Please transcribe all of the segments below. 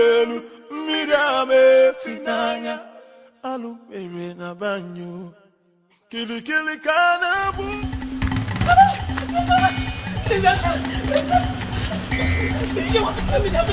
elu mirame finanya alu mere na banyo kili kanabu. You want to kill me now?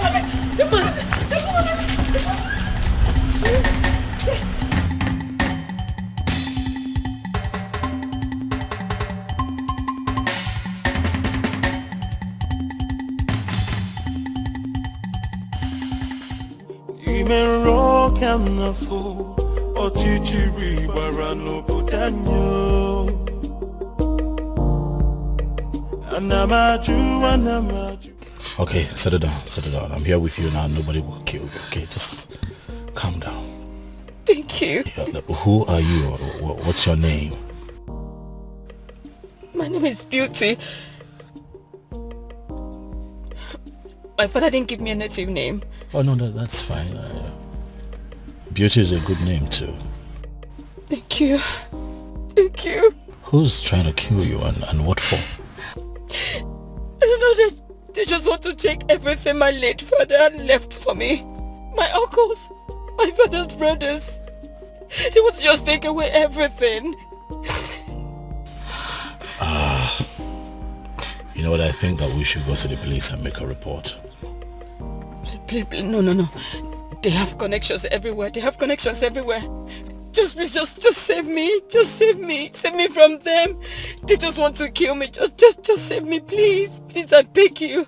Even rock and the fool, or chichiri barano putanyo. Anamaju. Okay, settle down. I'm here with you now. Nobody will kill you. Okay, just calm down. Thank you. Yeah, who are you? What's your name? My name is Beauty. My father didn't give me a native name. Oh no, that's fine. Beauty is a good name too. Thank you. Thank you. Who's trying to kill you and what for? I don't know, they just want to take everything my late father left for me. My uncles, my father's brothers. They want to just take away everything. You know what, I think that we should go to the police and make a report. No. They have connections everywhere. Just please, just save me. Just save me. Save me from them. They just want to kill me. Just save me, please. Please, I beg you.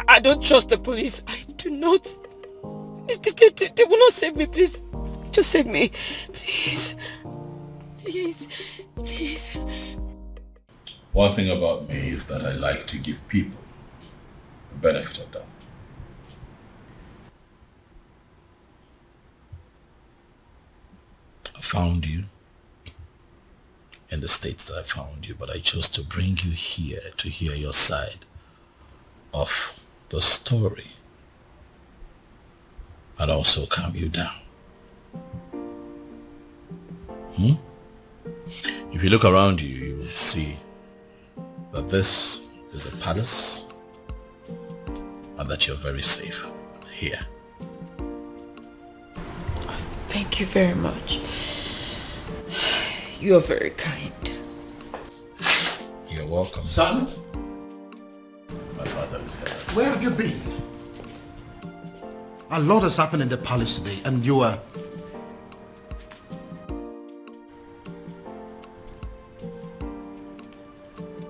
I don't trust the police. I do not. They will not save me, please. Just save me. Please. Please. One thing about me is that I like to give people the benefit of doubt. I found you in the states that I found you, but I chose to bring you here to hear your side of the story and also calm you down. If you look around you, you will see that this is a palace and that you're very safe here. Thank you very much. You are very kind. You're welcome. Son? My father is here. Where have you been? A lot has happened in the palace today, and you are...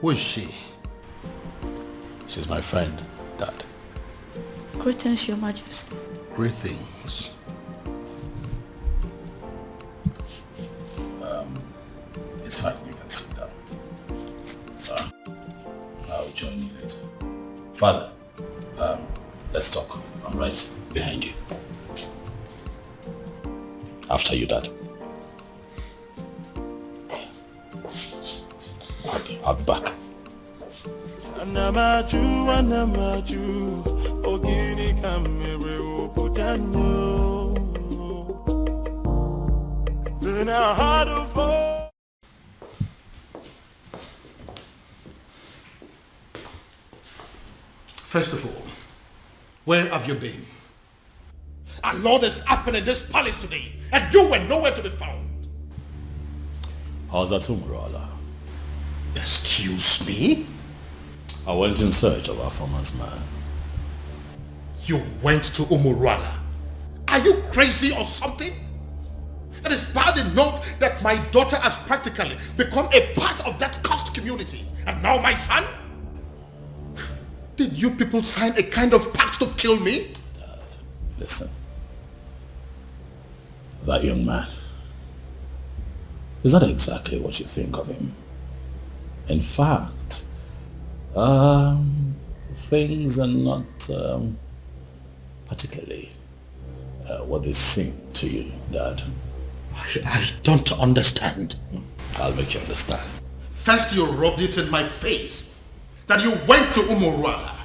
Who is she? She's my friend, Dad. Greetings, Your Majesty. Greetings. It's fine, you can sit down. I'll join you later. Father, let's talk. I'm right behind you. After you, Dad. I'll be back. Anamaju, ogini kamere oputanyo. Then I had to fall. First of all, where have you been? A lot has happened in this palace today, and you were nowhere to be found. How's that, Umrala? Excuse me? I went in search of our farmer's man. You went to Umurala? Are you crazy or something? It is bad enough that my daughter has practically become a part of that cursed community. And now my son? Did you people sign a kind of pact to kill me? Dad, listen. That young man, is that exactly what you think of him? In fact, things are not particularly what they seem to you, Dad. I don't understand. I'll make you understand. First you rubbed it in my face that you went to Umurala,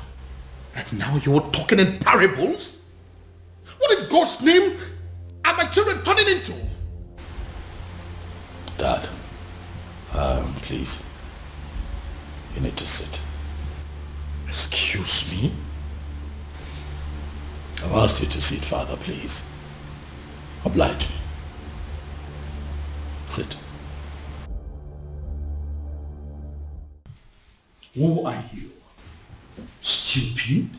and now you're talking in parables? What in God's name are my children turning into? Dad, please, you need to sit. Excuse me? I've asked you to sit, Father, please. Oblige me. Sit. Who are you? Stupid?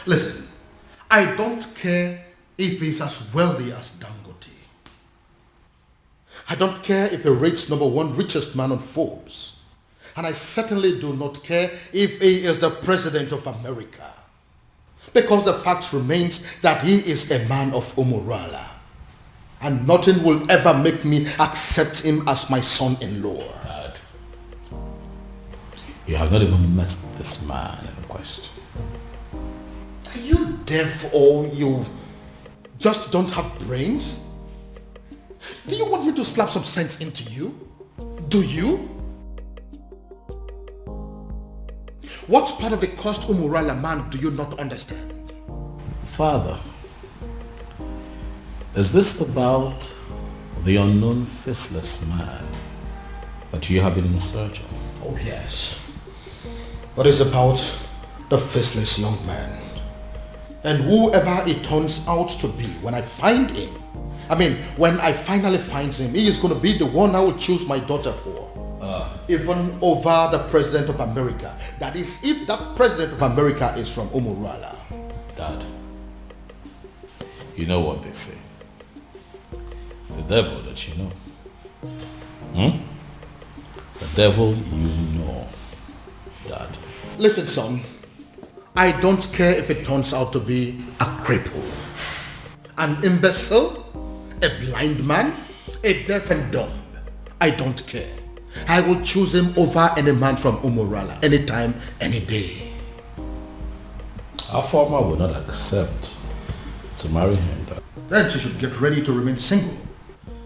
Listen, I don't care if he's as wealthy as Dangote. I don't care if he rates #1 richest man on Forbes. And I certainly do not care if he is the president of America. Because the fact remains that he is a man of Umurala. And nothing will ever make me accept him as my son-in-law. Dad, you have not even met this man in question. Are you deaf or you just don't have brains? Do you want me to slap some sense into you? Do you? What part of the cursed Umurala man do you not understand? Father, is this about the unknown faceless man that you have been in search of? Oh yes. What is about the faceless young man? And whoever it turns out to be, when I find him, when I finally find him, he is going to be the one I will choose my daughter for. Even over the President of America. That is, if that President of America is from Umurala. Dad, you know what they say. The devil that you know. The devil you know, Dad. Listen, son. I don't care if it turns out to be a cripple, an imbecile, a blind man, a deaf and dumb. I don't care. I will choose him over any man from Umurala, anytime, any day. Our farmer will not accept to marry him. Dad. Then she should get ready to remain single,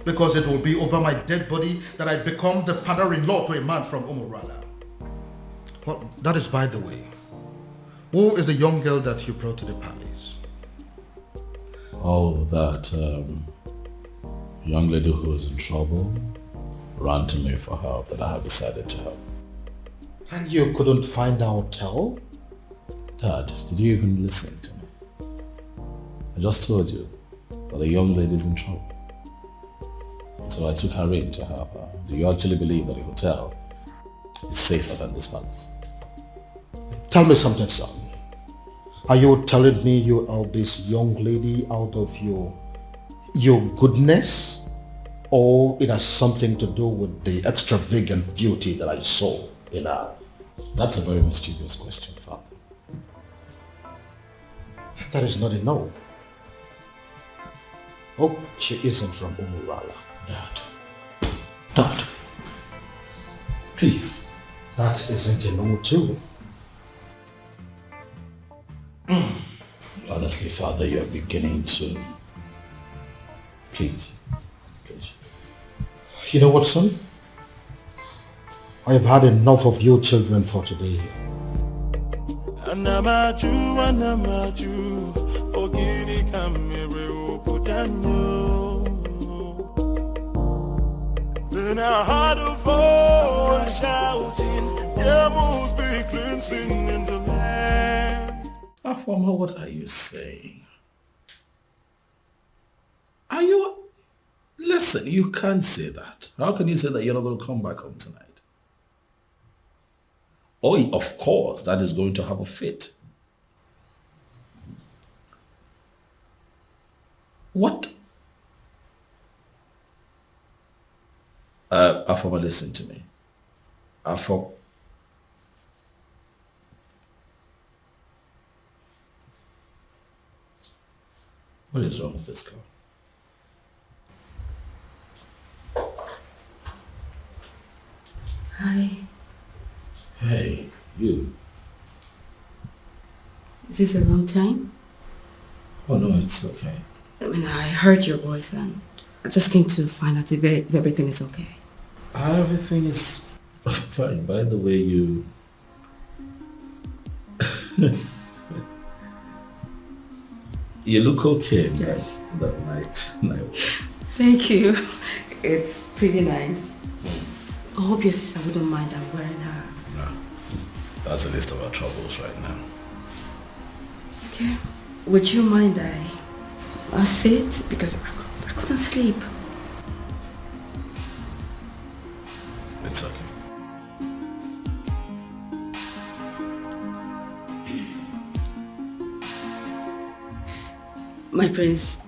because it will be over my dead body that I become the father-in-law to a man from Umurala. Well, that is by the way. Who is the young girl that you brought to the palace? Oh, that young lady who is in trouble ran to me for help that I have decided to help. And you couldn't find our hotel? Dad, did you even listen to me? I just told you that the young lady is in trouble. So I took her in to help her. Do you actually believe that a hotel is safer than this palace? Tell me something, son. Are you telling me you helped this young lady out of your goodness? Or it has something to do with the extravagant beauty that I saw in her? That's a very mischievous question, Father. That is not a no. Oh, she isn't from Umurala. Dad, please. That isn't a no too. Honestly, Father, you're beginning to... Please. You know what, son? I have had enough of you children for today. Anamaju, ogiri kamere opudanyo. Then I heard a voice shouting, there must be cleansing in the land. Afama, what are you saying? Are you... Listen, you can't say that. How can you say that you're not going to come back home tonight? Oh, of course, that is going to have a fit. What? Afama, listen to me. Afama. What is wrong with this girl? Hi. Hey, you. Is this the wrong time? Oh no, it's okay. I heard your voice and I just came to find out if everything is okay. Everything is fine. By the way, you... you look okay. Yes. That night. Thank you. It's pretty nice. I hope your sister wouldn't mind I'm wearing her. No. That's the least of our troubles right now. Okay. Would you mind I sit? Because I couldn't sleep. It's okay. My prince,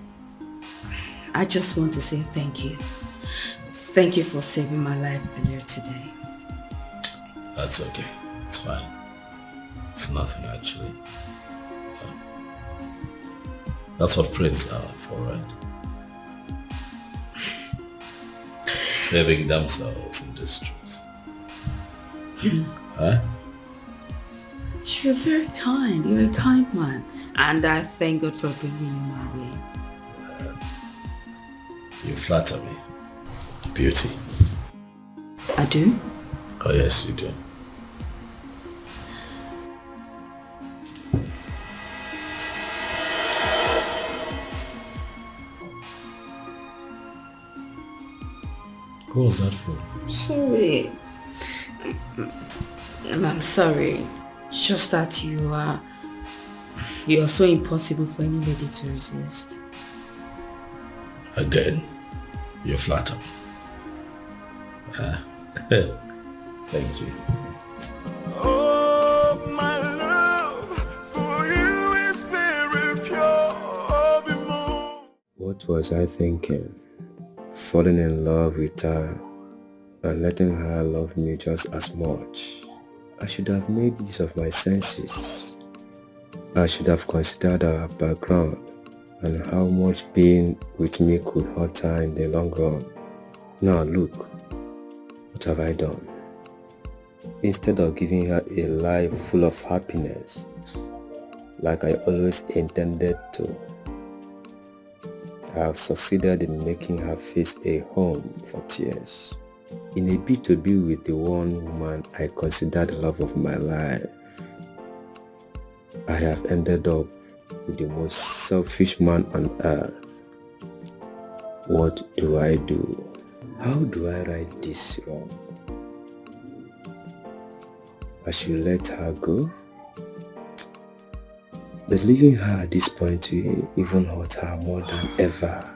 I just want to say thank you. Thank you for saving my life earlier today. That's okay. It's fine. It's nothing actually. That's what princes are for, right? Saving themselves in distress. Huh? You're very kind. You're a kind man. And I thank God for bringing you my way. You flatter me. Beauty. I do? Oh yes, you do. What was that for? Sorry. I'm sorry. Just that you're so impossible for any lady to resist. Again, you flatter me. Thank you. Oh, my love for you is very pure. What was I thinking? Falling in love with her and letting her love me just as much. I should have made use of my senses. I should have considered her background and how much being with me could hurt her in the long run. Now look, what have I done? Instead of giving her a life full of happiness, like I always intended to, I have succeeded in making her face a home for tears. In a bid to be with the one woman I considered the love of my life, I have ended up with the most selfish man on earth. What do I do? How do I right this wrong? I should let her go? But leaving her at this point will even hurt her more than ever.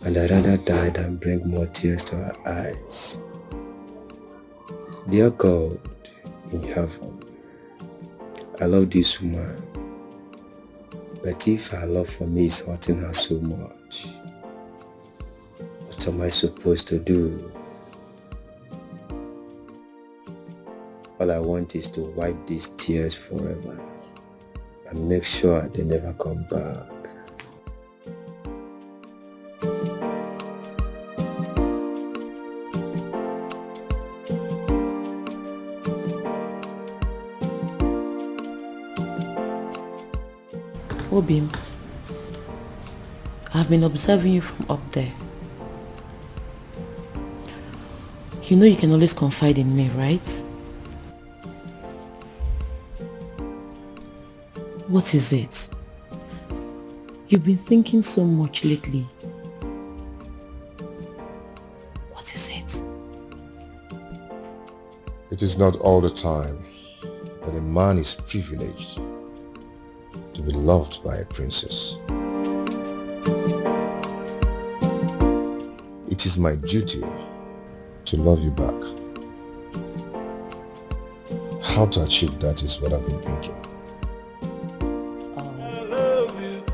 And I'd rather die than bring more tears to her eyes. Dear God in heaven, I love this woman. But if her love for me is hurting her so much, what am I supposed to do? All I want is to wipe these tears forever and make sure they never come back. Obim, I've been observing you from up there. You know you can always confide in me, right? What is it? You've been thinking so much lately. What is it? It is not all the time that a man is privileged to be loved by a princess. It is my duty to love you back. How to achieve that is what I've been thinking. I love you.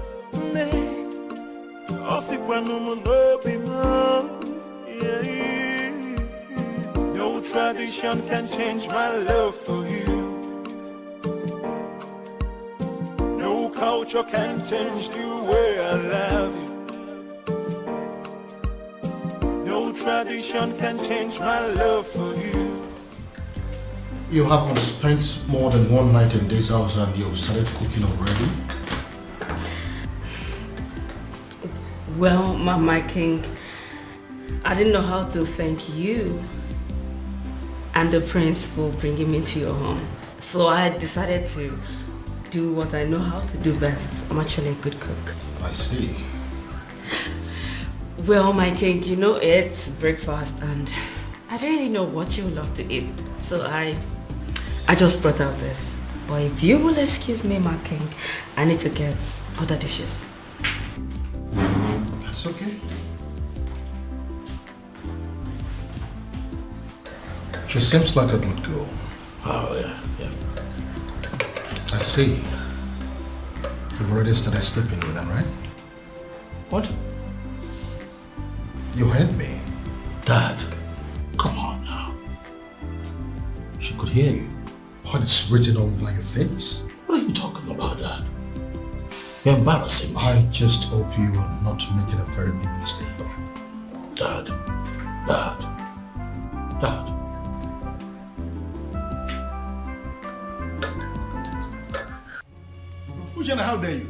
No tradition can change my love for you. No culture can change the way I love you. No tradition can change my love for you. You haven't spent more than one night in this house and you've started cooking already? Well, my king, I didn't know how to thank you and the prince for bringing me to your home. So I decided to do what I know how to do best. I'm actually a good cook. I see. Well, my king, you know it's breakfast and I don't really know what you love to eat. So I just brought out this. But if you will excuse me, my king, I need to get other dishes. That's okay. She seems like a good girl. Oh, yeah. I see. You've already started sleeping with her, right? What? You heard me. Dad, come on now. She could hear you. What is written all over your face? What are you talking about, Dad? You're embarrassing me. I just hope you are not making a very big mistake. Dad. Ujana, how dare you?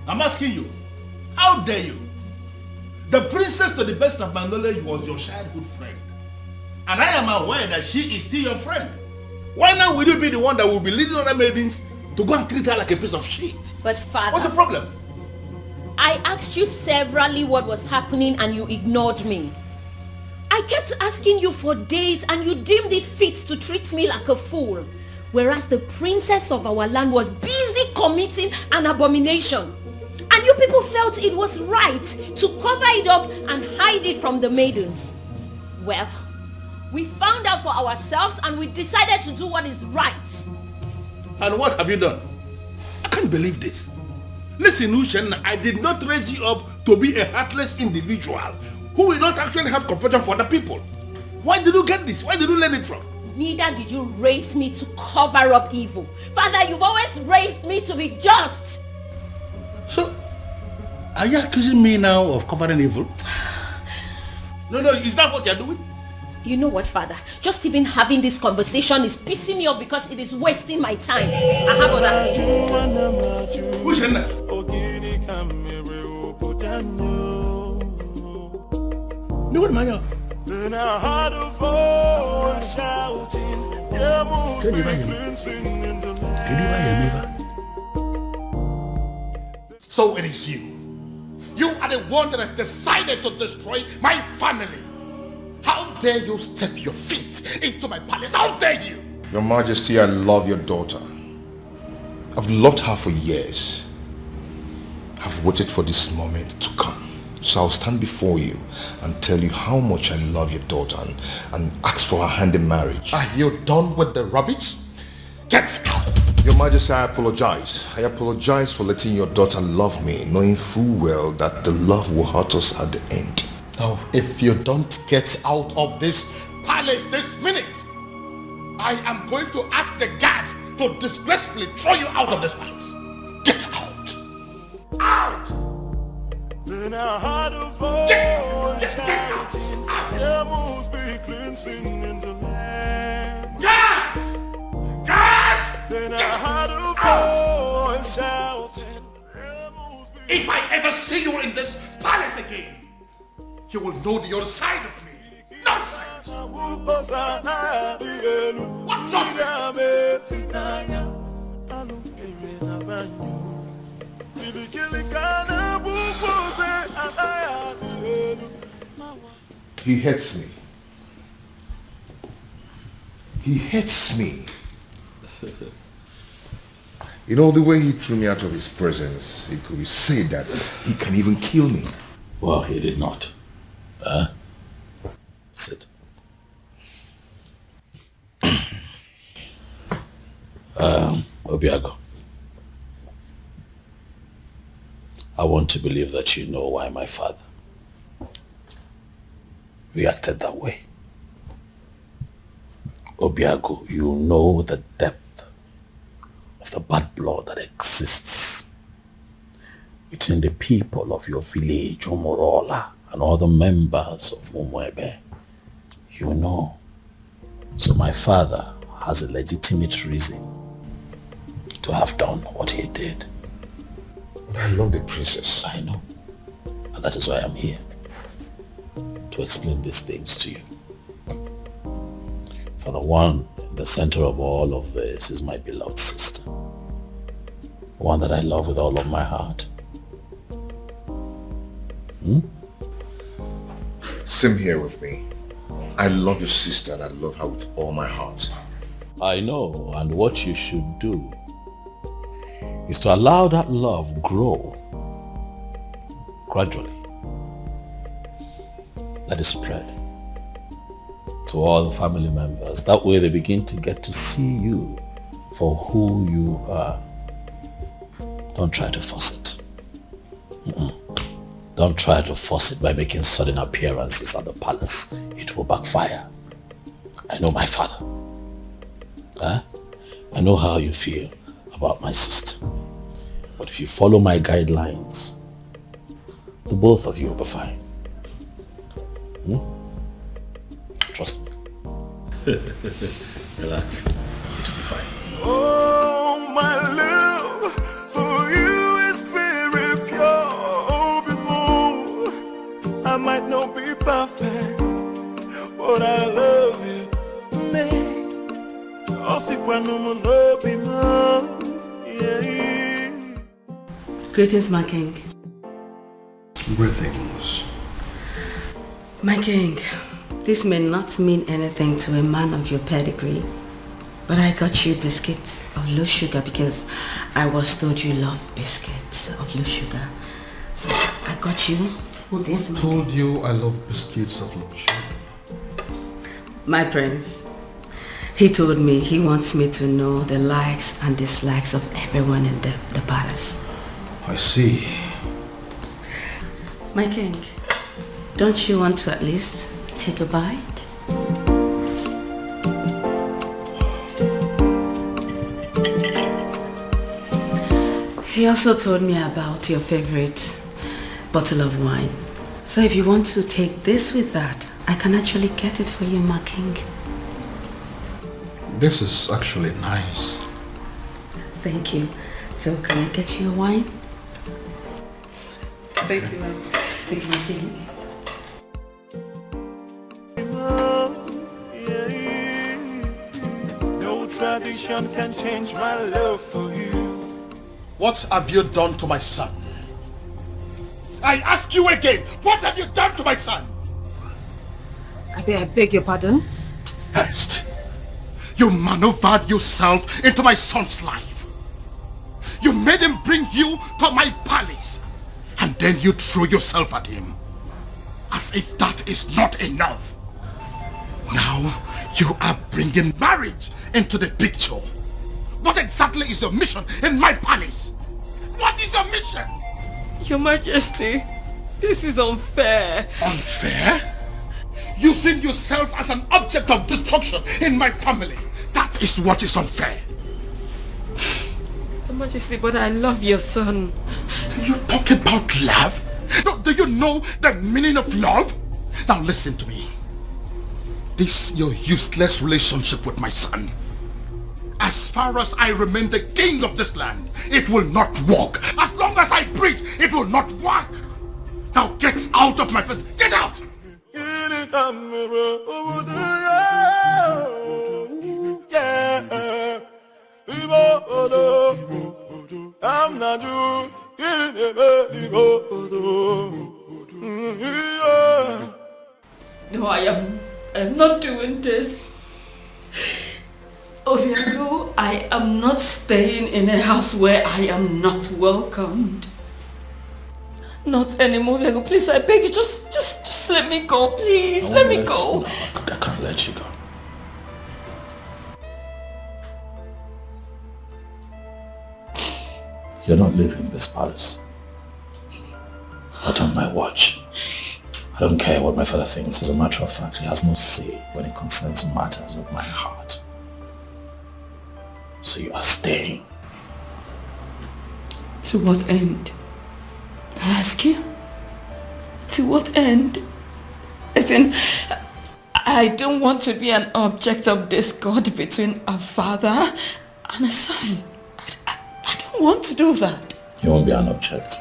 I'm asking you, how dare you? The princess, to the best of my knowledge, was your childhood friend. And I am aware that she is still your friend. Why now will you be the one that will be leading other maidens to go and treat her like a piece of shit? But father... What's the problem? I asked you severally what was happening and you ignored me. I kept asking you for days and you deemed it fit to treat me like a fool. Whereas the princess of our land was busy committing an abomination. And you people felt it was right to cover it up and hide it from the maidens. Well, we found out for ourselves and we decided to do what is right. And what have you done? I can't believe this. Listen, Ushen, I did not raise you up to be a heartless individual who will not actually have compassion for other people. Why did you get this? Where did you learn it from? Neither did you raise me to cover up evil. Father, you've always raised me to be just. So, are you accusing me now of covering evil? No, is that what you're doing? You know what, Father? Just even having this conversation is pissing me off because it is wasting my time. I have other things. Who's in there? No, what, Maya? Then I heard a voice shouting, "Yeah, move, Can you be hear me? cleansing in the Can you hear me? So it is you. You are the one that has decided to destroy my family. How dare you step your feet into my palace? How dare you? Your Majesty, I love your daughter. I've loved her for years. I've waited for this moment to come. So I'll stand before you and tell you how much I love your daughter and ask for her hand in marriage. Are you done with the rubbish? Get out! Your Majesty, I apologize. I apologize for letting your daughter love me, knowing full well that the love will hurt us at the end. Now, if you don't get out of this palace this minute, I am going to ask the guards to disgracefully throw you out of this palace. Get out! Out! Then I heard a voice shouting, "Yeah, move, be cleansing in the land." Guards! Guards! Then I heard a voice shouting, "Yeah, move, be..." If I ever see you in this palace again, you will know the other side of me. Nonsense! What He hates me. He hates me. You know, the way he threw me out of his presence, it could be said that he can even kill me. Well, he did not. Sit. Obiago, I want to believe that you know why my father reacted that way. Obiago, you know the depth of the bad blood that exists between the people of your village, Omorola, and all the members of Umwebe. You know. So my father has a legitimate reason to have done what he did. But I love the princess. I know. And that is why I'm here. To explain these things to you. For the one in the center of all of this is my beloved sister. One that I love with all of my heart. Same here with me. I love your sister and I love her with all my heart. I know, and what you should do is to allow that love grow gradually. Let it spread to all the family members. That way they begin to get to see you for who you are. Don't try to force it. Don't try to force it by making sudden appearances at the palace. It will backfire. I know my father. I know how you feel about my sister. But if you follow my guidelines, the both of you will be fine. Trust me. Relax. It will be fine. Oh, my love for you is very pure. I might not be perfect, but I love you. Greetings, my king. Greetings. My king, this may not mean anything to a man of your pedigree, but I got you biscuits of low sugar because I was told you love biscuits of low sugar. So I got you this. Who told you I love biscuits of low sugar? My prince. He told me he wants me to know the likes and dislikes of everyone in the palace. I see. My king, don't you want to at least take a bite? He also told me about your favorite bottle of wine. So if you want to take this with that, I can actually get it for you, my king. This is actually nice. Thank you. So can I get you a wine? Thank you, ma'am. Thank you, my king. No tradition can change my love for you. What have you done to my son? I ask you again, what have you done to my son? I beg your pardon? First, you maneuvered yourself into my son's life. You made him bring you to my palace. And then you threw yourself at him. As if that is not enough. Now, you are bringing marriage into the picture. What exactly is your mission in my palace? What is your mission? Your Majesty, this is unfair. Unfair? Using yourself as an object of destruction in my family. That is what is unfair. Your Majesty, but I love your son. You talk about love? No, do you know the meaning of love? Now listen to me. This your useless relationship with my son. As far as I remain the king of this land, it will not work. As long as I breathe, it will not work. Now get out of my face. Get out! I'm not you. No, I am not doing this. Obiago, I am not staying in a house where I am not welcomed. Not anymore, Obiago. Please, I beg you, just let me go, please. Let me go. No, I can't let you go. You're not leaving this palace. Not on my watch. I don't care what my father thinks. As a matter of fact, he has no say when it concerns matters of my heart. So you are staying. To what end? I ask you. To what end? As in, I don't want to be an object of discord between a father and a son. I don't want to do that. You won't be an object.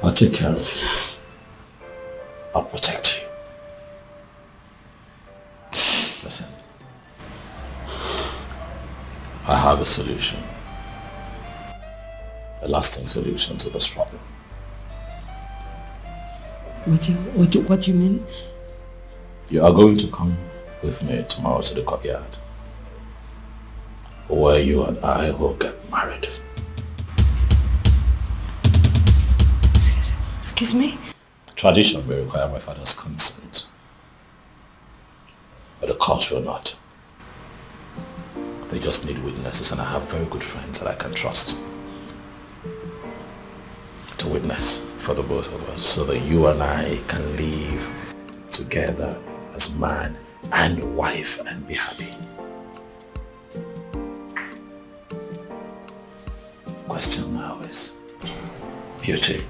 I'll take care of you. I'll protect you. Listen. I have a solution. A lasting solution to this problem. What do you mean? You are going to come with me tomorrow to the courtyard, where you and I will get married. Excuse me? Tradition may require my father's consent, but the court will not. They just need witnesses, and I have very good friends that I can trust to witness for the both of us, so that you and I can live together as man and wife and be happy. Question now is beauty.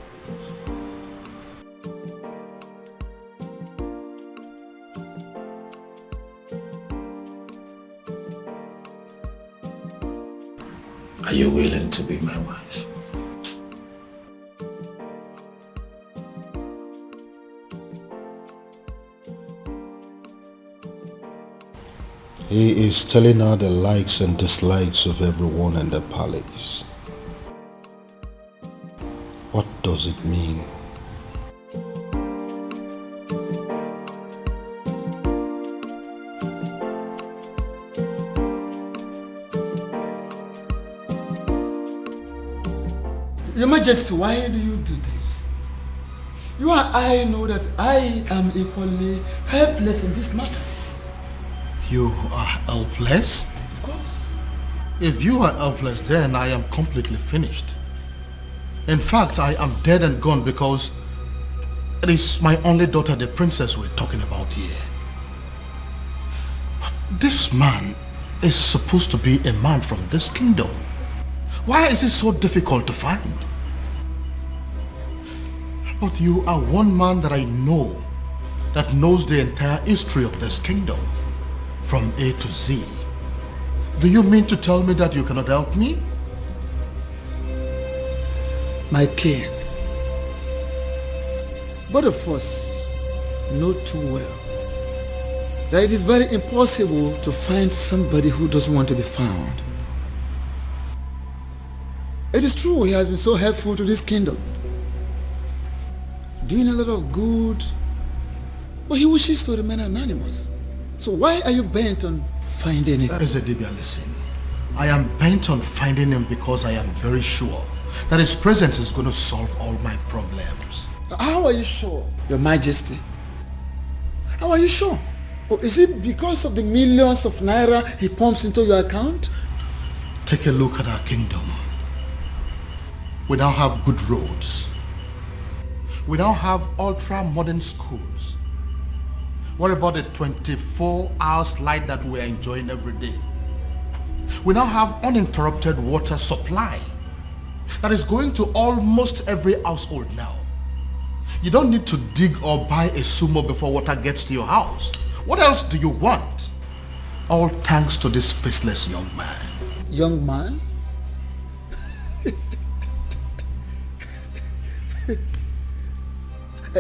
Are you willing to be my wife? He is telling her the likes and dislikes of everyone in the palace. What does it mean? Your Majesty, why do you do this? You and I know that I am equally helpless in this matter. You are helpless? Of course. If you are helpless, then I am completely finished. In fact, I am dead and gone because it is my only daughter, the princess, we're talking about here. This man is supposed to be a man from this kingdom. Why is it so difficult to find? But you are one man that I know that knows the entire history of this kingdom from A to Z. Do you mean to tell me that you cannot help me? My king, both of us know too well that it is very impossible to find somebody who doesn't want to be found. It is true he has been so helpful to this kingdom, doing a lot of good, but he wishes to remain anonymous. So why are you bent on finding him? Ezedibia, listen. I am bent on finding him because I am very sure that his presence is going to solve all my problems. How are you sure, Your Majesty? How are you sure? Or is it because of the millions of naira he pumps into your account? Take a look at our kingdom. We now have good roads. We now have ultra-modern schools. What about the 24-hour light that we are enjoying every day? We now have uninterrupted water supply that is going to almost every household now. You don't need to dig or buy a sumo before water gets to your house. What else do you want? All thanks to this faceless young man. Young man?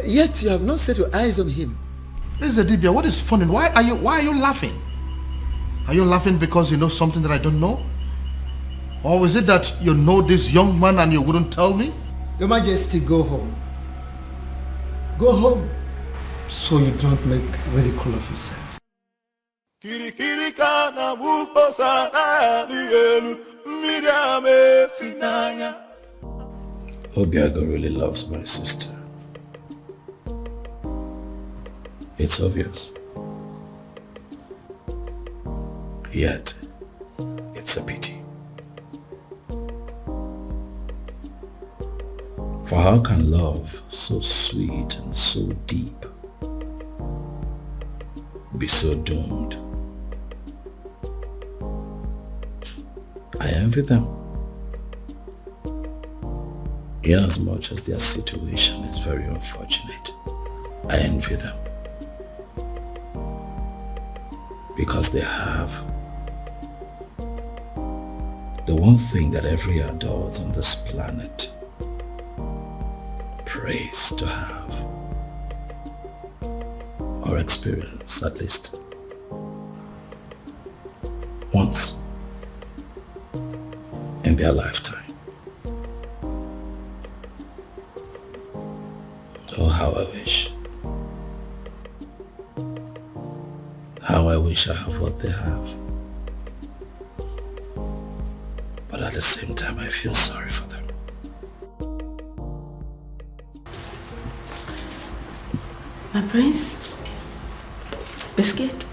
Yet you have not set your eyes on him. Ezedibia, what is funny? Why are you laughing? Are you laughing because you know something that I don't know? Or is it that you know this young man and you wouldn't tell me? Your Majesty, go home. Go home so you don't make ridicule of yourself. Obiago really loves my sister. It's obvious. Yet, it's a pity. For how can love so sweet and so deep be so doomed? I envy them, inasmuch as their situation is very unfortunate. I envy them because they have the one thing that every adult on this planet prays to have, or experience at least once in their lifetime. Oh, how I wish. How I wish I have what they have. But at the same time, I feel sorry for them. My prince? Biscuit?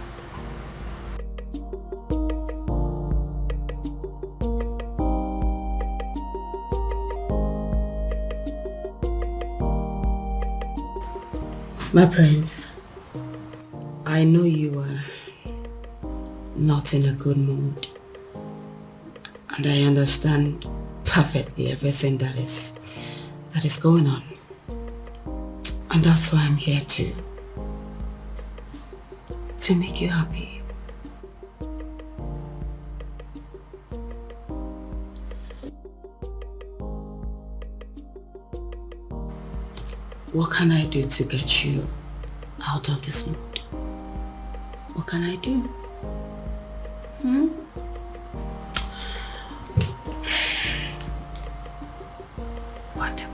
My prince, I know you are not in a good mood, and I understand perfectly everything that is going on, and that's why I'm here to make you happy. What can I do to get you out of this mood? What can I do? What?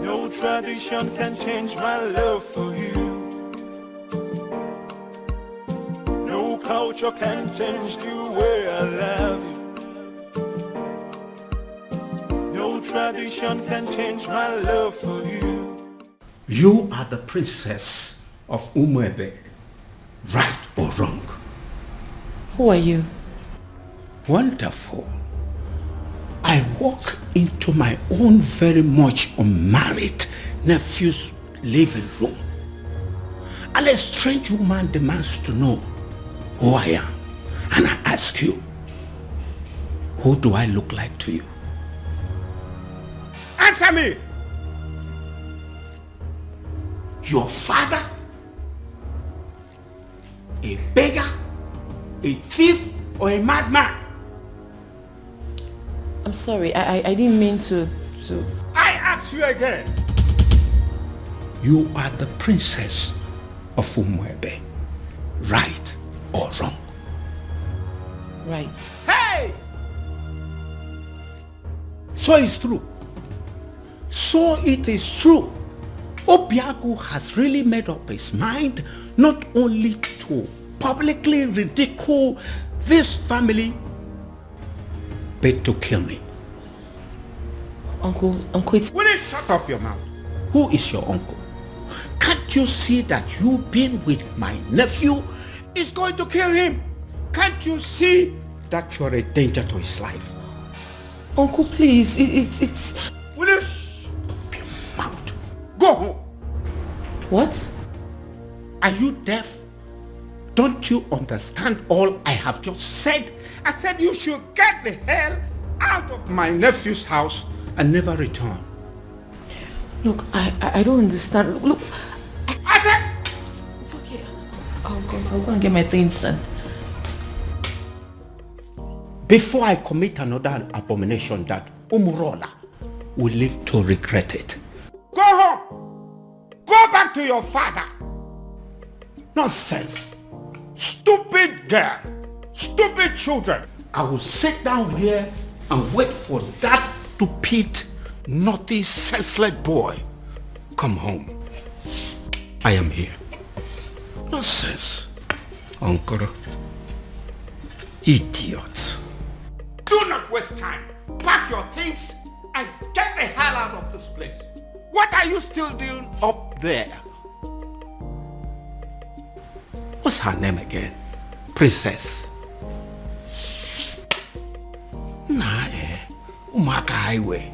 No tradition can change my love for you. No culture can change the way I love you. No tradition can change my love for you. You are the princess of Umuebe, right or wrong? Who are you? Wonderful. I walk into my own very much unmarried nephew's living room, and a strange woman demands to know who I am. And I ask you, who do I look like to you? Answer me! Your father? A beggar? A thief? Or a madman? I'm sorry, I didn't mean to... I ask you again. You are the princess of Umuebe, right or wrong? Right. Hey! So it's true. So it is true. Obiagu has really made up his mind not only to publicly ridicule this family, but to kill me. Uncle, it's... Will you shut up your mouth? Who is your uncle? Can't you see that you being with my nephew is going to kill him? Can't you see that you're a danger to his life? Uncle, please, it's... Will you shut up your mouth? Go home. What? Are you deaf? Don't you understand all I have just said? I said you should get the hell out of my nephew's house and never return. Look, I don't understand. Look, I said... It's okay. I'll go and get my things and... Before I commit another abomination that Umurola will live to regret it. Go home! Go back to your father! Nonsense! Stupid girl! Stupid children! I will sit down here and wait for that stupid, naughty, senseless boy. Come home. I am here. Nonsense. Uncle. Idiot. Do not waste time. Pack your things and get the hell out of this place. What are you still doing up there? What's her name again? Princess. Nah, Umaka Highway.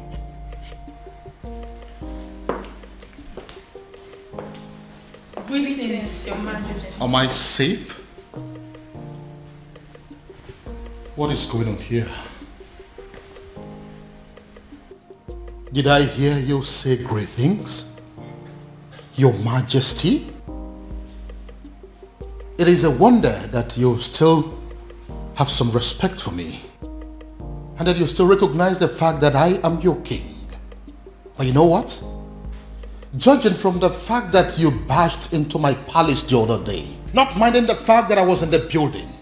Greetings, Your Majesty. Am I safe? What is going on here? Did I hear you say great things? Your Majesty? It is a wonder that you still have some respect for me and that you still recognize the fact that I am your king. But you know what? Judging from the fact that you bashed into my palace the other day, not minding the fact that I was in the building.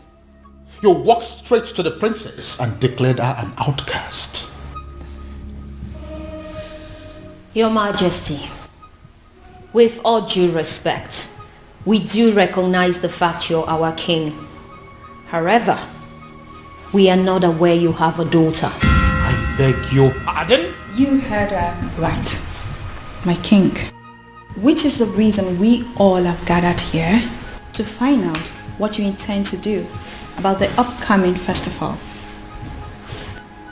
You walked straight to the princess and declared her an outcast. Your Majesty, with all due respect, we do recognize the fact you're our king. However, we are not aware you have a daughter. I beg your pardon? You heard her right, my king. Which is the reason we all have gathered here to find out what you intend to do about the upcoming festival.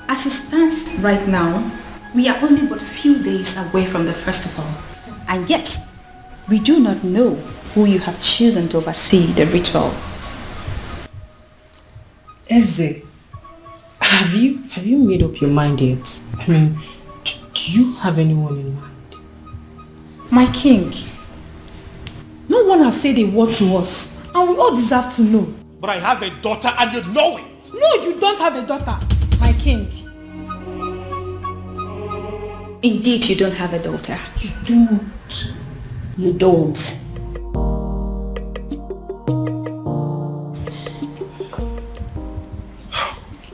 As it stands right now, we are only but a few days away from the festival, and yet we do not know who you have chosen to oversee the ritual. Eze, have you made up your mind yet? I mean, do you have anyone in mind? My king, no one has said a word to us, and we all deserve to know. But I have a daughter and you know it. No, you don't have a daughter, my king. Indeed, you don't have a daughter. You don't. You don't.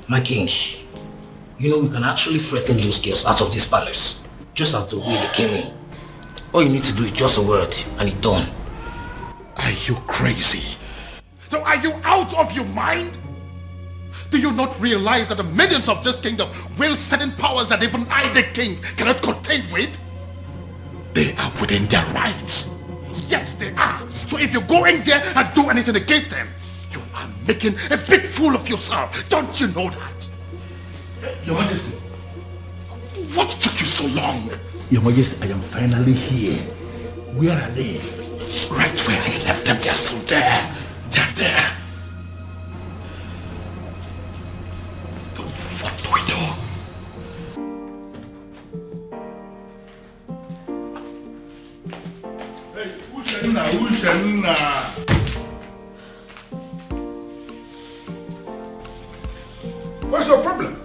My king, you know we can actually threaten those girls out of this palace, just as the way they came in. All you need to do is just a word, and it's done. Are you crazy? No, are you out of your mind? Do you not realize that the millions of this kingdom wield certain powers that even I, the king, cannot contend with? They are within their rights. Yes, they are. So if you go in there and do anything against them, you are making a big fool of yourself. Don't you know that? Your Majesty. What took you so long? Your Majesty, I am finally here. Where are they? Right where I left them, they're still there. They're there. What do we do? Hey, Ushenna. What's your problem?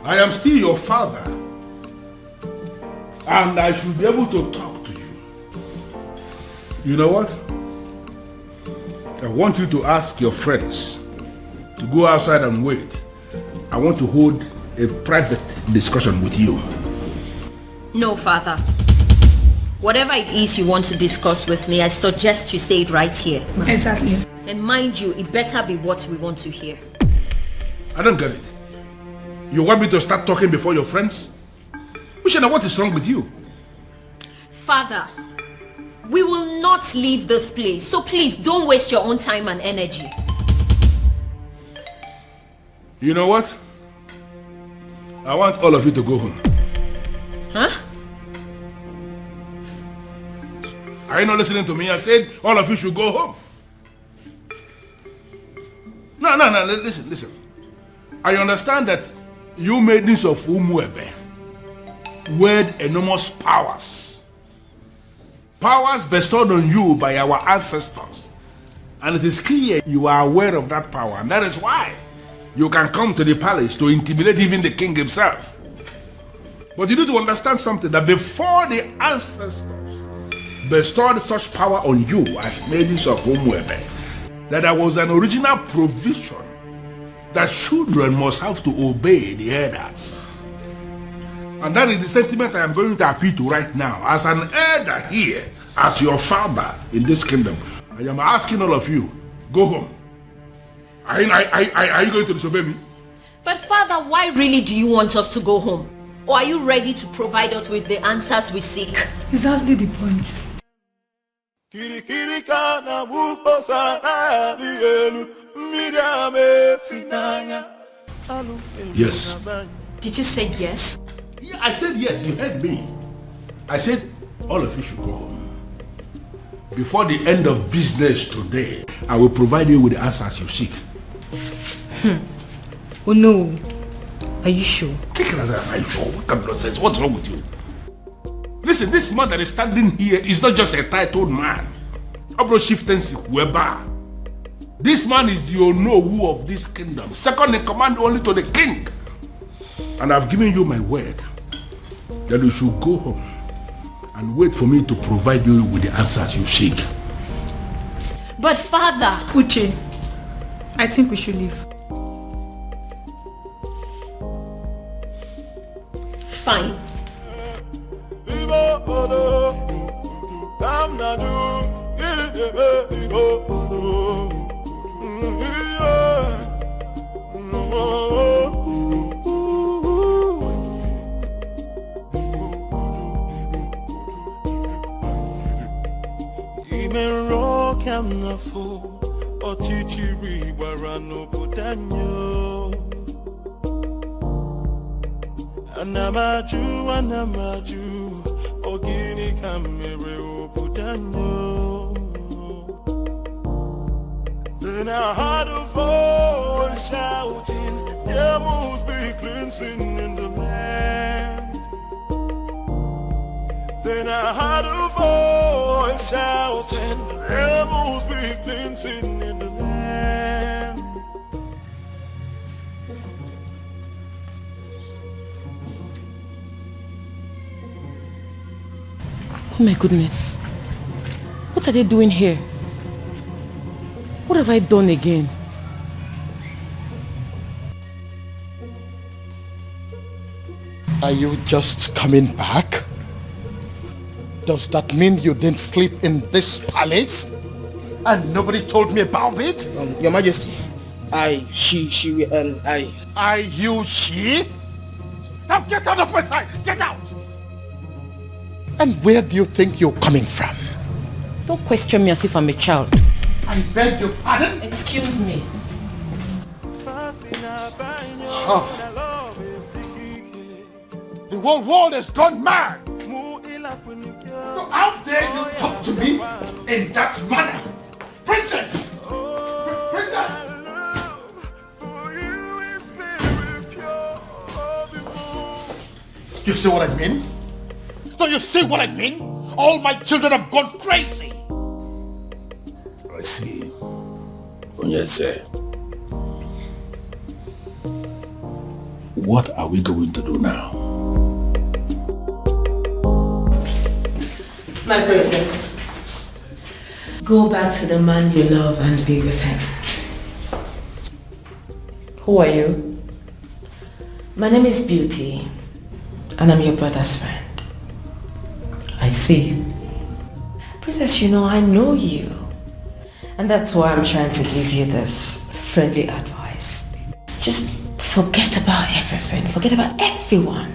I am still your father, and I should be able to talk to you. You know what? I want you to ask your friends to go outside and wait. I want to hold a private discussion with you. No, father. Whatever it is you want to discuss with me, I suggest you say it right here. Exactly. And mind you, it better be what we want to hear. I don't get it. You want me to start talking before your friends? Ushena, what is wrong with you? Father, we will not leave this place, so please don't waste your own time and energy. You know what? I want all of you to go home. Huh? Are you not listening to me? I said all of you should go home. No, listen. I understand that you maidens of Umuebe wield enormous powers. Powers bestowed on you by our ancestors. And it is clear you are aware of that power, and that is why you can come to the palace to intimidate even the king himself. But you need to understand something, that before the ancestors bestowed such power on you as maidens of Umuebe, that there was an original provision that children must have to obey the elders. And that is the sentiment I am going to appeal to right now. As an elder here, as your father in this kingdom, I am asking all of you, go home. Are you going to disobey me? But father, why really do you want us to go home? Or are you ready to provide us with the answers we seek? Exactly the point. Yes. Did you say yes? Yeah, I said yes, you heard me. I said all of you should go home. Before the end of business today, I will provide you with the answers you seek. Oh no. Are you sure? Are you sure? What kind of nonsense? What's wrong with you? Listen, this man that is standing here is not just a titled man. This man is the Onowu of this kingdom, second in command only to the king. And I've given you my word that you should go home and wait for me to provide you with the answers you seek. But father... Uche, I think we should leave. Fine. Anamaju, ogini kamere obudanyo. Then I heard a voice shouting, there must be cleansing in the land. Then I heard a voice shouting, there must be cleansing in the land. Oh my goodness. What are they doing here? What have I done again? Are you just coming back? Does that mean you didn't sleep in this palace? And nobody told me about it? Your Majesty, she, she? Now get out of my sight! Get out! And where do you think you're coming from? Don't question me as if I'm a child. I beg your pardon? Excuse me. Huh. The whole world has gone mad! How dare you talk to me in that manner? Princess! Princess! You see what I mean? Do you see what I mean? All my children have gone crazy! I see. Onyese, what are we going to do now? My princess, go back to the man you love and be with him. Who are you? My name is Beauty, and I'm your brother's friend. I see. Princess, you know I know you. And that's why I'm trying to give you this friendly advice. Just forget about everything. Forget about everyone.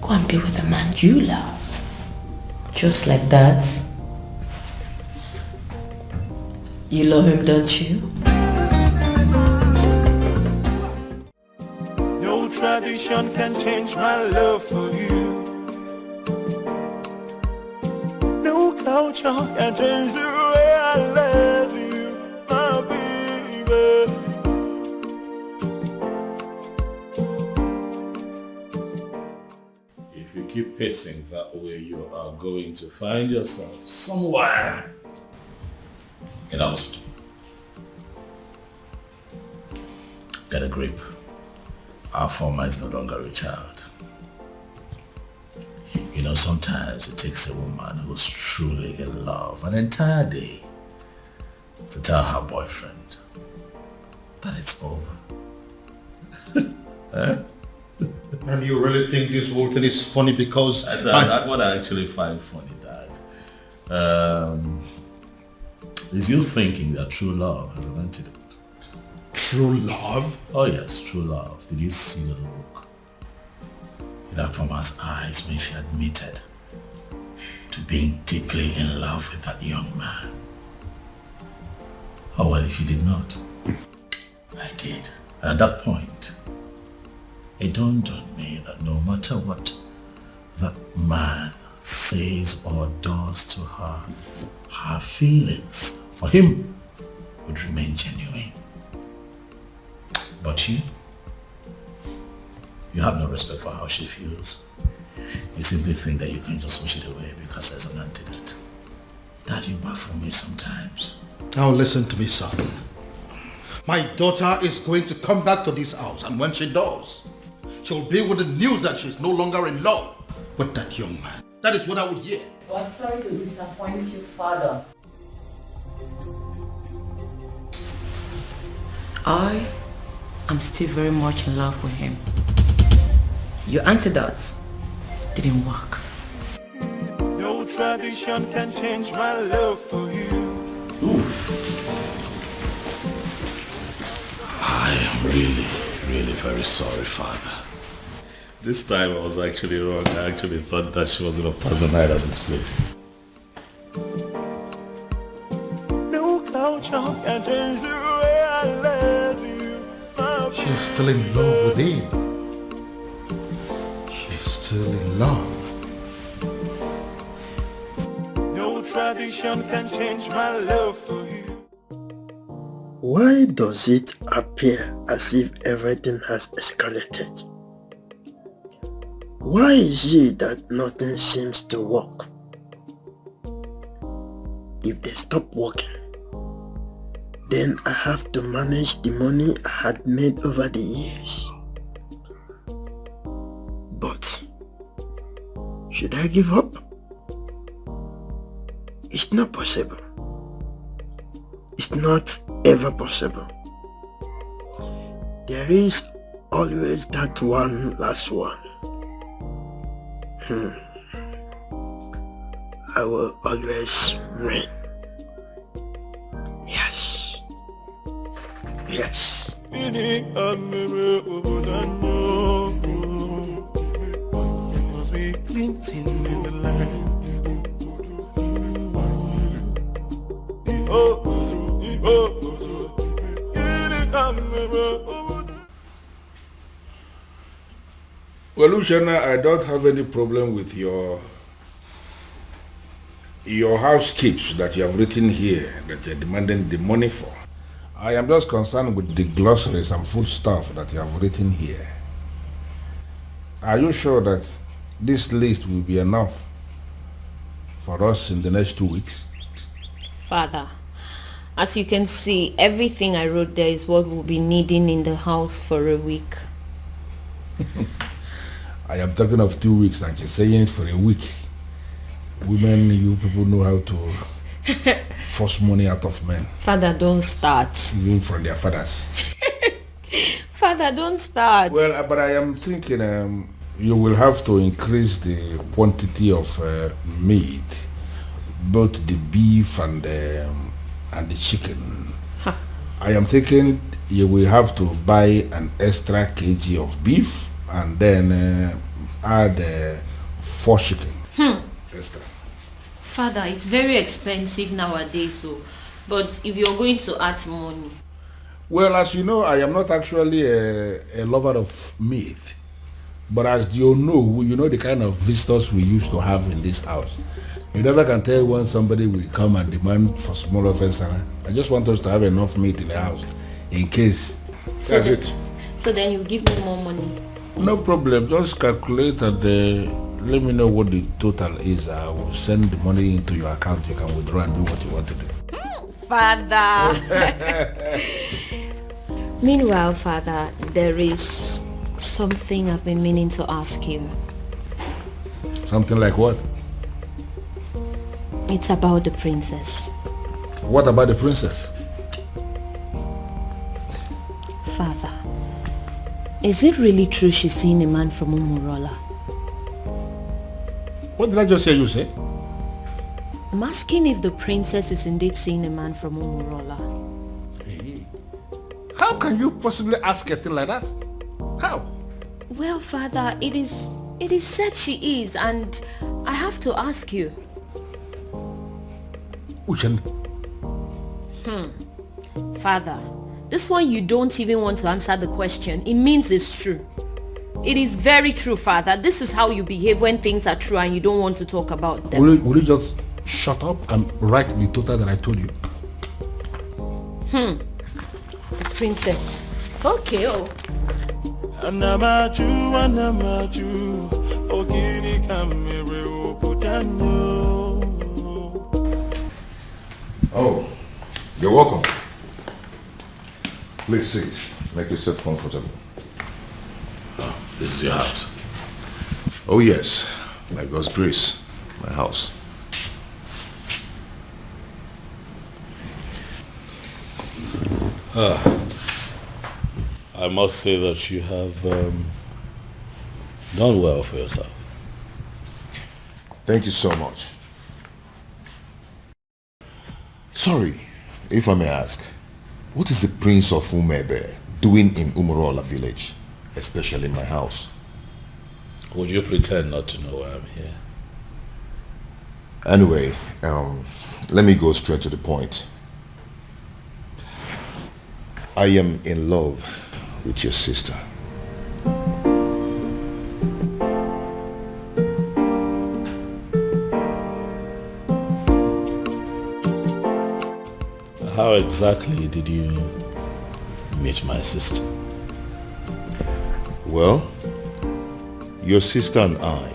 Go and be with the man you love. Just like that? You love him, don't you? No tradition can change my love for you. No culture can change the way I love you, my baby. If you keep pacing that way, you are going to find yourself somewhere in a hospital. Get a grip. Our former is no longer a child. You know, sometimes it takes a woman who's truly in love an entire day to tell her boyfriend that it's over. And you really think this whole thing is funny because... That's what I actually find funny, Dad. Is you thinking that true love has an antidote. True love? Oh yes, true love. Did you see the look in that farmer's eyes when she admitted to being deeply in love with that young man? Oh well, if you did not, I did. And at that point, it dawned on me that no matter what that man says or does to her, her feelings for him would remain genuine. But you have no respect for how she feels. You simply think that you can just wish it away because there's an antidote. Dad, you baffle me sometimes. Now listen to me, son. My daughter is going to come back to this house, and when she does, she'll be with the news that she's no longer in love with that young man. That is what I would hear. Well, sorry to disappoint you, Father. I am still very much in love with him. Your antidote didn't work. No tradition can change my love for you. I am really very sorry, Father. This time I was actually wrong. I actually thought that she was going to pass the night at this place. No culture can change the way I love you. She's still in love with him. She's still in love. No tradition can change my love for you. Why does it appear as if everything has escalated? Why is it that nothing seems to work? If they stop working, then I have to manage the money I had made over the years. But should I give up? It's not possible. It's not ever possible. There is always that one last one. I will always win. Yes. Yes. Ini must be glinting in the light. Well, Luciana, I don't have any problem with your housekeeps that you have written here that you're demanding the money for. I am just concerned with the glossaries and food stuff that you have written here. Are you sure that this list will be enough for us in the next 2 weeks? Father, as you can see, everything I wrote there is what we'll be needing in the house for a week. I am talking of 2 weeks and you're saying it for a week. Women, you people know how to force money out of men. Father, don't start. Even from their fathers. Father, don't start. Well, but I am thinking you will have to increase the quantity of meat, both the beef and the chicken. Huh. I am thinking you will have to buy an extra kg of beef and then add 4 chicken. Extra. Father, it's very expensive nowadays, but if you're going to add money. Well, as you know, I am not actually a lover of meat. But as you know the kind of visitors we used to have in this house. You never can tell when somebody will come and demand for smaller vessel. I just want us to have enough meat in the house in case. So That's it. So then you give me more money. No problem. Just calculate and let me know what the total is. I will send the money into your account. You can withdraw and do what you want to do. Father. Meanwhile, Father, there is something I've been meaning to ask you. Something like what? It's about the princess. What about the princess? Father, is it really true she's seeing a man from Umurola? What did I just hear you say? I'm asking if the princess is indeed seeing a man from Umurola. Hey, how can you possibly ask a thing like that? How? Well, Father, it is said she is, and I have to ask you. Uchan. Father, this one you don't even want to answer the question. It means it's true. It is very true, Father. This is how you behave when things are true and you don't want to talk about them. Will you just shut up and write the total that I told you? The princess. Okay, Oh, you're welcome. Please sit. Make yourself comfortable. This is your house? Oh yes, by God's grace, my house. I must say that you have done well for yourself. Thank you so much. Sorry, if I may ask, what is the Prince of Umebe doing in Umurola village, especially in my house? Would you pretend not to know why I'm here? Anyway, let me go straight to the point. I am in love with your sister. How exactly did you meet my sister? Well, your sister and I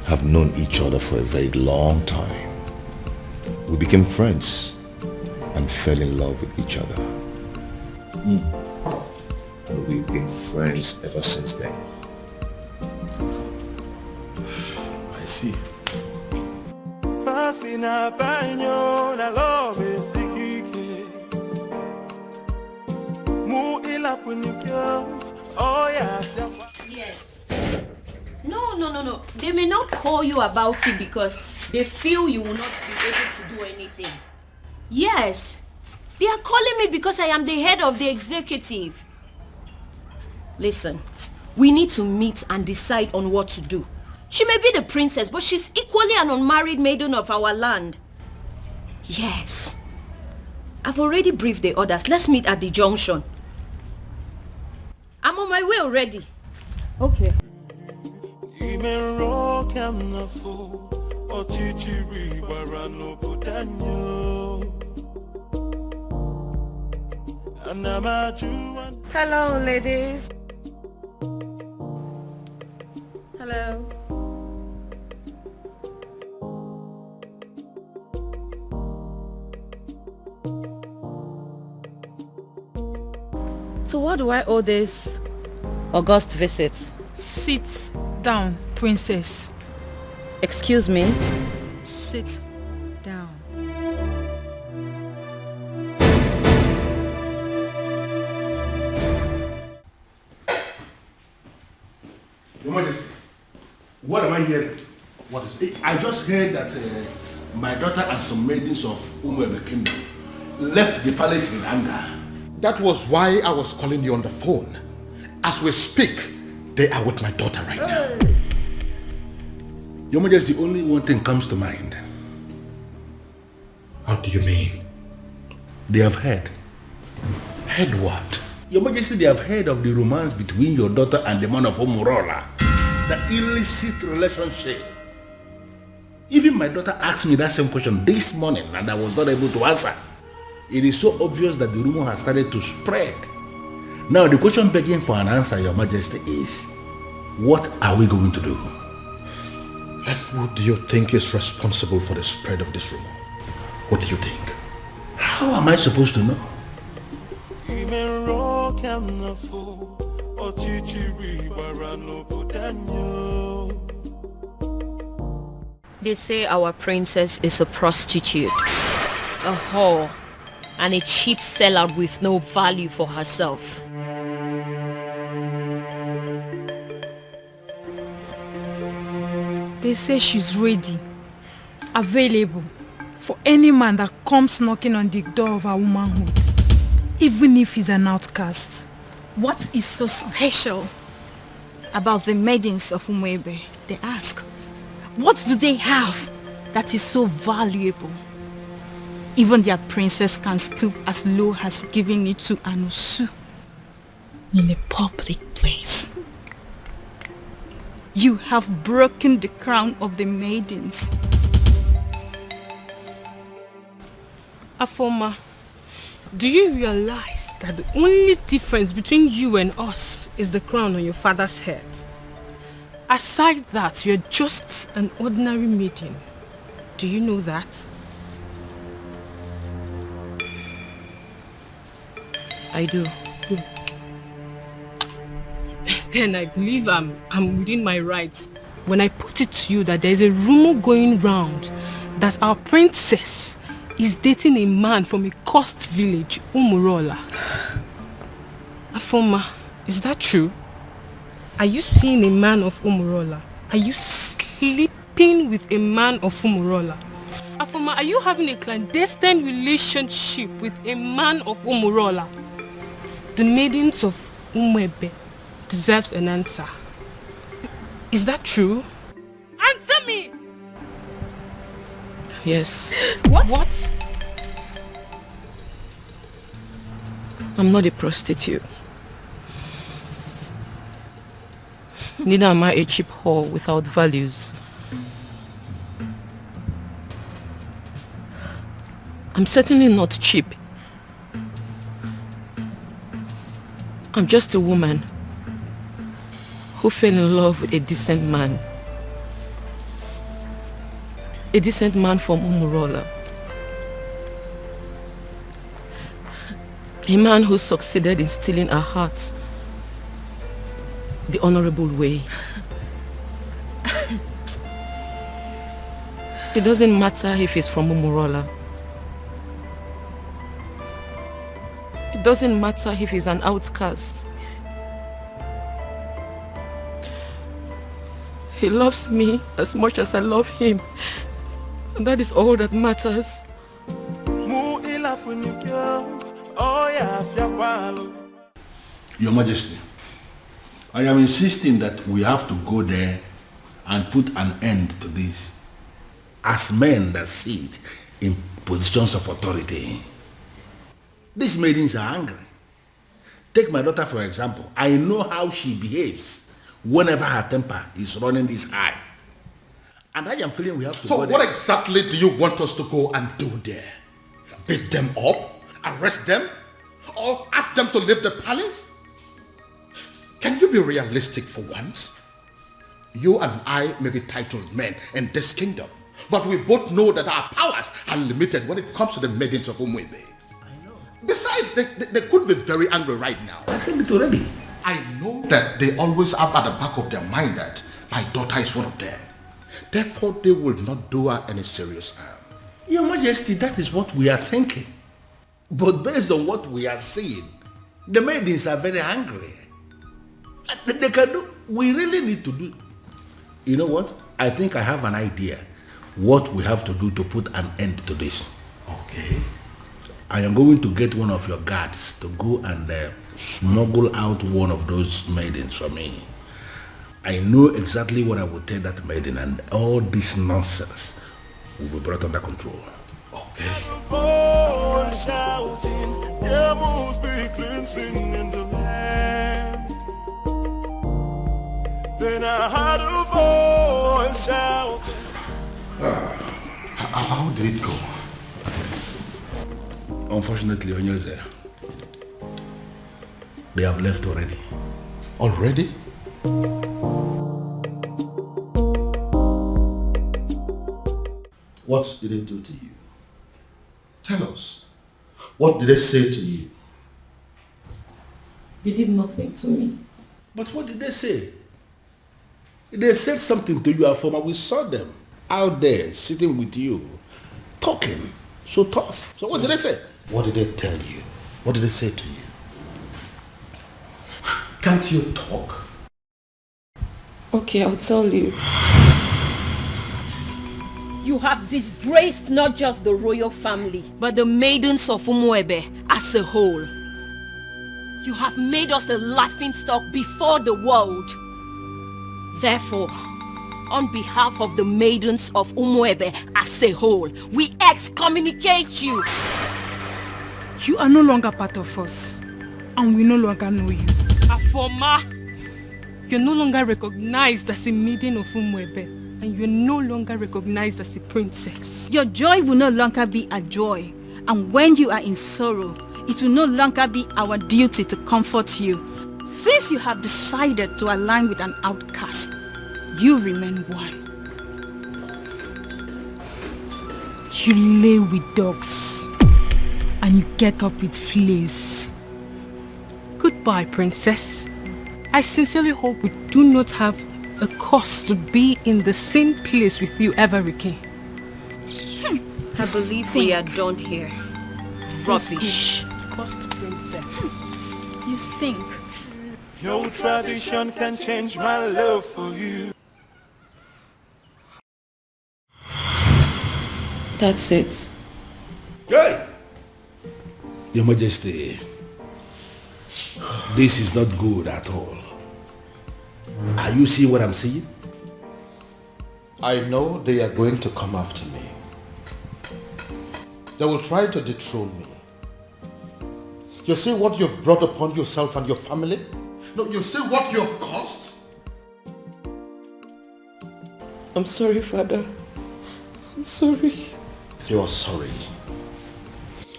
have known each other for a very long time. We became friends and fell in love with each other. And we've been friends ever since then. I see. Yes. No. They may not call you about it because they feel you will not be able to do anything. Yes. They are calling me because I am the head of the executive. Listen, we need to meet and decide on what to do. She may be the princess, but she's equally an unmarried maiden of our land. Yes. I've already briefed the others. Let's meet at the junction. I'm on my way already. Okay. Hello, ladies. Hello. So what do I owe this august visit? Sit down, princess. Excuse me? Sit down. Your Majesty, what am I hearing? What is it? I just heard that my daughter and some maidens of Umwebe Kingdom left the palace in anger. That was why I was calling you on the phone. As we speak, they are with my daughter right now. Your Majesty, only one thing comes to mind. How do you mean? They have heard. Heard what? Your Majesty, they have heard of the romance between your daughter and the man of Umurola. The illicit relationship. Even my daughter asked me that same question this morning and I was not able to answer. It is so obvious that the rumor has started to spread. Now the question begging for an answer, Your Majesty, is what are we going to do? And who do you think is responsible for the spread of this rumor? What do you think? How am I supposed to know? They say our princess is a prostitute, a whore, and a cheap sellout with no value for herself. They say she's ready, available for any man that comes knocking on the door of her womanhood, even if he's an outcast. What is so special about the maidens of Umwebe? They ask. What do they have that is so valuable? Even their princess can stoop as low as giving it to an usu in a public place. You have broken the crown of the maidens. Afoma, do you realize that the only difference between you and us is the crown on your father's head? Aside that, you're just an ordinary maiden. Do you know that? I do. Then I believe I'm within my rights when I put it to you that there's a rumor going round that our princess is dating a man from a coast village, Umurola. Afoma, is that true? Are you seeing a man of Umurola? Are you sleeping with a man of Umurola? Afoma, are you having a clandestine relationship with a man of Umurola? The maidens of Umwebe deserves an answer. Is that true? Answer me! Yes. What? I'm not a prostitute. Neither am I a cheap whore without values. I'm certainly not cheap. I'm just a woman who fell in love with a decent man. A decent man from Umurola. A man who succeeded in stealing our hearts the honorable way. It doesn't matter if he's from Umurola. It doesn't matter if he's an outcast. He loves me as much as I love him. And that is all that matters. Your Majesty, I am insisting that we have to go there and put an end to this. As men that sit in positions of authority, these maidens are angry. Take my daughter for example. I know how she behaves whenever her temper is running this high. And I am feeling we have to go there. So what exactly do you want us to go and do there? Beat them up? Arrest them? Or ask them to leave the palace? Can you be realistic for once? You and I may be titled men in this kingdom, but we both know that our powers are limited when it comes to the maidens of Umwebe. I know. Besides, they could be very angry right now. I said it already. I know that they always have at the back of their mind that my daughter is one of them. Therefore, they will not do her any serious harm. Your Majesty, that is what we are thinking. But based on what we are seeing, the maidens are very angry. They can do. We really need to do. You know what? I think I have an idea what we have to do to put an end to this. Okay. I am going to get one of your guards to go and smuggle out one of those maidens for me. I know exactly what I will tell that maiden, and all this nonsense will be brought under control. Okay. Then I heard a voice shouting. How did it go? Unfortunately, Onyeze, they have left already. Already? What did they do to you? Tell us. What did they say to you? They did nothing to me. But what did they say? They said something to you, Afoma. We saw them out there sitting with you, talking so tough. So what did they say? What did they tell you? What did they say to you? Can't you talk? Okay, I'll tell you. You have disgraced not just the royal family, but the maidens of Umwebe as a whole. You have made us a laughingstock before the world. Therefore, on behalf of the maidens of Umwebe as a whole, we excommunicate you. You are no longer part of us, and we no longer know you. Afoma, you're no longer recognized as a maiden of Umwebe, and you're no longer recognized as a princess. Your joy will no longer be a joy, and when you are in sorrow, it will no longer be our duty to comfort you. Since you have decided to align with an outcast, you remain one. You lay with dogs, and you get up with fleas. Goodbye, princess. I sincerely hope we do not have a cause to be in the same place with you ever again. I believe we are done here. Rubbish. Cost princess. you think. No tradition can change my love for you. That's it. Hey! Your Majesty, this is not good at all. Are you seeing what I'm seeing? I know they are going to come after me. They will try to dethrone me. You see what you've brought upon yourself and your family? No, you see what you have caused? I'm sorry, Father. I'm sorry. You are sorry.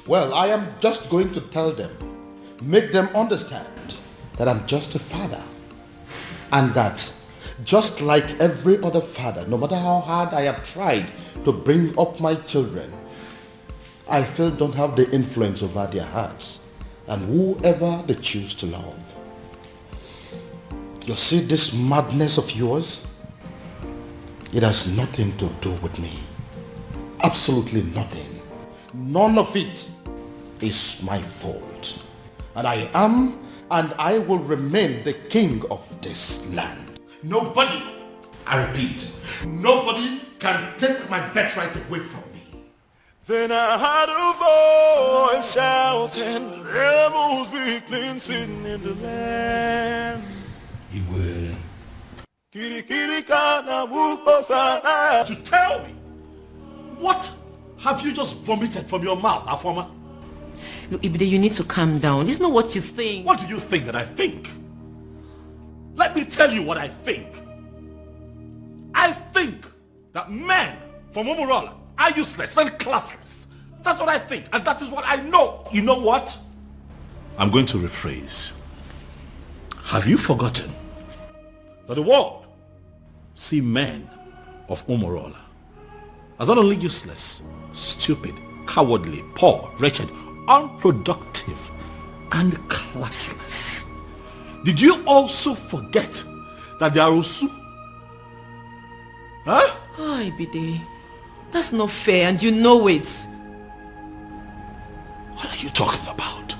Well, I am just going to tell them, make them understand that I'm just a father. And that, just like every other father, no matter how hard I have tried to bring up my children, I still don't have the influence over their hearts and whoever they choose to love. You see this madness of yours? It has nothing to do with me. Absolutely nothing. None of it is my fault. And I am and I will remain the king of this land. Nobody, I repeat, nobody can take my birthright away from me. Then I heard a voice shouting, there must be cleansing in the land. He will. To tell me, what have you just vomited from your mouth, Afoma? Look, Ibide, you need to calm down. It's not what you think. What do you think that I think? Let me tell you what I think. I think that men from Umurola are useless and classless. That's what I think, and that is what I know. You know what? I'm going to rephrase. Have you forgotten that the world see men of Umurola as not only useless, stupid, cowardly, poor, wretched, unproductive, and classless? Did you also forget that they are Osu? Huh? Oh, Ibide, that's not fair and you know it. What are you talking about?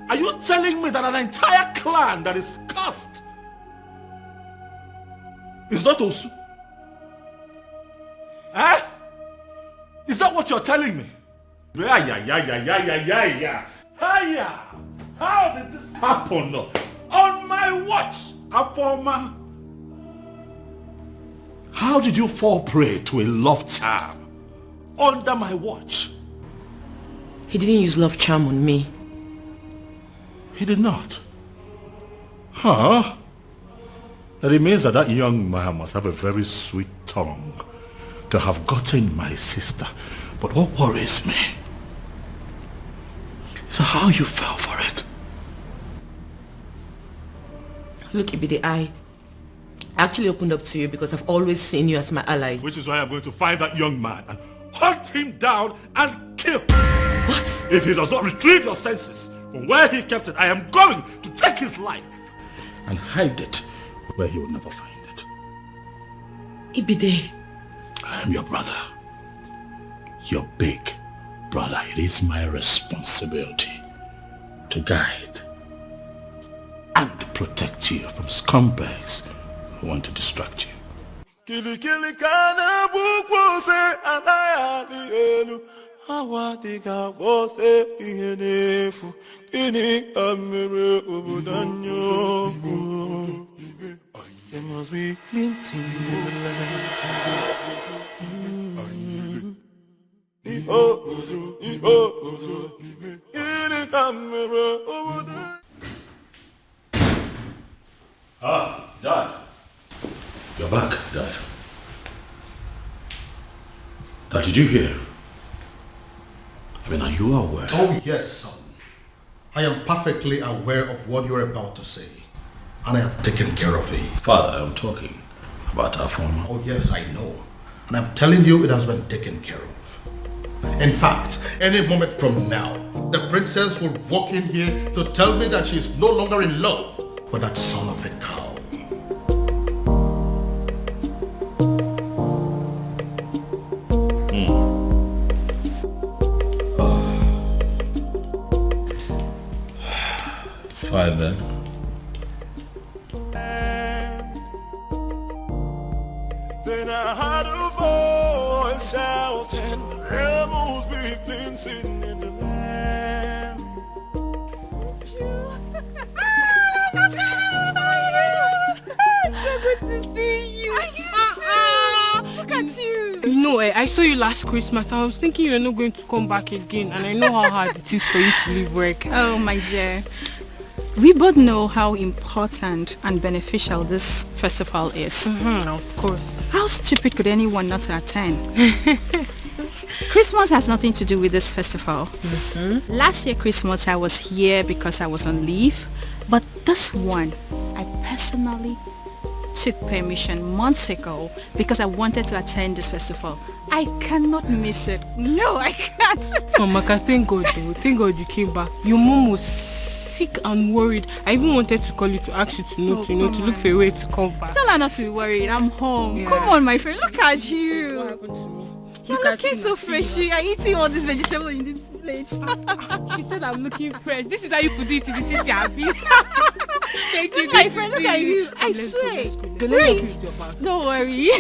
Are you telling me that an entire clan that is cursed is not Osu? Eh? Is that what you're telling me? Yeah. How did this happen? On my watch, Afoma. How did you fall prey to a love charm under my watch? He didn't use love charm on me. He did not. Huh? That it means that that young man must have a very sweet tongue to have gotten my sister. But what worries me is how you fell for it. Look, Ibide, I actually opened up to you because I've always seen you as my ally. Which is why I'm going to find that young man and hunt him down and kill. What? If he does not retrieve your senses from where he kept it, I am going to take his life and hide it where he will never find it. Ibide. I am your brother. Your big brother. It is my responsibility to guide and protect you from scumbags who want to distract you. Kili kana bukwo se anayali elu awadiga wose ihenefu ini amere obudanyo. There must be cleansing in the land. Ah, Dad. You're back, Dad. Dad, did you hear? I mean, are you aware? Oh yes, son. I am perfectly aware of what you're about to say. And I have taken care of it. Father, I'm talking about our former. Oh yes, I know. And I'm telling you it has been taken care of. In fact, any moment from now, the princess will walk in here to tell me that she is no longer in love with that son of a cow. fine then. Then I heard a voice shouting, rebels be cleansing in the land. So good to see you. Look at you. You know, I saw you last Christmas. I was thinking you're not going to come back again, and I know how hard it is for you to leave work. Oh, my dear. We both know how important and beneficial this festival is. Of course. How stupid could anyone not to attend? Christmas has nothing to do with this festival. Last year Christmas I was here because I was on leave, but this one I personally took permission months ago because I wanted to attend this festival. I cannot miss it. No, I can't. Maka, thank God though. Thank God you came back. Your mom was sick and worried. I even wanted to call you to ask you to look for a way to come back. Tell her not to be worried. I'm home. Yeah. Come on, my friend. Look at you. What happened to me? You're looking so fresh. You're eating all this vegetable in this plate. She said I'm looking fresh. This is how you put it in the city, Abby. Thank This you. is my friend. Look at you. I swear. Don't let me help you with your bag. Don't worry.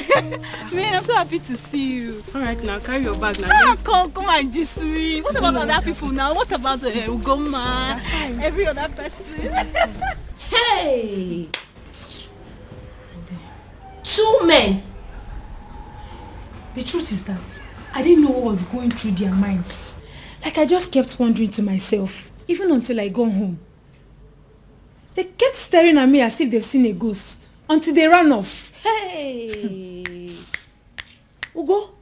Man, I'm so happy to see you. Alright, now carry your bag now. Come and just me. What about other people now? What about Ugoma? Every other person? Hey! 2 men. The truth is that I didn't know what was going through their minds. Like I just kept wondering to myself, even until I got home. They kept staring at me as if they've seen a ghost, until they ran off. Hey! Ugo,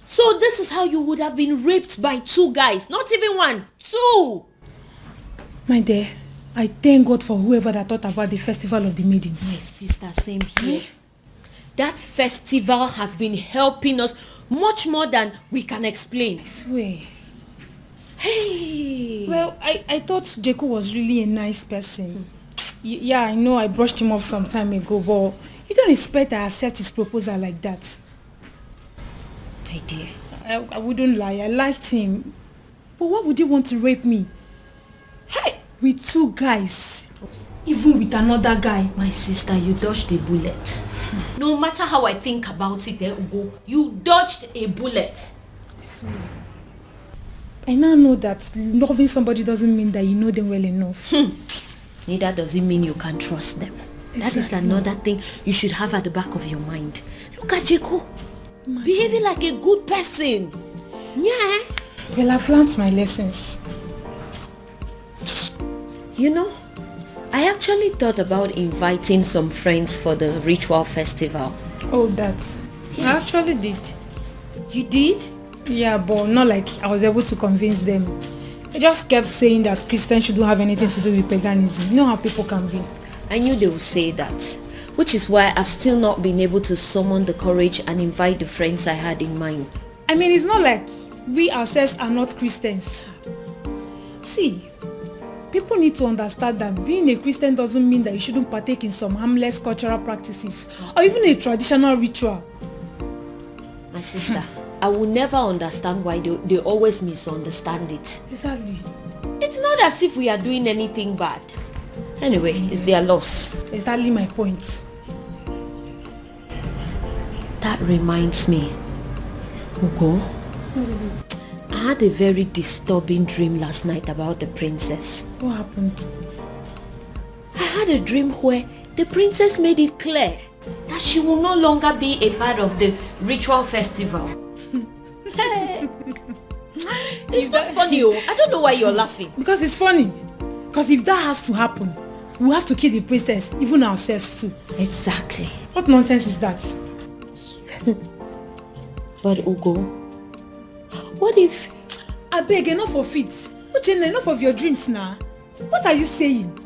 so this is how you would have been raped by 2 guys, not even 1, 2! My dear, I thank God for whoever that thought about the Festival of the Maidens. My sister, same here. That festival has been helping us much more than we can explain. I swear. Hey! Well, I thought Jeku was really a nice person. Yeah, I know I brushed him off some time ago, but you don't expect I accept his proposal like that. My dear. I wouldn't lie, I liked him. But why would he want to rape me? Hey! With 2 guys. Even with another guy. My sister, you dodged a bullet. No matter how I think about it, Ugo, you dodged a bullet. So, I now know that loving somebody doesn't mean that you know them well enough. Neither does it mean you can trust them. Exactly. That is another thing you should have at the back of your mind. Look at Jeku. Behaving like a good person. Yeah. Well, I've learned my lessons. You know, I actually thought about inviting some friends for the ritual festival. Oh, that. Yes. I actually did. You did? Yeah, but not like I was able to convince them. They just kept saying that Christians shouldn't have anything to do with paganism. You know how people can be. I knew they would say that, which is why I've still not been able to summon the courage and invite the friends I had in mind. I mean, it's not like we ourselves are not Christians. See, people need to understand that being a Christian doesn't mean that you shouldn't partake in some harmless cultural practices or even a traditional ritual. My sister, I will never understand why they always misunderstand it. Exactly. It's not as if we are doing anything bad. Anyway, it's their loss. Exactly my point. That reminds me, Ugo. What is it? I had a very disturbing dream last night about the princess. What happened? I had a dream where the princess made it clear that she will no longer be a part of the ritual festival. It's not funny, oh. I don't know why you're laughing. Because it's funny. Because if that has to happen, we have to kill the princess, even ourselves too. Exactly. What nonsense is that? But Ugo, what if... I beg, enough of it. Uchenna, enough of your dreams now. What are you saying?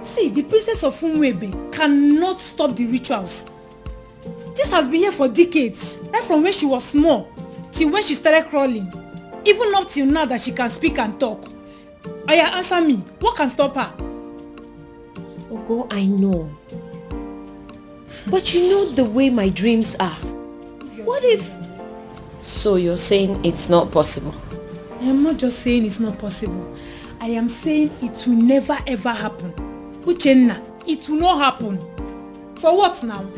See, the princess of Umwebe cannot stop the rituals. This has been here for decades, right from when she was small till when she started crawling. Even up till now that she can speak and talk. Aya, answer me. What can stop her? Ugo, I know. But you know the way my dreams are. What if... So you're saying it's not possible? I am not just saying it's not possible. I am saying it will never ever happen. Uchenna, it will not happen. For what now?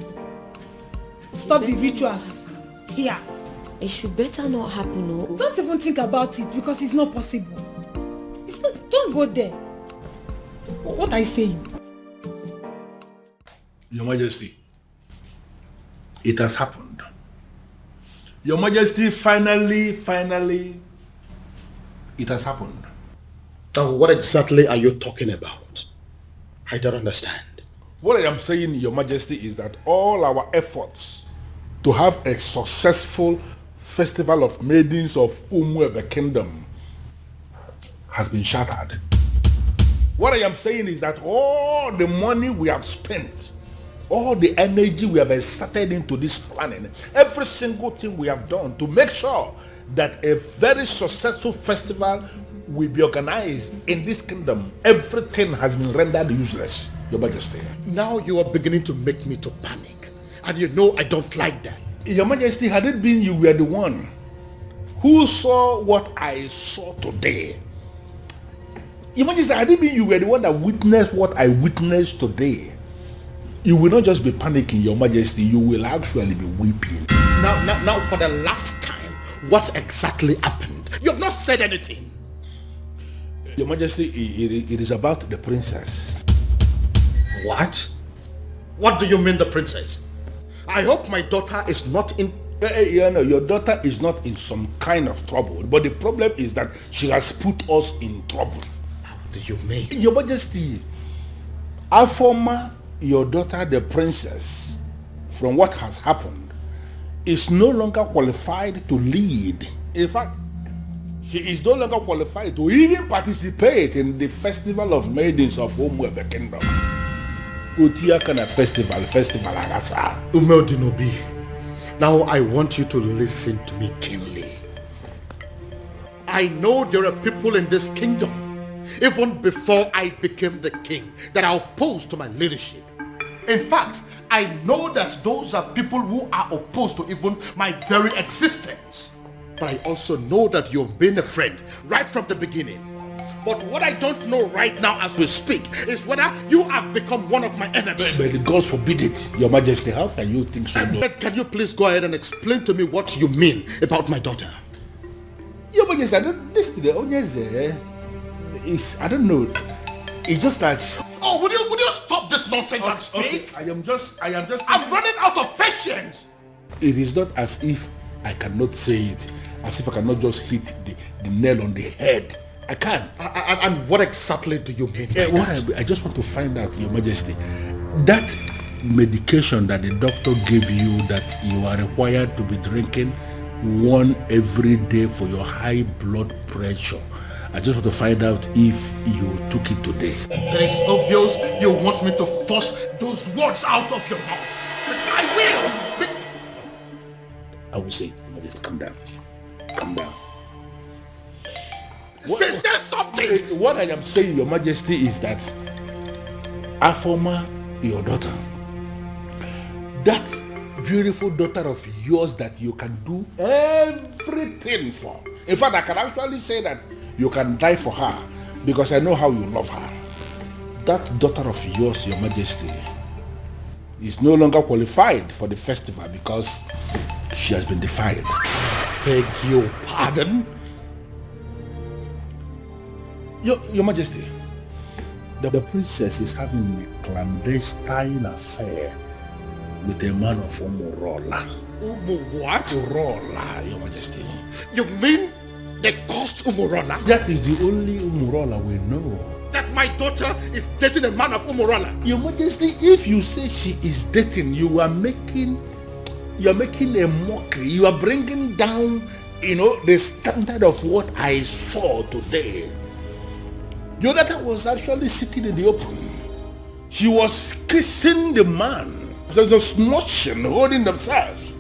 Stop the rituals. Here. It should better not happen, no? Don't even think about it because it's not possible. Don't go there. What are you saying? Your Majesty, it has happened. Your Majesty, finally, it has happened. Now, what exactly are you talking about? I don't understand. What I am saying, Your Majesty, is that all our efforts to have a successful festival of maidens of Umuebe Kingdom has been shattered. What I am saying is that all the money we have spent, all the energy we have exerted into this planning, every single thing we have done to make sure that a very successful festival will be organized in this kingdom, everything has been rendered useless, Your Majesty. Now you are beginning to make me to panic, and you know I don't like that. Your Majesty, had it been you were the one who saw what I saw today, Your Majesty, had it been you were the one that witnessed what I witnessed today, you will not just be panicking, Your Majesty, you will actually be weeping. Now, for the last time, what exactly happened? You have not said anything. Your Majesty, it is about the princess. What? What do you mean, the princess? I hope my daughter is not in... Your daughter is not in some kind of trouble, but the problem is that she has put us in trouble. How do you mean? Your Majesty, Afoma, your daughter, the princess, from what has happened, is no longer qualified to lead. In fact, she is no longer qualified to even participate in the Festival of Maidens of Umuebe Kingdom. Utiakana Festival Agasa. Umeodinobi, now I want you to listen to me keenly. I know there are people in this kingdom, even before I became the king, that are opposed to my leadership. In fact, I know that those are people who are opposed to even my very existence. But I also know that you've been a friend right from the beginning. But what I don't know right now as we speak is whether you have become one of my enemies. But the gods forbid it, Your Majesty. How can you think so? But can you please go ahead and explain to me what you mean about my daughter? Your Majesty, I don't listen to the I don't know. It's just like... Oh, would you stop this nonsense and speak? Okay. I am just... I'm running out of patience. It is not as if I cannot say it, as if I cannot just hit the nail on the head. I can. And what exactly do you mean? I just want to find out, Your Majesty, that medication that the doctor gave you that you are required to be drinking one every day for your high blood pressure. I just want to find out if you took it today. It is obvious you want me to force those words out of your mouth. I will. I will say it. Your Majesty, calm down. Calm down. Say something. What I am saying, Your Majesty, is that Afoma, your daughter, that beautiful daughter of yours that you can do everything for. In fact, I can actually say that you can die for her because I know how you love her. That daughter of yours, Your Majesty, is no longer qualified for the festival because she has been defiled. Beg your pardon? Your Majesty, the princess is having a clandestine affair with a man of Umurola. What? Umurola, Your Majesty. You mean they caused Umurola? That is the only Umurola we know. That my daughter is dating a man of Umurola? Your Majesty, if you say she is dating, you are making a mockery. You are bringing down, the standard of what I saw today. Your daughter was actually sitting in the open. She was kissing the man. Just smooching, holding themselves.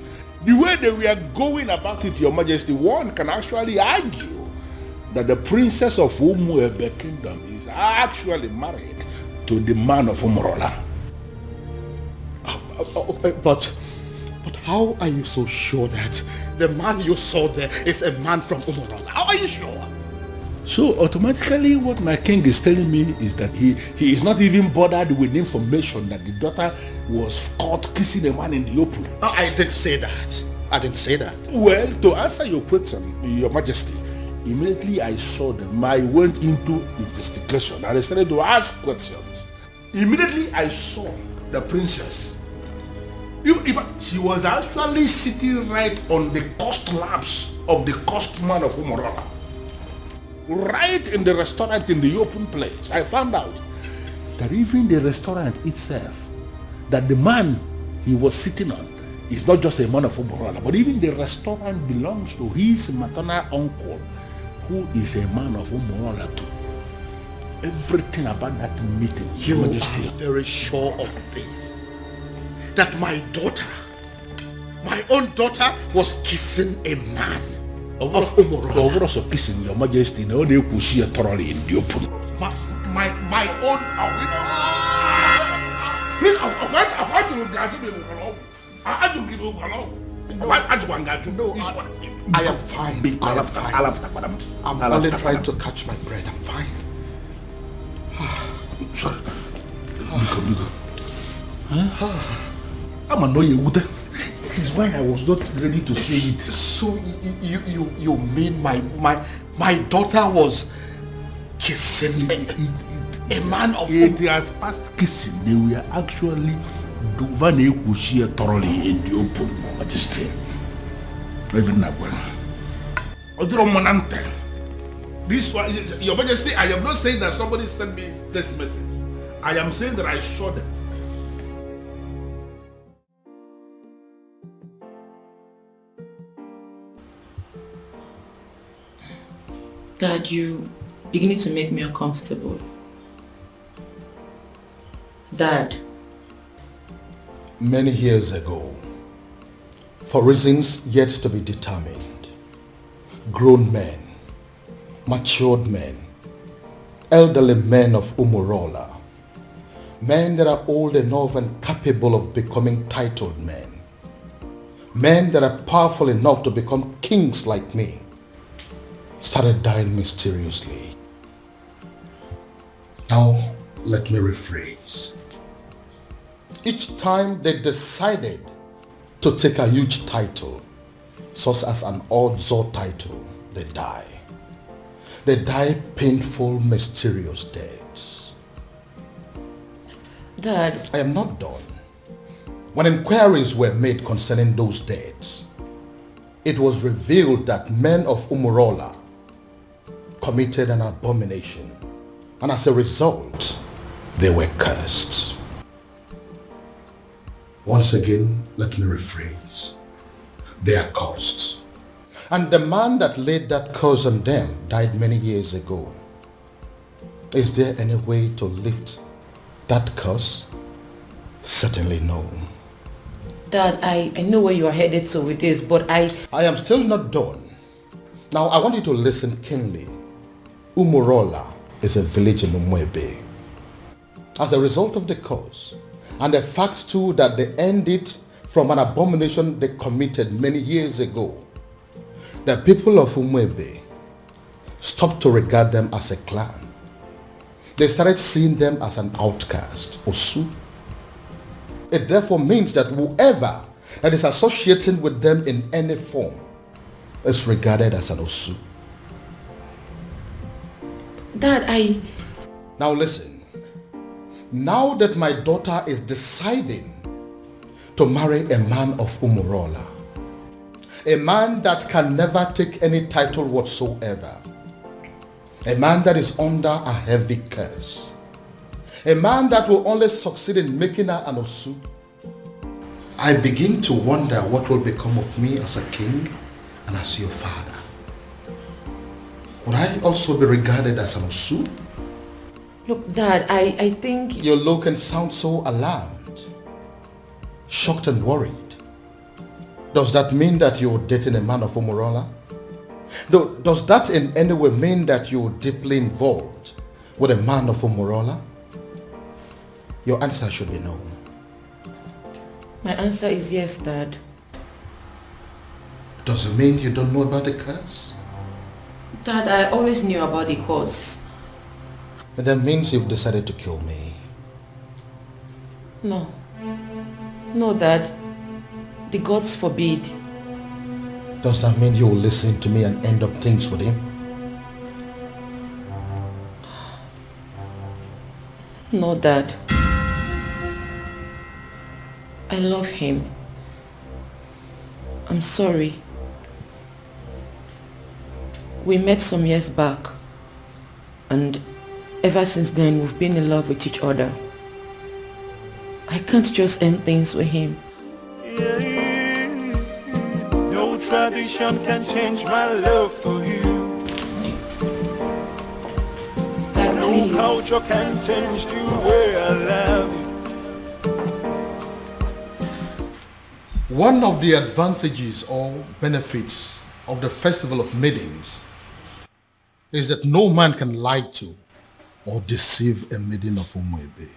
The way they were going about it, Your Majesty, one can actually argue that the princess of Umuebe Kingdom is actually married to the man of Umurola. But how are you so sure that the man you saw there is a man from Umurola? How are you sure? So automatically what my king is telling me is that he is not even bothered with the information that the daughter was caught kissing a man in the open. I didn't say that. I didn't say that. Well, to answer your question, Your Majesty, immediately I saw them, I went into investigation and I started to ask questions. Immediately I saw the princess. She was actually sitting right on the cost laps of the cost man of Umorola. Right in the restaurant in the open place. I found out that even the restaurant itself, that the man he was sitting on is not just a man of Umorola, but even the restaurant belongs to his maternal uncle, who is a man of Umorola too. Everything about that meeting, Your Majesty. Are very sure of this. That my daughter, my own daughter, was kissing a man of Umorola. Over also kissing, Your Majesty, no, they could see thoroughly in the open. My own. Please, I am fine. I am fine. I'm only trying to catch my breath. I'm fine. Sorry. Biko. I'm annoyed. This is why I was not ready to say it. So you mean my daughter was kissing a man of... It has passed kissing. They were actually doing thoroughly in the open, Majesty. Even now. This one, Your Majesty, I am not saying that somebody sent me this message. I am saying that I saw them. Dad, you beginning to make me uncomfortable. Dad. Many years ago, for reasons yet to be determined, grown men, matured men, elderly men of Umorola, men that are old enough and capable of becoming titled men that are powerful enough to become kings like me, started dying mysteriously. Now, let me rephrase. Each time they decided to take a huge title, such as an odd-zor title, they die. They die painful, mysterious deaths. Dad, I am not done. When inquiries were made concerning those deaths, it was revealed that men of Umorola committed an abomination, and as a result, they were cursed. Once again, let me rephrase. They are cursed. And the man that laid that curse on them died many years ago. Is there any way to lift that curse? Certainly no. Dad, I know where you are headed to with this, but I am still not done. Now, I want you to listen keenly. Umorola is a village in Umwebe. As a result of the curse, and the fact too that they ended from an abomination they committed many years ago, the people of Umwebe stopped to regard them as a clan. They started seeing them as an outcast, Osu. It therefore means that whoever that is associating with them in any form is regarded as an Osu. Dad, Now listen. Now that my daughter is deciding to marry a man of Umorola, a man that can never take any title whatsoever, a man that is under a heavy curse, a man that will only succeed in making her an Osu, I begin to wonder what will become of me as a king and as your father. Would I also be regarded as an Osu? Look, Dad, I think... You look and sound so alarmed, shocked and worried. Does that mean that you're dating a man of Umorola? Does that in any way mean that you're deeply involved with a man of Umorola? Your answer should be no. My answer is yes, Dad. Does it mean you don't know about the curse? Dad, I always knew about the cause. And that means you've decided to kill me. No. No, Dad. The gods forbid. Does that mean you'll listen to me and end up things with him? No, Dad. I love him. I'm sorry. We met some years back, and ever since then we've been in love with each other. I can't just end things with him. No tradition can change my love for you. Dad, no please. culture can change the way I love you. One of the advantages or benefits of the Festival of Maidens is that no man can lie to or deceive a maiden of Umuebe.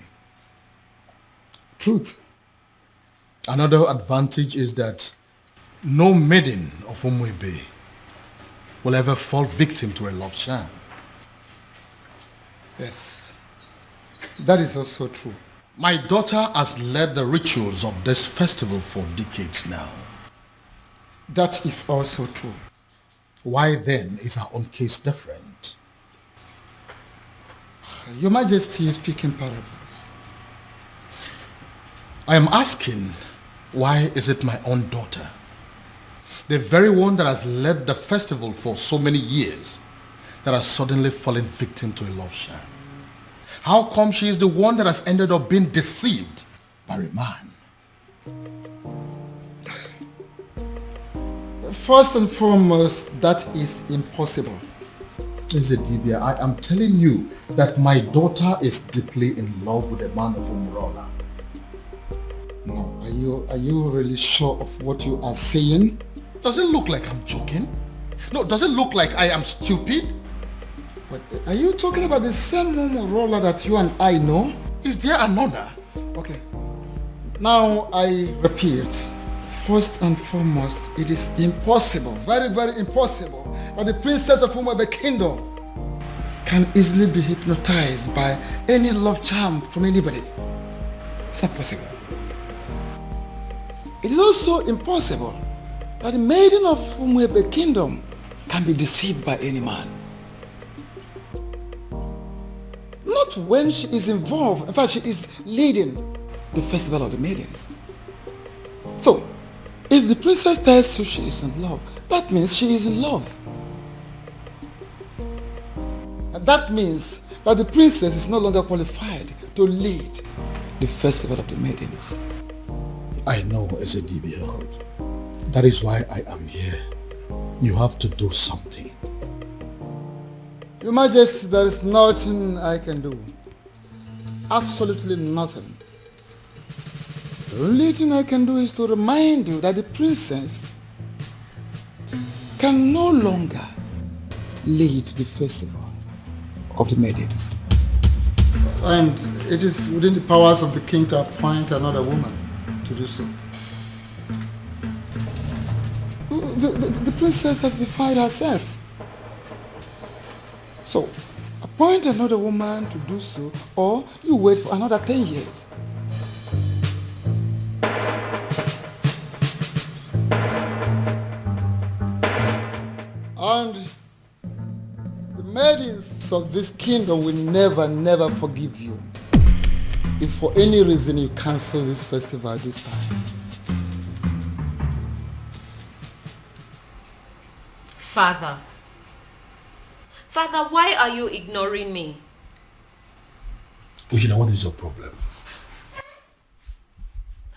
Truth. Another advantage is that no maiden of Umuebe will ever fall victim to a love charm. Yes, that is also true. My daughter has led the rituals of this festival for decades now. That is also true. Why then is our own case different? Your Majesty is speaking parables. I am asking, why is it my own daughter, the very one that has led the festival for so many years, that has suddenly fallen victim to a love sham? How come she is the one that has ended up being deceived by a man? First and foremost, that is impossible. Ezedibia, I am telling you that my daughter is deeply in love with a man of Umurola. No, are you really sure of what you are saying? Does it look like I'm joking? No, does it look like I am stupid? But are you talking about the same Umurola that you and I know? Is there another? Okay. Now I repeat. First and foremost, it is impossible, very, very impossible, that the princess of Umuebe Kingdom can easily be hypnotized by any love charm from anybody. It's not possible. It is also impossible that the maiden of Umuebe Kingdom can be deceived by any man. Not when she is involved, in fact, she is leading the festival of the maidens. So, if the princess tells you she is in love, that means she is in love. And that means that the princess is no longer qualified to lead the festival of the maidens. I know, Ezedibia. That is why I am here. You have to do something. Your Majesty, there is nothing I can do. Absolutely nothing. The only thing I can do is to remind you that the princess can no longer lead the festival of the maidens. And it is within the powers of the king to appoint another woman to do so. The princess has defied herself. So, appoint another woman to do so, or you wait for another 10 years. And the maidens of this kingdom will never, never forgive you if for any reason you cancel this festival this time. Father, why are you ignoring me? Ujina, what is your problem?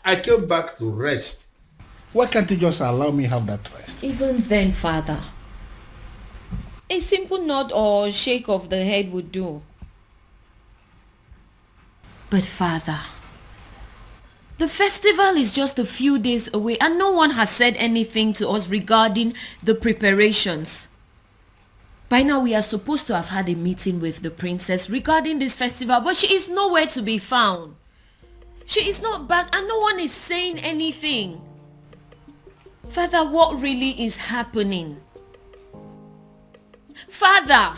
I came back to rest. Why can't you just allow me have that rest? Even then, Father, a simple nod or shake of the head would do. But Father, the festival is just a few days away and no one has said anything to us regarding the preparations. By now we are supposed to have had a meeting with the princess regarding this festival, but she is nowhere to be found. She is not back and no one is saying anything. Father, what really is happening? Father!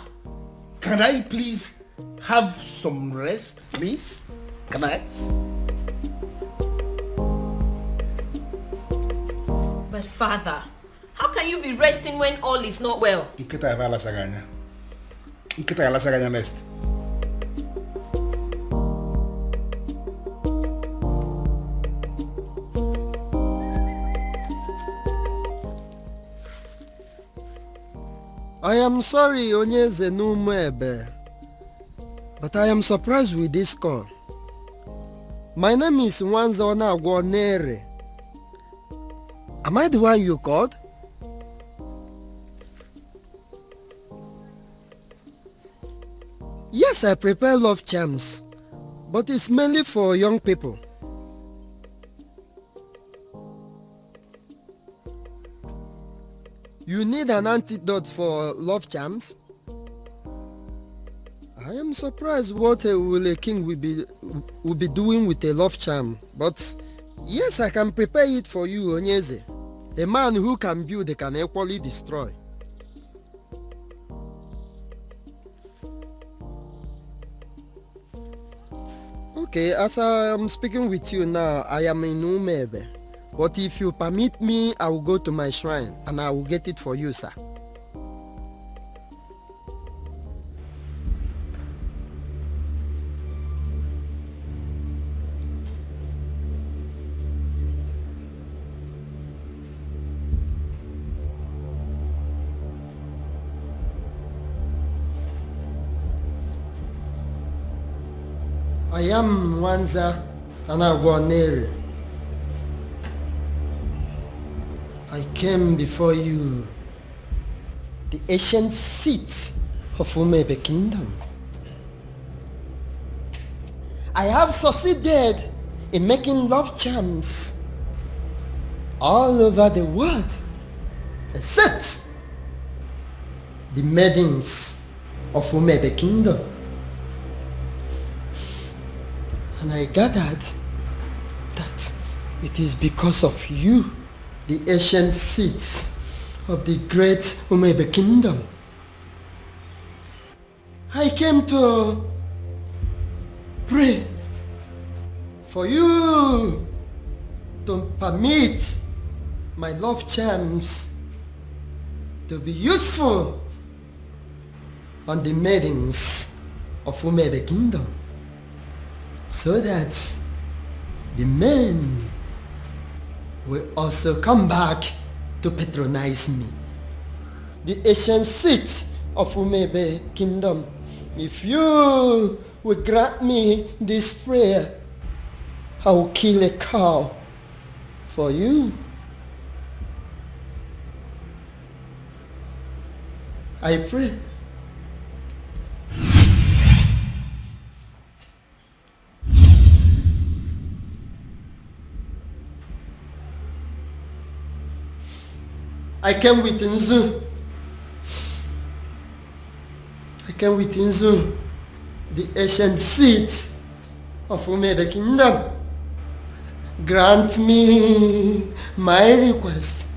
Can I please have some rest, please? Can I? But Father, how can you be resting when all is not well? Nkita ya lasaganya. Nkita ya lasaganya next. I am sorry, Onyeze Numebe, but I am surprised with this call. My name is Nwanzona Gwonere. Am I the one you called? Yes, I prepare love charms, but it's mainly for young people. You need an antidote for love charms? I am surprised what a king will be doing with a love charm, but yes, I can prepare it for you, Onyeze. A man who can build can equally destroy. Okay, as I am speaking with you now, I am in Umebe. But if you permit me, I will go to my shrine and I will get it for you, sir. I am Nwanza Anagwanere. I came before you, the ancient seat of Umebe Kingdom. I have succeeded in making love charms all over the world, except the maidens of Umebe Kingdom. And I gathered that it is because of you, the ancient seats of the great Umebe Kingdom. I came to pray for you to permit my love charms to be useful on the maidens of Umebe Kingdom, so that the men will also come back to patronize me. The ancient seat of Umebe Kingdom, if you will grant me this prayer, I will kill a cow for you. I pray. I came with Nzu. I came with Nzu, the ancient seat of Umebe Kingdom. Grant me my request.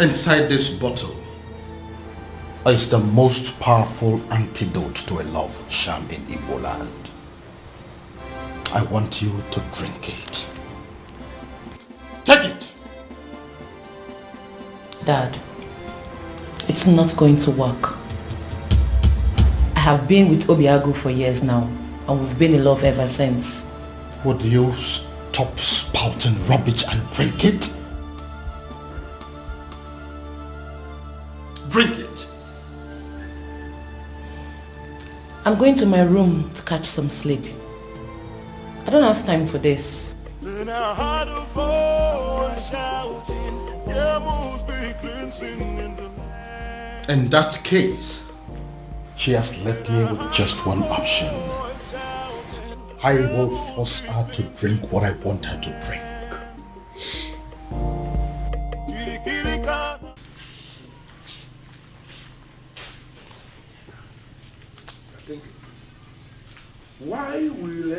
Inside this bottle is the most powerful antidote to a love charm in Igbo land. I want you to drink it. Take it! Dad, it's not going to work. I have been with Obiago for years now, and we've been in love ever since. Would you stop spouting rubbish and drink it? Drink it. I'm going to my room to catch some sleep. I don't have time for this. Then I heard a voice shouting, there must be cleansing in the land. In that case, she has left me with just one option. I will force her to drink what I want her to drink. thinking. Why will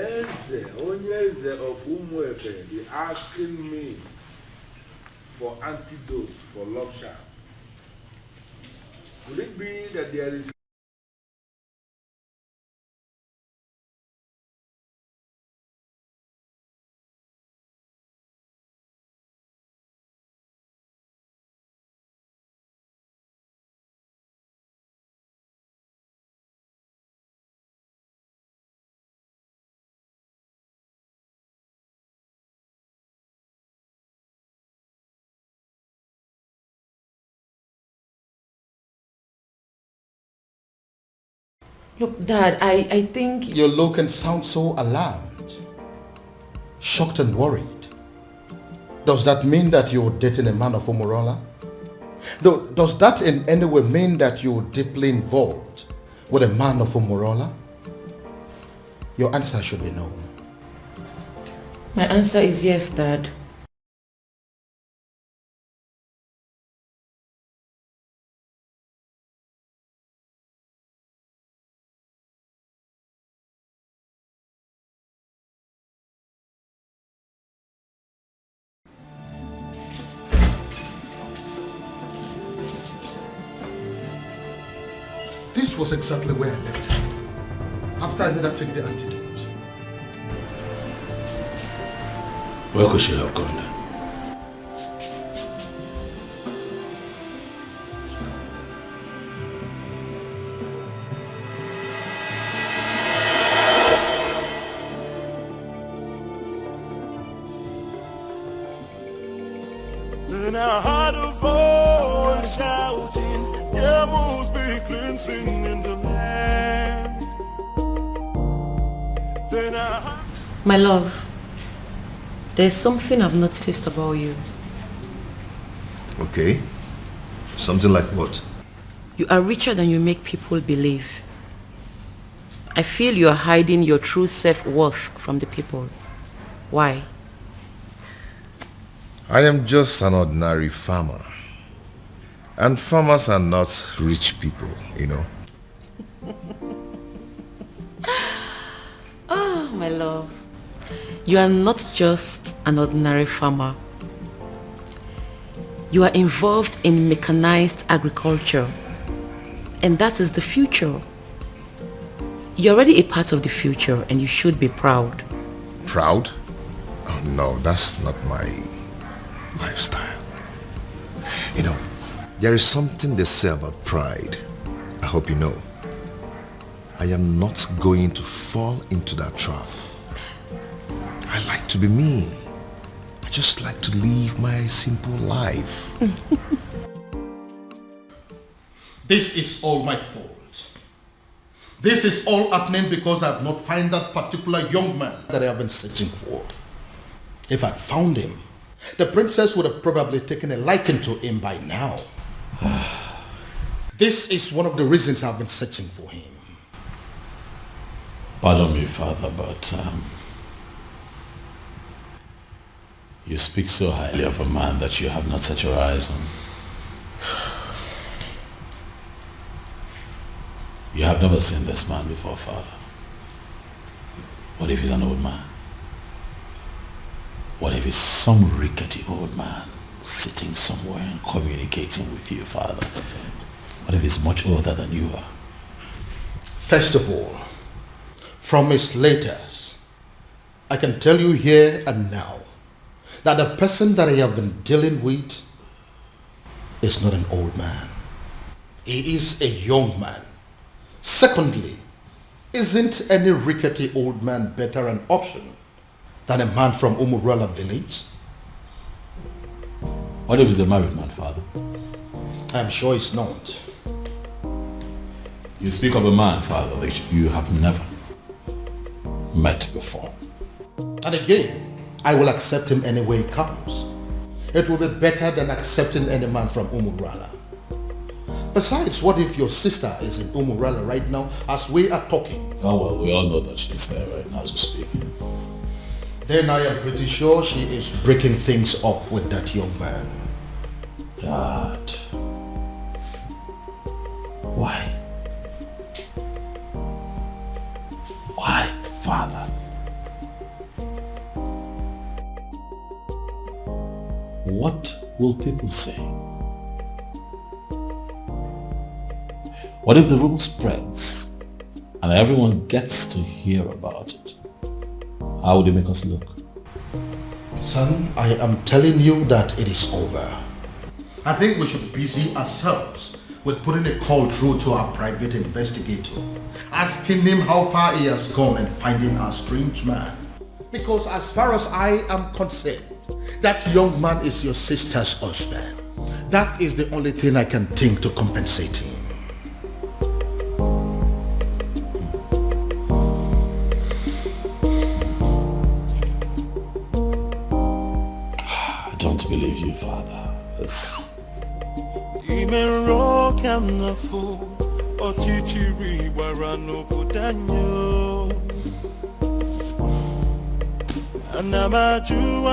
Onyeze of Umuefe be asking me for antidote for love charm? Could it be that there is Look, Dad, I think... You look and sound so alarmed, shocked and worried. Does that mean that you're dating a man of Umurola? Does that in any way mean that you're deeply involved with a man of Umurola? Your answer should be no. My answer is yes, Dad. This was exactly where I left her after I made her take the antidote. Where could she have gone then? Then I heard a voice shouting, there must be cleansing in the land. Then I heard... My love, there's something I've noticed about you. Okay. Something like what? You are richer than you make people believe. I feel you are hiding your true self-worth from the people. Why? I am just an ordinary farmer. And farmers are not rich people, you know. Ah, my love. You are not just an ordinary farmer. You are involved in mechanized agriculture. And that is the future. You're already a part of the future and you should be proud. Proud? Oh no, that's not my lifestyle. You know, there is something they say about pride. I hope you know. I am not going to fall into that trap. I like to be me. I just like to live my simple life. This is all my fault. This is all happening because I have not found that particular young man that I have been searching for. If I'd found him, the princess would have probably taken a liking to him by now. This is one of the reasons I've been searching for him. Pardon me, Father, but you speak so highly of a man that you have not set your eyes on. You have never seen this man before, Father. What if he's an old man? What if he's some rickety old man sitting somewhere and communicating with you, Father? What if he's much older than you are? First of all, from his letters, I can tell you here and now that the person that I have been dealing with is not an old man. He is a young man. Secondly, isn't any rickety old man better an option than a man from Umurala village? What if he's a married man, Father? I'm sure he's not. You speak of a man, Father, that you have never met before. And again, I will accept him any way he comes. It will be better than accepting any man from Umurala. Besides, what if your sister is in Umurala right now as we are talking? Oh well, we all know that she's there right now as we speak. Then I am pretty sure she is breaking things up with that young man. Dad. Why? will people say? What if the rumor spreads and everyone gets to hear about it? How would it make us look? Son, I am telling you that it is over. I think we should busy ourselves with putting a call through to our private investigator, asking him how far he has gone and finding our strange man. Because as far as I am concerned, that young man is your sister's husband. That is the only thing I can think to compensate him. I don't believe you, Father. This...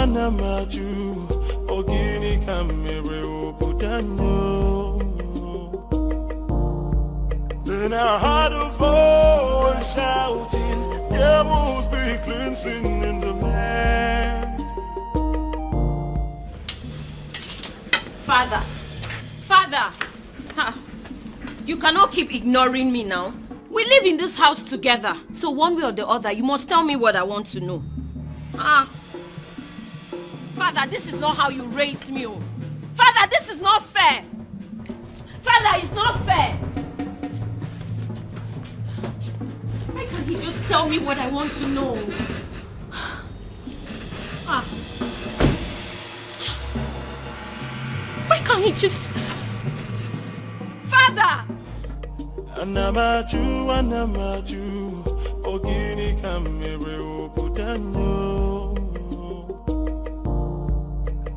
Anamaju, ogini kamere obudanyo. Then I heard a voice shouting, there must be cleansing in the land. Father, you cannot keep ignoring me now. We live in this house together, so one way or the other, you must tell me what I want to know. Father, this is not how you raised me. Oh. Father, this is not fair. Father, it's not fair. Why can't you just tell me what I want to know? Why can't he just... Father! Anamaju, ogini kamere obudanyo.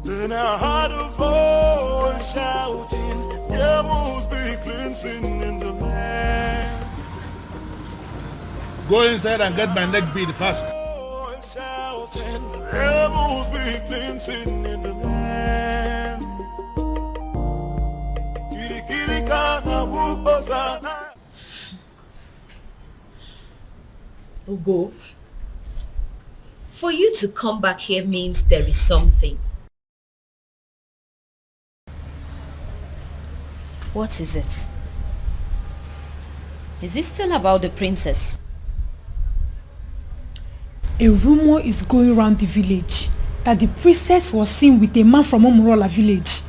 Then I heard a voice shouting, there must be cleansing in the land. Go inside and get my neck beat fast. Shouting, there must be cleansing in the land. Kiri kana bukosana. Ugo, for you to come back here means there is something. What is it? Is it still about the princess? A rumor is going around the village that the princess was seen with a man from Omorola village.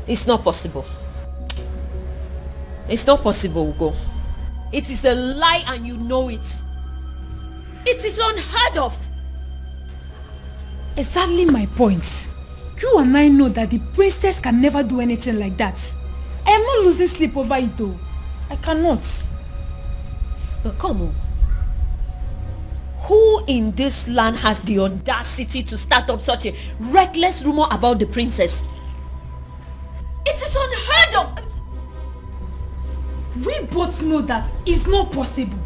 It's not possible. It's not possible, Ugo. It is a lie and you know it. It is unheard of. Exactly my point. You and I know that the princess can never do anything like that. I am not losing sleep over it though. I cannot. But come on. Who in this land has the audacity to start up such a reckless rumor about the princess? It is unheard of. We both know that it's not possible.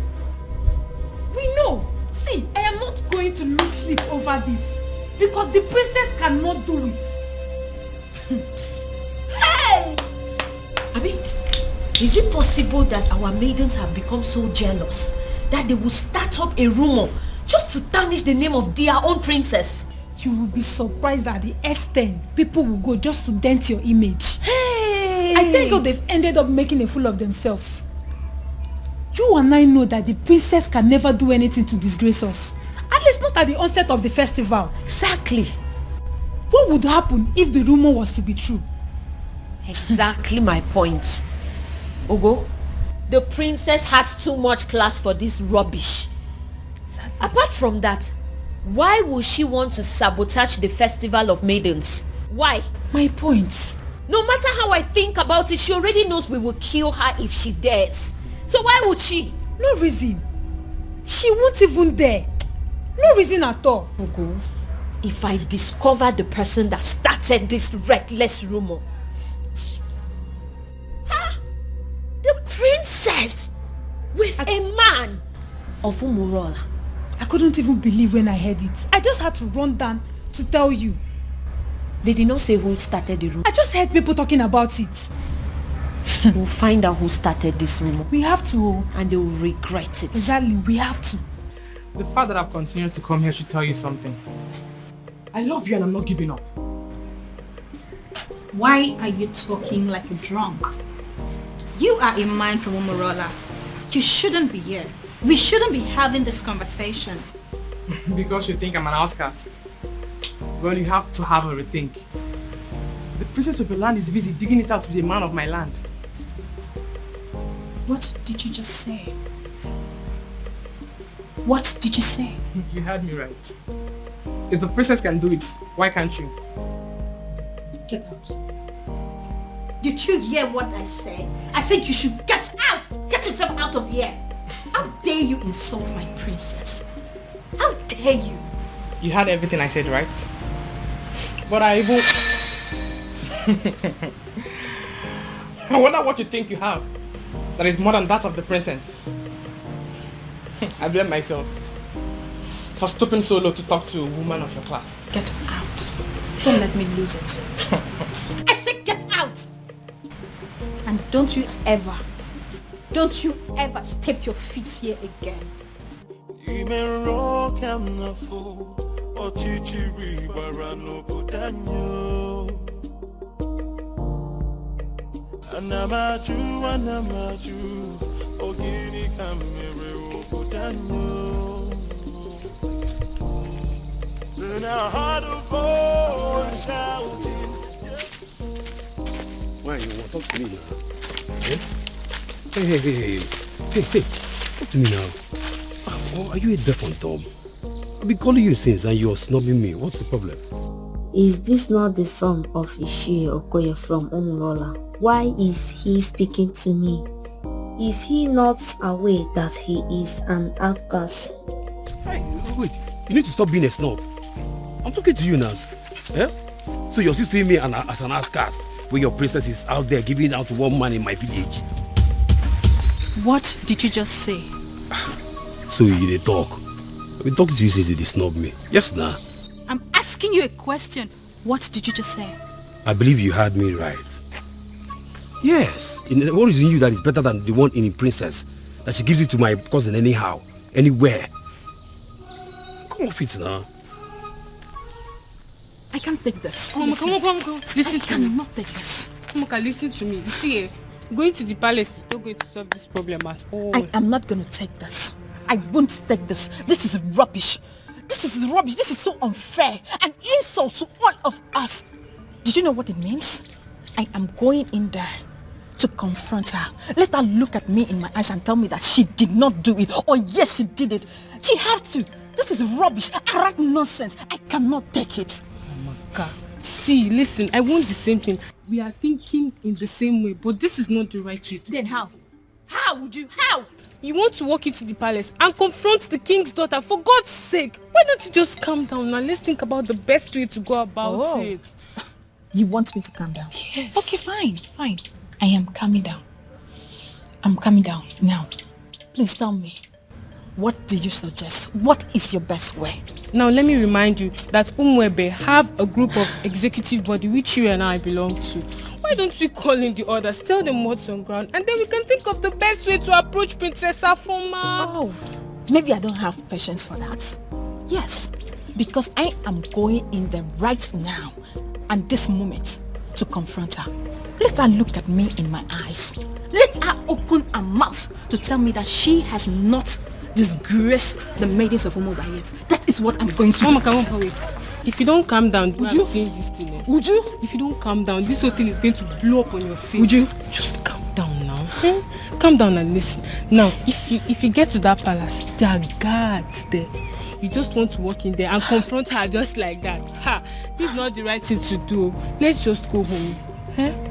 We know. See, I am not going to lose sleep over this. Because the princess cannot do it. Hey! Abi, is it possible that our maidens have become so jealous that they will start up a rumor just to tarnish the name of their own princess? You will be surprised at the extent people will go just to dent your image. Hey! I think they've ended up making a fool of themselves. You and I know that the princess can never do anything to disgrace us. At least not at the onset of the festival. Exactly. What would happen if the rumor was to be true? Exactly my point. Ugo, the princess has too much class for this rubbish. Exactly. Apart from that, why would she want to sabotage the festival of maidens? Why? My point. No matter how I think about it, she already knows we will kill her if she dares. So why would she? No reason. She won't even dare. No reason at all. Ugo, if I discover the person that started this reckless rumor. The princess with a man of Umorola. I couldn't even believe when I heard it. I just had to run down to tell you. They did not say who started the rumor. I just heard people talking about it. We'll find out who started this rumor. We have to. And they will regret it. Exactly, we have to. The fact that I've continued to come here should tell you something. I love you and I'm not giving up. Why are you talking like a drunk? You are a man from Umorola. You shouldn't be here. We shouldn't be having this conversation. Because you think I'm an outcast. Well, you have to have a rethink. The princess of your land is busy digging it out to be a man of my land. What did you just say? What did you say? You heard me right. If the princess can do it, why can't you? Get out. Did you hear what I said? I said you should get out! Get yourself out of here! How dare you insult my princess? How dare you? You heard everything I said, right? But I even... I wonder what you think you have that is more than that of the princess. I blame myself for stooping so low to talk to a woman of your class. Get out. Don't let me lose it. I said get out! And don't you ever step your feet here again. Even rock and the fool, or chichiri barano budanyo. Anamaju, ogini kamere budanyo. Then I heard a voice shouting. Why you want to talk to me now? Eh? Hey, talk to me now. Oh, are you a deaf and dumb? I've been calling you since and you're snubbing me. What's the problem? Is this not the son of Ishie Okoye from Umulola? Why is he speaking to me? Is he not aware that he is an outcast? Hey, wait, you need to stop being a snob. I'm talking to you now. Eh? So you're still seeing me as an outcast when your princess is out there giving out to one man in my village. What did you just say? So you dey talk. I've been talking to you since you snub me. Yes, nah. I'm asking you a question. What did you just say? I believe you heard me right. Yes. What is in you that is better than the one in the princess? That she gives it to my cousin anyhow, anywhere. Come off it now. I can't take this. Come on. Listen to me. I cannot take this. Moka, listen to me. You see, going to the palace is not going to solve this problem at all. I am not going to take this. I won't take this. This is rubbish. This is rubbish. This is so unfair. An insult to all of us. Did you know what it means? I am going in there to confront her. Let her look at me in my eyes and tell me that she did not do it. Or yes, she did it. She have to. This is rubbish. Arrant nonsense. I cannot take it. Moka, see, listen, I want the same thing. We are thinking in the same way, but this is not the right way. Then how? How would you? How? You want to walk into the palace and confront the king's daughter, for God's sake. Why don't you just calm down and let's think about the best way to go about it. You want me to calm down? Yes. Okay, fine. I am calming down. I'm calming down now. Please tell me, what do you suggest? What is your best way? Now let me remind you that Umwebe have a group of executive body which you and I belong to. Why don't we call in the others, tell them what's on ground, and then we can think of the best way to approach Princess Afoma. Oh, maybe I don't have patience for that. Yes, because I am going in there right now and this moment to confront her. Let her look at me in my eyes. Let her open her mouth to tell me that she has not disgraced the maidens of Umoba yet. That is what I'm going to do. Come on, wait. If you don't calm down, would you see this thing? Would you? If you don't calm down, this whole thing is going to blow up on your face. Would you? Just calm down now. Calm down and listen. Now, if you get to that palace, there are guards there. You just want to walk in there and confront her just like that. This is not the right thing to do. Let's just go home.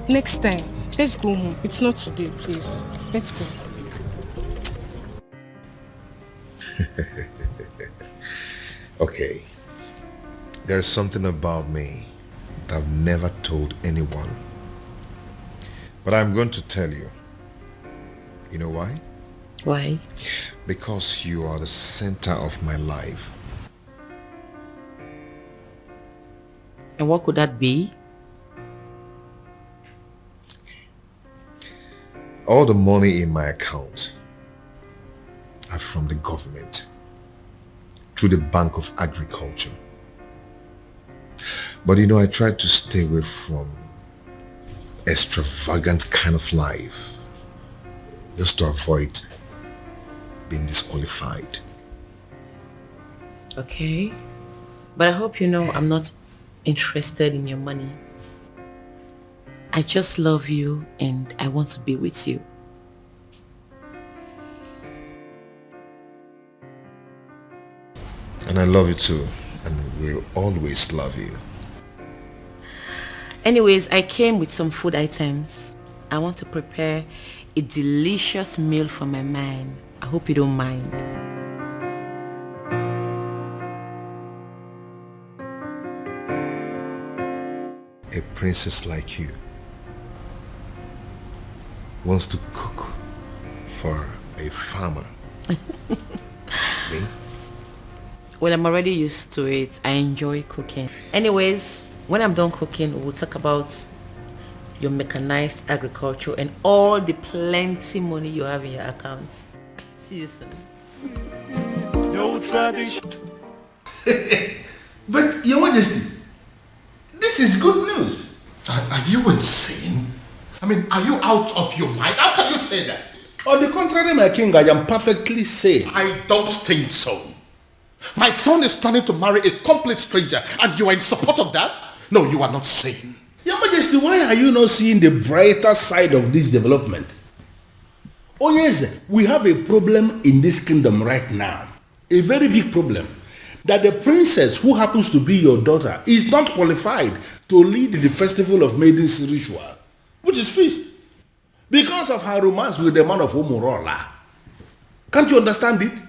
Next time, let's go home. It's not today, please. Let's go. Okay. There's something about me that I've never told anyone. But I'm going to tell you. You know why? Why? Because you are the center of my life. And what could that be? All the money in my account are from the government. through the Bank of Agriculture. But you know, I tried to stay away from extravagant kind of life just to avoid being disqualified. Okay. But I hope you know I'm not interested in your money. I just love you and I want to be with you. And I love you too, and will always love you. Anyways, I came with some food items. I want to prepare a delicious meal for my man. I hope you don't mind. A princess like you wants to cook for a farmer. Me? Well, I'm already used to it. I enjoy cooking. Anyways, when I'm done cooking, we'll talk about your mechanized agriculture and all the plenty money you have in your account. See you soon. No tradition. But, Your Majesty, this is good news. Are you insane? I mean, are you out of your mind? How can you say that? On the contrary, my king, I am perfectly sane. I don't think so. My son is planning to marry a complete stranger, and you are in support of that? No, you are not sane. Your Majesty, why are you not seeing the brighter side of this development? Oh yes, we have a problem in this kingdom right now. A very big problem. That the princess who happens to be your daughter is not qualified to lead the festival of maidens ritual, which is feast, because of her romance with the man of Umurola. Can't you understand it?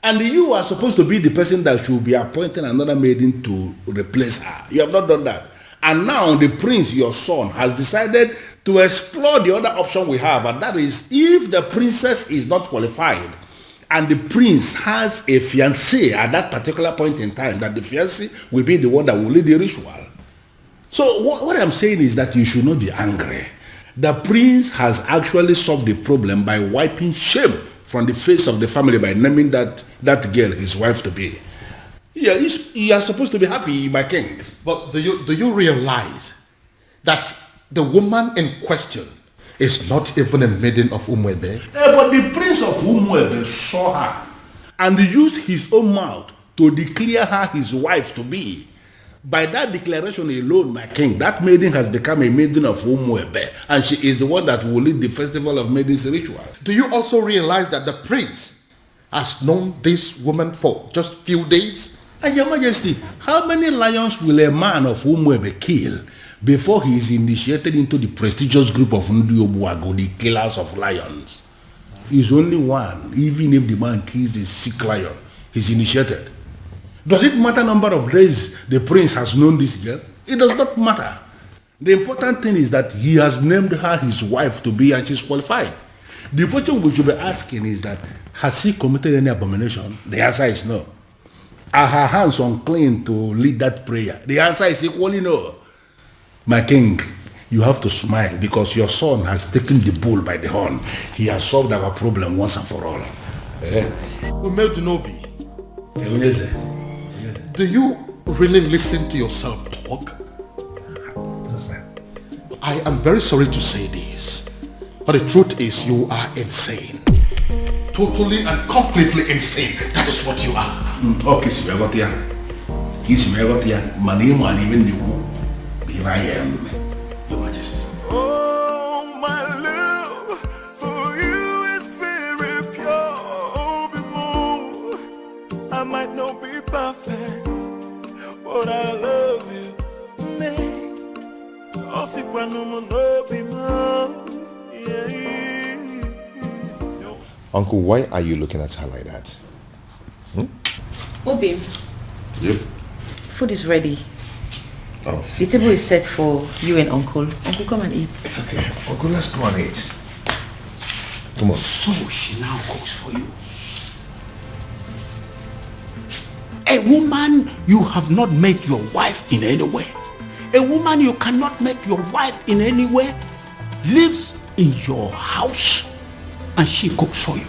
And you are supposed to be the person that should be appointing another maiden to replace her. You have not done that. And now the prince, your son, has decided to explore the other option we have, and that is if the princess is not qualified and the prince has a fiancé at that particular point in time, that the fiancé will be the one that will lead the ritual. So what I'm saying is that you should not be angry. The prince has actually solved the problem by wiping shame from the face of the family by naming that girl his wife to be. Yeah, you are supposed to be happy, my king. But do you realize that the woman in question is not even a maiden of Umwebe? But the prince of Umwebe saw her and used his own mouth to declare her his wife to be. By that declaration alone, my king, that maiden has become a maiden of Umwebe, and she is the one that will lead the festival of maidens ritual. Do you also realize that the prince has known this woman for just few days? And Your Majesty, how many lions will a man of Umwebe kill before he is initiated into the prestigious group of Ndiobuago, the killers of lions? He's only one. Even if the man kills a sick lion, he's initiated. Does it matter number of days the prince has known this girl? It does not matter. The important thing is that he has named her his wife to be, and she's qualified. The question we should be asking is that, has he committed any abomination? The answer is no. Are her hands unclean to lead that prayer? The answer is equally no. My king, you have to smile because your son has taken the bull by the horn. He has solved our problem once and for all. Umedunobi, do you really listen to yourself talk? I am very sorry to say this, but the truth is you are insane. Totally and completely insane. That is what you are. Okay, Simegotia. Simegotia. Mani mani veniwu. Here I am, Your Majesty. Oh, my love for you is very pure. I might not be perfect, but I love you. Uncle, why are you looking at her like that? Obi. Yep. Food is ready. Oh. The table is set for you and Uncle. Uncle, come and eat. It's okay. Uncle, let's go and eat. Come on. So she now cooks for you. A woman you have not met your wife in any way. A woman you cannot make your wife in any way lives in your house and she cooks for you.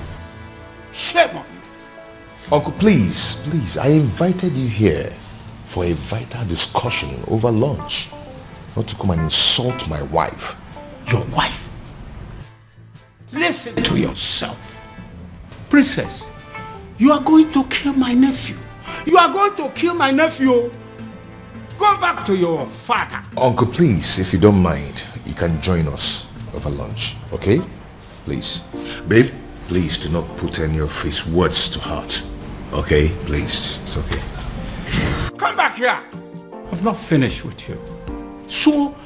Shame on you. Uncle, please, I invited you here for a vital discussion over lunch. Not to come and insult my wife. Your wife? Listen to yourself. Princess, you are going to kill my nephew. You are going to kill my nephew. Go back to your father. Uncle, please, if you don't mind, you can join us over lunch, okay? Please. Babe, please do not put any of his words to heart. Okay? Please. It's okay. Come back here. I've not finished with you. So,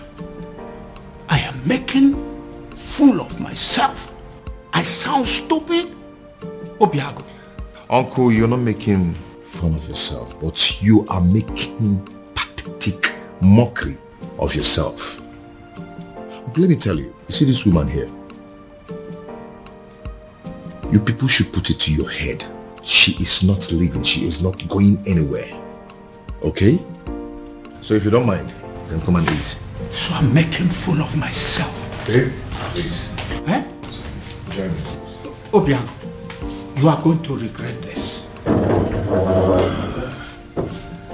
I am making fool of myself. I sound stupid? Obiago. Uncle, you're not making fun of yourself, but you are making pathetic mockery of yourself. Uncle, let me tell you, you see this woman here? You people should put it to your head. She is not leaving. She is not going anywhere. Okay? So if you don't mind, you can come and eat. So I'm making fool of myself. Okay? Please. Eh? Join me. Obiang, you are going to regret this.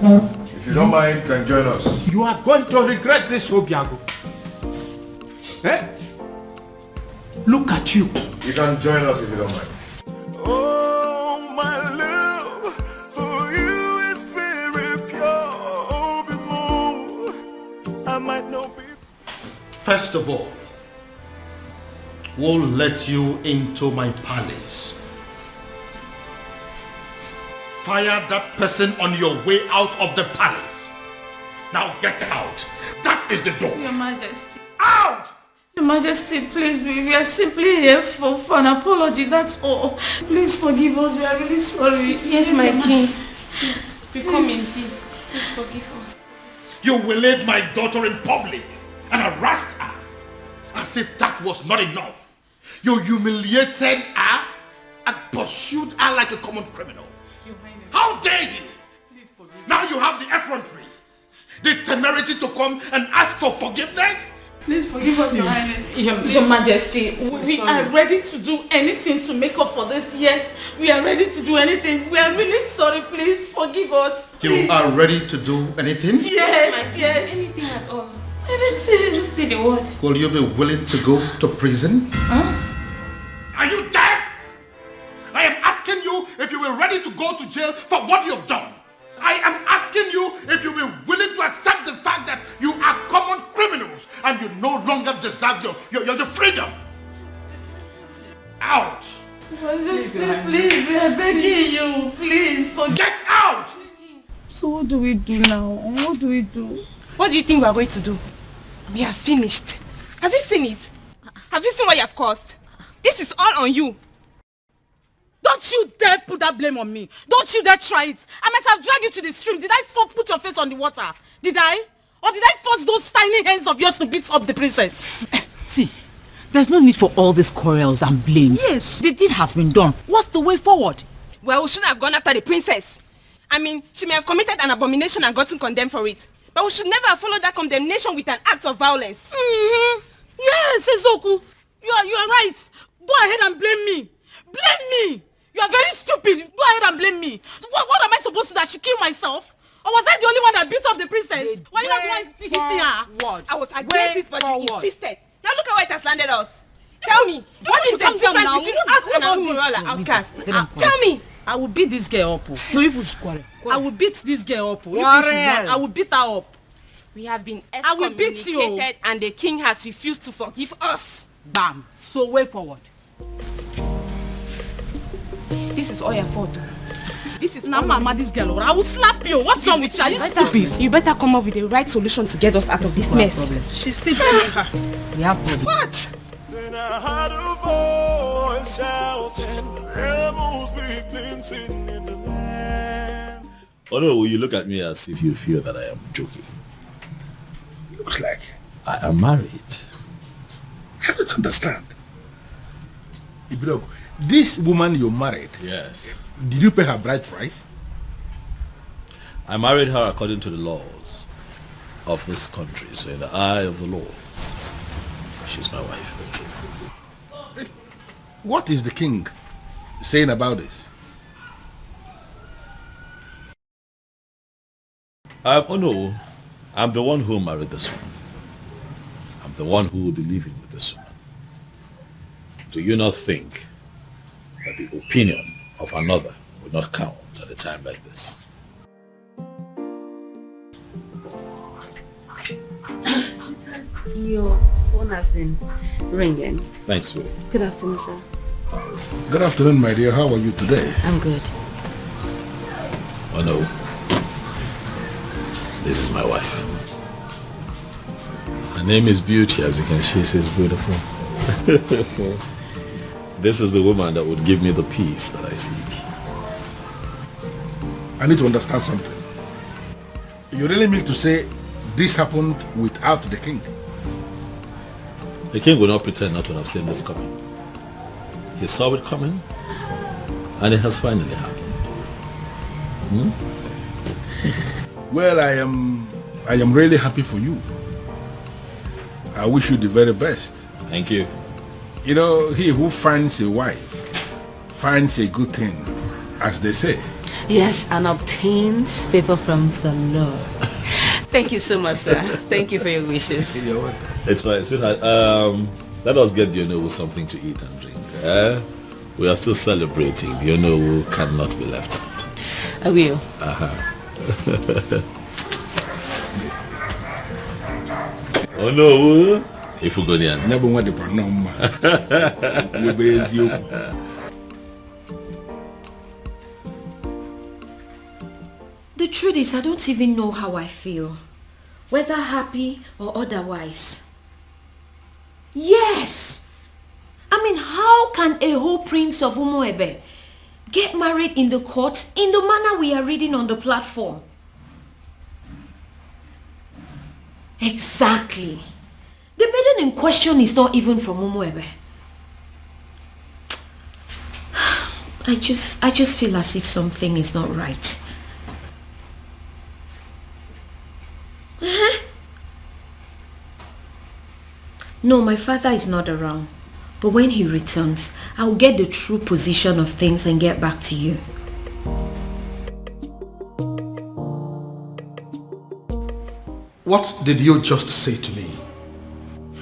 If you don't mind, you can join us. You are going to regret this, Obiago. Eh? Look at you. You can join us if you don't mind. Oh, my love for you is very pure. Be more. I might not be. First of all, we'll let you into my palace. Fire that person on your way out of the palace. Now get out. That is the door. Your Majesty. Out! Your Majesty, please, we are simply here for an apology, that's all. Please forgive us, we are really sorry. Yes, my king. Please, we come in peace. Please forgive us. You waylaid my daughter in public and harassed her. As if that was not enough. You humiliated her and pursued her like a common criminal. How dare you? Please forgive me. Now you have the effrontery, the temerity to come and ask for forgiveness? Please forgive us, Your Highness. Your Majesty, we are ready to do anything to make up for this. Yes, we are ready to do anything. We are really sorry. Please forgive us. Please. You are ready to do anything? Yes, yes. Anything at all. Anything. Just say the word. Will you be willing to go to prison? Huh? Are you deaf? I am asking you if you were ready to go to jail for what you have done. I am asking you if you were willing to accept the fact that you are common criminals and you no longer deserve your freedom. Out! Please, we are begging you. Please, get out! So what do we do now? What do we do? What do you think we are going to do? We are finished. Have you seen it? Have you seen what you have caused? This is all on you. Don't you dare put that blame on me. Don't you dare try it. I might have dragged you to the stream. Did I put your face on the water? Did I? Or did I force those tiny hands of yours to beat up the princess? See, there's no need for all these quarrels and blames. Yes. The deed has been done. What's the way forward? Well, we shouldn't have gone after the princess. I mean, she may have committed an abomination and gotten condemned for it. But we should never have followed that condemnation with an act of violence. Mm-hmm. Yes, Ezoku. You are right. Go ahead and blame me. Blame me. You are very stupid. Go ahead and blame me. What am I supposed to do? I should kill myself? Or was I the only one that beat up the princess? Why you not the one hitting her? I was against it, but you insisted. Now look at where it has landed us. Tell me, what is the difference between us and our Umurola outcast? Tell me. I will beat this girl up. No, you push quarrel. I will beat this girl up. I will beat her up. We have been I will beat you. And the king has refused to forgive us. Bam. So way forward. This is all your fault. This is Mama, this girl. I will slap you. What's wrong with you? Are you stupid? You better come up with the right solution to get us out of this mess. She's still blaming her. Yeah, problem. What? Then I heard a voice shouting, rebels be cleansing in the land. Although you look at me as if you feel that I am joking. Looks like. I am married. I don't understand. Ibrogo, this woman you married. Yes. Did you pay her bride price? I married her according to the laws of this country. So in the eye of the law, she's my wife. What is the king saying about this? Oh no, I'm the one who married this woman. I'm the one who will be living with this woman. Do you not think that the opinion of another would not count at a time like this? Your phone has been ringing. Thanks, sweetie. Good afternoon, sir. Good afternoon, my dear. How are you today? I'm good. Oh no. This is my wife. Her name is Beauty, as you can see, she's beautiful. This is the woman that would give me the peace that I seek. I need to understand something. You really mean to say this happened without the king? The king will not pretend not to have seen this coming. He saw it coming, and it has finally happened. Well, I am really happy for you. I wish you the very best. Thank you. You know, he who finds a wife finds a good thing, as they say. Yes, and obtains favor from the Lord. Thank you so much, sir. Thank you for your wishes. You're welcome. It's fine, sweetheart. Let us get the Onowu something to eat and drink. We are still celebrating. The Onowu cannot be left out. I will. Onowu, if you go there. Never want to pronounce. The truth is, I don't even know how I feel, whether happy or otherwise. Yes! I mean, how can a whole prince of Umuebe get married in the courts in the manner we are reading on the platform? Exactly. The maiden in question is not even from Umuebe. I just feel as if something is not right. No, my father is not around. But when he returns, I'll get the true position of things and get back to you. What did you just say to me?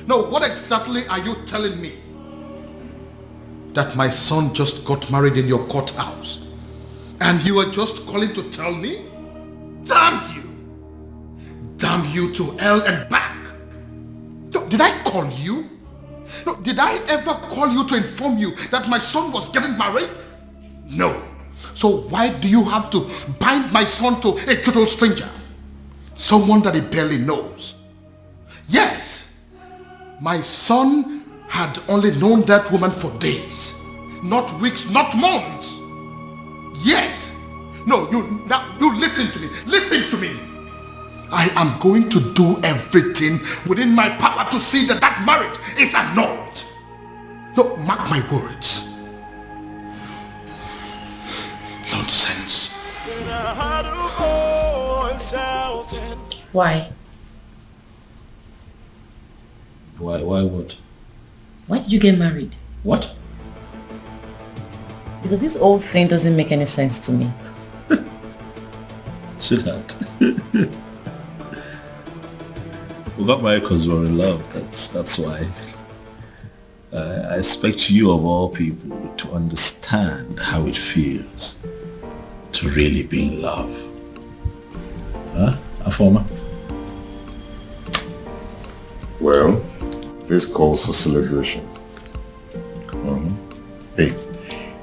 No, what exactly are you telling me? That my son just got married in your courthouse, and you are just calling to tell me? Damn you! Damn you to hell and back! No, did I call you? No, did I ever call you to inform you that my son was getting married? No. So why do you have to bind my son to a total stranger? Someone that he barely knows. Yes, my son had only known that woman for days, not weeks, not months. Yes. No, you listen to me. Listen to me. I am going to do everything within my power to see that that marriage is annulled. No, mark my words. Nonsense. Why? Why what? Why did you get married? What? Because this whole thing doesn't make any sense to me. Sweetheart. We got married because we were in love. That's why. I expect you of all people to understand how it feels to really be in love. Huh, Afoma? Well, this calls for celebration. Hey,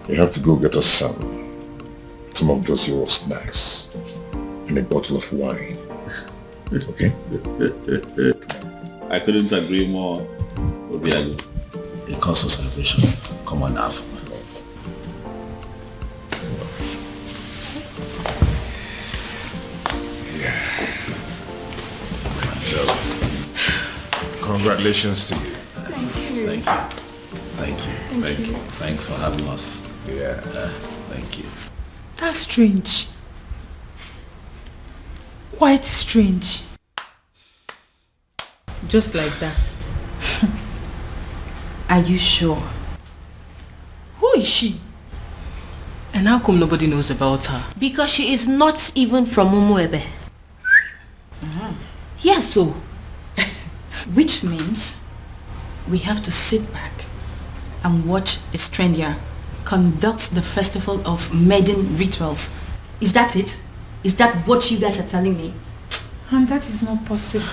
you have to go get us some of those your snacks and a bottle of wine. Okay? I couldn't agree more. Obiago, a cause for celebration. Come on now. Congratulations to you. Thank you. Thank you. Thanks for having us. Yeah. Thank you. That's strange. Quite strange. Just like that. Are you sure? Who is she? And how come nobody knows about her? Because she is not even from Umuebe. Yes, so. Which means we have to sit back and watch a stranger conduct the festival of maiden rituals. Is that it? Is that what you guys are telling me? And that is not possible.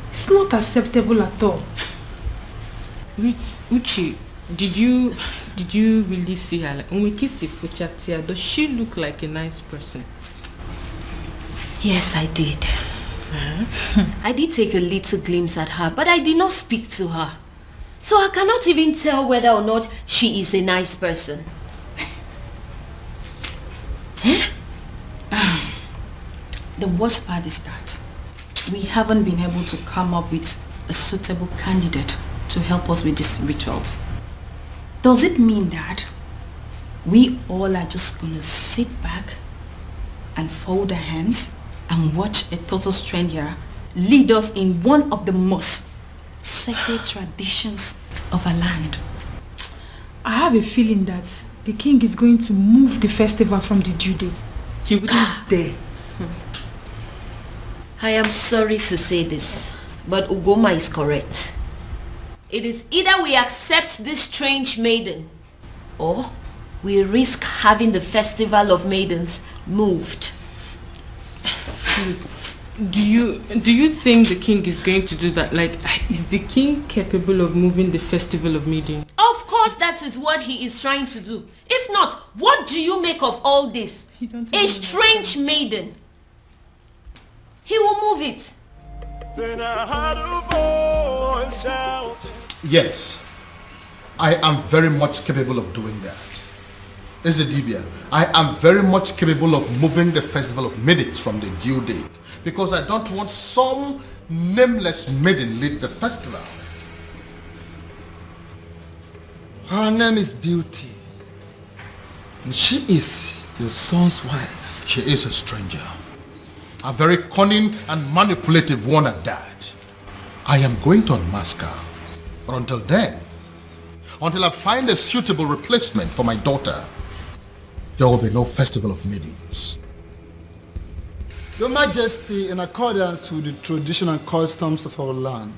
It's not acceptable at all. Uchi, did you really see her? Like, when we kiss Fuchatia, does she look like a nice person? Yes, I did. I did take a little glimpse at her, but I did not speak to her. So I cannot even tell whether or not she is a nice person. The worst part is that we haven't been able to come up with a suitable candidate to help us with these rituals. Does it mean that we all are just going to sit back and fold our hands and watch a total stranger lead us in one of the most sacred traditions of our land? I have a feeling that the king is going to move the festival from the due date. He wouldn't dare. I am sorry to say this, but Ugoma is correct. It is either we accept this strange maiden, or we risk having the festival of maidens moved. Do you think the king is going to do that? Like, is the king capable of moving the festival of maiden? Of course that is what he is trying to do. If not, what do you make of all this? A strange maiden. He will move it. Then I heard a voice shouting. Yes, I am very much capable of doing that. Ezedibia, I am very much capable of moving the festival of maidens from the due date, because I don't want some nameless maiden lead the festival. Her name is Beauty, and she is your son's wife. She is a stranger, a very cunning and manipulative one at that. I am going to unmask her, but until then, until I find a suitable replacement for my daughter, there will be no festival of maidens. Your Majesty, in accordance with the tradition and customs of our land,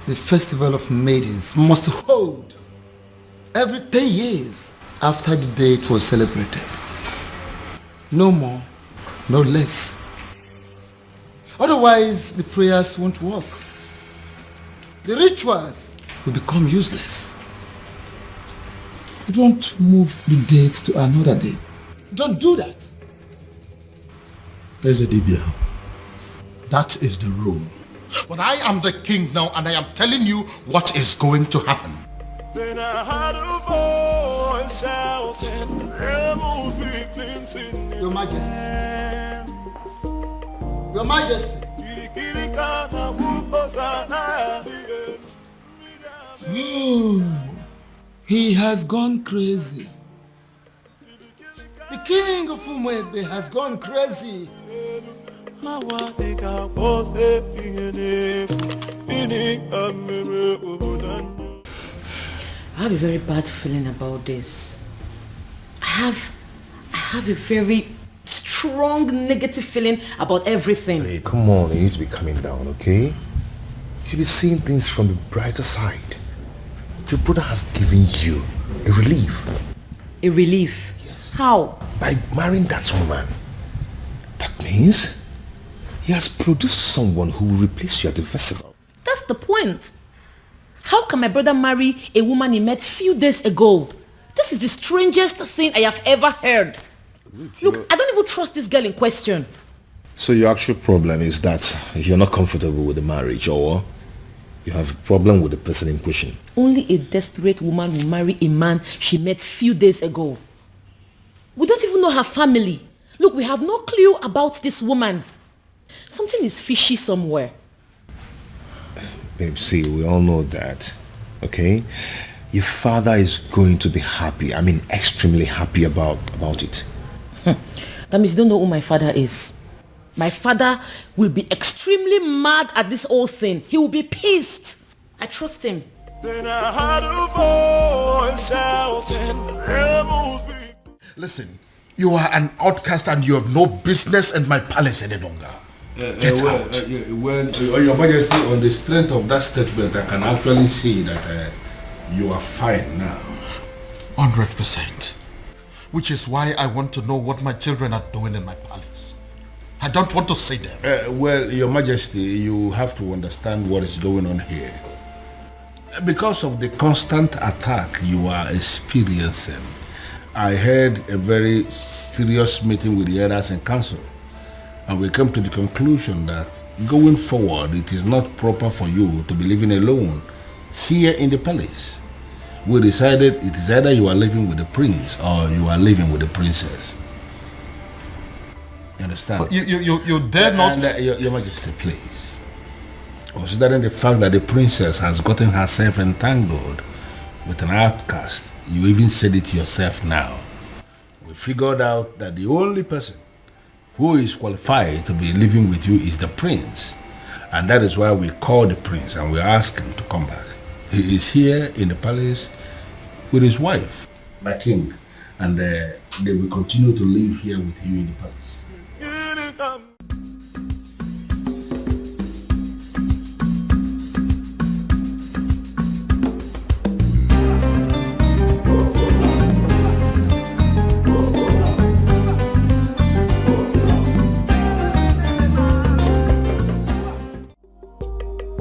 the festival of maidens must hold every 10 years after the day it was celebrated. No more, no less. Otherwise, the prayers won't work. The rituals will become useless. Don't move the date to another day. Don't do that. Ezedibia, that is the rule. But I am the king now, and I am telling you what is going to happen. Then I heard a voice shouting, rebels be cleansing. Your Majesty. Your Majesty. He has gone crazy. The king of Umwebe has gone crazy. I have a very bad feeling about this. I have a very strong negative feeling about everything. Hey, come on, you need to be calming down, okay? You should be seeing things from the brighter side. Your brother has given you a relief. A relief? Yes. How? By marrying that woman. That means he has produced someone who will replace you at the festival. That's the point. How can my brother marry a woman he met few days ago? This is the strangest thing I have ever heard. Look, I don't even trust this girl in question. So your actual problem is that you're not comfortable with the marriage, or you have a problem with the person in question? Only a desperate woman will marry a man she met few days ago. We don't even know her family. Look, we have no clue about this woman. Something is fishy somewhere. Babe, see, we all know that, okay? Your father is going to be happy. I mean, extremely happy about it. That means you don't know who my father is. My father will be extremely mad at this whole thing. He will be pissed. I trust him. Then I heard a voice shouting, rebels be. Listen, You are an outcast and you have no business in my palace any longer. Get out. Your Majesty, on the strength of that statement, I can actually see that you are fine now. 100%. Which is why I want to know what my children are doing in my palace. I don't want to see them. Well, Your Majesty, you have to understand what is going on here. Because of the constant attack you are experiencing, I had a very serious meeting with the elders in council, and we came to the conclusion that going forward, it is not proper for you to be living alone here in the palace. We decided it is either you are living with the prince or you are living with the princess. You understand? But you dare not... Your Majesty, please. Considering the fact that the princess has gotten herself entangled with an outcast, you even said it yourself now. We figured out that the only person who is qualified to be living with you is the prince. And that is why we called the prince and we asked him to come back. He is here in the palace with his wife, my king, and they will continue to live here with you in the palace.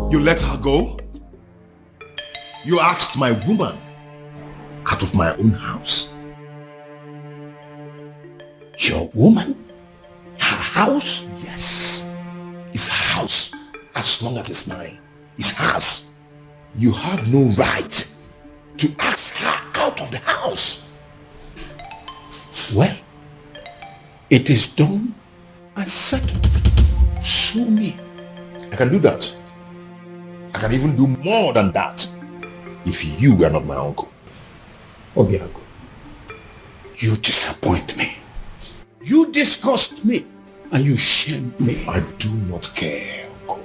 You let her go? You asked my woman out of my own house. Your woman? Her house? Yes. It's her house. As long as it's mine, it's hers. You have no right to ask her out of the house. Well, it is done and settled. Sue me. I can do that. I can even do more than that if you were not my uncle. Obiago, you disappoint me. You disgust me and you shame me. I do not care, uncle.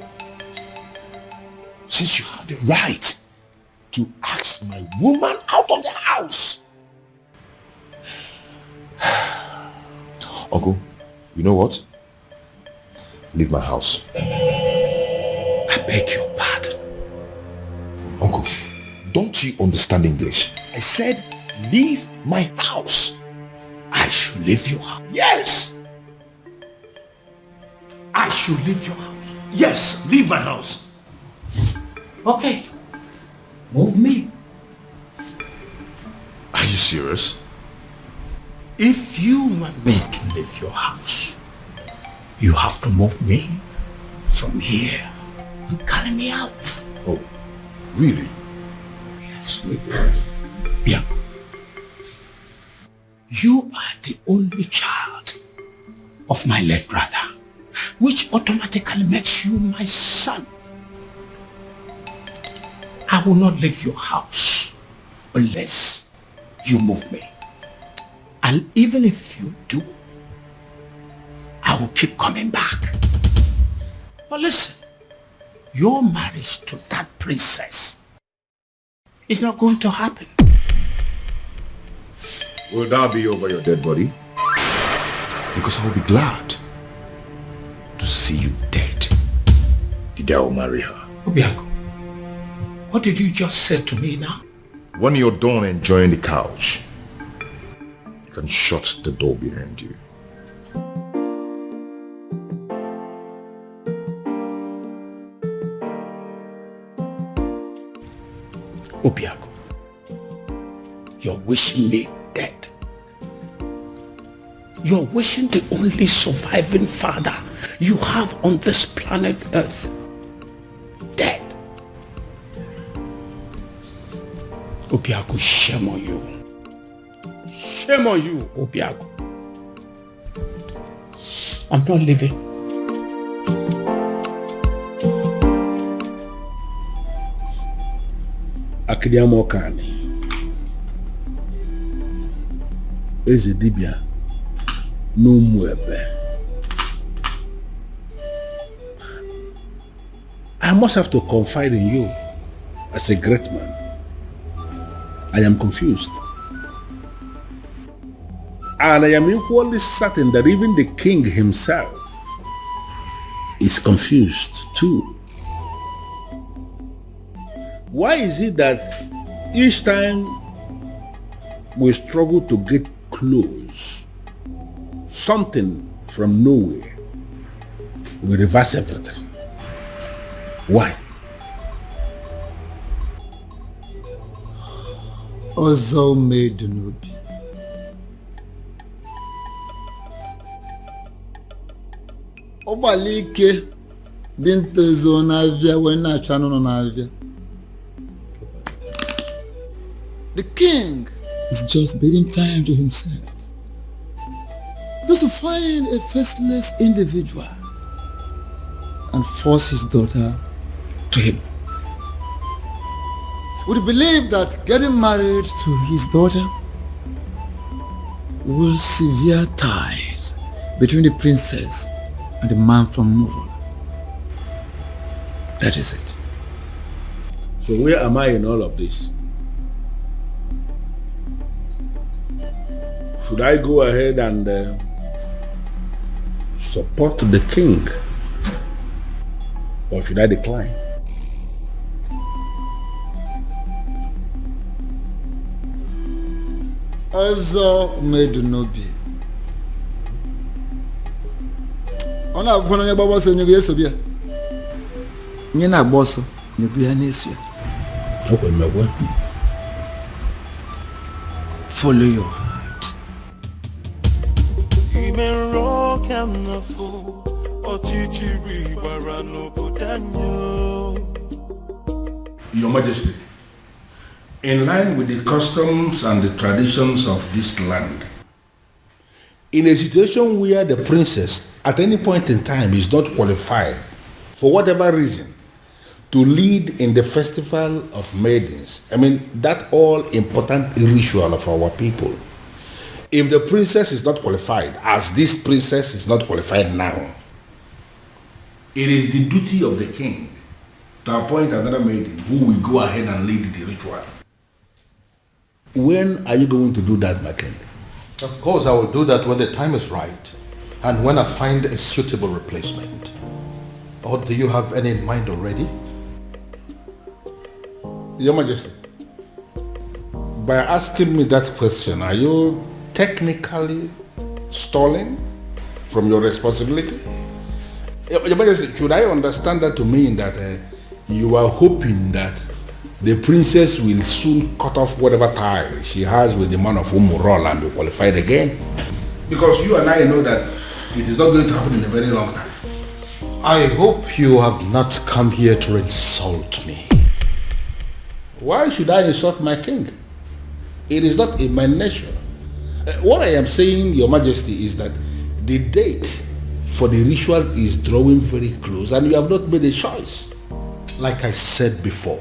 Since you have the right to ask my woman out of the house. Uncle, you know what? Leave my house. I beg your pardon. Uncle, don't you understand English? I said, leave my house. I should leave your house. Yes! I should leave your house. Yes, leave my house. Okay. Move me. Are you serious? If you want me to leave your house, you have to move me from here and carry me out. Oh, really? Yes, we will. Yeah. You are the only child of my late brother, which automatically makes you my son. I will not leave your house unless you move me. And even if you do, I will keep coming back. But listen, your marriage to that princess is not going to happen. Will that be over your dead body? Because I will be glad to see you dead. The devil marry her. Obiago, what did you just say to me now? When you're done enjoying the couch, you can shut the door behind you. Obiago, you're wishing me dead. You're wishing the only surviving father you have on this planet Earth dead. Obiago, shame on you. Shame on you, Obiago. I'm not leaving. Akidiamo Kani. Eze dibia no muebe. I must have to confide in you as a great man. I am confused. And I am equally certain that even the king himself is confused too. Why is it that each time we struggle to get close, something from nowhere will reverse everything? Why? Ozo made Nubi. Obalike didn't zo n'avia when I channel on avia. The king is just bidding time to himself, just to find a faceless individual and force his daughter to him. Would you believe that getting married to his daughter will sever ties between the princess and the man from Nollywood? That is it. So where am I in all of this? Should I go ahead and support the king, or should I decline? Ozo made Nubi. Ona abụọ onye gbagba ọsọ nyego eso bịa. Nye na-agba ọsọ nyego ya na-eso ya. Follow your heart. Your Majesty, in line with the customs and the traditions of this land, in a situation where the princess at any point in time is not qualified, for whatever reason, to lead in the festival of maidens, I mean, that all important ritual of our people, if the princess is not qualified, as this princess is not qualified now, it is the duty of the king to appoint another maiden who will go ahead and lead the ritual. When are you going to do that, my king? Of course, I will do that when the time is right and when I find a suitable replacement. Or do you have any in mind already? Your Majesty, by asking me that question, are you technically stalling from your responsibility? Your Majesty, should I understand that to mean that you are hoping that the princess will soon cut off whatever tie she has with the man of Umurola and be qualified again? Because you and I know that it is not going to happen in a very long time. I hope you have not come here to insult me. Why should I insult my king? It is not in my nature. What I am saying, Your Majesty, is that the date for the ritual is drawing very close and you have not made a choice. Like I said before,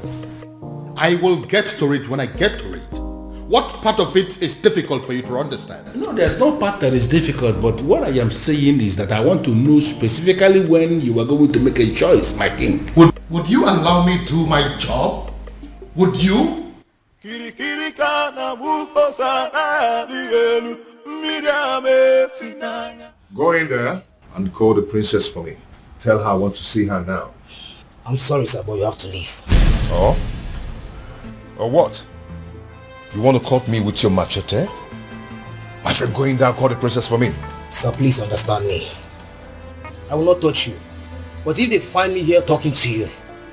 I will get to it when I get to it. What part of it is difficult for you to understand? No, there's no part that is difficult, but what I am saying is that I want to know specifically when you are going to make a choice, my king. Would you allow me to do my job? Would you? Go in there and call the princess for me. Tell her I want to see her now. I'm sorry, sir, but you have to leave. Oh? Or what? You want to cut me with your machete? My friend, go in there and call the princess for me. Sir, please understand me. I will not touch you. But if they find me here talking to you,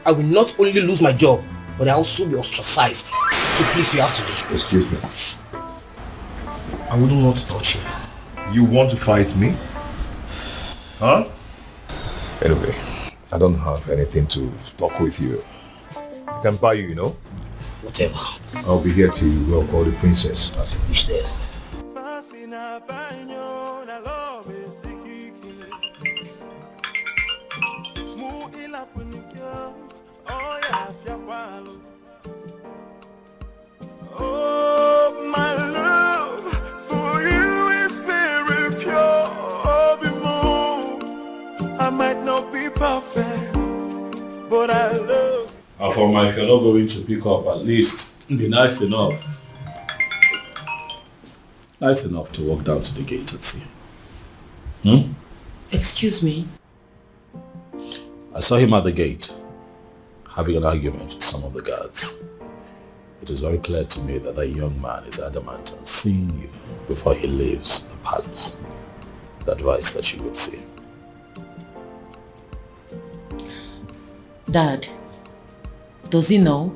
I will not only lose my job, but I will also be ostracized. So please, you have to leave. Excuse me. I wouldn't want to touch you. You want to fight me? Huh? Anyway, I don't have anything to talk with you. I can buy you, you know? Whatever. I'll be here till you go call the princess. As you wish there. Oh, my love for you is very pure. I might not be perfect, but I love. Afoma, if you're not going to pick up, at least be nice enough. nice enough to walk down to the gate and see him? Excuse me? I saw him at the gate, having an argument with some of the guards. It is very clear to me that young man is adamant on seeing you before he leaves the palace. The advice that you would see him. Dad, does he know?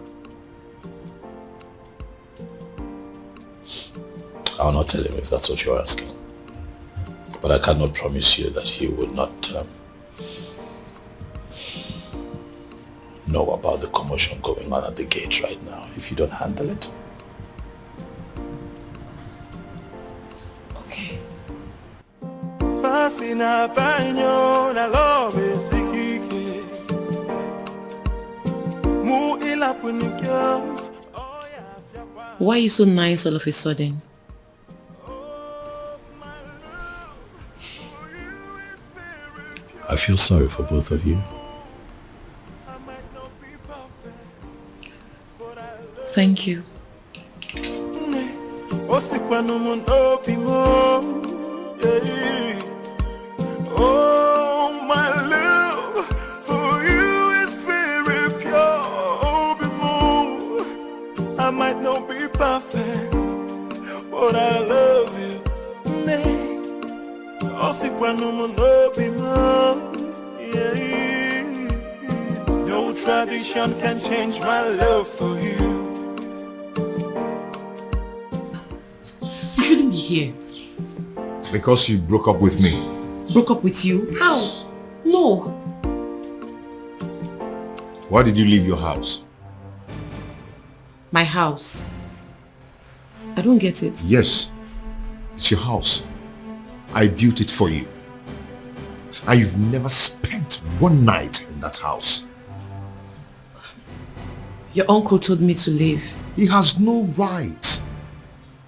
I'll not tell him if that's what you're asking. But I cannot promise you that he would not know about the commotion going on at the gate right now if you don't handle it. Okay. Why are you so nice all of a sudden? I feel sorry for both of you. Thank you. Oh, my love for you is very pure. I might not be perfect, but I love you. No tradition can change my love for you. You shouldn't be here. Because you broke up with me. Broke up with you? How? No. Why did you leave your house? My house? I don't get it. Yes, it's your house. I built it for you. And you've never spent one night in that house. Your uncle told me to leave. He has no right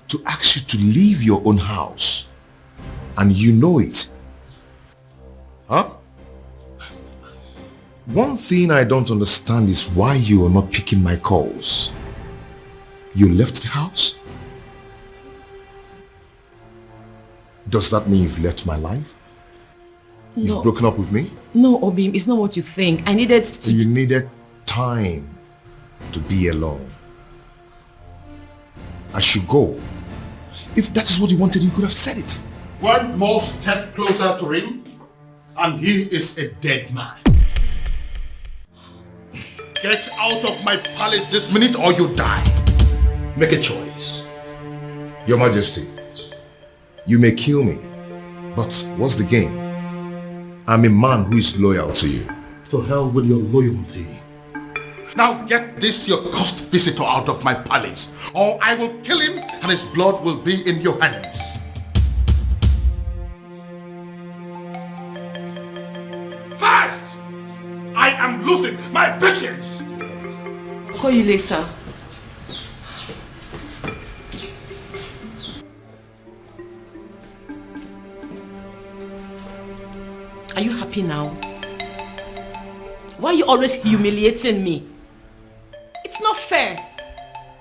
to ask you to leave your own house. And you know it. Huh? One thing I don't understand is why you are not picking my calls. You left the house? Does that mean you've left my life? No. You've broken up with me? No, Obim, it's not what you think. I needed to... You needed time to be alone. I should go. If that is what you wanted, you could have said it. One more step closer to him, and he is a dead man. Get out of my palace this minute or you die. Make a choice. Your Majesty, you may kill me, but what's the gain? I'm a man who is loyal to you. To hell with your loyalty. Now get this your cursed visitor out of my palace, or I will kill him and his blood will be in your hands. Fast! I am losing my patience! I'll call you later. Are you happy now? Why are you always humiliating me? It's not fair.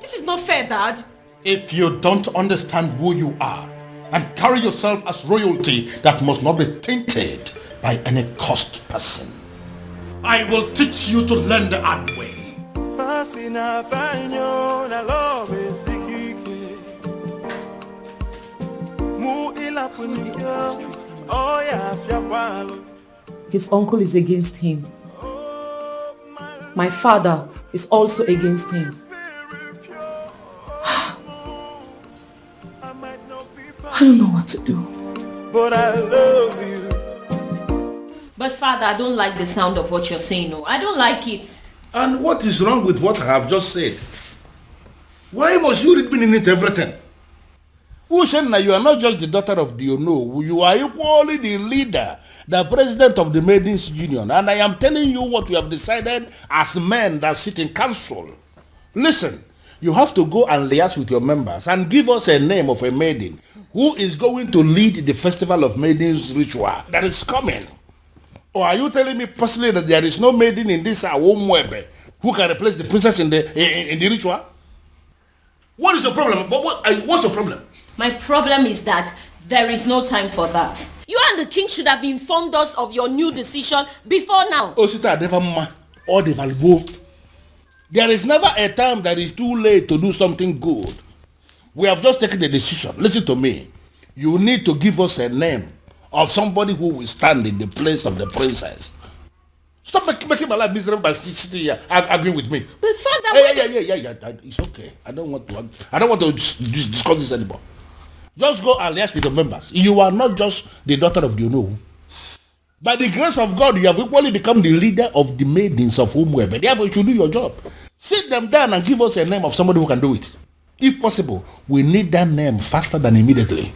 This is not fair, Dad. If you don't understand who you are and carry yourself as royalty that must not be tainted by any cursed person, I will teach you to learn the hard way. His uncle is against him. My father is also against him. I don't know what to do. But I love you. But Father, I don't like the sound of what you're saying. No, I don't like it. And what is wrong with what I have just said? Why must you read meaning into everything? Ushenna, you are not just the daughter of the Ono. You are equally the leader, the president of the Maidens Union. And I am telling you what we have decided as men that sit in council. Listen, you have to go and liaise with your members and give us a name of a maiden who is going to lead the Festival of Maidens ritual that is coming. Or are you telling me personally that there is no maiden in this Awomwebe who can replace the princess in the ritual? What is your problem? What's your problem? My problem is that there is no time for that. You and the king should have informed us of your new decision before now. Osita Devama or the Valvo. There is never a time that is too late to do something good. We have just taken the decision. Listen to me. You need to give us a name of somebody who will stand in the place of the princess. Stop making my life miserable by sitting here arguing with me. But father, yeah. It's okay. I don't want to discuss this anymore. Just go and liaise with the members. You are not just the daughter of the Ono. By the grace of God, you have equally become the leader of the maidens of Umwebe. Therefore, you should do your job. Sit them down and give us a name of somebody who can do it. If possible, we need that name faster than immediately.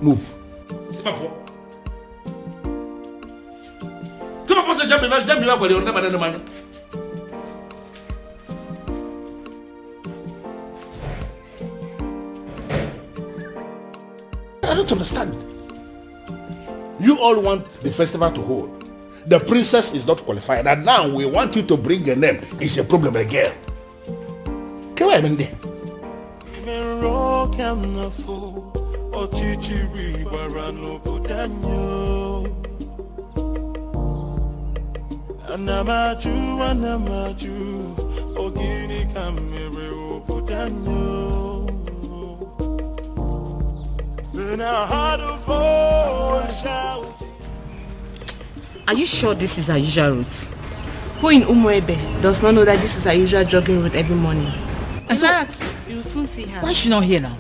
Move. I don't understand. You all want the festival to hold. The princess is not qualified, and now we want you to bring a name. It's a problem again. Can I there? Anamaju, Ogini Kamere Obudanyo. Then I had a voice shouting. Are you sure this is our usual route? Who in Umuebe does not know that this is our usual jogging route every morning? In fact, you will soon see her. Why is she not here now?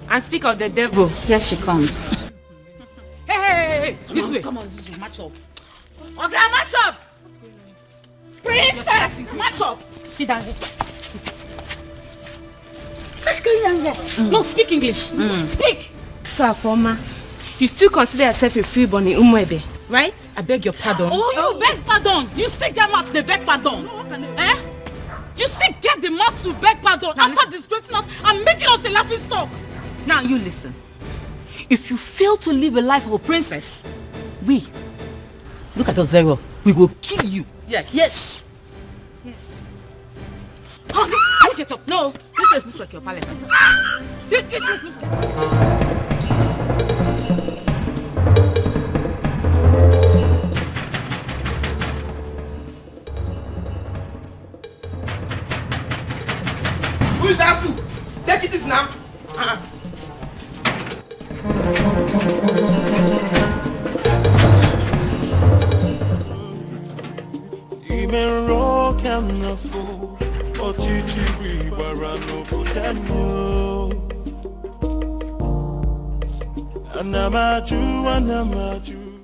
And speak of the devil, here she comes. Hey, this way. Come on, this way, match up. Okay, match up! Princess, match up! Sit down here. Sit. What's going on there? No, speak English. Speak! So, Afoma, you still consider yourself a freeborn in Umuebe, right? I beg your pardon. Oh, you beg pardon! You still get mouth to beg pardon! Eh? You still get the mouth to beg pardon after disgracing us and making us a laughing stock! Now you listen. If you fail to live a life of a princess, look at us very well. We will kill you. Yes. Yes. Yes. Oh, no. Get up. No. This place looks like your palace. This place looks like... Who is that fool? Take it now.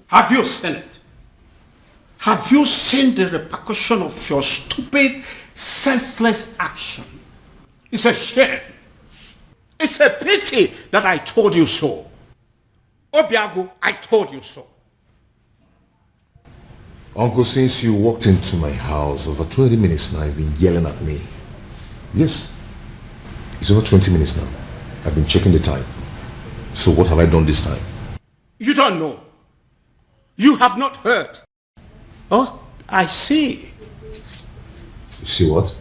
Have you seen it? Have you seen the repercussion of your stupid, senseless action? It's a shame. It's a pity that I told you so. Obiago, I told you so. Uncle, since you walked into my house over 20 minutes now, you've been yelling at me. Yes. It's over 20 minutes now. I've been checking the time. So what have I done this time? You don't know. You have not heard. Oh, I see. You see what?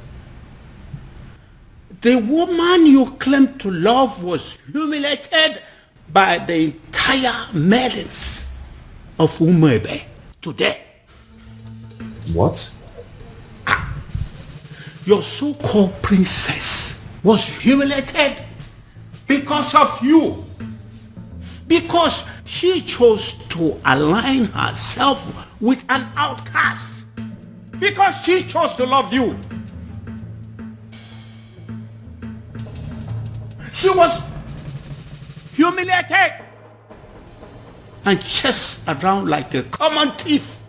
The woman you claim to love was humiliated by the entire maidens of Umebe today. What? Your so-called princess was humiliated because of you. Because she chose to align herself with an outcast. Because she chose to love you. She was humiliated and chased around like a common thief,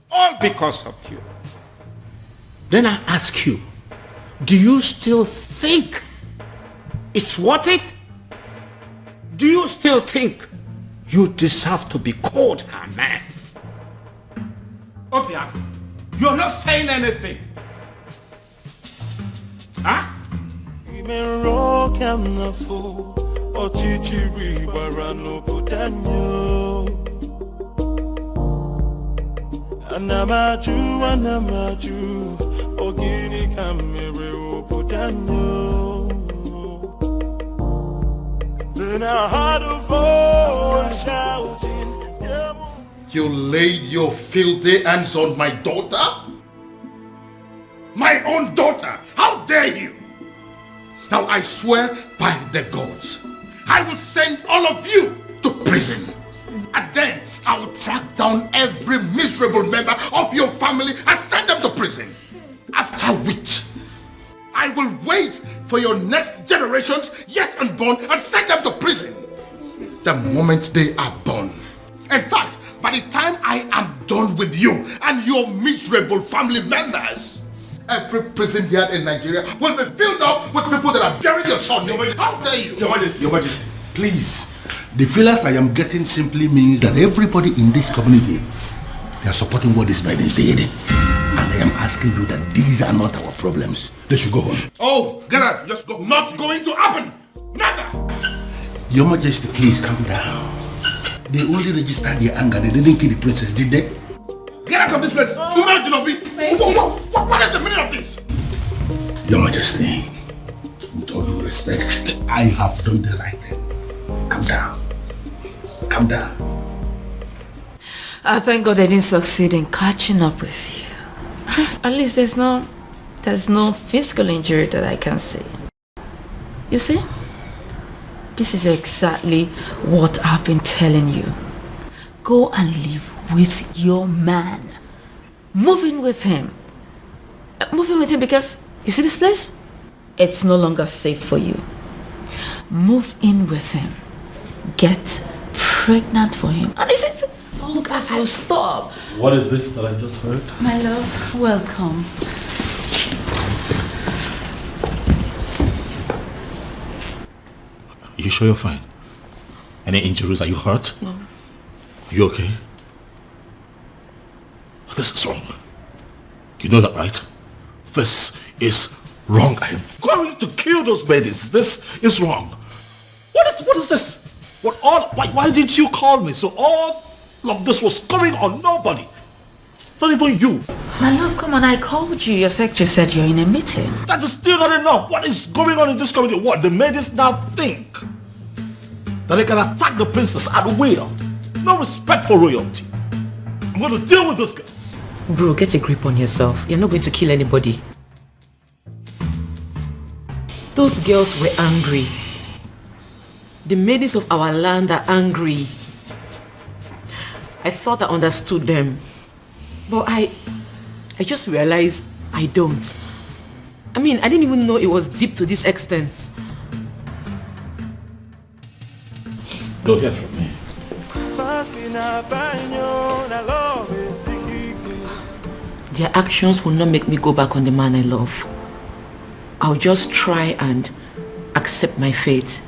all because of you. Then I ask you, do you still think it's worth it? Do you still think you deserve to be called her man? Obia, you're not saying anything. Huh? Anamaju, Ogini Kamere Obudanyo. When our heart of all shouting, yeah, You laid your filthy hands on my daughter? My own daughter! How dare you! Now I swear by the gods, I will send all of you to prison. And then I will track down every miserable member of your family and send them to prison. After which, I will wait for your next generations yet unborn and send them to prison. The moment they are born. In fact, by the time I am done with you and your miserable family members, every prison yard in Nigeria will be filled up with people that are burying your son. How dare you? Your Majesty, please. The feelers I am getting simply means that everybody in this community, they are supporting what this man is doing. And I am asking you that these are not our problems. They should go home. Oh, get out. Just go. Not going to happen. Never. Your Majesty, please calm down. They only registered their anger. They didn't kill the princess, did they? Get out of this place. Imagine of it. What is the meaning of this? Your Majesty, with all due respect, I have done the right thing. Calm down. Calm down. I thank God I didn't succeed in catching up with you. At least there's no physical injury that I can see. You see? This is exactly what I've been telling you. Go and live with your man. Move in with him. Move in with him because, you see this place? It's no longer safe for you. Move in with him. Get pregnant for him. And this is... Oh, guys, will stop. What is this that I just heard? My love, welcome. You sure you're fine? Any injuries? Are you hurt? No. Are you okay? This is wrong. You know that, right? This is wrong. I am going to kill those babies. This is wrong. What is this? Why didn't you call me? So all of this was going on nobody. Not even you. My love, come on, I called you. Your secretary said you're in a meeting. That is still not enough. What is going on in this community? What? The ladies now think that they can attack the princess at will. No respect for royalty. I'm going to deal with this guy. Bro, get a grip on yourself. You're not going to kill anybody. Those girls were angry. The maidens of our land are angry. I thought I understood them. But I just realized I don't. I mean, I didn't even know it was deep to this extent. Go hear from me. Their actions will not make me go back on the man I love. I'll just try and accept my fate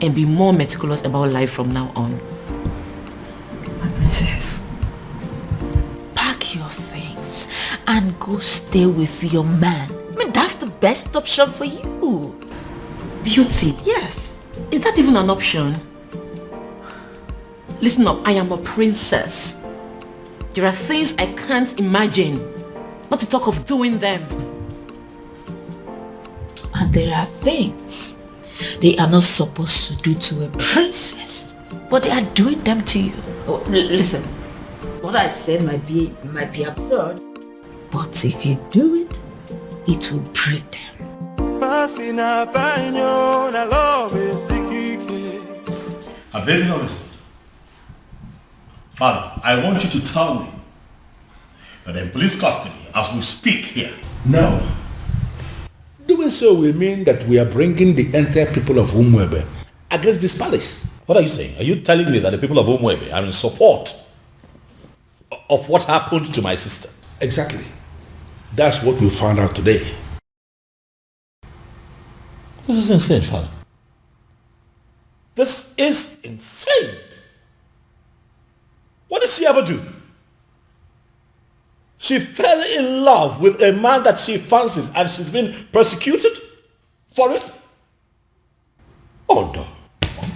and be more meticulous about life from now on. My princess, pack your things and go stay with your man. I mean, that's the best option for you. Beauty? Yes. Is that even an option? Listen up, I am a princess. There are things I can't imagine, not to talk of doing them. And there are things they are not supposed to do to a princess, but they are doing them to you. Oh, listen, what I said might be absurd, but if you do it, it will break them. Have they been arrested? Father, I want you to tell me that they're in police custody as we speak here. No. Doing so will mean that we are bringing the entire people of Umwebe against this palace. What are you saying? Are you telling me that the people of Umwebe are in support of what happened to my sister? Exactly. That's what we found out today. This is insane, Father. This is insane. What did she ever do? She fell in love with a man that she fancies and she's been persecuted for it? Oh no.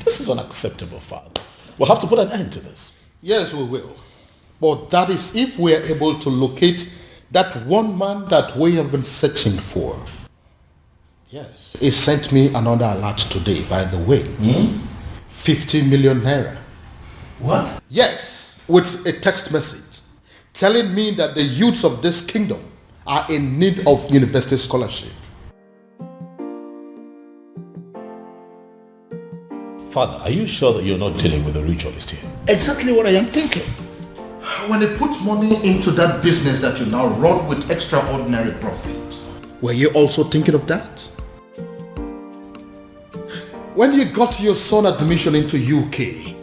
This is unacceptable, Father. We'll have to put an end to this. Yes, we will. But that is if we are able to locate that one man that we have been searching for. Yes. He sent me another alert today, by the way. 50 million naira. What? Yes, with a text message telling me that the youths of this kingdom are in need of university scholarship. Father, are you sure that you're not dealing with a ritualist here? Exactly what I am thinking. When they put money into that business that you now run with extraordinary profit, were you also thinking of that? When you got your son admission into UK,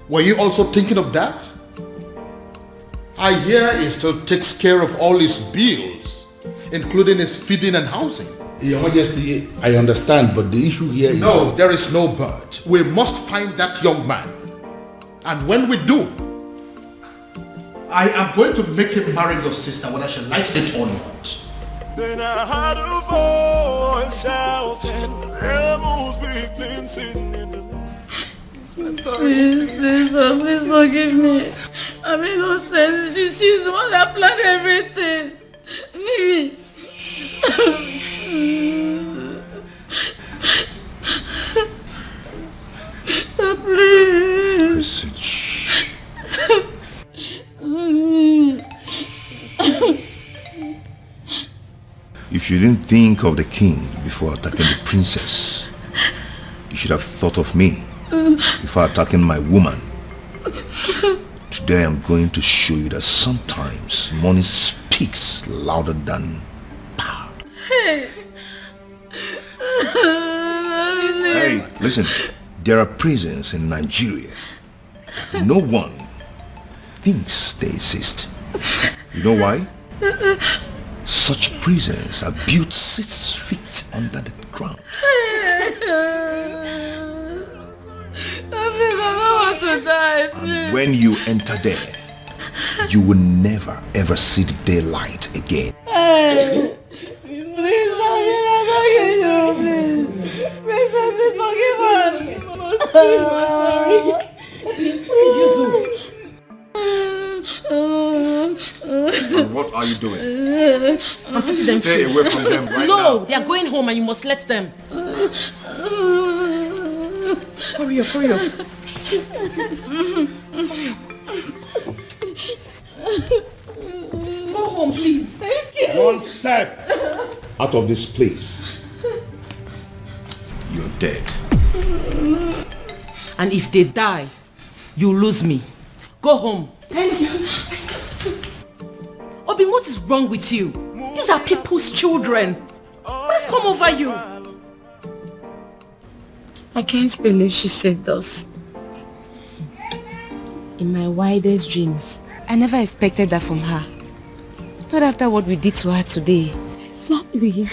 were you also thinking of that? I hear he still takes care of all his bills, including his feeding and housing. Your Majesty, I understand, but the issue here is... No, there is no but. We must find that young man. And when we do, I am going to make him marry your sister, whether she likes it or not. Then I heard a voice shouting, Elmo's big plane sitting in the night. Sorry. Please forgive me. I made no sense. She's the one that planned everything. Please. If you didn't think of the king before attacking the princess, you should have thought of me before attacking my woman. Today I'm going to show you that sometimes money speaks louder than power. Hey, listen, there are prisons in Nigeria. No one thinks they exist. You know why? Such prisons are built 6 feet under the ground. I don't want to die, please. And when you enter there, you will never ever see the daylight again. Hey, please, I'm begging you, please. Please forgive her. Please, I'm sorry. And what are you doing? I'm setting them Stay free. away from them right no, now. they are going home and you must let them. Hurry up, hurry up. Go home, please. Thank you. One step out of this place, you're dead. And if they die, you lose me. Go home. Thank you. Obi, what is wrong with you? These are people's children. What has come over you? I can't believe she saved us. In my wildest dreams, I never expected that from her. Not after what we did to her today. Exactly.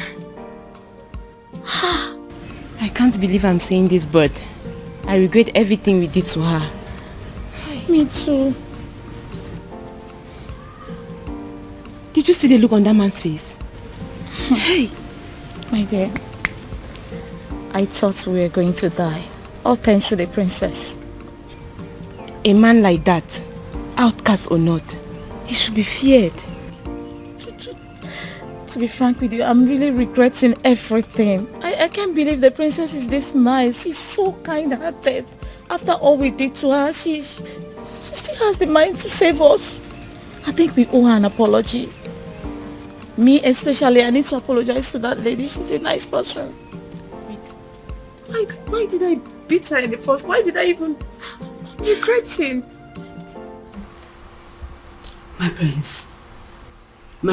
I can't believe I'm saying this, but I regret everything we did to her. Me too. Did you see the look on that man's face? Hey! My dear, I thought we were going to die. All thanks to the princess. A man like that, outcast or not, he should be feared. To be frank with you, I'm really regretting everything. I can't believe the princess is this nice. She's so kind-hearted. After all we did to her, she still has the mind to save us. I think we owe her an apology. Me especially, I need to apologize to that lady. She's a nice person. Why did I beat her in the first? Why did I even... I'm regretting. My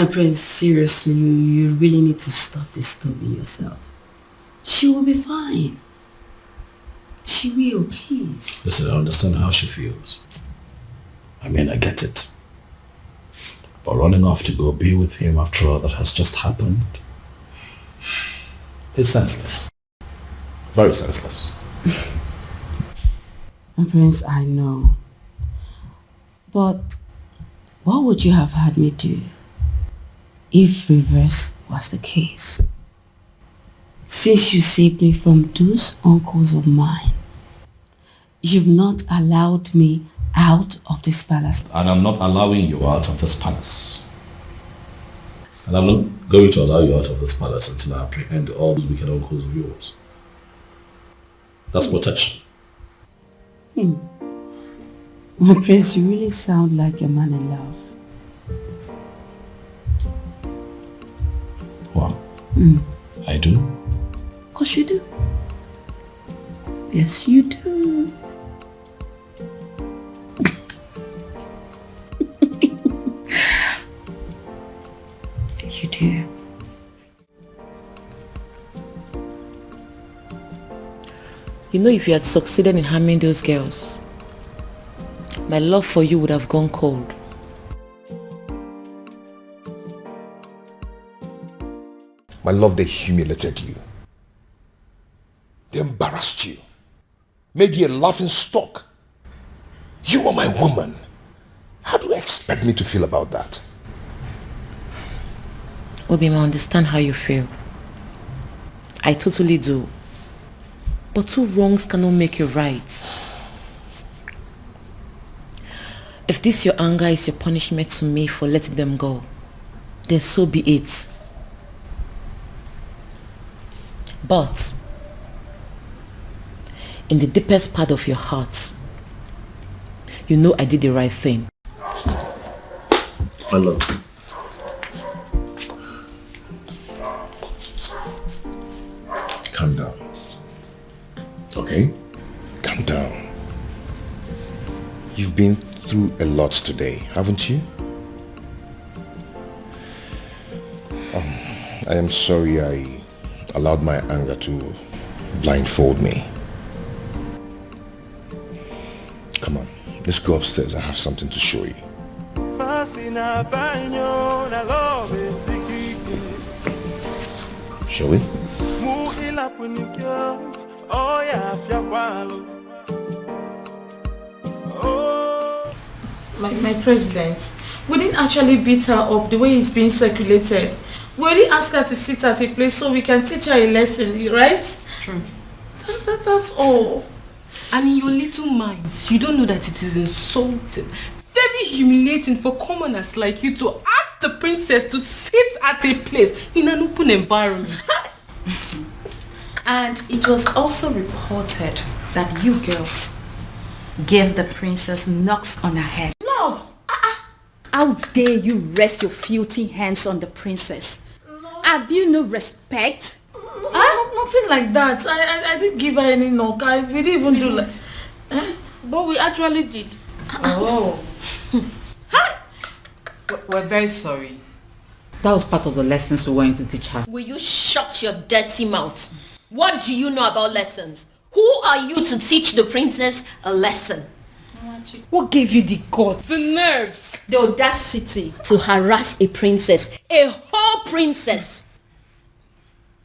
prince, seriously, you really need to stop disturbing yourself. She will be fine. She will, please. Listen, I understand how she feels. I mean, I get it. But running off to go be with him after all that has just happened is senseless. Very senseless. My prince, I know. But what would you have had me do if reverse was the case? Since you saved me from those uncles of mine, you've not allowed me out of this palace. And I'm not allowing you out of this palace. And I'm not going to allow you out of this palace until I apprehend all those wicked uncles of yours. That's protection. My prince, you really sound like a man in love. Wow. I do? Of course you do. Yes, you do. You do. You know, if you had succeeded in harming those girls, my love for you would have gone cold. My love, they humiliated you. They embarrassed you. Made you a laughing stock. You are my woman. How do you expect me to feel about that? Obima, I understand how you feel. I totally do. But two wrongs cannot make you right. If this your anger is your punishment to me for letting them go, then so be it. But in the deepest part of your heart, you know I did the right thing. Hello. Calm down. Okay? Calm down. You've been through a lot today, haven't you? I am sorry I allowed my anger to blindfold me. Come on, let's go upstairs. I have something to show you. Shall we? My president, we didn't actually beat her up the way it's being circulated. We already asked her to sit at a place so we can teach her a lesson, right? True. That's all. And in your little minds, you don't know that it is insulting, very humiliating for commoners like you to ask the princess to sit at a place in an open environment. And it was also reported that you girls gave the princess knocks on her head. Knocks? How dare you rest your filthy hands on the princess? Have you no respect? Nothing like that. I didn't give her any knock. We didn't even do that. But we actually did. Oh. We're very sorry. That was part of the lessons we were going to teach her. Will you shut your dirty mouth? What do you know about lessons? Who are you to teach the princess a lesson? What gave you the guts? The nerves. The audacity to harass a princess. A whole princess.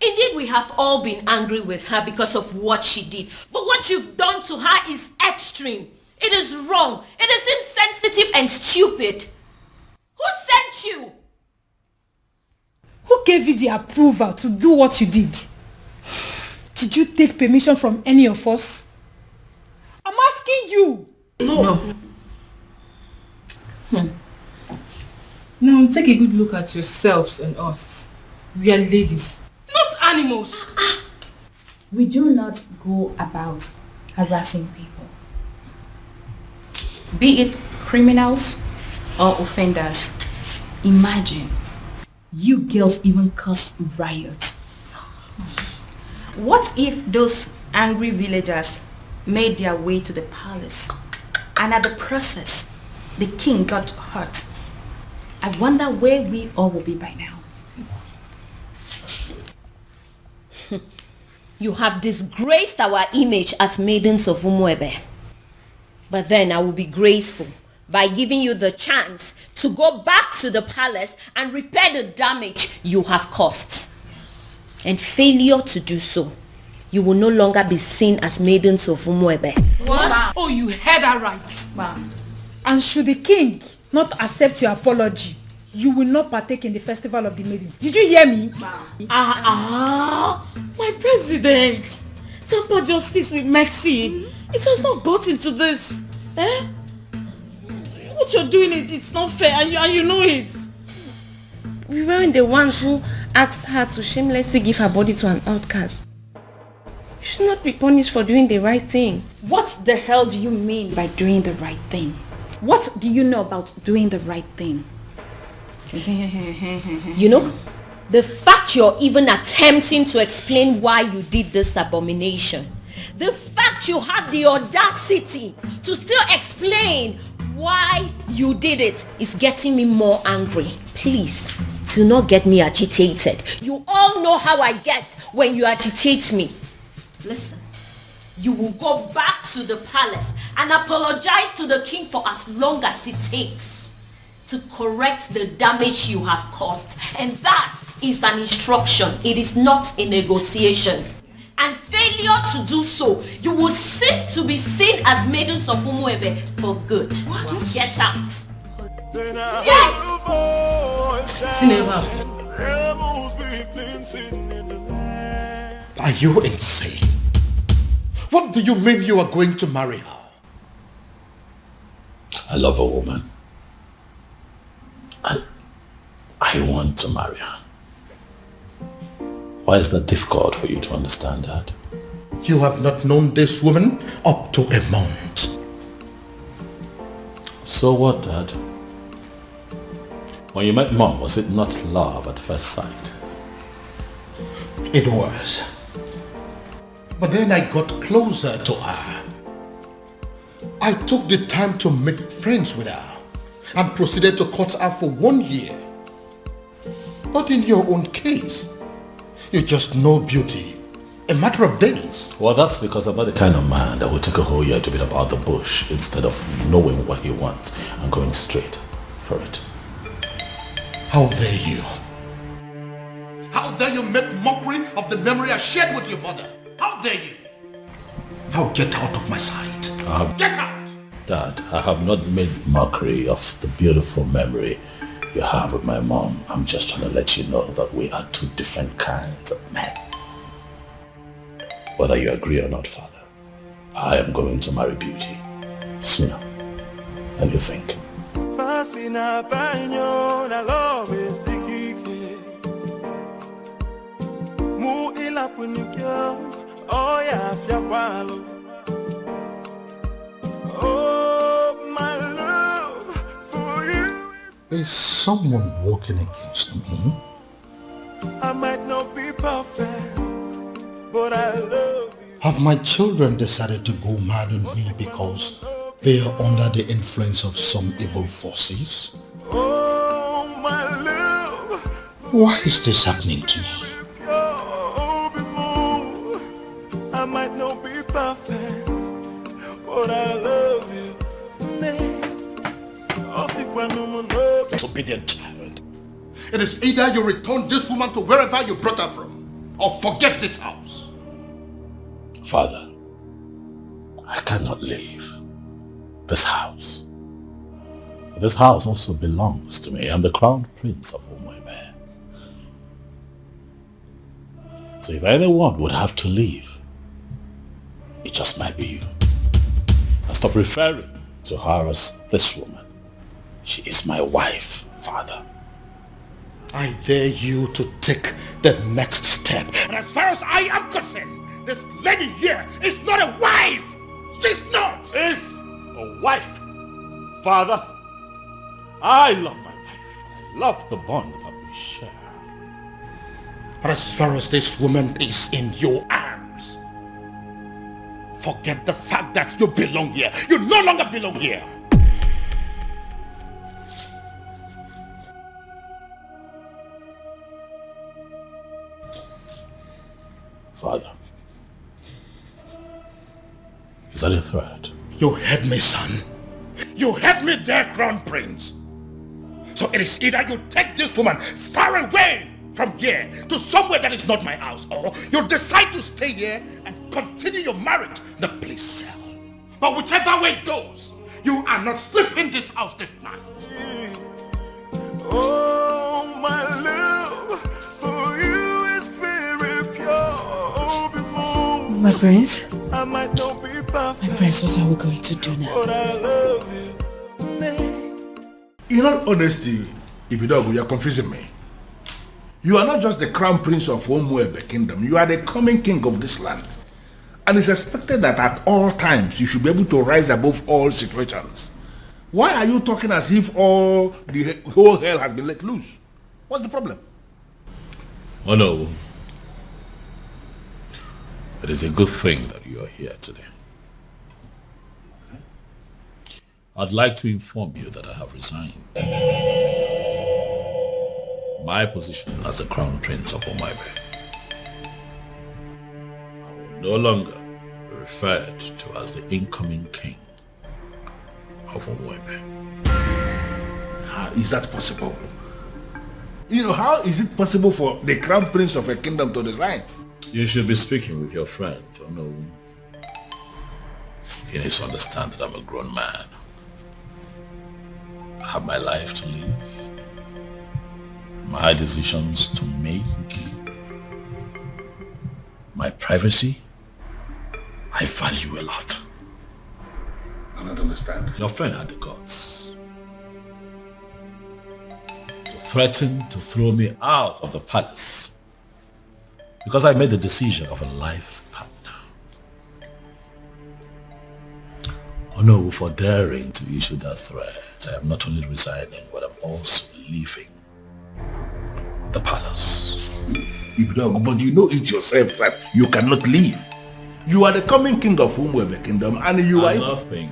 Indeed, we have all been angry with her because of what she did. But what you've done to her is extreme. It is wrong. It is insensitive and stupid. Who sent you? Who gave you the approval to do what you did? Did you take permission from any of us? I'm asking you. No. Now take a good look at yourselves and us. We are ladies, not animals. We do not go about harassing people, be it criminals or offenders. Imagine, you girls even caused riots. What if those angry villagers made their way to the palace and at the process the king got hurt? I wonder where we all will be by now. You have disgraced our image as maidens of Umuebe. But then I will be graceful by giving you the chance to go back to the palace and repair the damage you have caused. And failure to do so, you will no longer be seen as maidens of Umuebe. What? Wow. Oh, you heard her right. Wow. And should the king not accept your apology, you will not partake in the festival of the maidens. Did you hear me? Wow. My president. Temper justice with mercy. It has not gotten to this. What you're doing, it's not fair, and you know it. We weren't the ones who asked her to shamelessly give her body to an outcast. You should not be punished for doing the right thing. What the hell do you mean by doing the right thing? What do you know about doing the right thing? You know, the fact you're even attempting to explain why you did this abomination, the fact you had the audacity to still explain why you did it is getting me more angry. Please, do not get me agitated. You all know how I get when you agitate me. Listen, you will go back to the palace and apologize to the king for as long as it takes to correct the damage you have caused. And that is an instruction. It is not a negotiation. And failure to do so, you will cease to be seen as maidens of Umuebe for good. What? Get out. Yes! Are you insane? What do you mean you are going to marry her? I love a woman. I want to marry her. Why is that difficult for you to understand, Dad? You have not known this woman up to a month. So what, Dad? When you met Mom, was it not love at first sight? It was. But then I got closer to her. I took the time to make friends with her and proceeded to court her for 1 year. But in your own case, you just know beauty. A matter of days. Well, that's because I'm not the kind of man that will take a whole year to beat about the bush instead of knowing what he wants and going straight for it. How dare you? How dare you make mockery of the memory I shared with your mother? How dare you? Now get out of my sight. Get out! Dad, I have not made mockery of the beautiful memory you have with my mom. I'm just trying to let you know that we are two different kinds of men. Whether you agree or not, Father, I am going to marry Beauty sooner than you think. Oh, my love for you. Is someone working against me? I might not be perfect, but I love you. Have my children decided to go mad on me because they are under the influence of some evil forces? Oh, my love. Why is this happening to me? I might not be perfect, but I love you. Disobedient child. It is either you return this woman to wherever you brought her from, or forget this house. Father, I cannot leave this house. This house also belongs to me. I'm the crown prince of Umuebe. So if anyone would have to leave, it just might be you. And stop referring to her as this woman. She is my wife, Father. I dare you to take the next step. And as far as I am concerned, this lady here is not a wife. She's not. Is a wife. Father, I love my wife. I love the bond that we share. And as far as this woman is in your arms, forget the fact that you belong here. You no longer belong here. Father, is that a threat? You heard me, son. You heard me there, Crown Prince. So it is either you take this woman far away from here to somewhere that is not my house, or you decide to stay here and continue your marriage in the police cell. But whichever way it goes, you are not sleeping in this house this night. Oh, my love for you is very pure. My prince? I might not be perfect. My prince, what are we going to do now? But I love you. In all honesty, Ibidogu, you're confusing me. You are not just the crown prince of Umuebe kingdom, you are the coming king of this land. And it's expected that at all times you should be able to rise above all situations. Why are you talking as if the whole hell has been let loose? What's the problem? Oh no. It is a good thing that you are here today. I'd like to inform you that I have resigned my position as the Crown Prince of Umuebe. I will no longer be referred to as the incoming king of Umuebe. How is that possible? You know, how is it possible for the Crown Prince of a kingdom to resign? You should be speaking with your friend. Oh no. He needs to understand that I'm a grown man. I have my life to live, my decisions to make, my privacy. I value a lot. I don't understand. Your friend had the guts to threaten to throw me out of the palace because I made the decision of a life partner. Oh no, for daring to issue that threat, I am not only resigning, but I'm also leaving the palace. But you know it yourself that you cannot leave. You are the coming king of Umuebe kingdom and you are... nothing.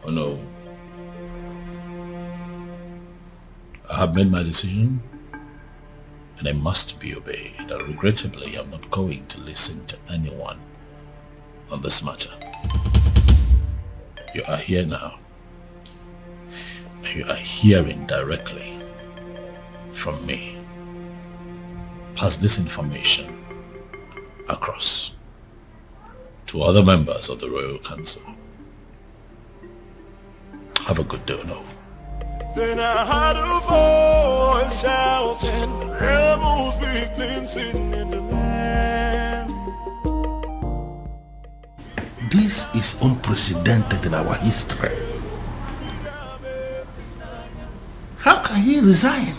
Oh no. I have made my decision and I must be obeyed. And regrettably, I'm not going to listen to anyone on this matter. You are here now. And you are hearing directly from me. Pass this information across to other members of the Royal Council. Have a good day, no. Then I heard a voice shouting, rebels be cleansing in the land. This is unprecedented in our history. How can he resign?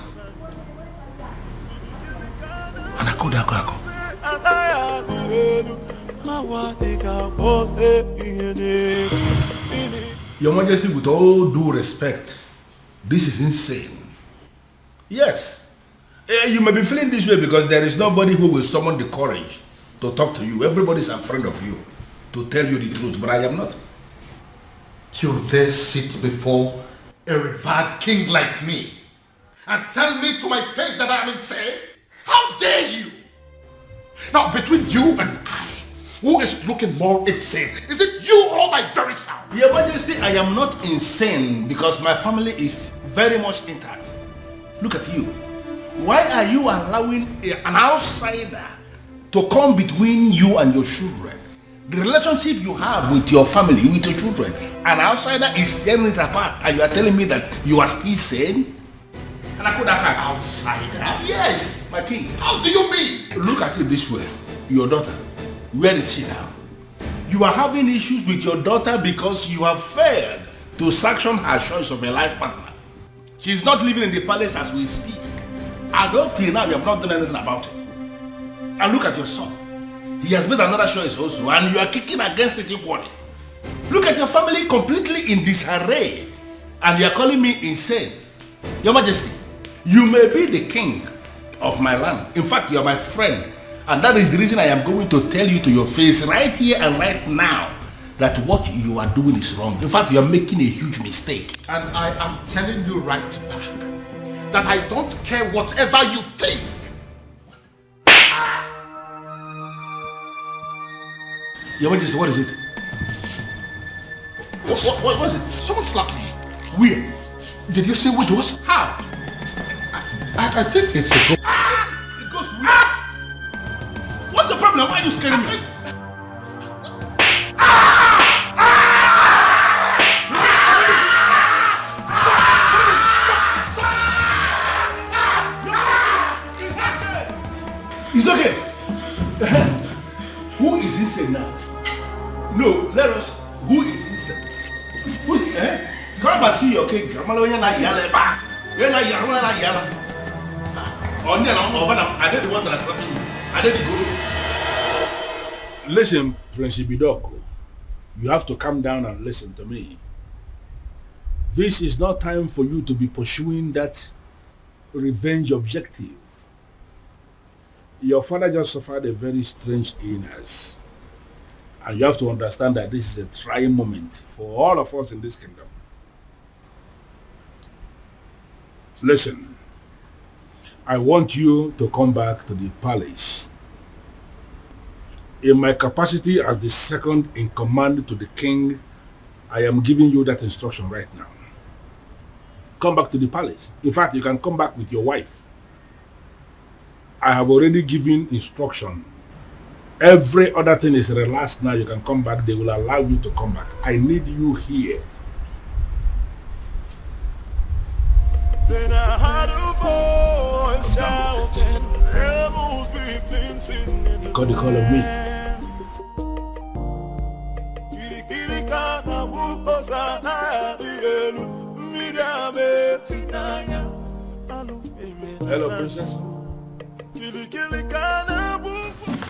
Your Majesty, with all due respect, this is insane. Yes. You may be feeling this way because there is nobody who will summon the courage to talk to you. Everybody's a friend of you to tell you the truth, but I am not. You dare sit before a revered king like me and tell me to my face that I am insane? How dare you? Now, between you and I, who is looking more insane? Is it you or my very self? Your Majesty, I am not insane because my family is very much intact. Look at you. Why are you allowing an outsider to come between you and your children? The relationship you have with your family, with your children, an outsider is tearing it apart, and you are telling me that you are still sane? And I could have an outsider? Yes, my king. How do you mean? Look at it this way. Your daughter, where is she now? You are having issues with your daughter because you have failed to sanction her choice of a life partner. She is not living in the palace as we speak. And up till now, you have not done anything about it. And look at your son. He has made another choice also, and you are kicking against it equally. Look at your family completely in disarray, and you are calling me insane. Your Majesty, you may be the king of my land. In fact, you are my friend. And that is the reason I am going to tell you to your face right here and right now that what you are doing is wrong. In fact, you are making a huge mistake. And I am telling you right back that I don't care whatever you think. Your Majesty, what is it? What was it? Someone slapped me. Where? Did you say what it was? How? I think it's a ghost. It goes where? What's the problem? Why are you scaring me? It's okay. Who is insane now? No, let us. Who is insane? Who's come and see your king. I did the one that is slapping you. I did the ghost. Listen, Prince Ibidoko, you have to calm down and listen to me. This is not time for you to be pursuing that revenge objective. Your father just suffered a very strange illness. And you have to understand that this is a trying moment for all of us in this kingdom. Listen, I want you to come back to the palace. In my capacity as the second in command to the king, I am giving you that instruction right now. Come back to the palace. In fact, you can come back with your wife. I have already given instruction. Every other thing is relaxed now. You can come back. They will allow you to come back. I need you here. Then I heard a voice shouting, rebels begin singing. You got the call of me. Hello, princess.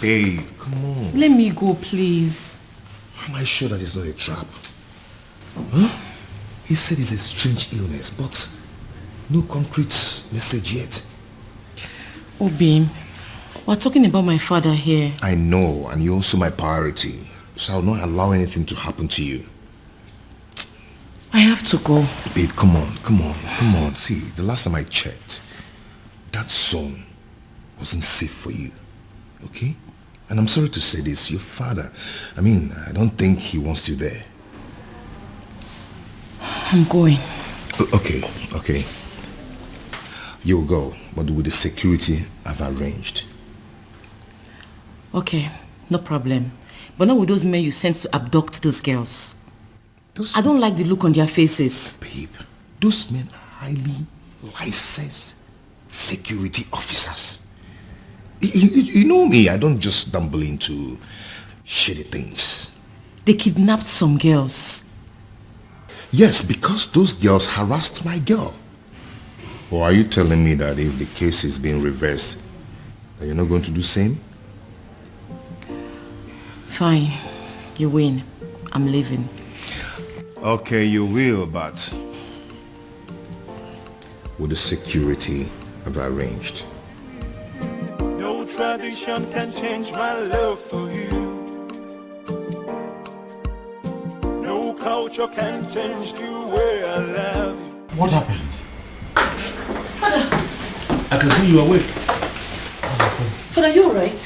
Babe, come on. Let me go, please. Am I sure that it's not a trap? Huh? He said it's a strange illness, but no concrete message yet. Obi, we're talking about my father here. I know, and you're also my priority, so I'll not allow anything to happen to you. I have to go. Babe, come on. See, the last time I checked, that zone wasn't safe for you, okay? And I'm sorry to say this, your father, I don't think he wants you there. I'm going. Okay. You'll go, but with the security I've arranged. Okay, no problem. But not with those men you sent to abduct those girls. I don't like the look on their faces. Babe, those men are highly licensed security officers. You know me, I don't just stumble into shitty things. They kidnapped some girls. Yes, because those girls harassed my girl. Or are you telling me that if the case is being reversed, that you're not going to do the same? Fine, you win. I'm leaving. Okay, you will, but with the security I've arranged. No tradition can change my love for you. No culture can change the way I love you. What happened? Father! I can see you awake. Father, you alright?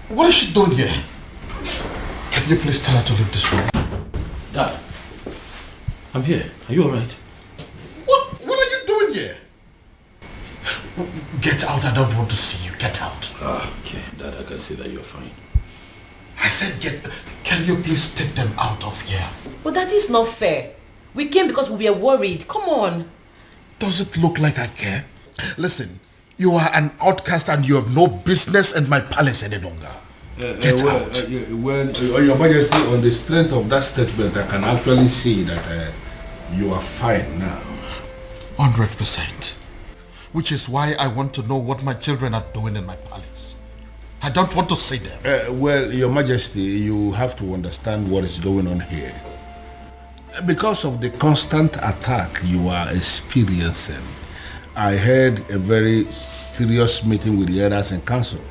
What is she doing here? Can you please tell her to leave this room? Dad, I'm here. Are you alright? What are you doing here? Get out, I don't want to see you. Get out. Okay, Dad, I can see that you're fine. I said can you please take them out of here? But that is not fair. We came because we were worried. Come on. Does it look like I care? Listen, you are an outcast and you have no business in my palace any longer. Get out. Your Majesty, on the strength of that statement, I can actually see that you are fine now. 100%. Which is why I want to know what my children are doing in my palace. I don't want to see them. Your Majesty, you have to understand what is going on here. Because of the constant attack you are experiencing, I had a very serious meeting with the elders in council,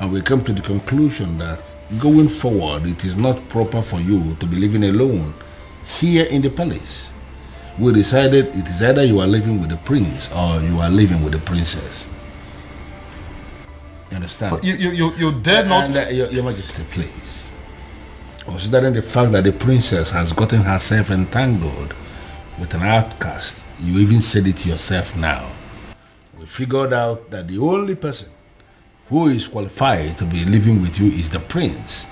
and we came to the conclusion that going forward, it is not proper for you to be living alone here in the palace. We decided it is either you are living with the prince or you are living with the princess. You understand? You dare not... Your Majesty, please. Considering the fact that the princess has gotten herself entangled with an outcast, you even said it yourself now. We figured out that the only person who is qualified to be living with you is the prince.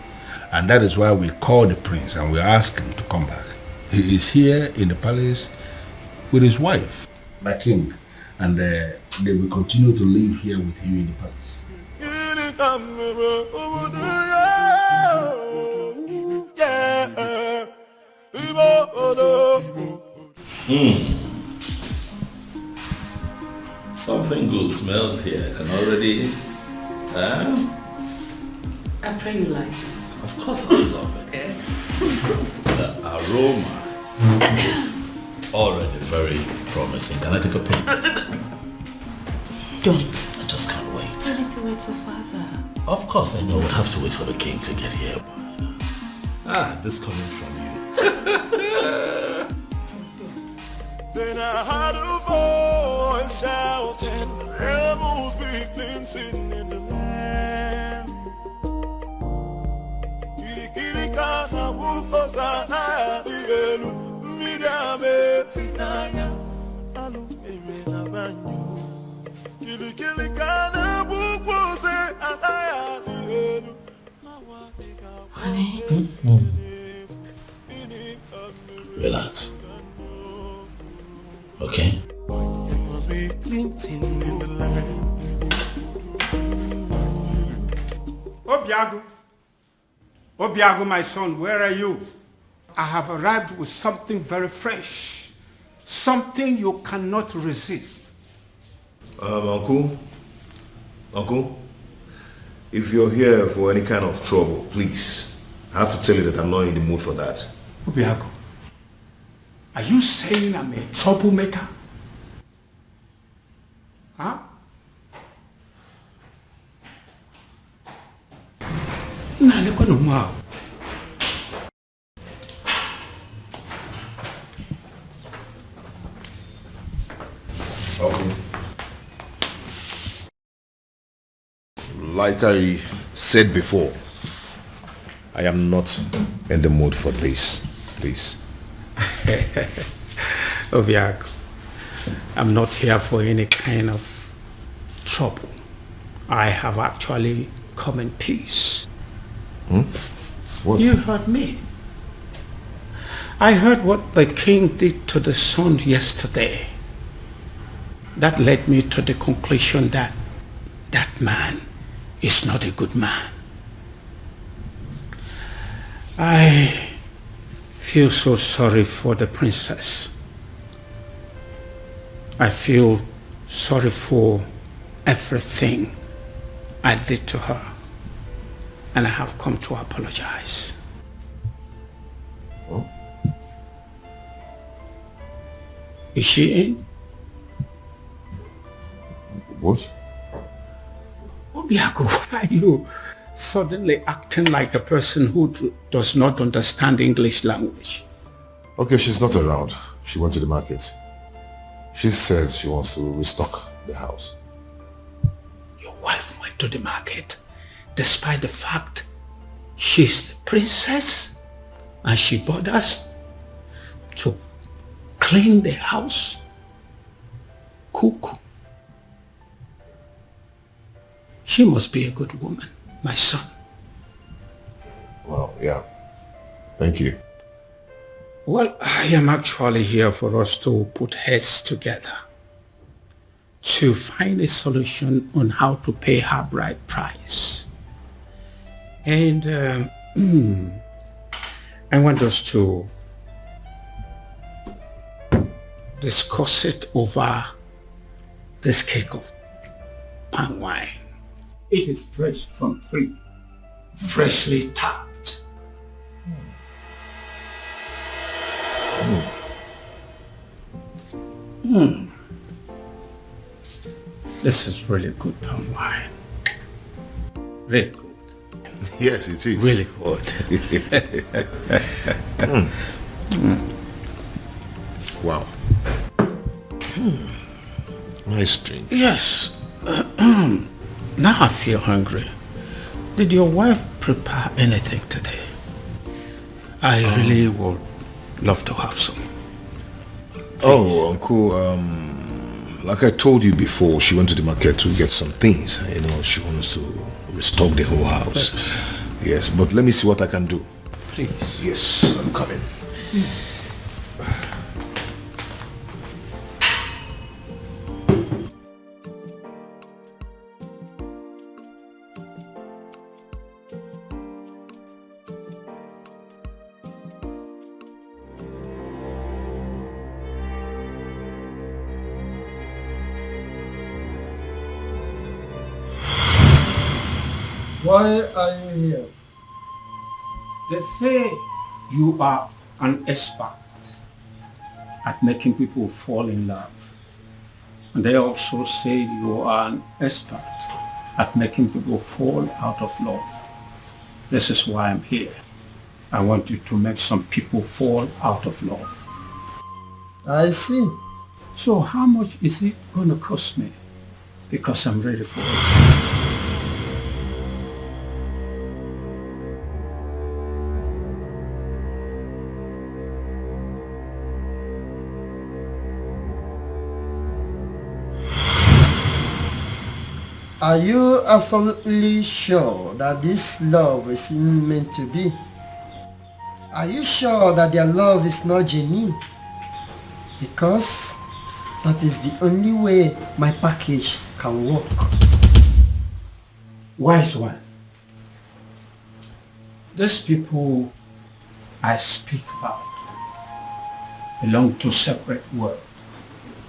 And that is why we called the prince and we asked him to come back. He is here in the palace with his wife, my king, and they will continue to live here with you in the palace. Something good smells here. I can already... I pray you like it. Of course I love it. Okay. The aroma is already very promising. Can I take a pinch? Don't. I just can't wait. I need to wait for father. Of course I know we'll have to wait for the king to get here. This coming from you. Then I heard a voice shouting, rebels be cleansing in the land. Kirikirikana wukosana dielu, midame finaya, alu erena banyu. Kirikirikana wukose anaya dielu. Honey? Relax. Okay? Obiago, my son, where are you? I have arrived with something very fresh. Something you cannot resist. Uncle, if you're here for any kind of trouble, please, I have to tell you that I'm not in the mood for that. Obiago, are you saying I'm a troublemaker? Huh? Okay. Like I said before, I am not in the mood for this, please. Obiago, I'm not here for any kind of trouble. I have actually come in peace. What? You heard me. I heard what the king did to the son yesterday. That led me to the conclusion that that man is not a good man. I feel so sorry for the princess. I feel sorry for everything I did to her. And I have come to apologize. Oh? Is she in? What? Obiago, why are you suddenly acting like a person who does not understand English language? Okay, she's not around. She went to the market. She said she wants to restock the house. Your wife went to the market despite the fact she's the princess and she bought us to clean the house, cook. She must be a good woman, my son. Well, yeah. Thank you. Well, I am actually here for us to put heads together to find a solution on how to pay her bride price. And I want us to discuss it over this cake of palm wine. It is fresh from tree, freshly tapped. This is really good palm wine. Really good. Yes, it is. Really good. Wow. Nice drink. Yes. Now I feel hungry. Did your wife prepare anything today? I really would love to have some. Oh, Uncle, like I told you before, she went to the market to get some things. You know, she wants to restock the whole house. Yes, but let me see what I can do. Please. Yes, I'm coming. Why are you here? They say you are an expert at making people fall in love. And they also say you are an expert at making people fall out of love. This is why I'm here. I want you to make some people fall out of love. I see. So how much is it going to cost me? Because I'm ready for it. Are you absolutely sure that this love is meant to be? Are you sure that their love is not genuine? Because that is the only way my package can work. Wise one. These people I speak about belong to separate worlds.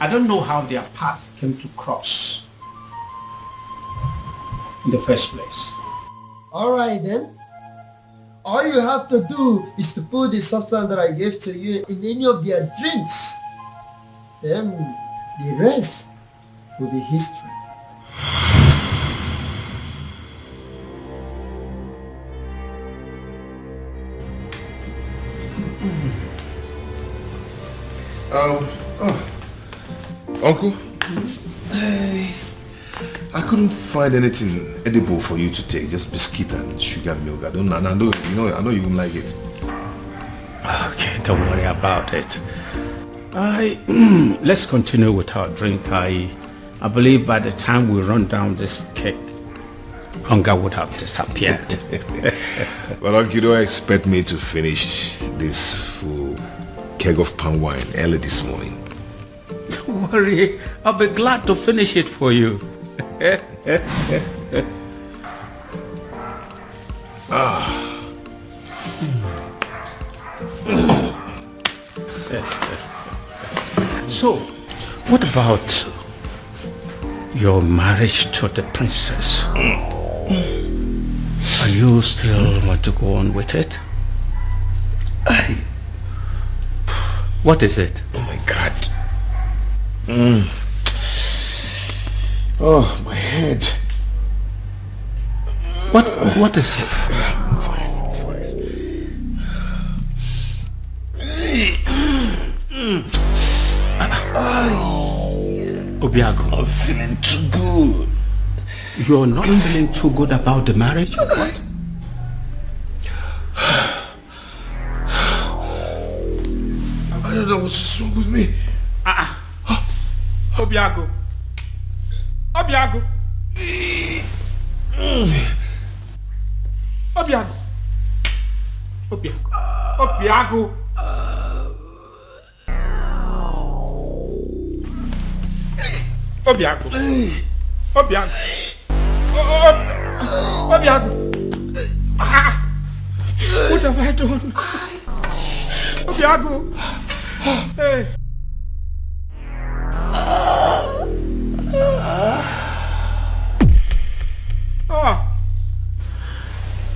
I don't know how their path came to cross in the first place. Alright then. All you have to do is to put the substance that I gave to you in any of their drinks. Then the rest will be history. Uncle, I couldn't find anything edible for you to take, just biscuit and sugar milk. I know you wouldn't like it. Okay, don't worry about it. Let's continue with our drink. I believe by the time we run down this cake, hunger would have disappeared. But Uncle, you don't expect me to finish this full keg of palm wine early this morning. Don't worry, I'll be glad to finish it for you. So, what about your marriage to the princess? Are you still want to go on with it? What is it? Oh my God. Oh, my head. What is it? I'm fine. Obiago, I'm feeling too good. You're not feeling too good about the marriage? What? I don't know what's wrong with me. Obiago. Obiago. Obiago. Obiago. Obiago. Obiago. Obiago. Obiago. What have I done? Obiago. Hey.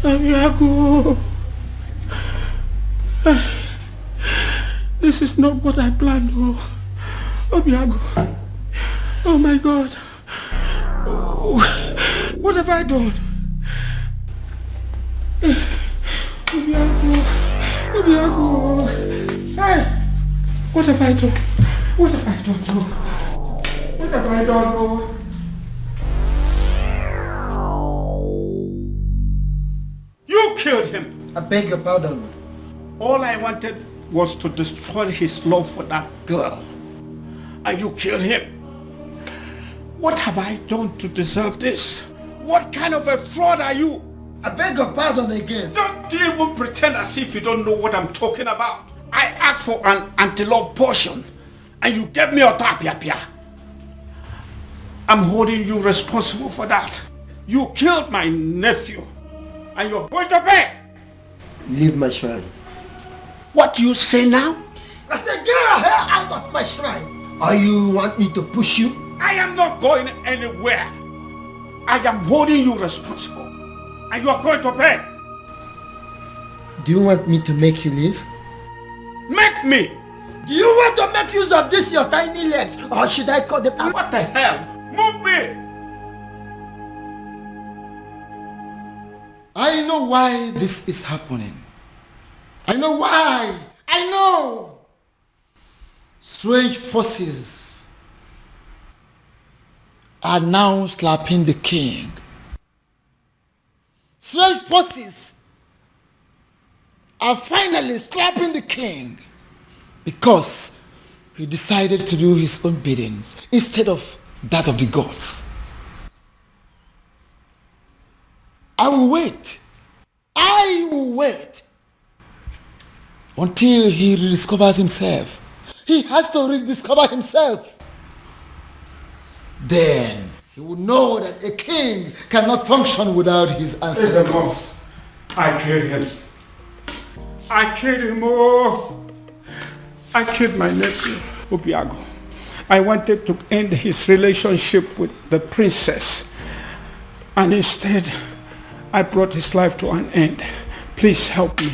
Obiago. This is not what I planned. Obiago. Oh my God. What have I done? Obiago. Obiago. Hey. What have I done? What have I done? What have I done? You killed him. I beg your pardon. All I wanted was to destroy his love for that girl. And you killed him. What have I done to deserve this? What kind of a fraud are you? I beg your pardon again. Don't even pretend as if you don't know what I'm talking about. I asked for an anti-love potion and you gave me a tapia. I'm holding you responsible for that. You killed my nephew and you're going to pay. Leave my shrine. What do you say now? I said get your hair out of my shrine. Or you want me to push you? I am not going anywhere. I am holding you responsible. And you are going to pay. Do you want me to make you leave? Make me! Do you want to make use of this your tiny legs, or should I cut them out? What the hell? Move me! I know why this is happening. I know why. I know. Strange forces are now slapping the king. Strange forces are finally slapping the king because he decided to do his own biddings instead of that of the gods. I will wait until he rediscovers himself. He has to rediscover himself. Then he will know that a king cannot function without his ancestors. I killed him. I killed him. Oh, I killed my nephew, Obiago. I wanted to end his relationship with the princess, and instead I brought his life to an end. Please help me.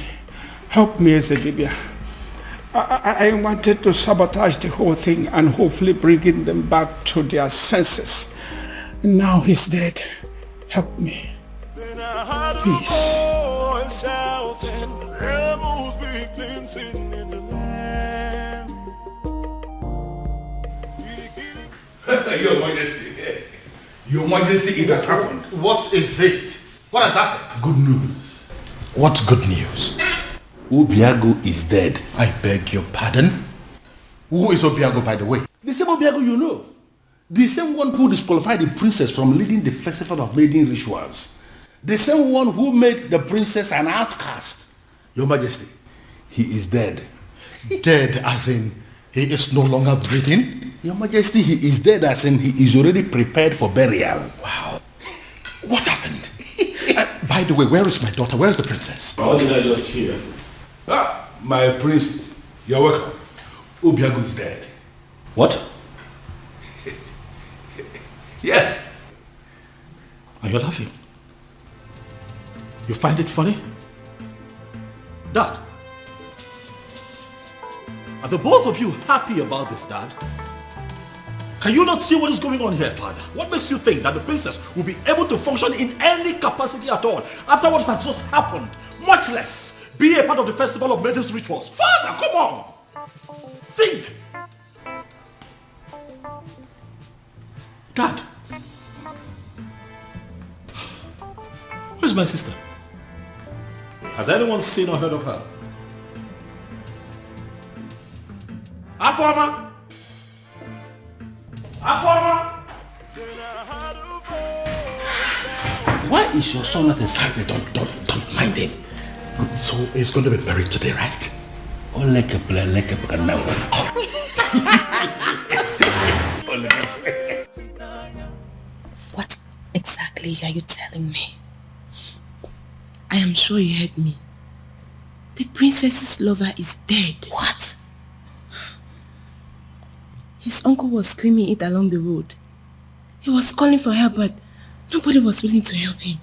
Help me, Ezedibia. I wanted to sabotage the whole thing and hopefully bringing them back to their senses. Now he's dead. Help me. Please. Your Majesty. Your Majesty, it has happened. What is it? What has happened? Good news. What good news? Obiago is dead. I beg your pardon? Who is Obiago, by the way? The same Obiago you know. The same one who disqualified the princess from leading the festival of maiden rituals. The same one who made the princess an outcast. Your Majesty, he is dead. Dead as in he is no longer breathing? Your Majesty, he is dead as in he is already prepared for burial. Wow. What happened? By the way, where is my daughter? Where is the princess? How did I just hear? Ah, my princess. You're welcome. Obiago is dead. What? Yeah. Are you laughing? You find it funny? Dad? Are the both of you happy about this, Dad? Can you not see what is going on here, Father? What makes you think that the princess will be able to function in any capacity at all after what has just happened? Much less be a part of the festival of maidens rituals. Father, come on! Think! Dad! Where's my sister? Has anyone seen or heard of her? Afoma! Afoma! Why is your son not inside? Don't mind him. So he's going to be buried today, right? What exactly are you telling me? I am sure you heard me. The princess's lover is dead. What? His uncle was screaming it along the road. He was calling for help, but nobody was willing to help him.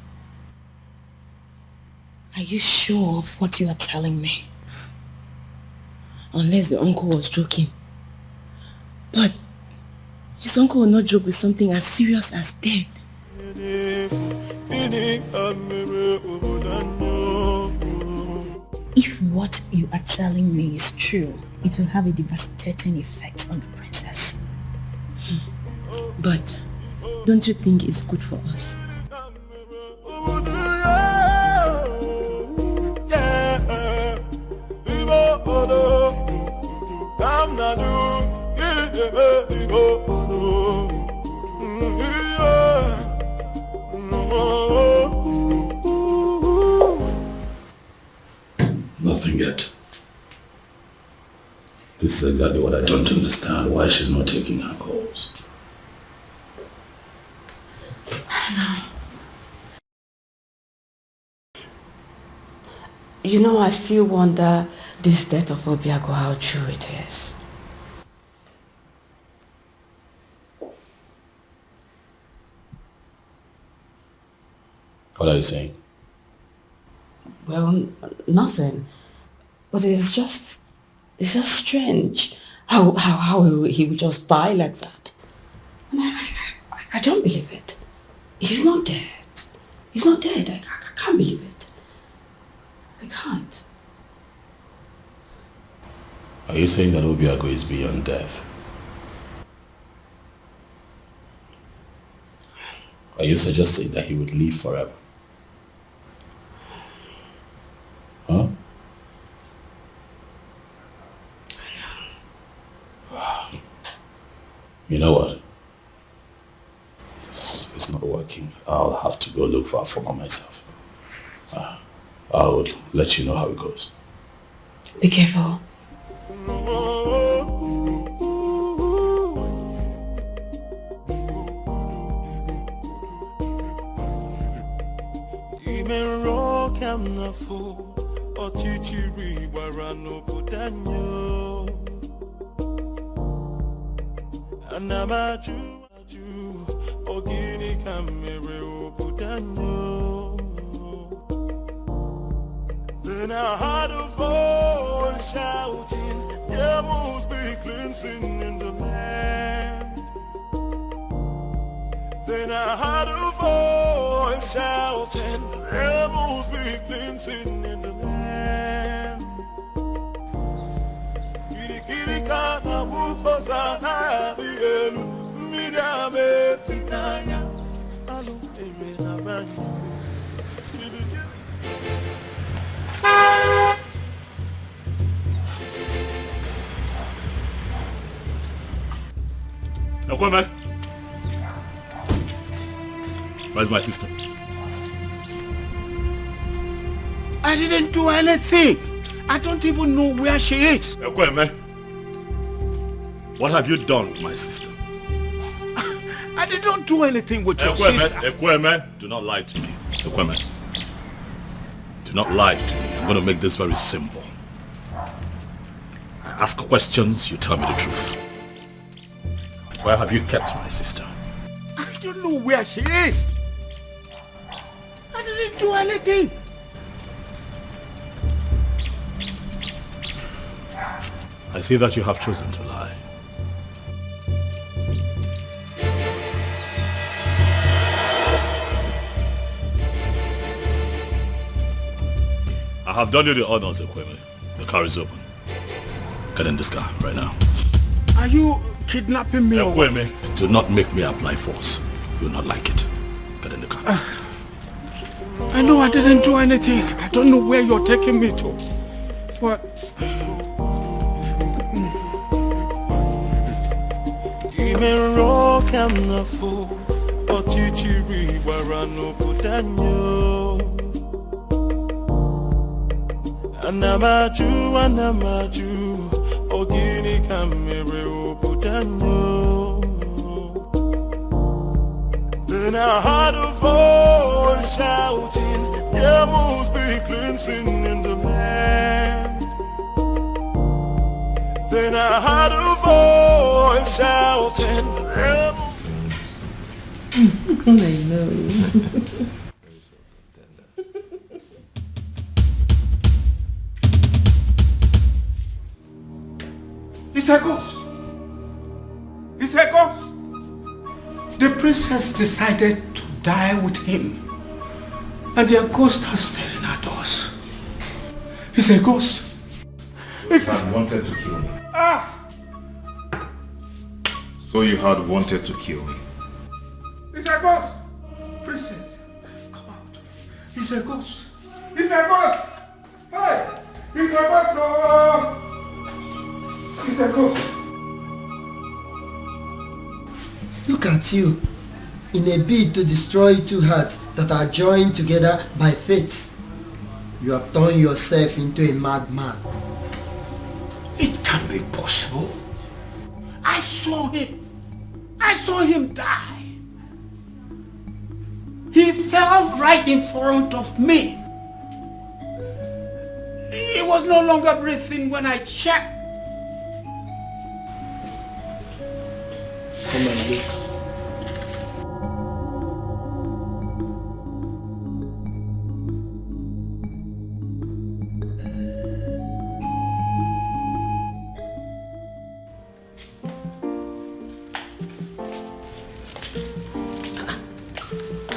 Are you sure of what you are telling me? Unless the uncle was joking. But his uncle will not joke with something as serious as death. If what you are telling me is true, it will have a devastating effect on the princess. But don't you think it's good for us? Nothing yet. This is exactly what I don't understand, why she's not taking her calls. You know, I still wonder this death of Obiago, how true it is. What are you saying? Well, nothing. But it's just strange how he would just die like that. And I don't believe it. He's not dead. He's not dead. I can't believe it. I can't. Are you saying that Obiago is beyond death? Are you suggesting that he would live forever? Huh? You know what? This is not working. I'll have to go look for Afoma myself. I would let you know how it goes. Be careful. Then I had a voice shouting, there must be cleansing in the land. Then I had a voice shouting, there must be cleansing in the land. Kirikirikana bukosana bielu midame finaya alu erena banyo. Ekweme! Where's my sister? I didn't do anything. I don't even know where she is. Ekweme! What have you done with my sister? I didn't do anything with your sister. Ekweme, do not lie to me. Ekweme, do not lie to me. I'm going to make this very simple. I ask questions, you tell me the truth. Where have you kept my sister? I don't know where she is. I didn't do anything. I see that you have chosen to lie. I have done you the honors, Ekweme. The car is open. Get in this car right now. Are you kidnapping me? Ekweme, do not make me apply force. You will not like it. Get in the car. I know I didn't do anything. I don't know where you're taking me to. But... Anamaju, ogini kamere obudanyo. Then I heard a voice shouting, there must be cleansing in the land. Then I heard a voice shouting, there I know. It's a ghost. It's a ghost. The princess decided to die with him. And their ghost are staring at us. It's a ghost. It's had wanted to kill me. So you had wanted to kill me. It's a ghost. Princess, come out. It's a ghost. It's a ghost. Hey, it's a ghost. Oh. It's a ghost. Look at you, in a bid to destroy two hearts that are joined together by fate. You have turned yourself into a madman. It can't be possible. I saw him. I saw him die. He fell right in front of me. He was no longer breathing when I checked. Come and look.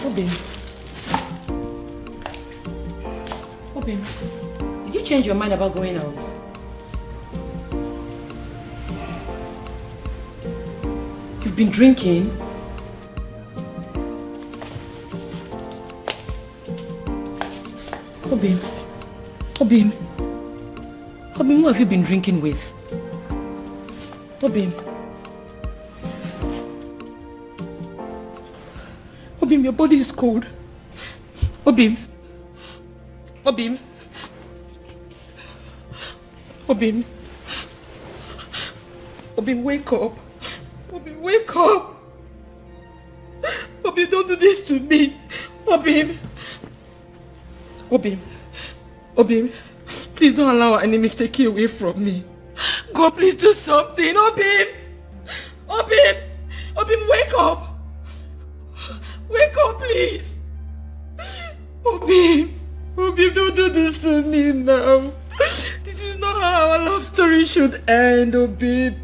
Obim. Obim, did you change your mind about going out? You've been drinking? Obim. Obim. Obim, who have you been drinking with? Obim. Obim, your body is cold. Obim. Obim. Obim. Obim, wake up. Obim, wake up. Obim, don't do this to me. Obim. Obim. Obim. Please don't allow our enemies to take you away from me. God, please do something. Obim. Obim. Obim, wake up. Wake up, please. Obim. Obim, don't do this to me now. This is not how our love story should end, Obim.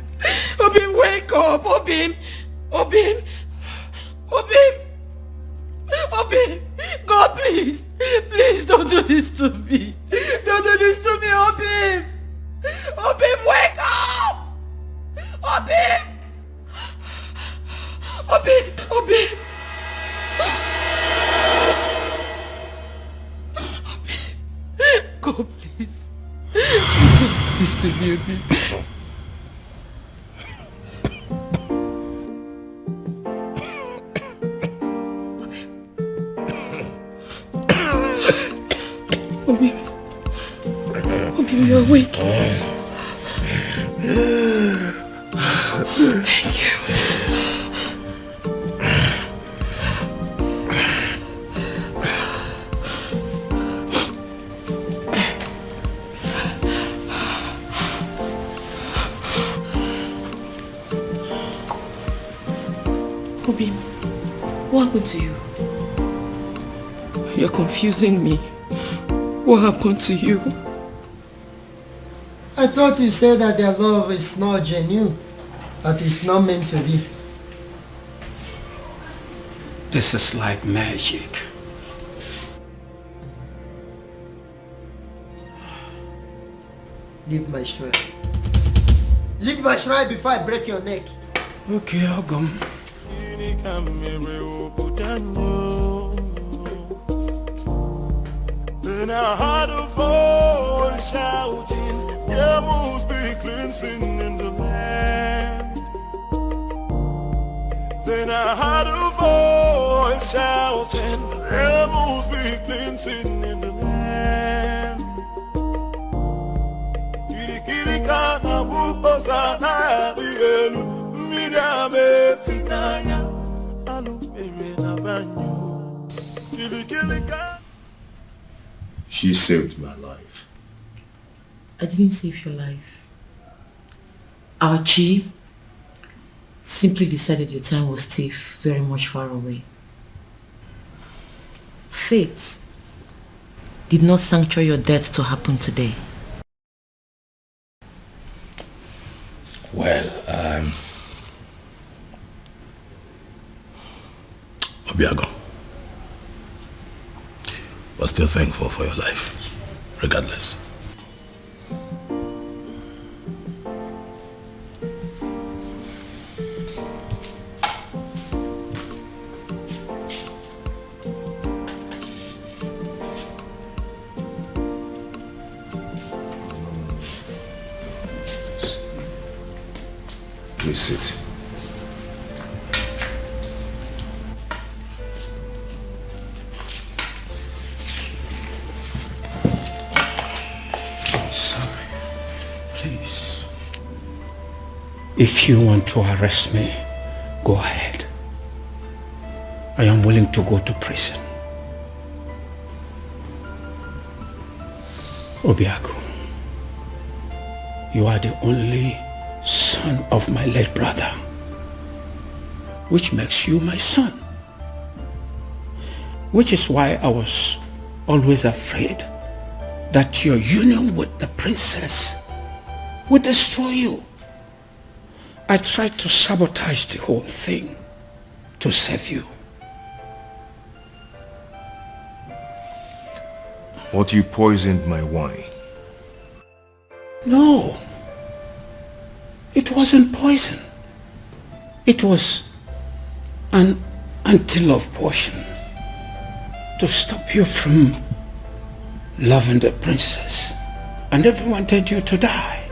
Obim, wake up, Obim. Obim. Obim. Obim. God, please. Please don't do this to me. Don't do this to me, Obim. Obim, wake up. Obim. Obim. Obim. God, please. Please don't do this to me, Obim. Obim. Obim, you're awake. Thank you. Obim, what happened to you? You're confusing me. What happened to you? I thought you said that their love is not genuine, that it's not meant to be. This is like magic. Leave my shrine. Leave my shrine before I break your neck. Okay, I'll go. Then I heard a voice shouting, there must be cleansing in the land. Then I heard a voice shouting, there must be cleansing in the land. Kirikirikana bukosana dielu midame finaya alupere na banyo. Kirikirikana. She saved my life. I didn't save your life. Our chief simply decided your time was still very much far away. Fate did not sanctuary your death to happen today. Well, Obiago, but still thankful for your life, regardless. Please sit. Please. If you want to arrest me, go ahead. I am willing to go to prison. Obiago, you are the only son of my late brother, which makes you my son. Which is why I was always afraid that your union with the princess would destroy you. I tried to sabotage the whole thing to save you. But you poisoned my wine. No. It wasn't poison. It was an anti-love potion to stop you from loving the princess. I never wanted you to die.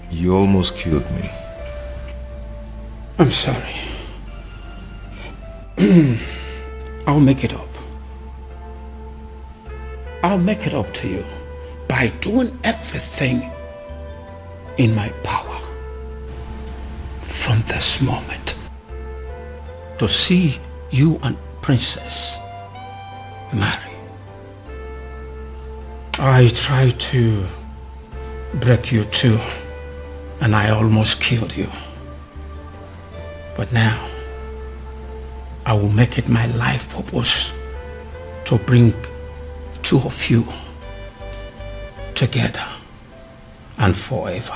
You almost killed me. I'm sorry. I'll make it up. I'll make it up to you by doing everything in my power from this moment to see you and Princess marry. I tried to break you too, and I almost killed you. But now, I will make it my life purpose to bring two of you together and forever.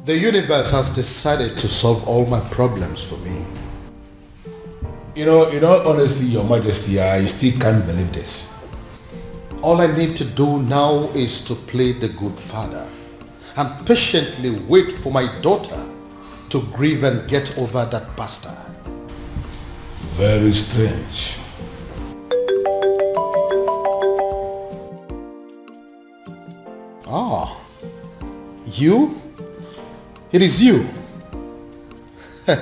The universe has decided to solve all my problems for me. In all honesty, Your Majesty, I still can't believe this. All I need to do now is to play the good father and patiently wait for my daughter to grieve and get over that bastard. Very strange. Ah, you? It is you. Your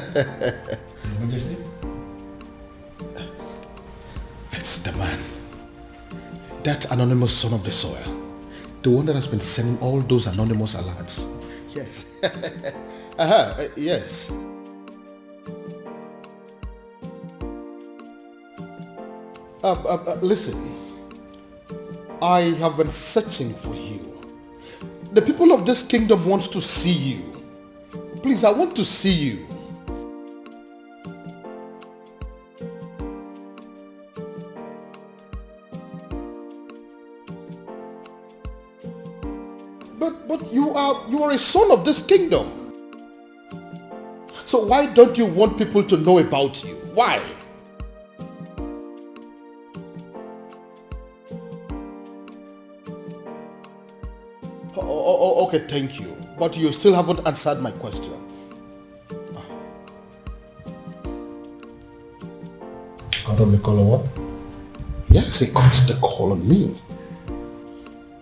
Majesty? It's the man. That anonymous son of the soil. The one that has been sending all those anonymous alerts. Yes. Yes. Listen. I have been searching for you. The people of this kingdom want to see you. Please, I want to see you. But you are a son of this kingdom. So why don't you want people to know about you? Why? Okay, thank you. But you still haven't answered my question. Cut off the call on what? Yes, he cut the call on me.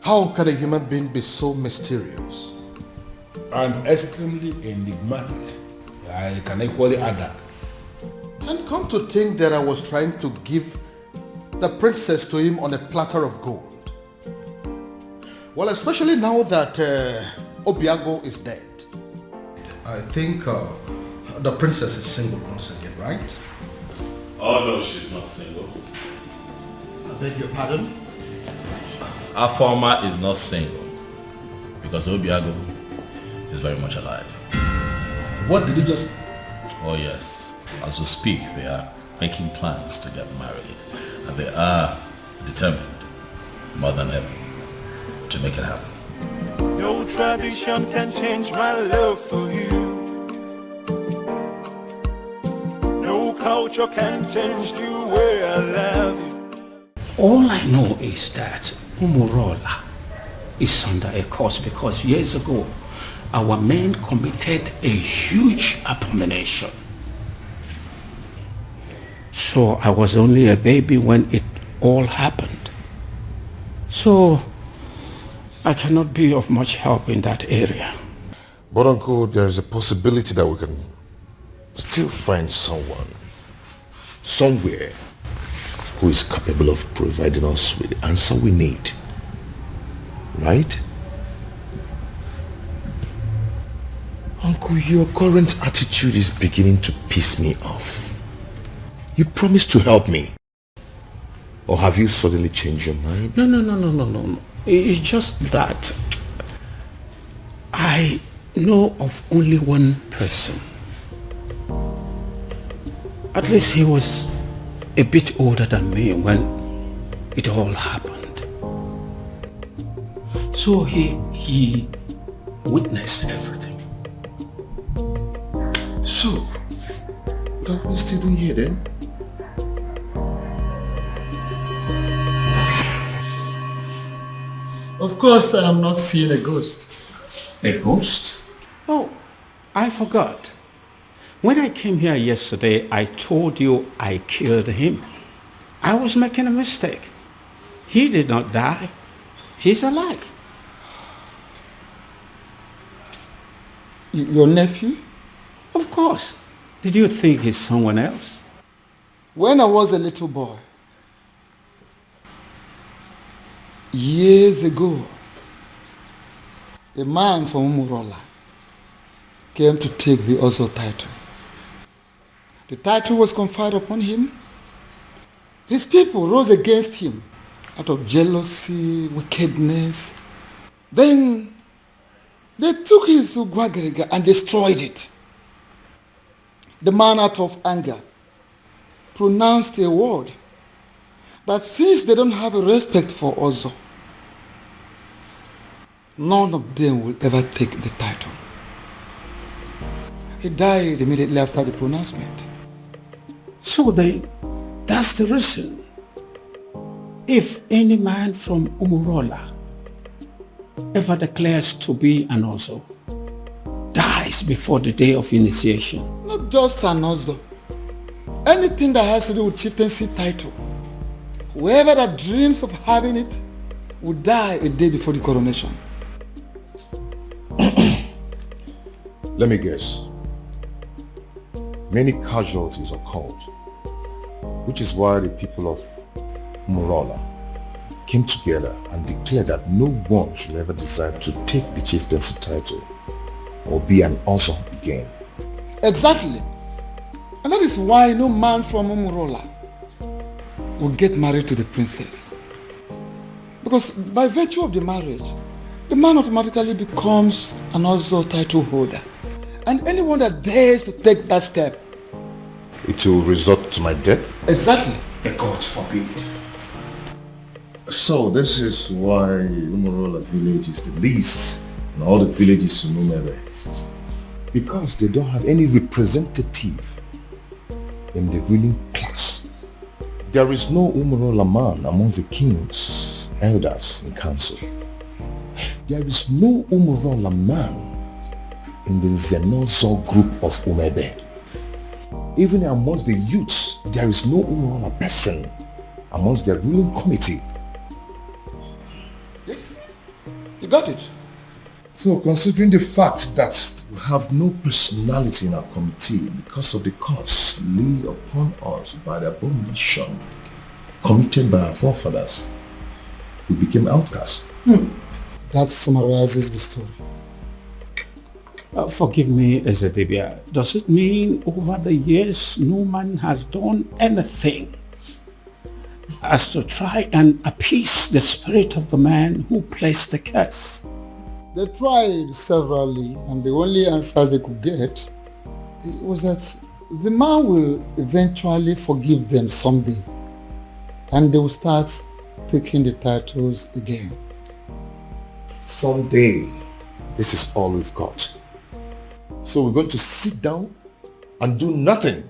How can a human being be so mysterious? And extremely enigmatic. I can equally add that. And come to think that I was trying to give the princess to him on a platter of gold. Well, especially now that Obiago is dead. I think the princess is single once again, right? Oh no, she's not single. I beg your pardon? Our former is not single because Obiago is very much alive. What did you just... Oh yes, as we speak, they are making plans to get married and they are determined more than ever to make it happen. No tradition can change my love for you. No culture can change the way I love you. All I know is that Umurola is under a curse because years ago our men committed a huge abomination. So I was only a baby when it all happened. So I cannot be of much help in that area. But Uncle, there is a possibility that we can still find someone, somewhere, who is capable of providing us with the answer we need. Right? Uncle, your current attitude is beginning to piss me off. You promised to help me. Or have you suddenly changed your mind? No. It's just that I know of only one person. At least he was a bit older than me when it all happened. So he witnessed everything. So, what are we still doing here then? Of course, I am not seeing a ghost. A ghost? Oh, I forgot. When I came here yesterday, I told you I killed him. I was making a mistake. He did not die. He's alive. Your nephew? Of course. Did you think he's someone else? When I was a little boy, years ago, a man from Umurola came to take the Ozo title. The title was conferred upon him. His people rose against him out of jealousy, wickedness. Then they took his Ugwagerega and destroyed it. The man, out of anger, pronounced a word that since they don't have a respect for Ozo, none of them will ever take the title. He died immediately after the pronouncement. So that's the reason. If any man from Umurola ever declares to be an Ozo, dies before the day of initiation. Not just an Ozo. Anything that has to do with chieftaincy title. Whoever that dreams of having it will die a day before the coronation. Let me guess. Many casualties occurred, which is why the people of Umurola came together and declared that no one should ever decide to take the chieftaincy title or be an Ozo again. Exactly. And that is why no man from Umurola will get married to the princess. Because by virtue of the marriage, the man automatically becomes an Ozo title holder. And anyone that dares to take that step, it will result to my death? Exactly. The gods forbid. So this is why Umurola village is the least in all the villages in Umere. Because they don't have any representative in the ruling class. There is no Umurola man among the kings, elders, and council. There is no Umurola man in the Zenozo group of Umebe. Even amongst the youths, there is no Umurola person amongst their ruling committee. Yes, you got it. So considering the fact that we have no personality in our committee because of the curse laid upon us by the abomination committed by our forefathers, we became outcasts. That summarizes the story. Forgive me, Ezedibia. Does it mean over the years no man has done anything as to try and appease the spirit of the man who placed the curse? They tried severally, and the only answers they could get was that the man will eventually forgive them someday, and they will start taking the titles again. Someday, this is all we've got. So we're going to sit down and do nothing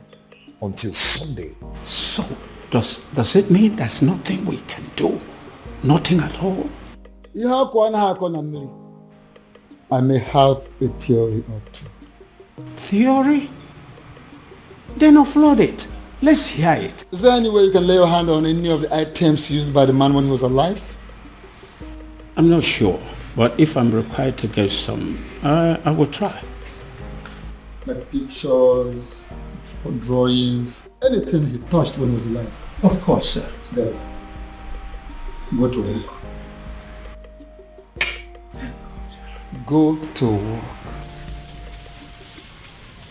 until Sunday. So, does it mean there's nothing we can do? Nothing at all? I may have a theory or two. Theory? Then offload it. Let's hear it. Is there any way you can lay your hand on any of the items used by the man when he was alive? I'm not sure, but if I'm required to get some, I will try. Like pictures, drawings, anything he touched when he was alive. Of course, sir. There. Go to work. Go to work.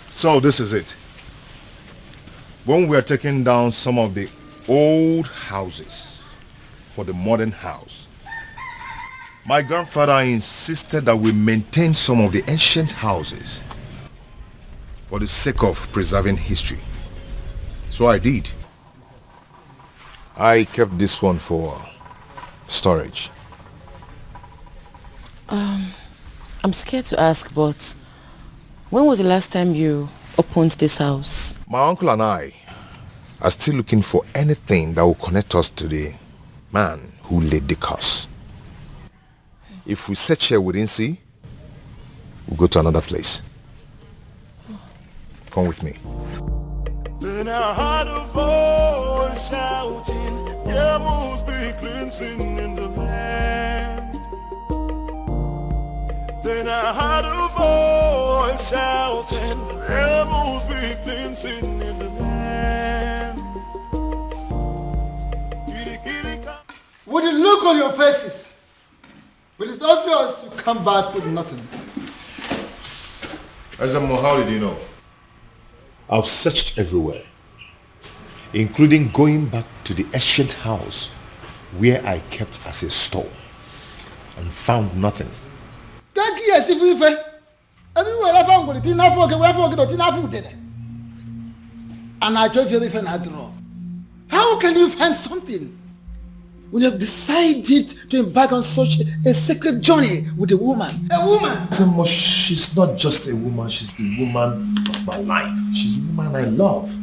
So this is it. When we are taking down some of the old houses for the modern house, my grandfather insisted that we maintain some of the ancient houses for the sake of preserving history. So I did. I kept this one for storage. I'm scared to ask, but when was the last time you opened this house. My uncle and I are still looking for anything that will connect us to the man who laid the curse. If we search here we didn't see, we'll go to another place. Come with me. Then I heard a voice shouting, there must be cleansing in the land. Then I heard a voice shouting, there must be cleansing in the land. With the look on your faces, but it's obvious you come back with nothing. Azamo, how did you know? I've searched everywhere, including going back to the ancient house where I kept as a store and found nothing. Thank you, as if we everywhere I found what it didn't have and I told you if I draw. How can you find something when you have decided to embark on such a sacred journey with a woman? A woman! Azamo, she's not just a woman, she's the woman of my life. She's the woman I love.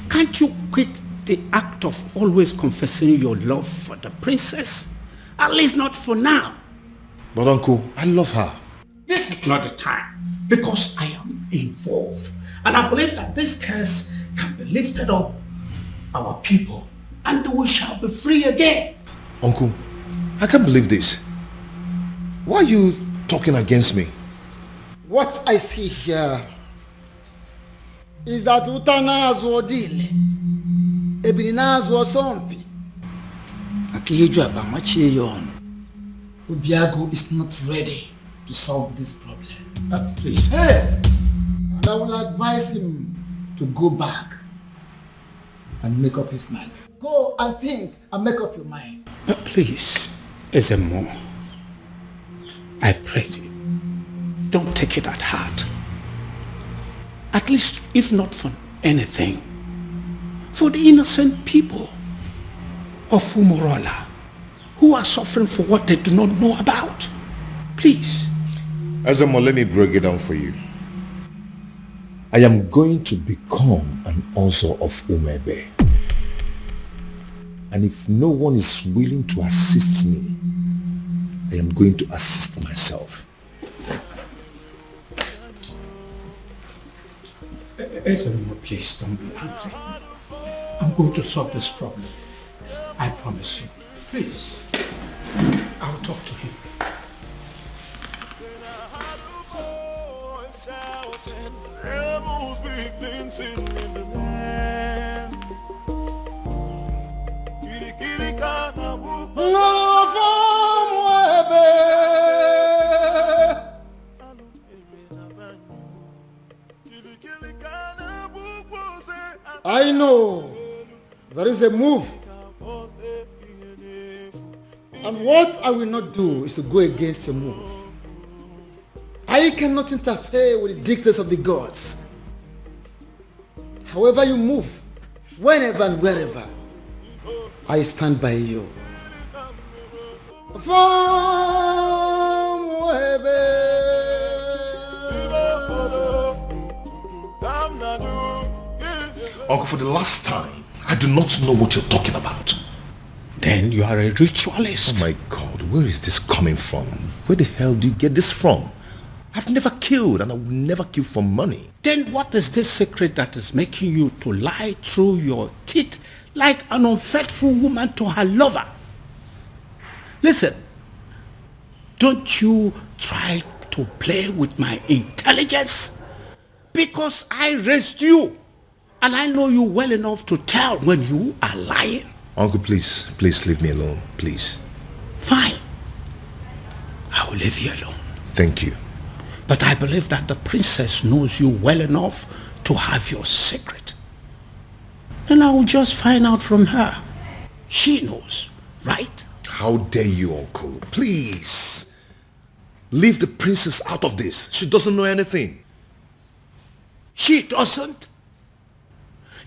Can't you quit the act of always confessing your love for the princess? At least not for now. But uncle, I love her. This is not the time, because I am involved. And I believe that this curse can be lifted up, our people, and we shall be free again. Uncle, I can't believe this. Why are you talking against me? What I see here is that Utanazo Dile, Ebinazo Sompi, Akijo Abamachiyon, Ubiago is not ready to solve this problem. Please. Hey! And I will advise him to go back and make up his mind. Go and think and make up your mind. Please, Ezemo, I pray you, don't take it at heart. At least, if not for anything, for the innocent people of Umorola who are suffering for what they do not know about. Please. Azamo, let me break it down for you. I am going to become an Ozo of Umebe. And if no one is willing to assist me, I am going to assist myself. Ezemo, please don't be angry. I'm going to solve this problem. I promise you. Please. I'll talk to him. There must be cleansing in the land. I know there is a move, and what I will not do is to go against a move. I cannot interfere with the dictates of the gods. However you move, whenever and wherever, I stand by you. Uncle, for the last time, I do not know what you're talking about. Then you are a ritualist. Oh my God, where is this coming from? Where the hell do you get this from? I've never killed and I will never kill for money. Then what is this secret that is making you to lie through your teeth like an unfaithful woman to her lover? Listen, don't you try to play with my intelligence, because I raised you and I know you well enough to tell when you are lying. Uncle, please leave me alone, please. Fine. I will leave you alone. Thank you. But I believe that the princess knows you well enough to have your secret. And I will just find out from her. She knows, right? How dare you, Uncle? Please. Leave the princess out of this. She doesn't know anything. She doesn't?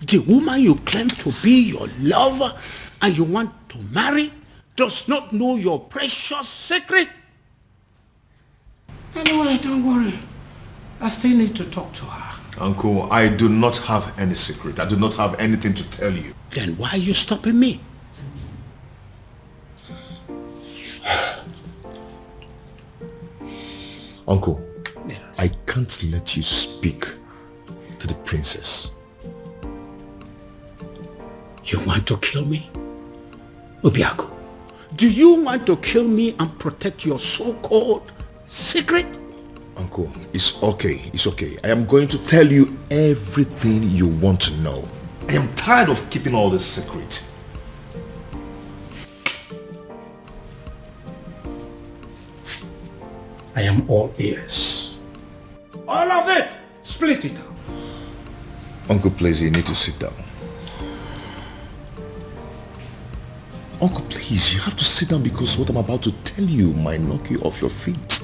The woman you claim to be your lover and you want to marry does not know your precious secret? Anyway, don't worry. I still need to talk to her. Uncle, I do not have any secret. I do not have anything to tell you. Then why are you stopping me? Uncle, I can't let you speak to the princess. You want to kill me? Obiaku, do you want to kill me and protect your so-called secret? Uncle, it's okay. It's okay. I am going to tell you everything you want to know. I am tired of keeping all this secret. I am all ears. All of it! Split it out. Uncle, please, you need to sit down. Uncle, please, you have to sit down because what I'm about to tell you might knock you off your feet.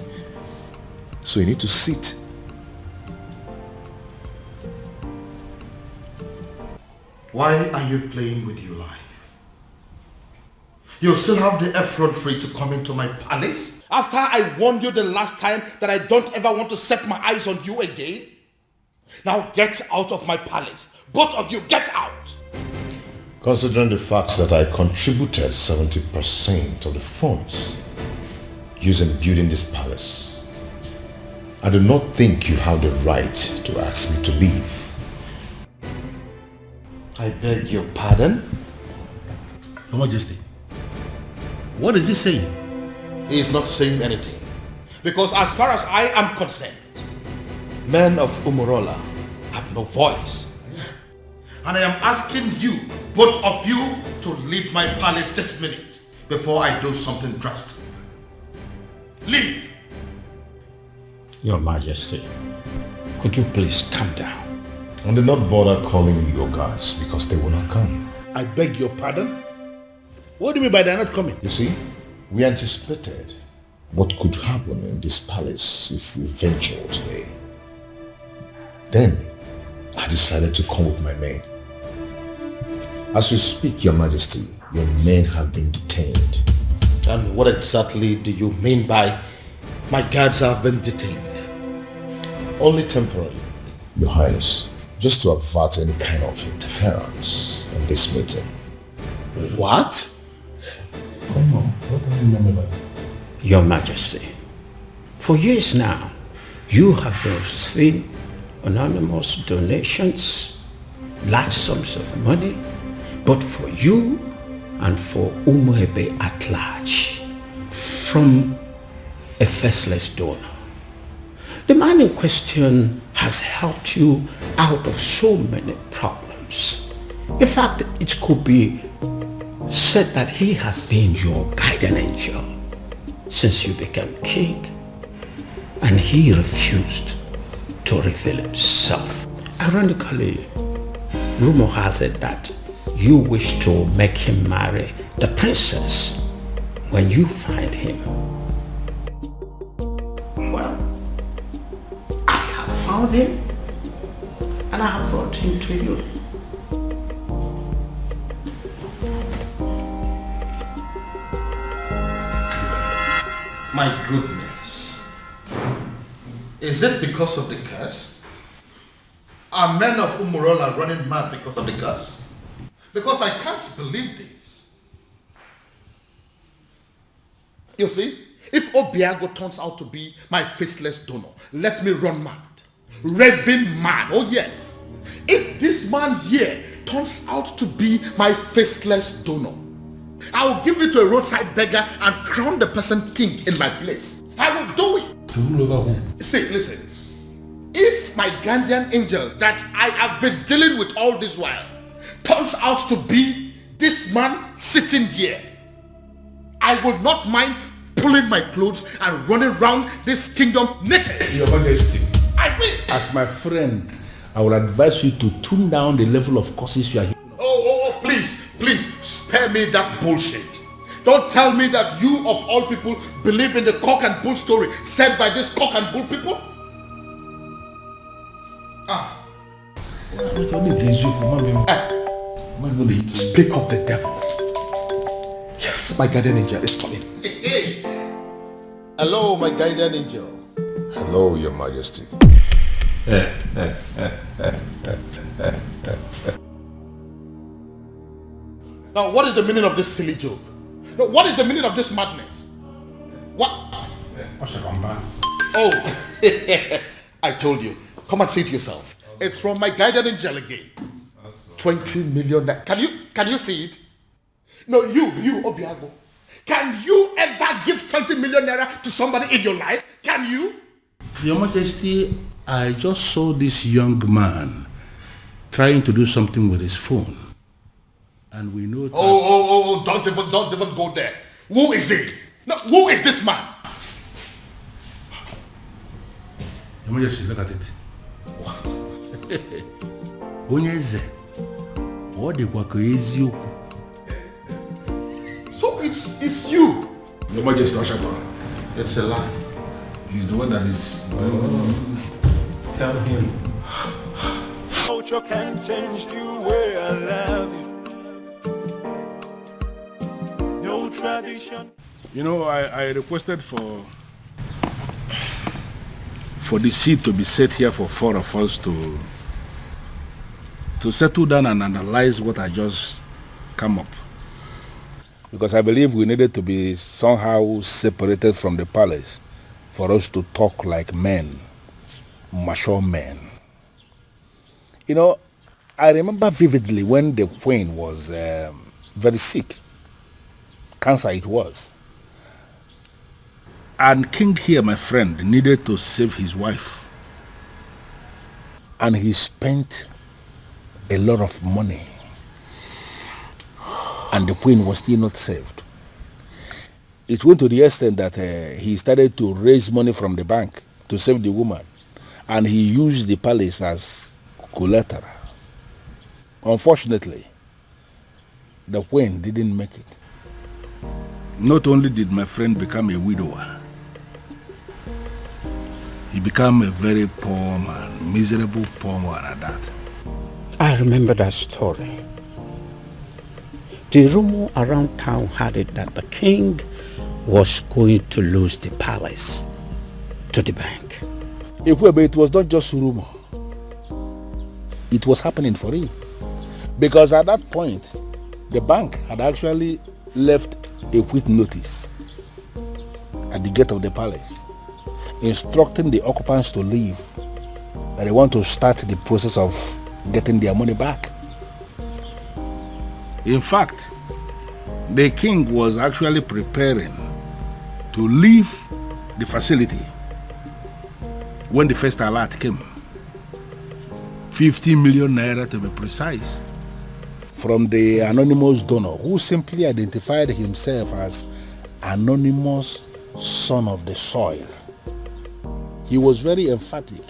So you need to sit. Why are you playing with your life? You still have the effrontery to come into my palace? After I warned you the last time that I don't ever want to set my eyes on you again? Now get out of my palace. Both of you, get out! Considering the fact that I contributed 70% of the funds used in building this palace, I do not think you have the right to ask me to leave. I beg your pardon? Your Majesty, what is he saying? He is not saying anything. Because as far as I am concerned, men of Umurola have no voice. And I am asking you, both of you, to leave my palace this minute before I do something drastic. Leave! Your Majesty, could you please calm down? And do not bother calling your guards because they will not come. I beg your pardon? What do you mean by they're not coming? You see, we anticipated what could happen in this palace if we ventured today. Then, I decided to come with my men. As we speak, Your Majesty, your men have been detained. And what exactly do you mean by my guards have been detained? Only temporarily, Your Highness, just to avert any kind of interference in this meeting. What? Come on, what do you remember? Your Majesty, for years now, you have been receiving anonymous donations, large sums of money, but for you and for Umuebe at large, from a faceless donor. The man in question has helped you out of so many problems. In fact, it could be said that he has been your guardian angel since you became king, and he refused to reveal himself. Ironically, rumor has it that you wish to make him marry the princess when you find him. Well, I have found him and I have brought him to you. My goodness. Is it because of the curse? Are men of Umurola running mad because of the curse? Because I can't believe this. You see, if Obiago turns out to be my faceless donor, let me run mad. Raving mad, oh yes. If this man here turns out to be my faceless donor, I will give it to a roadside beggar and crown the person king in my place. I will do it. See, listen. If my guardian angel that I have been dealing with all this while turns out to be this man sitting here, I will not mind pulling my clothes and running around this kingdom naked. Your Majesty, I will. as my friend, I will advise you to tune down the level of curses you are hearing. Oh, please, spare me that bullshit. Don't tell me that you of all people believe in the cock and bull story said by these cock and bull people. Speak of the devil. Yes, my guardian angel is coming. Hello, my guardian angel. Hello, Your Majesty. Now, what is the meaning of this silly joke? No, what is the meaning of this madness? What? Oh, I told you. Come and see it yourself. It's from my guardian angel again. 20 million. Can you see it? No, you, Obiago. Can you ever give 20 million naira to somebody in your life? Can you? Your Majesty, I just saw this young man trying to do something with his phone. And we know that... Oh, don't even go there. Who is it? No, who is this man? Your Majesty, look at it. What? Onyeze. What the eziokwu? So it's you. Your Majesty, Oshapa. It's a lie. He's the one that is... Tell him. Culture can change the way I love you. No tradition. You know, I requested for the seat to be set here for 4 of us to settle down and analyze what I just come up. Because I believe we needed to be somehow separated from the palace for us to talk like men, mature men. You know, I remember vividly when the queen was very sick. Cancer it was. And King here, my friend, needed to save his wife. And he spent a lot of money. And the queen was still not saved. It went to the extent that he started to raise money from the bank to save the woman. And he used the palace as collateral. Unfortunately, the queen didn't make it. Not only did my friend become a widower, he became a very poor man, miserable poor man at that. I remember that story. The rumor around town had it that the king was going to lose the palace to the bank. It was not just rumor. It was happening for real. Because at that point, the bank had actually left a quit notice at the gate of the palace, instructing the occupants to leave, that they want to start the process of getting their money back. In fact, the king was actually preparing to leave the facility when the first alert came. 50 million naira to be precise. From the anonymous donor who simply identified himself as anonymous son of the soil. He was very emphatic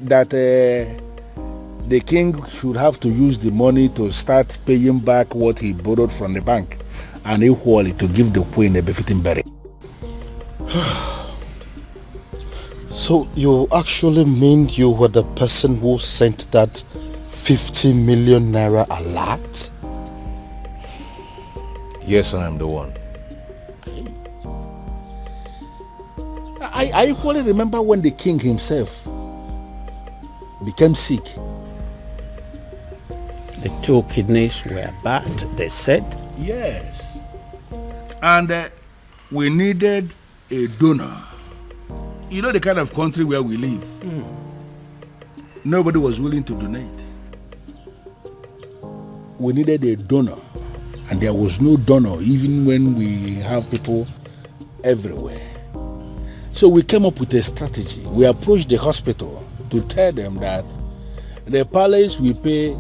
that the king should have to use the money to start paying back what he borrowed from the bank and equally to give the queen a befitting burial. So you actually mean you were the person who sent that 50 million naira alert? Yes, I am the one. I equally remember when the king himself became sick. The 2 kidneys were bad, they said. Yes. And we needed a donor. You know the kind of country where we live. Nobody was willing to donate. We needed a donor. And there was no donor even when we have people everywhere. So we came up with a strategy. We approached the hospital to tell them that the palace will pay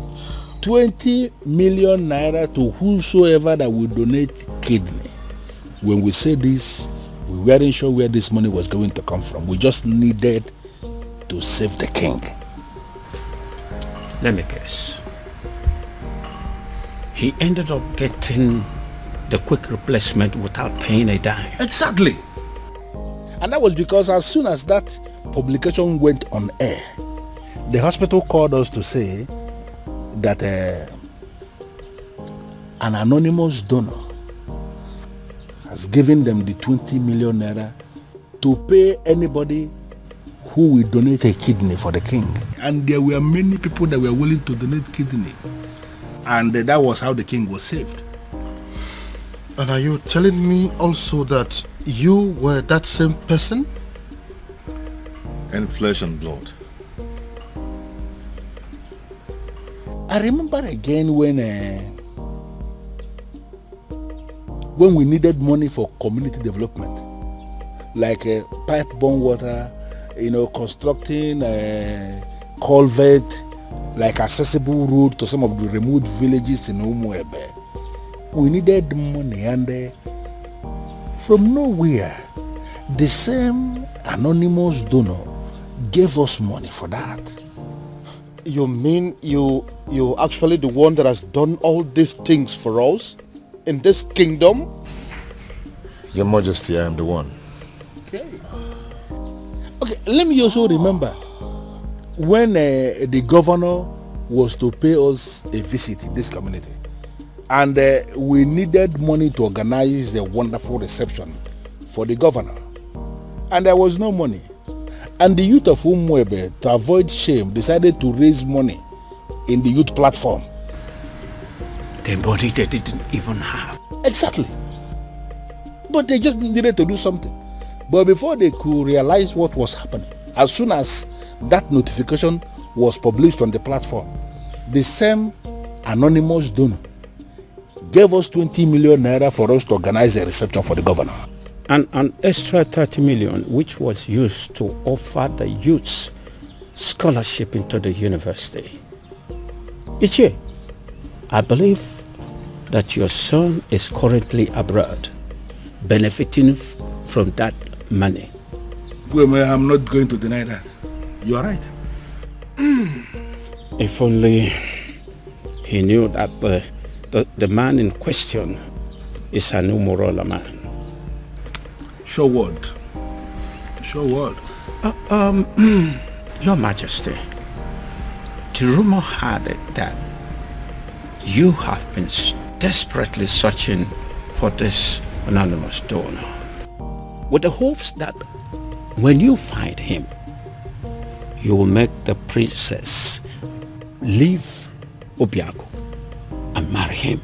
20 million naira to whosoever that will donate kidney. When we said this, we weren't sure where this money was going to come from. We just needed to save the king. Let me guess. He ended up getting the quick replacement without paying a dime. Exactly. And that was because as soon as that publication went on air, the hospital called us to say that an anonymous donor has given them the 20 million naira to pay anybody who will donate a kidney for the king. And there were many people that were willing to donate kidney. And that was how the king was saved. And are you telling me also that you were that same person? And flesh and blood. I remember again when we needed money for community development, like pipe-borne water, constructing a culvert, like accessible road to some of the remote villages in Umuebe. We needed money, and from nowhere, the same anonymous donor gave us money for that. You mean you're actually the one that has done all these things for us in this kingdom? Your Majesty, I am the one. Okay, let me also remember when the governor was to pay us a visit in this community, and we needed money to organize the wonderful reception for the governor, and there was no money. And the youth of Umuebe, to avoid shame, decided to raise money in the youth platform. The money they didn't even have. Exactly. But they just needed to do something. But before they could realize what was happening, as soon as that notification was published on the platform, the same anonymous donor gave us 20 million naira for us to organize a reception for the governor. And an extra 30 million, which was used to offer the youths scholarship into the university. Ichie, I believe that your son is currently abroad, benefiting from that money. Well, I'm not going to deny that. You are right. If only he knew that the man in question is an Umorola man. Sure word. Sure word. Your Majesty, the rumor had it that you have been desperately searching for this anonymous donor, with the hopes that when you find him, you will make the princess leave Obiago and marry him.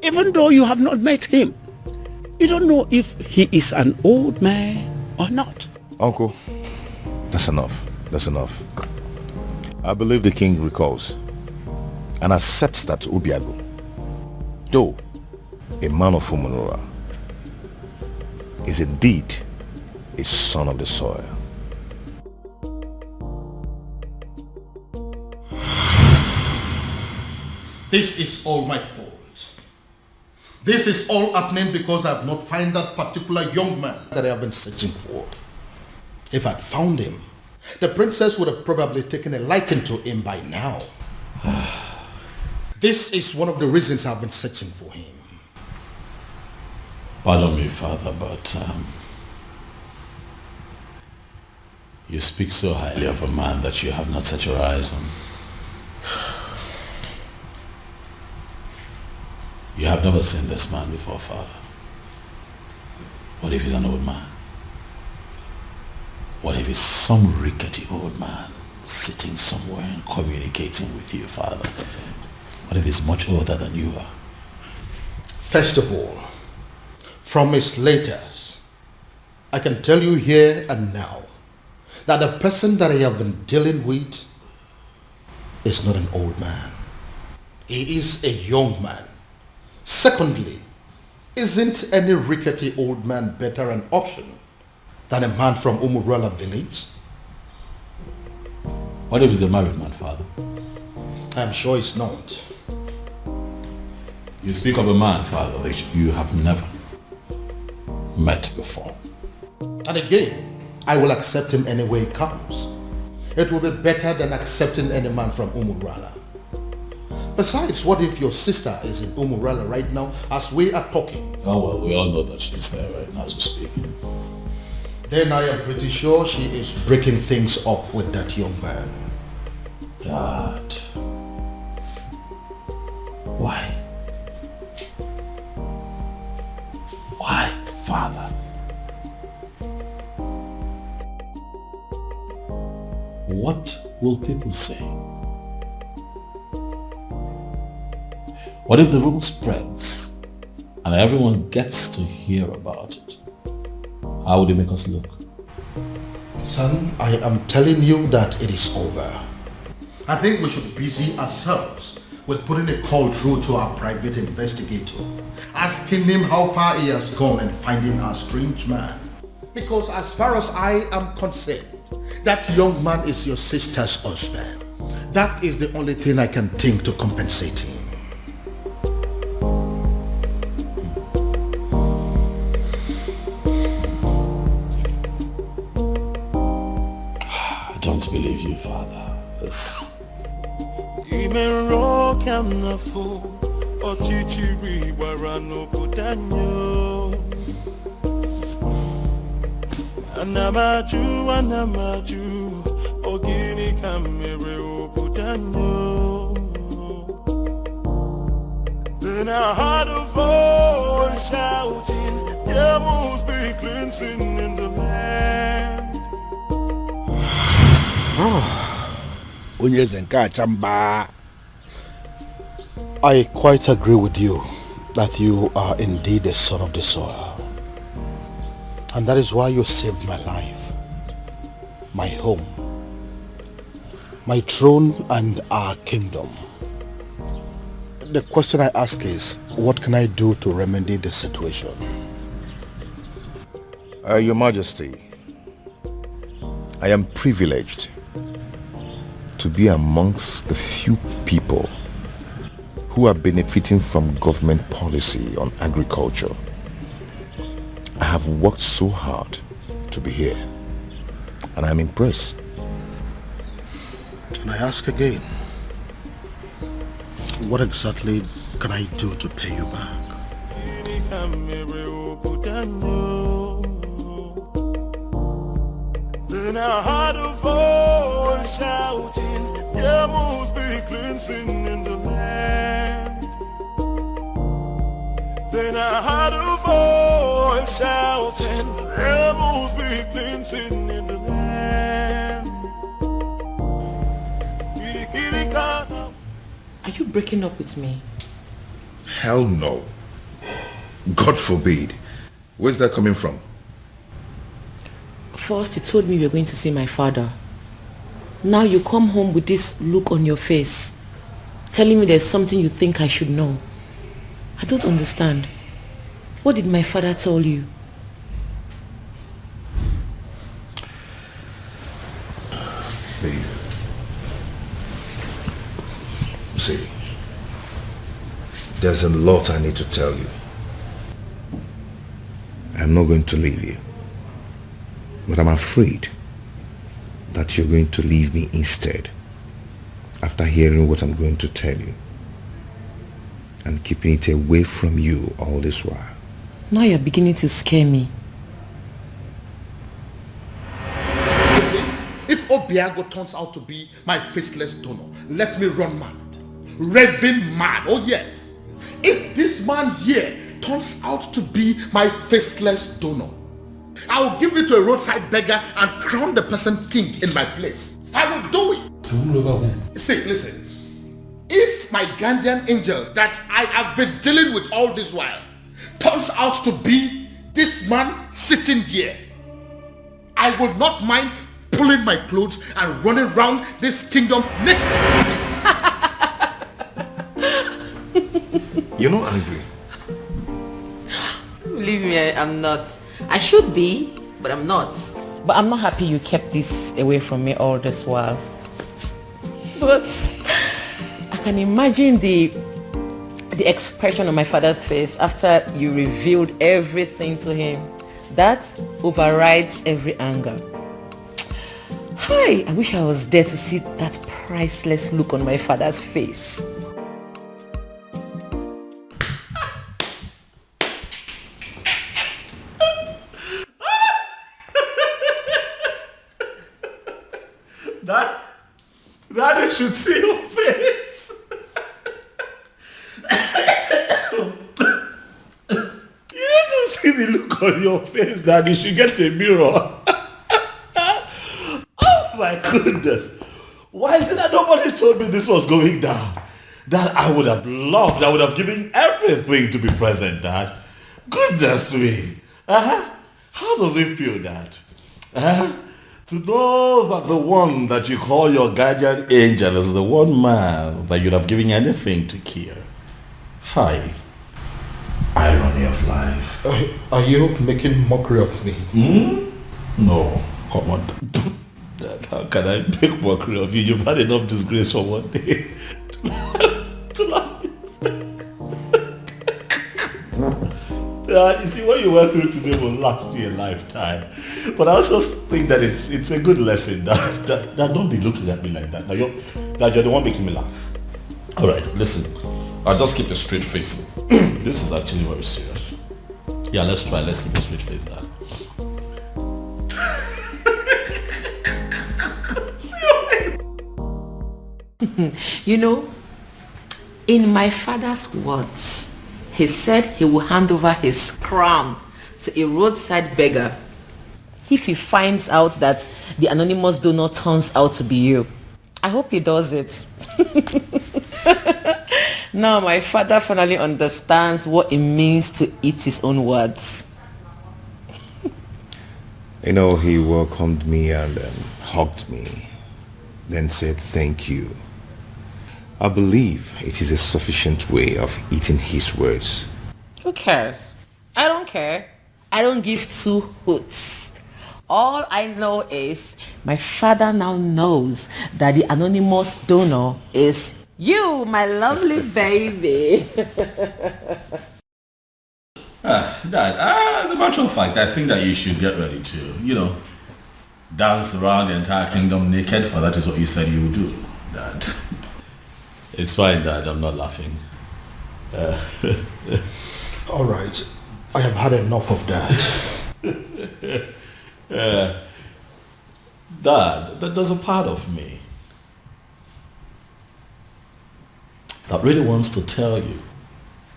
Even though you have not met him, you don't know if he is an old man or not. Uncle, that's enough. That's enough. I believe the king recalls and accepts that Obiago, though a man of Umunora, is indeed a son of the soil. This is all my fault. This is all happening because I have not found that particular young man that I have been searching for. If I'd found him, the princess would have probably taken a liking to him by now. This is one of the reasons I've been searching for him. Pardon me, Father, but you speak so highly of a man that you have not set your eyes on. You have never seen this man before, Father. What if he's an old man? What if he's some rickety old man sitting somewhere and communicating with you, Father? What if he's much older than you are? First of all, from his letters, I can tell you here and now that the person that I have been dealing with is not an old man. He is a young man. Secondly, isn't any rickety old man better an option than a man from Umurala village? What if he's a married man, Father? I'm sure it's not. You speak of a man, Father, that you have never met before. And again, I will accept him any way he comes. It will be better than accepting any man from Umurala. Besides, what if your sister is in Umurala right now as we are talking? Oh well, we all know that she's there right now as we speak. Then I am pretty sure she is breaking things up with that young man. Dad. Why? Why, Father? what will people say? What if the rumor spreads and everyone gets to hear about it? How would it make us look? Son, I am telling you that it is over. I think we should busy ourselves with putting a call through to our private investigator, asking him how far he has gone and finding our strange man. Because as far as I am concerned, that young man is your sister's husband. That is the only thing I can think to compensate him. I don't believe you, Father. This... Anamaju, ogini kamere obudanyo. Then I heard a voice shouting, there must be cleansing in the land. I quite agree with you that you are indeed the son of the soil. And that is why you saved my life, my home, my throne and our kingdom. The question I ask is, what can I do to remedy the situation? Your Majesty, I am privileged to be amongst the few people who are benefiting from government policy on agriculture. I have worked so hard to be here, and I'm impressed. And I ask again, what exactly can I do to pay you back? Then I heard a voice shouting, there must be cleansing in the land. Then I heard a voice shouting, there must be cleansing in the land. Are you breaking up with me? Hell no. God forbid. Where's that coming from? First, you told me you were going to see my father. Now you come home with this look on your face, telling me there's something you think I should know. I don't understand. What did my father tell you? Babe. See, there's a lot I need to tell you. I'm not going to leave you, but I'm afraid that you're going to leave me instead after hearing what I'm going to tell you and keeping it away from you all this while. Now you're beginning to scare me. If Obiago turns out to be my faceless donor, let me run mad. Raving mad, oh yes. If this man here turns out to be my faceless donor, I'll give it to a roadside beggar and crown the person king in my place. I will do it. See, listen. If my guardian angel that I have been dealing with all this while turns out to be this man sitting here, I would not mind pulling my clothes and running around this kingdom naked. You're not angry? Believe me, I'm not. I should be, but I'm not. But I'm not happy you kept this away from me all this while. But I can imagine the expression on my father's face after you revealed everything to him. That overrides every anger. Hi, I wish I was there to see that priceless look on my father's face. Daddy should see your face. You need to see the look on your face, Daddy. You should get a mirror. Oh. My goodness. Why is it that nobody told me this was going down? That I would have loved, I would have given everything to be present, Dad. Goodness me. How does it feel, Dad? To know that the one that you call your guardian angel is the one man that you'd have given anything to kill. Hi. Irony of life. Are you making mockery of me? No, come on. Dad, how can I make mockery of you? You've had enough disgrace for one day to laugh. You see, what you went through today will last you a lifetime. But I also think that it's a good lesson that don't be looking at me like that. Now you're the one making me laugh. All right, listen. I'll just keep a straight face. This is actually very serious. Yeah, let's try. Let's keep a straight face, Dad. You know, in my father's words, he said he will hand over his crown to a roadside beggar if he finds out that the anonymous donor turns out to be you. I hope he does it. Now my father finally understands what it means to eat his own words. You know, he welcomed me and hugged me, then said thank you. I believe it is a sufficient way of eating his words. Who cares? I don't care. I don't give two hoots. All I know is my father now knows that the anonymous donor is you, my lovely baby. Dad, as a matter of fact, I think that you should get ready to, dance around the entire kingdom naked, for that is what you said you would do, Dad. It's fine, Dad. I'm not laughing. All right. I have had enough of that. Dad, there's a part of me that really wants to tell you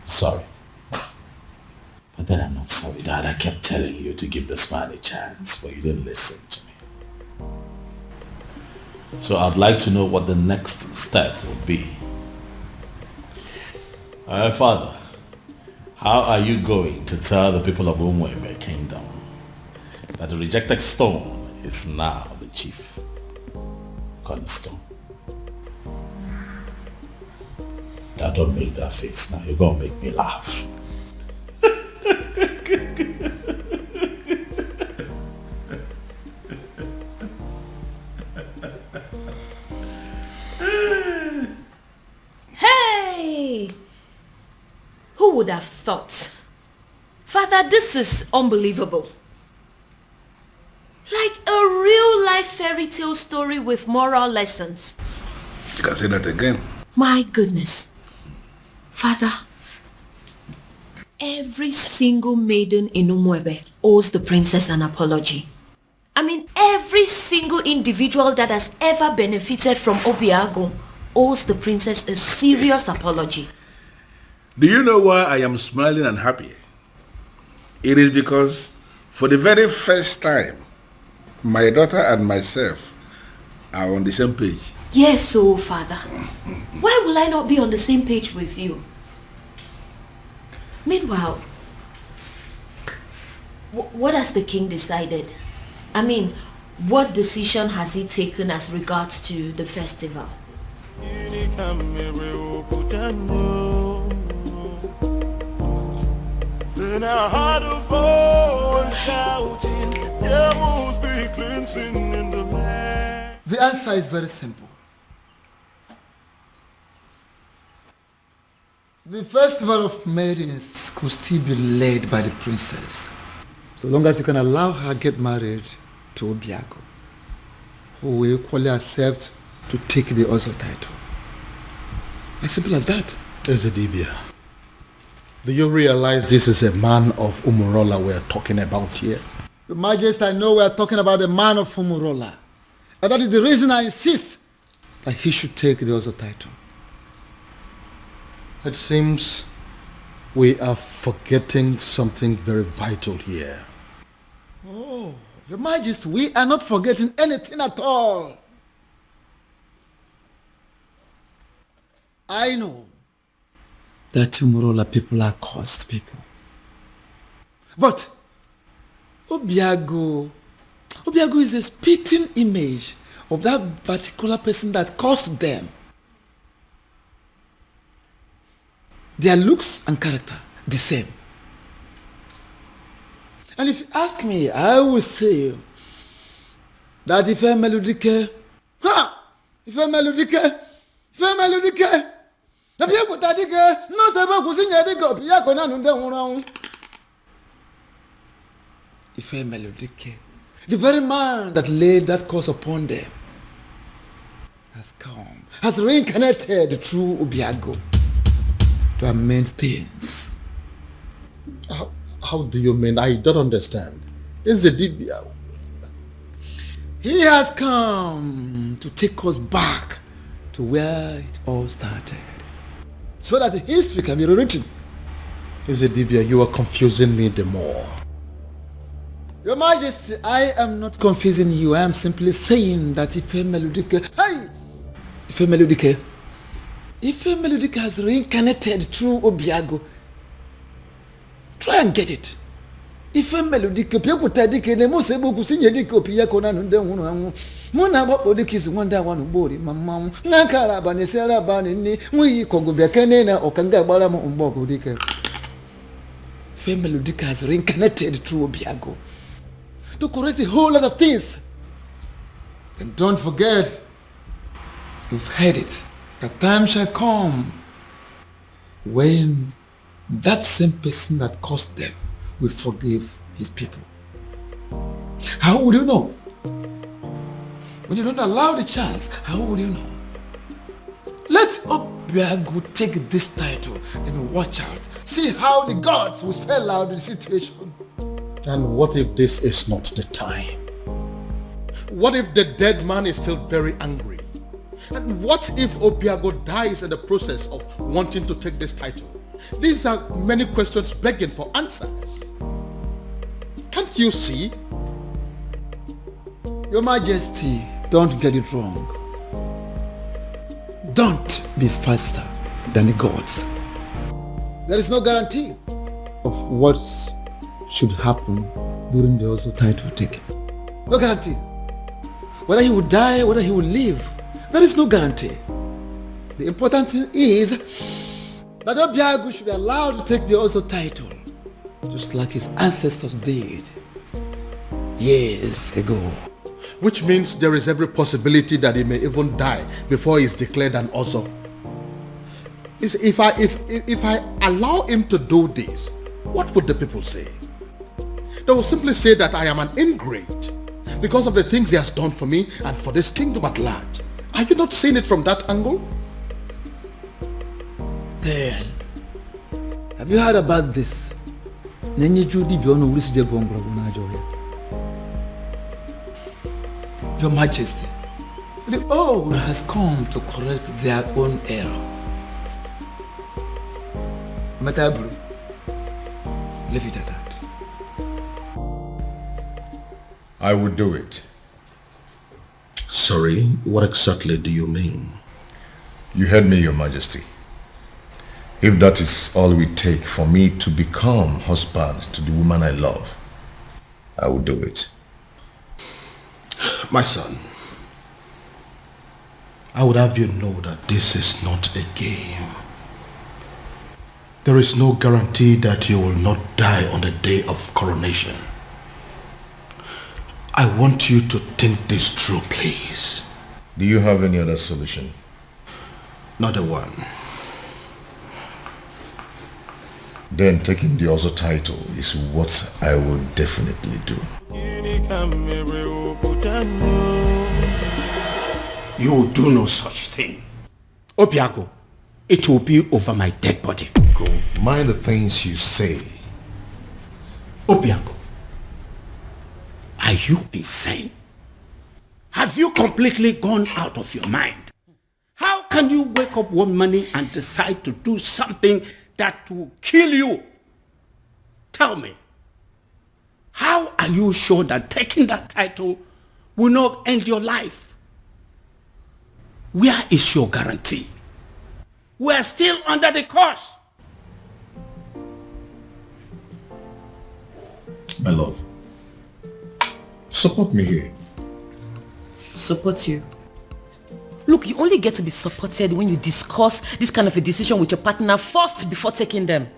sorry. But then I'm not sorry, Dad. I kept telling you to give this man a chance, but you didn't listen to me. So I'd like to know what the next step will be. Father, how are you going to tell the people of Umwebe Kingdom that the rejected stone is now the chief cornerstone? Now don't make that face now. You're going to make me laugh. Hey! Who would have thought? Father, this is unbelievable. Like a real life fairy tale story with moral lessons. You can say that again. My goodness. Father, every single maiden in Umwebe owes the princess an apology. I mean, every single individual that has ever benefited from Obiago owes the princess a serious apology. Do you know why I am smiling and happy? It is because for the very first time, my daughter and myself are on the same page. Yes, so Father, why will I not be on the same page with you? Meanwhile, what has the king decided? I mean, what decision has he taken as regards to the festival? Then I heard a voice shouting, there must be cleansing in the land. The answer is very simple. The festival of maidens could still be led by the princess, so long as you can allow her get married to Obiago, who will equally accept to take the Ozo title. As simple as that. Ezedibia, do you realize this is a man of Umurola we're talking about here? Your Majesty, I know we are talking about the man of Umurola, and that is the reason I insist that he should take the Ozo title. It seems we are forgetting something very vital here. Oh, Your Majesty, we are not forgetting anything at all. I know that Umurola people are cursed people. But Obiago is a spitting image of that particular person that caused them. Their looks and character, the same. And if you ask me, I will say that if I'm Dikeh, if I'm Dikeh, the very man that laid that curse upon them has come, has reincarnated through Obiago to amend things. How do you mean? I don't understand. Is it Dibia? He has come to take us back to where it all started, so that history can be rewritten. Is it Dibia? You are confusing me the more. Your Majesty, I am not confusing you. I am simply saying that Ife Melodike has reincarnated through Obiago. Try and get it. Ife Melodike, people tadike, the most able to see Yediko Piacona and then one. Mona Bodikis wonder one body, Mamma, Nakara, Banesera Banini, we Congo Biacanena or Kanga Baramo Umbogo Dike. Ife Melodike has reincarnated through Obiago to correct a whole lot of things. And don't forget, you've heard it, a time shall come when that same person that caused them will forgive his people. How would you know? When you don't allow the chance, how would you know? Let Obiago take this title and watch out. See how the gods will spell out the situation. And what if this is not the time? What if the dead man is still very angry? And what if Obiago dies in the process of wanting to take this title? These are many questions begging for answers. Can't you see? Your Majesty, don't get it wrong. Don't be faster than the gods. There is no guarantee of what should happen during the also title taking. No guarantee. Whether he will die, whether he will live, there is no guarantee. The important thing is that Obiago should be allowed to take the also title, just like his ancestors did years ago. Which means there is every possibility that he may even die before he is declared an Ozo. If I allow him to do this, what would the people say? They will simply say that I am an ingrate because of the things he has done for me and for this kingdom at large. Are you not seeing it from that angle? Then, have you heard about this? Your Majesty, the old has come to correct their own error. Matabru, leave it at that. I would do it. Sorry, what exactly do you mean? You heard me, Your Majesty. If that is all we take for me to become husband to the woman I love, I will do it. My son, I would have you know that this is not a game. There is no guarantee that you will not die on the day of coronation. I want you to think this through, please. Do you have any other solution? Not a one. Then taking the other title is what I will definitely do. You will do no such thing. Obiago, it will be over my dead body. Go. Mind the things you say. Obiago, are you insane? Have you completely gone out of your mind? How can you wake up one morning and decide to do something that will kill you? Tell me, How are you sure that taking that title will not end your life? Where is your guarantee? We are still under the curse. My love, support me here. Support you? Look, you only get to be supported when you discuss this kind of a decision with your partner first before taking them.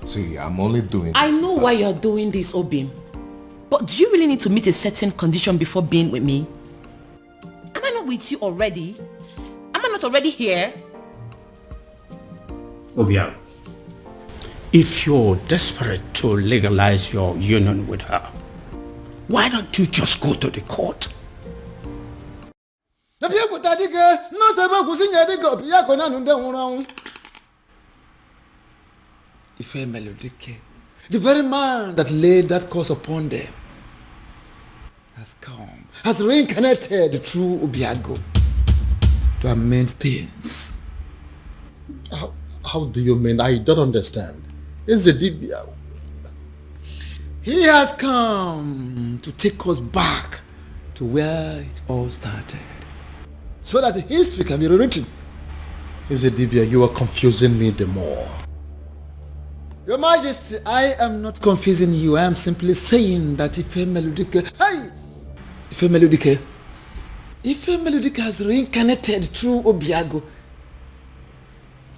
See, I'm only doing this. I know why you're doing this, Obim. But do you really need to meet a certain condition before being with me? Am I not with you already? Am I not already here? Obia, if you're desperate to legalize your union with her, why don't you just go to the court? The very man that laid that curse upon them has come, has reincarnated through Obiago to amend things. How do you mean? I don't understand. It's the Dibia. He has come to take us back to where it all started, so that history can be rewritten. Is it Dibia? You are confusing me the more. Your Majesty, I am not confusing you. I am simply saying that Ife Melodike has reincarnated through Obiago.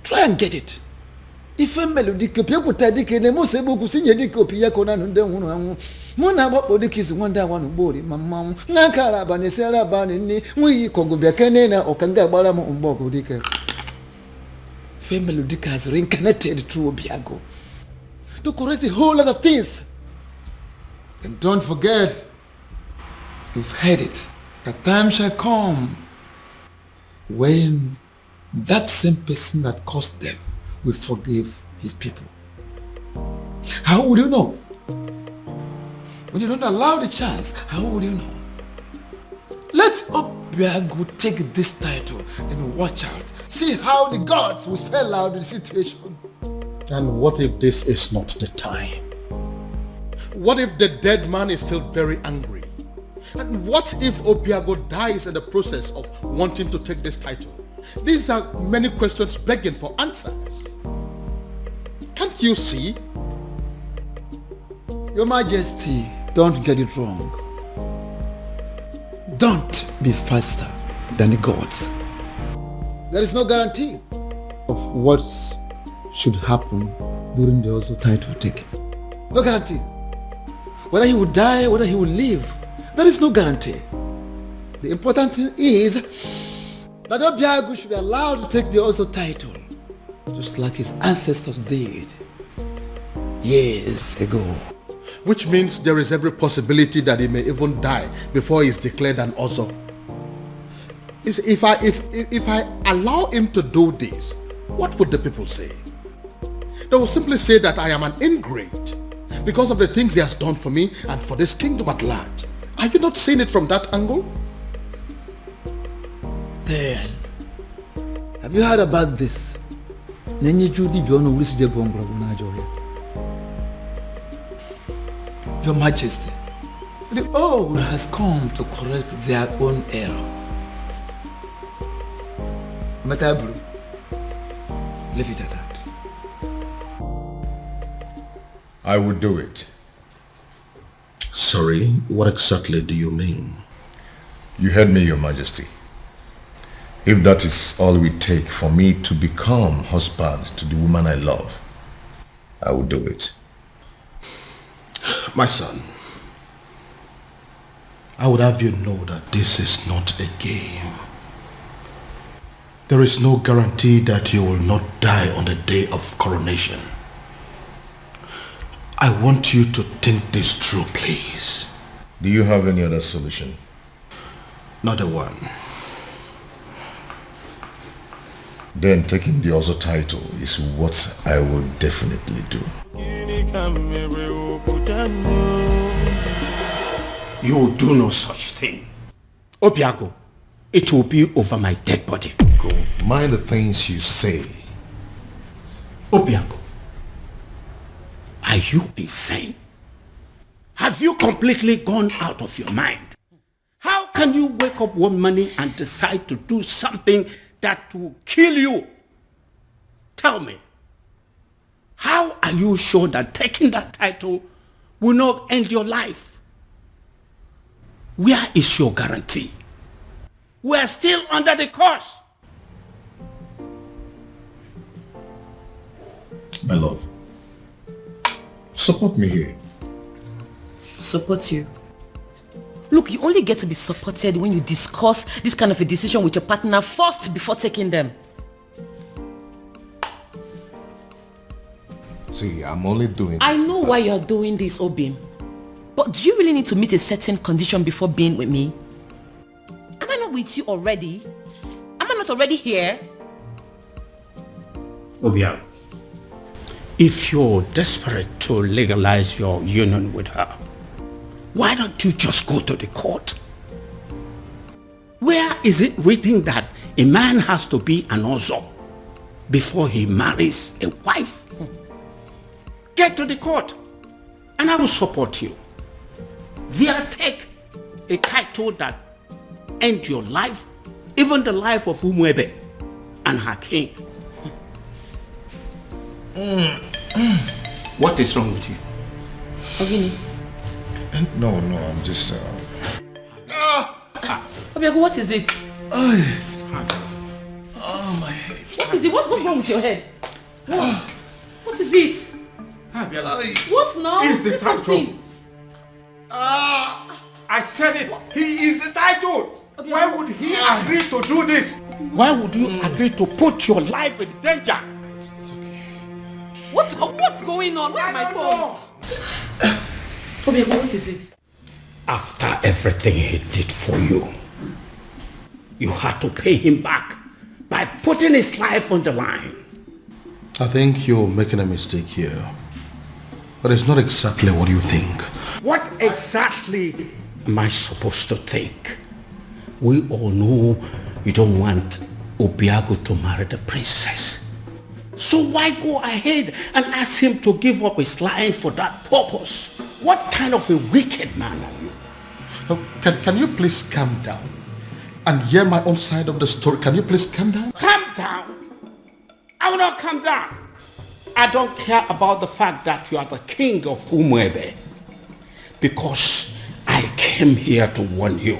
Try and get it. Ife Melodike Piakuta Dike ne mo sebo kusinye dike opia kona nunde hunu anwu. Mona bobo dike is wonder one body mamma. Nakara bane sera bane ni wi kongo biakene na okanga gbara mo umbogo dike. Ife Melodike has reincarnated through Obiago to correct a whole lot of things. And don't forget, you've heard it, a time shall come when that same person that caused them will forgive his people. How would you know? When you don't allow the chance, how would you know? Let Obiago take this title and watch out. See how the gods will spell out the situation. And what if this is not the time? What if the dead man is still very angry? And what if Obiago dies in the process of wanting to take this title? These are many questions begging for answers. Can't you see? Your Majesty, don't get it wrong. Don't be faster than the gods. There is no guarantee of what should happen during the also title taking. No guarantee. Whether he will die, whether he will live, there is no guarantee. The important thing is that Obiago should be allowed to take the also title, just like his ancestors did years ago. Which means there is every possibility that he may even die before he is declared an Ozo. If I allow him to do this, what would the people say? They will simply say that I am an ingrate because of the things he has done for me and for this kingdom at large. Are you not seeing it from that angle? Then, have you heard about this? Your Majesty, the old has come to correct their own error. Matabru, leave it at that. I would do it. Sorry, what exactly do you mean? You heard me, Your Majesty. If that is all we take for me to become husband to the woman I love, I will do it. My son, I would have you know that this is not a game. There is no guarantee that you will not die on the day of coronation. I want you to think this through, please. Do you have any other solution? Not a one. Then taking the other title is what I will definitely do. You will do no such thing. Obiago, it will be over my dead body. Go. Mind the things you say. Obiago, Are you insane? Have you completely gone out of your mind? How can you wake up one morning and decide to do something that will kill you? Tell me, how are you sure that taking that title will not end your life? Where is your guarantee? We are still under the curse. My love, support me here. Support you? Look, you only get to be supported when you discuss this kind of a decision with your partner first before taking them. See, I'm only doing this. I know why you're doing this, Obim. But do you really need to meet a certain condition before being with me? Am I not with you already? Am I not already here? Obia, if you're desperate to legalize your union with her, why don't you just go to the court? Where is it written that a man has to be an ozo before he marries a wife? Get to the court and I will support you. There, take a title that ends your life, even the life of Umwebe and her king. What is wrong with you? Ogini. No, I'm just... Obiago, what is it? Oh, my head. What is it? What's wrong with your head? What is it? What now? He's the Say title. something. I said it. He is the title. Why would he agree to do this? Why would you agree to put your life in danger? What's going on? Where's my phone? Obiago, what is it? After everything he did for you, you had to pay him back by putting his life on the line. I think you're making a mistake here. But it's not exactly what you think. What exactly am I supposed to think? We all know you don't want Obiago to marry the princess. So why go ahead and ask him to give up his life for that purpose? What kind of a wicked man are you? Can you please calm down and hear my own side of the story? Can you please calm down? Calm down? I will not calm down. I don't care about the fact that you are the king of Umwebe, because I came here to warn you.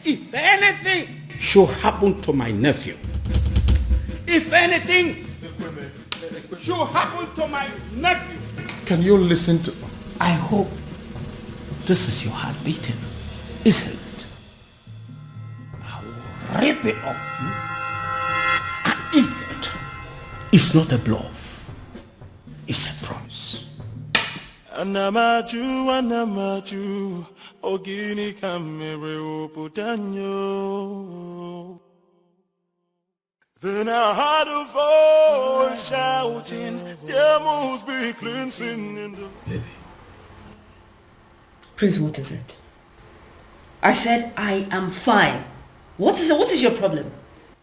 If anything should happen to my nephew, if anything should happen to my nephew, can you listen to... I hope this is your heart beating, isn't it? I will rip it off you and eat it. It's not a bluff. It's a promise. Anamaju, ogini kamere oputanyo. Then I heard a voice shouting, there must be cleansing in the... Baby. Prince, what is it? I said I am fine. What is it? What is your problem?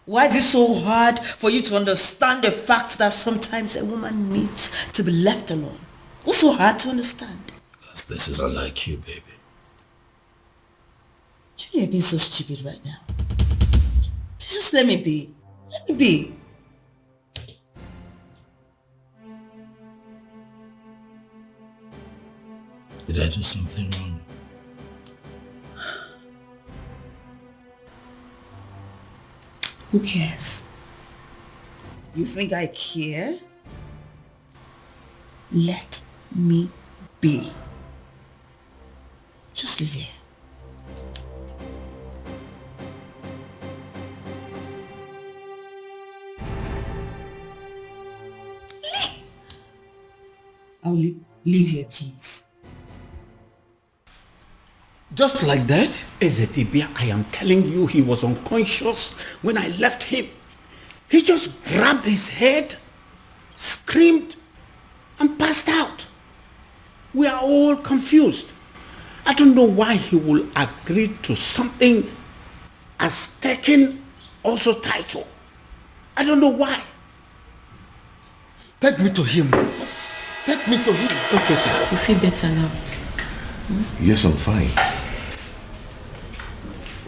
Why is it so hard for you to understand the fact that sometimes a woman needs to be left alone? What's so hard to understand? Because this is unlike you, baby. You're being so stupid right now. Just let me be. Let me be. Did I do something wrong? Who cares? You think I care? Let me be. Just live here. I'll leave here, please. Just like that? Ezetibia, I am telling you, he was unconscious when I left him. He just grabbed his head, screamed, and passed out. We are all confused. I don't know why he will agree to something as taking also title. I don't know why. Take me to him. Take me to him. Okay, sir. You feel better now? Yes, I'm fine.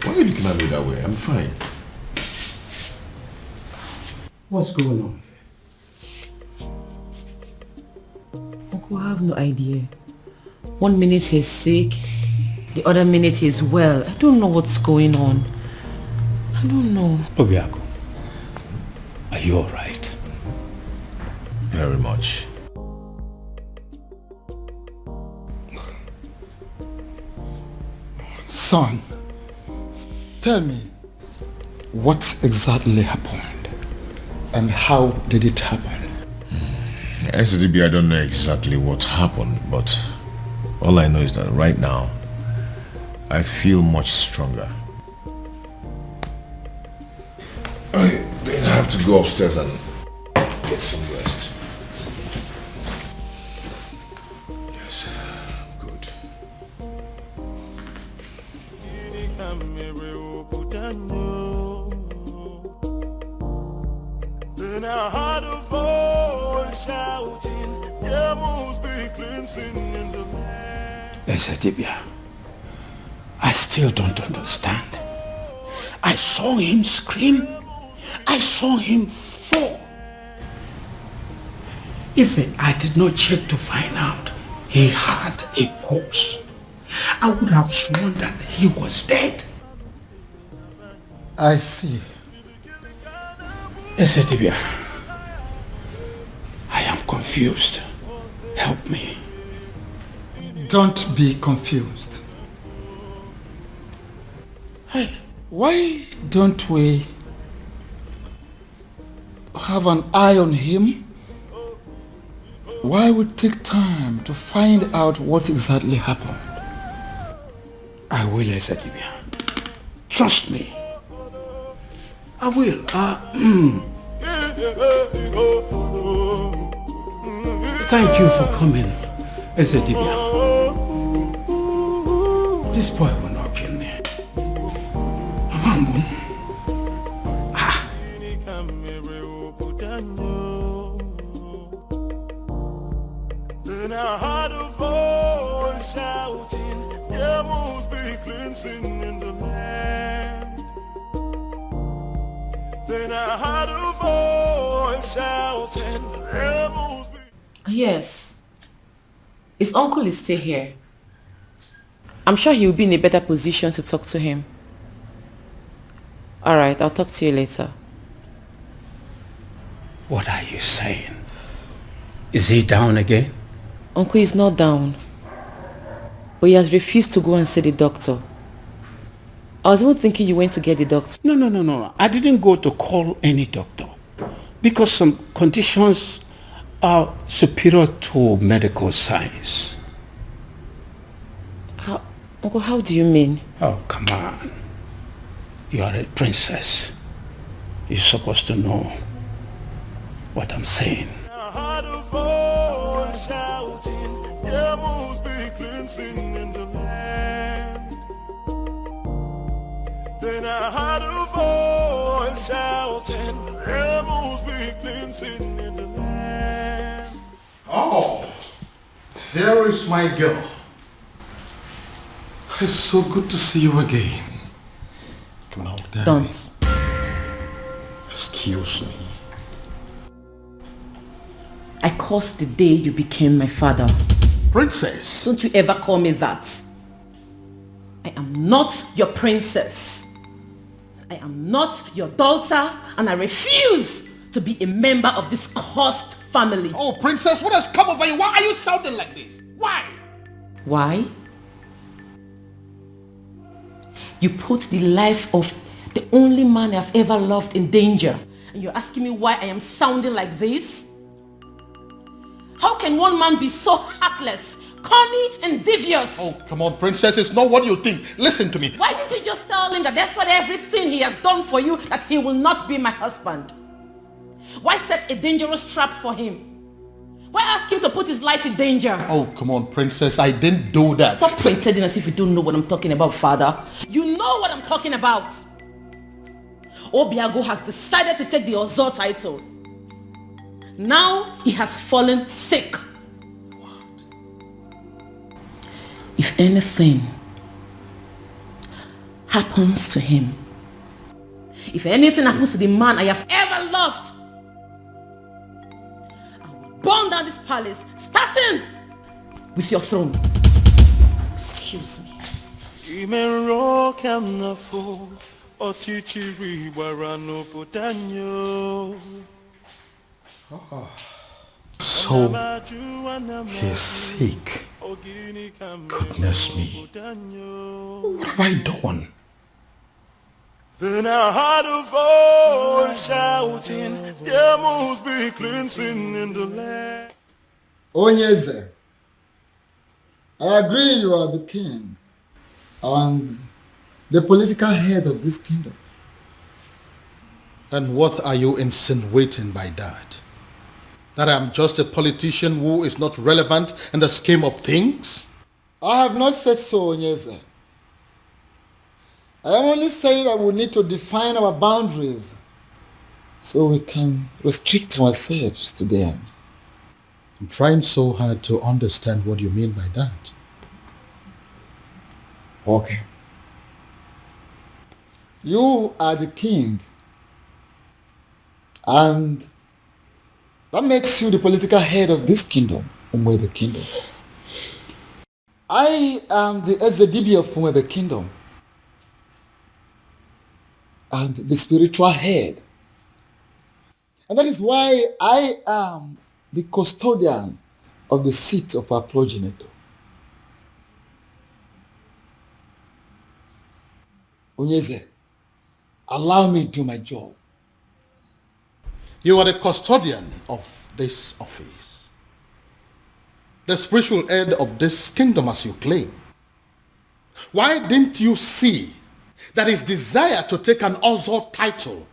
Why are you looking at me that way? I'm fine. What's going on? Uncle, I have no idea. 1 minute he's sick, the other minute he's well. I don't know what's going on. I don't know. Obiago, are you alright? Very much. Son, tell me, what exactly happened? And how did it happen? SDB, I don't know exactly what happened, but all I know is that right now, I feel much stronger. I think I have to go upstairs and get some rest. Yes, good. Then I heard a voice shouting, there must be cleansing in the land. Ezedibia, I still don't understand. I saw him scream. I saw him fall. Even I did not check to find out he had a pulse. I would have sworn that he was dead. I see. Ezedibia, I am confused. Help me. Don't be confused. Hey, why don't we have an eye on him? Why would take time to find out what exactly happened? I will, Ezedibia. Trust me. I will. Thank you for coming, Ezedibia. This boy will not kill me. Amambun. Then I heard a voice shouting, there must be cleansing in the land. Then I heard a voice shouting, there must be... Yes. His uncle is still here. I'm sure he will be in a better position to talk to him. Alright, I'll talk to you later. What are you saying? Is he down again? Uncle is not down. But he has refused to go and see the doctor. I was even thinking you went to get the doctor. No. I didn't go to call any doctor. Because some conditions are superior to medical science. Uncle, how do you mean? Oh, come on. You are a princess. You're supposed to know what I'm saying. I heard a voice shouting, there must be cleansing in the land. Then I heard a voice shouting, there must be cleansing in the land. Oh, there is my girl. It's so good to see you again. Come on, Daddy. Don't. Excuse me. I cursed the day you became my father. Princess. Don't you ever call me that. I am not your princess. I am not your daughter, and I refuse to be a member of this cursed family. Oh, princess, what has come over you? Why are you sounding like this? Why? Why? You put the life of the only man I've ever loved in danger. And you're asking me why I am sounding like this? How can one man be so heartless, corny and devious? Oh, come on, princess. It's not what you think. Listen to me. Why didn't you just tell him that despite everything he has done for you, that he will not be my husband? Why set a dangerous trap for him? Why ask him to put his life in danger? Oh, come on, princess. I didn't do that. Stop pretending as if you don't know what I'm talking about, father. You know what I'm talking about. Obiago has decided to take the Ozo title. Now he has fallen sick. if anything happens to him, if anything happens to the man I have ever loved, I will burn down this palace, starting with your throne. Excuse me. So, he's sick. Goodness me. What have I done? Then I heard a voice shouting, there must be cleansing in the land. Onyeze, I agree you are the king and the political head of this kingdom. And what are you insinuating by that? That I'm just a politician who is not relevant in the scheme of things? I have not said so, Onyeze. I am only saying that we need to define our boundaries so we can restrict ourselves to them. I'm trying so hard to understand what you mean by that. Okay. You are the king, and that makes you the political head of this kingdom, Umwebe Kingdom. I am the Ezedibi of Umwebe Kingdom, and the spiritual head. And that is why I am the custodian of the seat of our progenitor. Onyeze, allow me to do my job. You are the custodian of this office, the spiritual head of this kingdom as you claim. Why didn't you see that his desire to take an Ozo title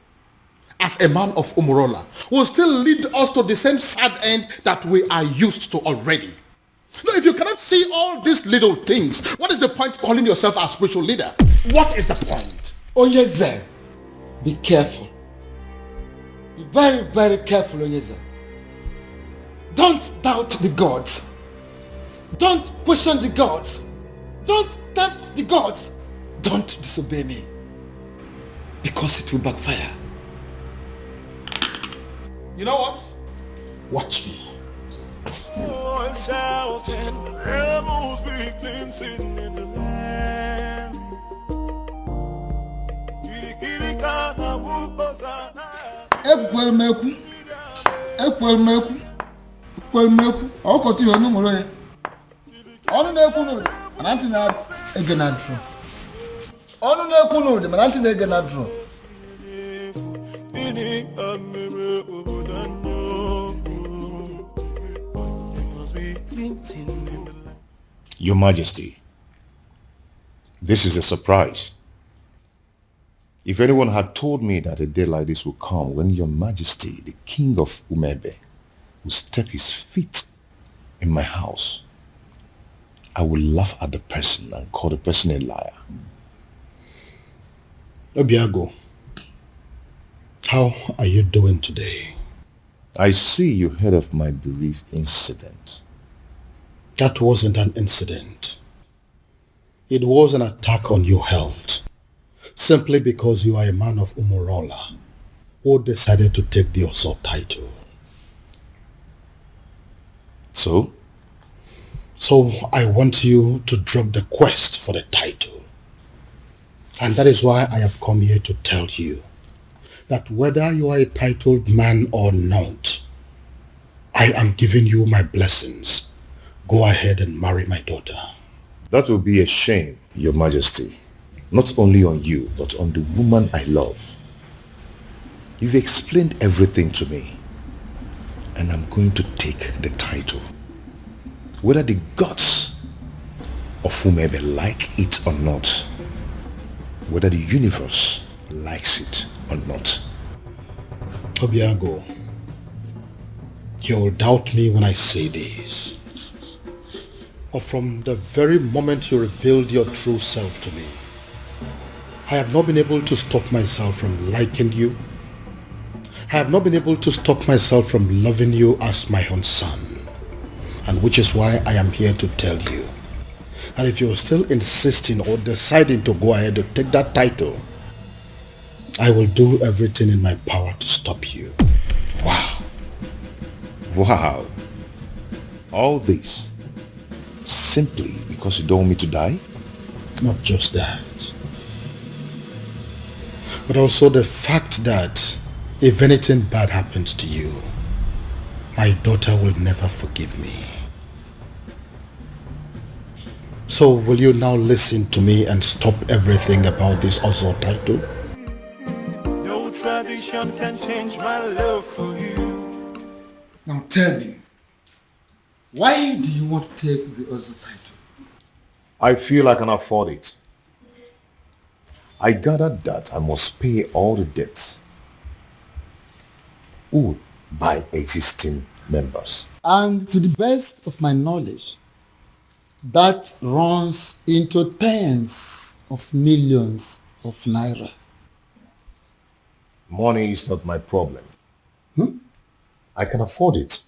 as a man of Umurola will still lead us to the same sad end that we are used to already? No, if you cannot see all these little things, what is the point calling yourself a spiritual leader? What is the point? Onyeze, be careful. Be very, very careful, Onyeze. Don't doubt the gods. Don't question the gods. Don't tempt the gods. Don't disobey me, because it will backfire. You know what? Watch me. Shouting, there must be cleansing in the land. Ekwelmeku, ọkọtụ ihe ọnụ nwere ya. Ọnụ na-ekwu n'ụdị, mana ntị na-ege na drum. Ọnụ na-ekwu n'ụdị, mana ntị na-ege na drum. Your Majesty, this is a surprise. If anyone had told me that a day like this would come when Your Majesty, the King of Umebe, would step his feet in my house, I would laugh at the person and call the person a liar. Obiago, how are you doing today? I see you heard of my bereaved incident. That wasn't an incident. It was an attack on your health. Simply because you are a man of Umurola who decided to take the Oso title. So? So I want you to drop the quest for the title. And that is why I have come here to tell you that whether you are a titled man or not, I am giving you my blessings. Go ahead and marry my daughter. That will be a shame, Your Majesty. Not only on you, but on the woman I love. You've explained everything to me, and I'm going to take the title. Whether the gods of Umebe like it or not, whether the universe likes it or not. Obiago, you'll doubt me when I say this. But from the very moment you revealed your true self to me, I have not been able to stop myself from liking you. I have not been able to stop myself from loving you as my own son. And which is why I am here to tell you And if you're still insisting or deciding to go ahead to take that title, I will do everything in my power to stop you. Wow. Wow. All this simply because you don't want me to die? Not just that, but also the fact that if anything bad happens to you, my daughter will never forgive me. So will you now listen to me and stop everything about this Ozo title? No tradition can change my love for you. Now tell me, why do you want to take the Ozo title? I feel I can afford it. I gathered that I must pay all the debts owed by existing members. And to the best of my knowledge, that runs into tens of millions of naira. Money is not my problem. I can afford it.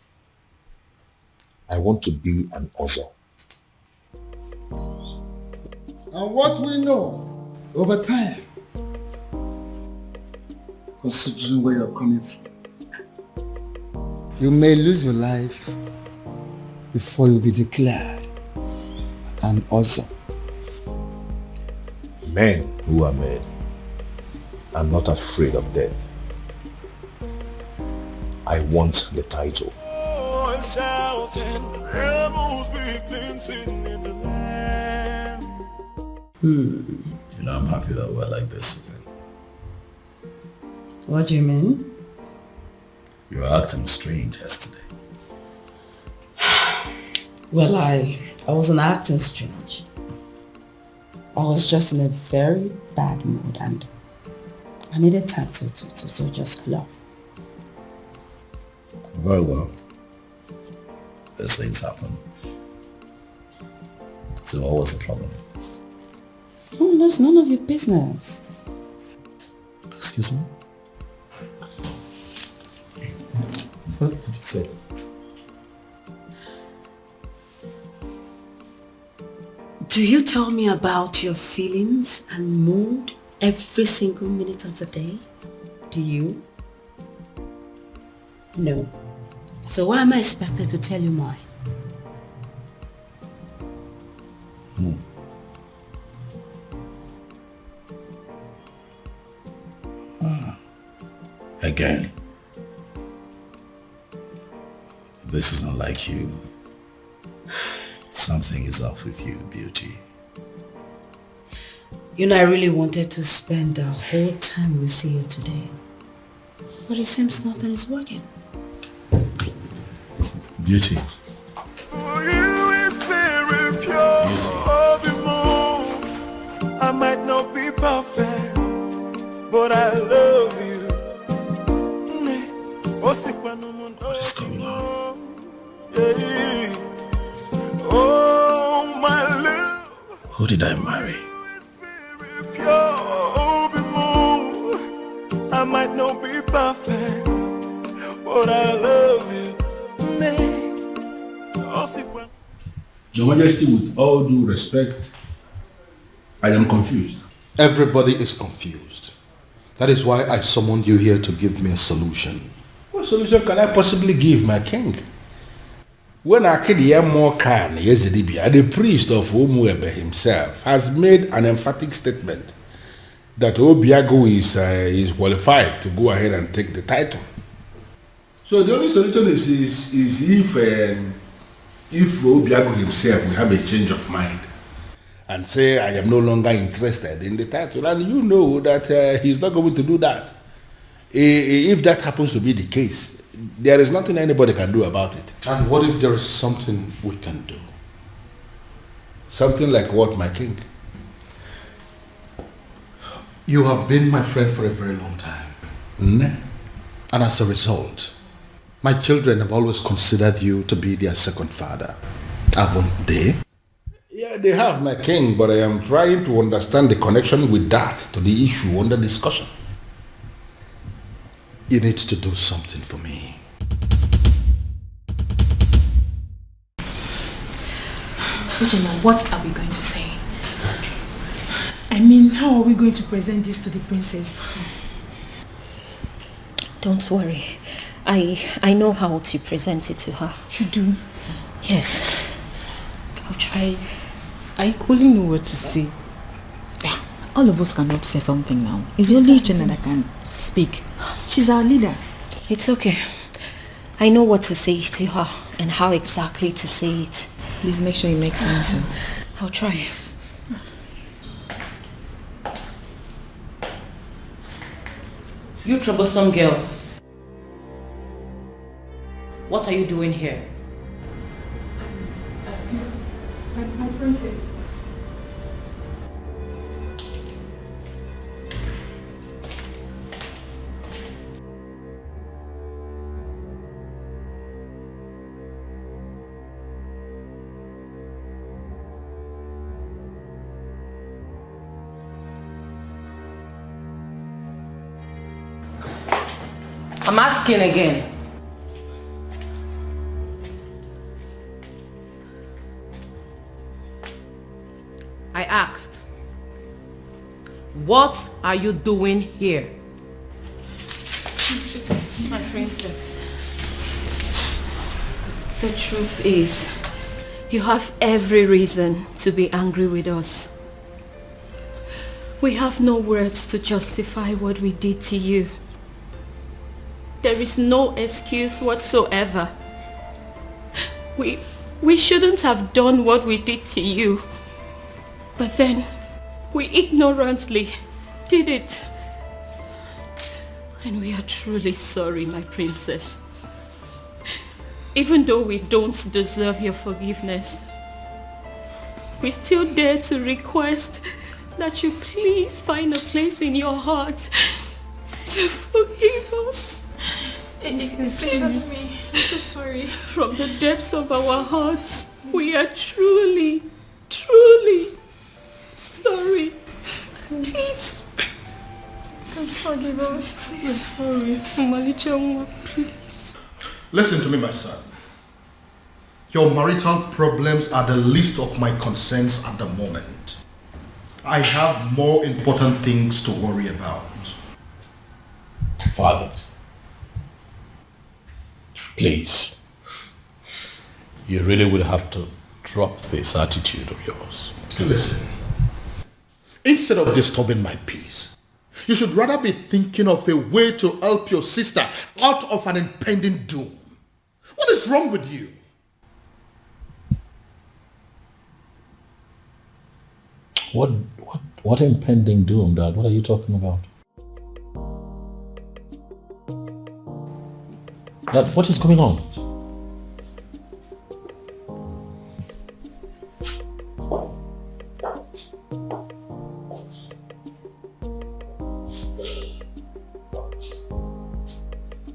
I want to be an Ozo. And what we know over time, considering where you're coming from, you may lose your life before you be declared an Ozo. Men who are men are not afraid of death. I want the title. Oh, shouting, rebels be cleansing in the land. You know, I'm happy that we're like this again. What do you mean? You were acting strange yesterday. Well, I wasn't acting strange. I was just in a very bad mood and I needed time to just cool off. Very well. These things happen. So what was the problem? Oh, that's none of your business. Excuse me? What did you say? Do you tell me about your feelings and mood every single minute of the day? Do you? No. So why am I expected to tell you mine? Again. This is not like you. Something is off with you, beauty. You know, I really wanted to spend the whole time with you today. But it seems nothing is working. Beauty. For you is very pure. I might not be perfect, but I love you. What is going on? Oh, my love. Who did I marry? I might not be perfect, but I love you. Your Majesty, with all due respect, I am confused. Everybody is confused. That is why I summoned you here to give me a solution. What solution can I possibly give, my king? When Akediyamokan Yezidibia, the priest of Umuebe himself, has made an emphatic statement that Obiago is qualified to go ahead and take the title. So the only solution is if Obiago himself will have a change of mind and say, I am no longer interested in the title. And you know that he's not going to do that. If that happens to be the case, there is nothing anybody can do about it. And what if there is something we can do? Something like what, my king? You have been my friend for a very long time. And as a result, my children have always considered you to be their second father. Haven't they? Yeah, they have, my king, but I am trying to understand the connection with that to the issue under discussion. You need to do something for me. Uchenna, what are we going to say? I mean, how are we going to present this to the princess? Don't worry. I know how to present it to her. You do? Yes. I'll try. I equally know what to say. Yeah, all of us cannot say something now. It's only Uchenna that can speak. She's our leader. It's okay. I know what to say to her and how exactly to say it. Please make sure it makes sense. I'll try. You troublesome girls. What are you doing here? My princess. I'm asking again. I asked, what are you doing here? My princess, the truth is, you have every reason to be angry with us. We have no words to justify what we did to you. There is no excuse whatsoever. We shouldn't have done what we did to you. But then, we ignorantly did it. And we are truly sorry, my princess. Even though we don't deserve your forgiveness, we still dare to request that you please find a place in your heart to forgive us. Especially me. I'm so sorry. From the depths of our hearts, we are truly, truly sorry. Please. Please forgive us. We're sorry. Malichangwa, please. Listen to me, my son. Your marital problems are the least of my concerns at the moment. I have more important things to worry about. Father, please, you really would have to drop this attitude of yours. Listen, instead of disturbing my peace, you should rather be thinking of a way to help your sister out of an impending doom. What is wrong with you? What impending doom, Dad? What are you talking about? Dad, what is going on?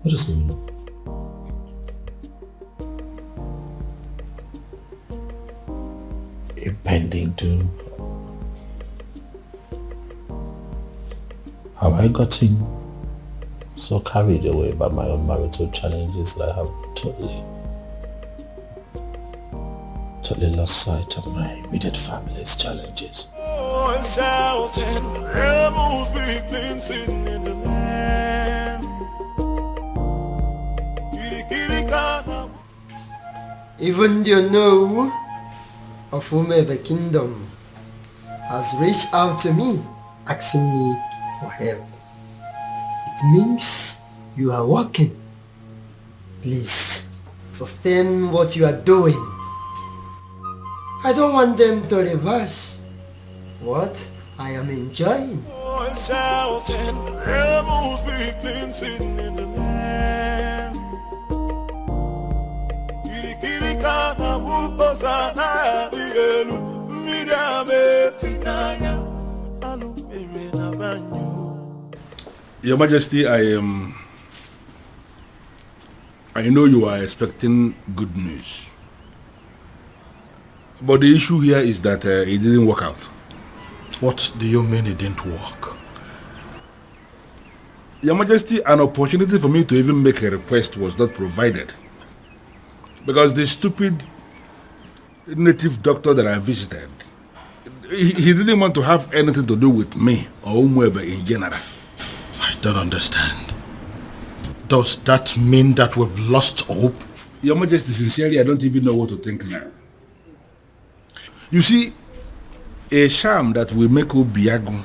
What is going on? Impending doom? Have I gotten so carried away by my own marital challenges that I have totally lost sight of my immediate family's challenges? Oh, and shouting, rebels be cleansing in the land. Even the know of whomever kingdom has reached out to me, asking me for help. It means you are working. Please, sustain what you are doing. I don't want them to reverse what I am enjoying. Oh, and shouting, rebels be cleansing in the land. Your Majesty, I know you are expecting good news. But the issue here is that it didn't work out. What do you mean it didn't work? Your Majesty, an opportunity for me to even make a request was not provided. Because the stupid native doctor that I visited, he didn't want to have anything to do with me or Umwebe in general. I don't understand. Does that mean that we've lost hope? Your Majesty, sincerely, I don't even know what to think now. You see, a sham that will make Obiago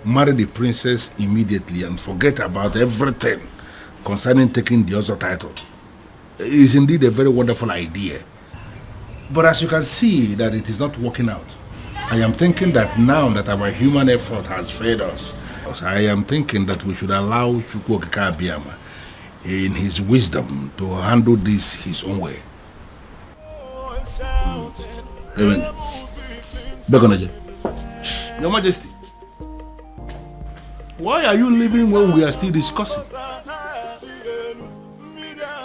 marry the princess immediately and forget about everything concerning taking the other title is indeed a very wonderful idea. But as you can see that it is not working out, I am thinking that now that our human effort has failed us, I am thinking that we should allow Chukwu Okike Abiyama in his wisdom to handle this his own way. Your Majesty, why are you leaving when we are still discussing?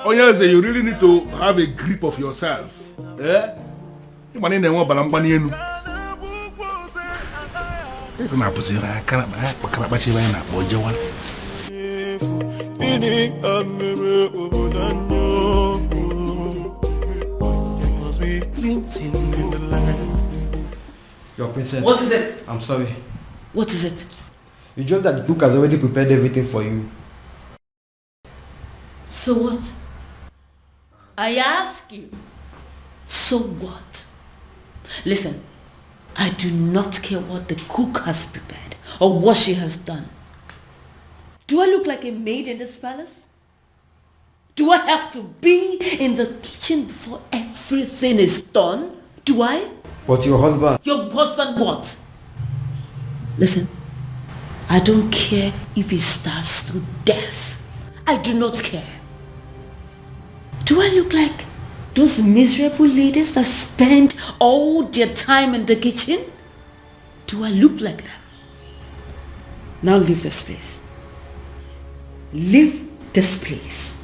Oh yes, you really need to have a grip of yourself. Eh? Your princess. What is it? I'm sorry. What is it? You just that the cook has already prepared everything for you. So what? I ask you. So what? Listen, I do not care what the cook has prepared or what she has done. Do I look like a maid in this palace? Do I have to be in the kitchen before everything is done? Do I? But your husband... Your husband what? Listen, I don't care if he starves to death. I do not care. Do I look like those miserable ladies that spend all their time in the kitchen? Do I look like them? Now leave this place. Leave this place.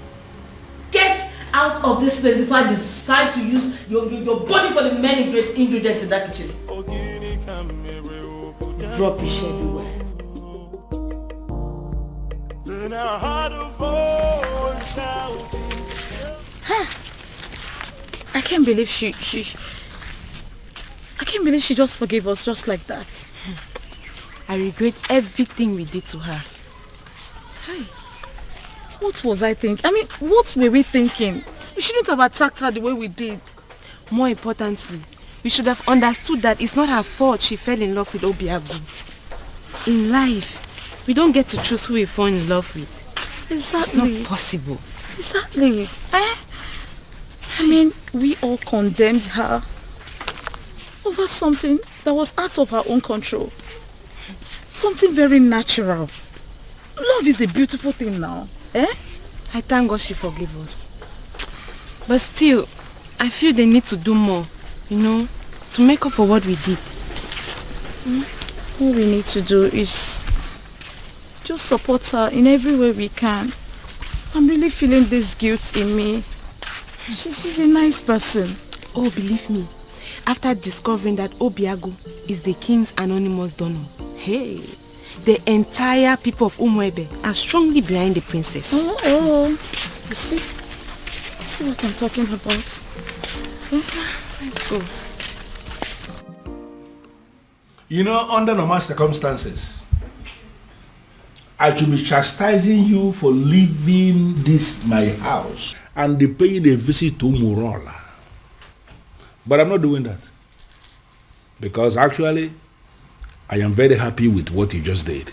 Get out of this place before I decide to use your body for the many great ingredients in that kitchen. Rubbish everywhere. I can't believe she just forgave us just like that. I regret everything we did to her. Hey, what was I thinking? I mean, what were we thinking? We shouldn't have attacked her the way we did. More importantly, we should have understood that it's not her fault she fell in love with Obiago. In life, we don't get to choose who we fall in love with. Exactly. It's not possible. Exactly. I mean, we all condemned her over something that was out of her own control. Something very natural. Love is a beautiful thing now. I thank God she forgave us. But still, I feel they need to do more, to make up for what we did. All we need to do is just support her in every way we can. I'm really feeling this guilt in me. She's a nice person. Oh, believe me, after discovering that Obiago is the king's anonymous donor, hey, the entire people of Umwebe are strongly behind the princess. Oh, you see what I'm talking about? Let's go. Under normal circumstances, I should be chastising you for leaving this my house and paying a visit to Umurola. But I'm not doing that. Because actually, I am very happy with what you just did.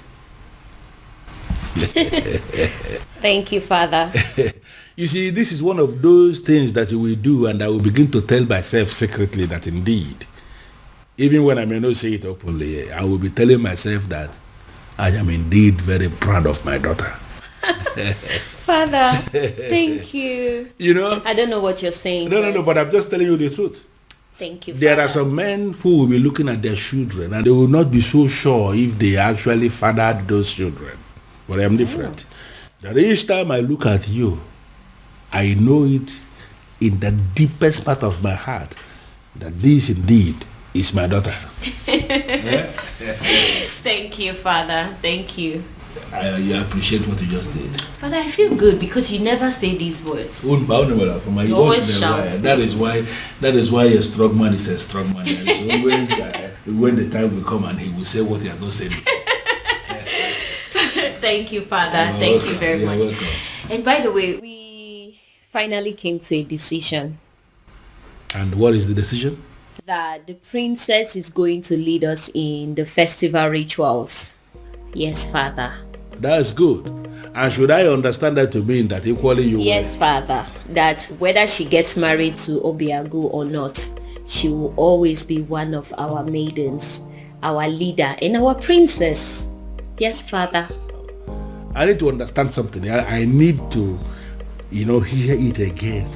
Thank you, Father. You see, this is one of those things that you will do, and I will begin to tell myself secretly that indeed, even when I may not say it openly, I will be telling myself that I am indeed very proud of my daughter. Father, thank you. I don't know what you're saying. No, but I'm just telling you the truth. Thank you, There Father. are some men who will be looking at their children and they will not be so sure if they actually fathered those children. But I am different. That each time I look at you, I know it in the deepest part of my heart that this indeed is my daughter. Thank you, Father. Thank you. I appreciate what you just did. Father, I feel good because you never say these words. You always shout. That is why a strong man is a strong man. Always, when the time will come and he will say what he has not said. Thank you, Father. Thank you very much. Welcome. And by the way, we finally came to a decision. And what is the decision? That the princess is going to lead us in the festival rituals. Yes, Father. That's good. And should I understand that to mean that equally you Yes, Father. That whether she gets married to Obiagu or not, she will always be one of our maidens, our leader, and our princess. Yes, Father. I need to understand something. I need to, hear it again.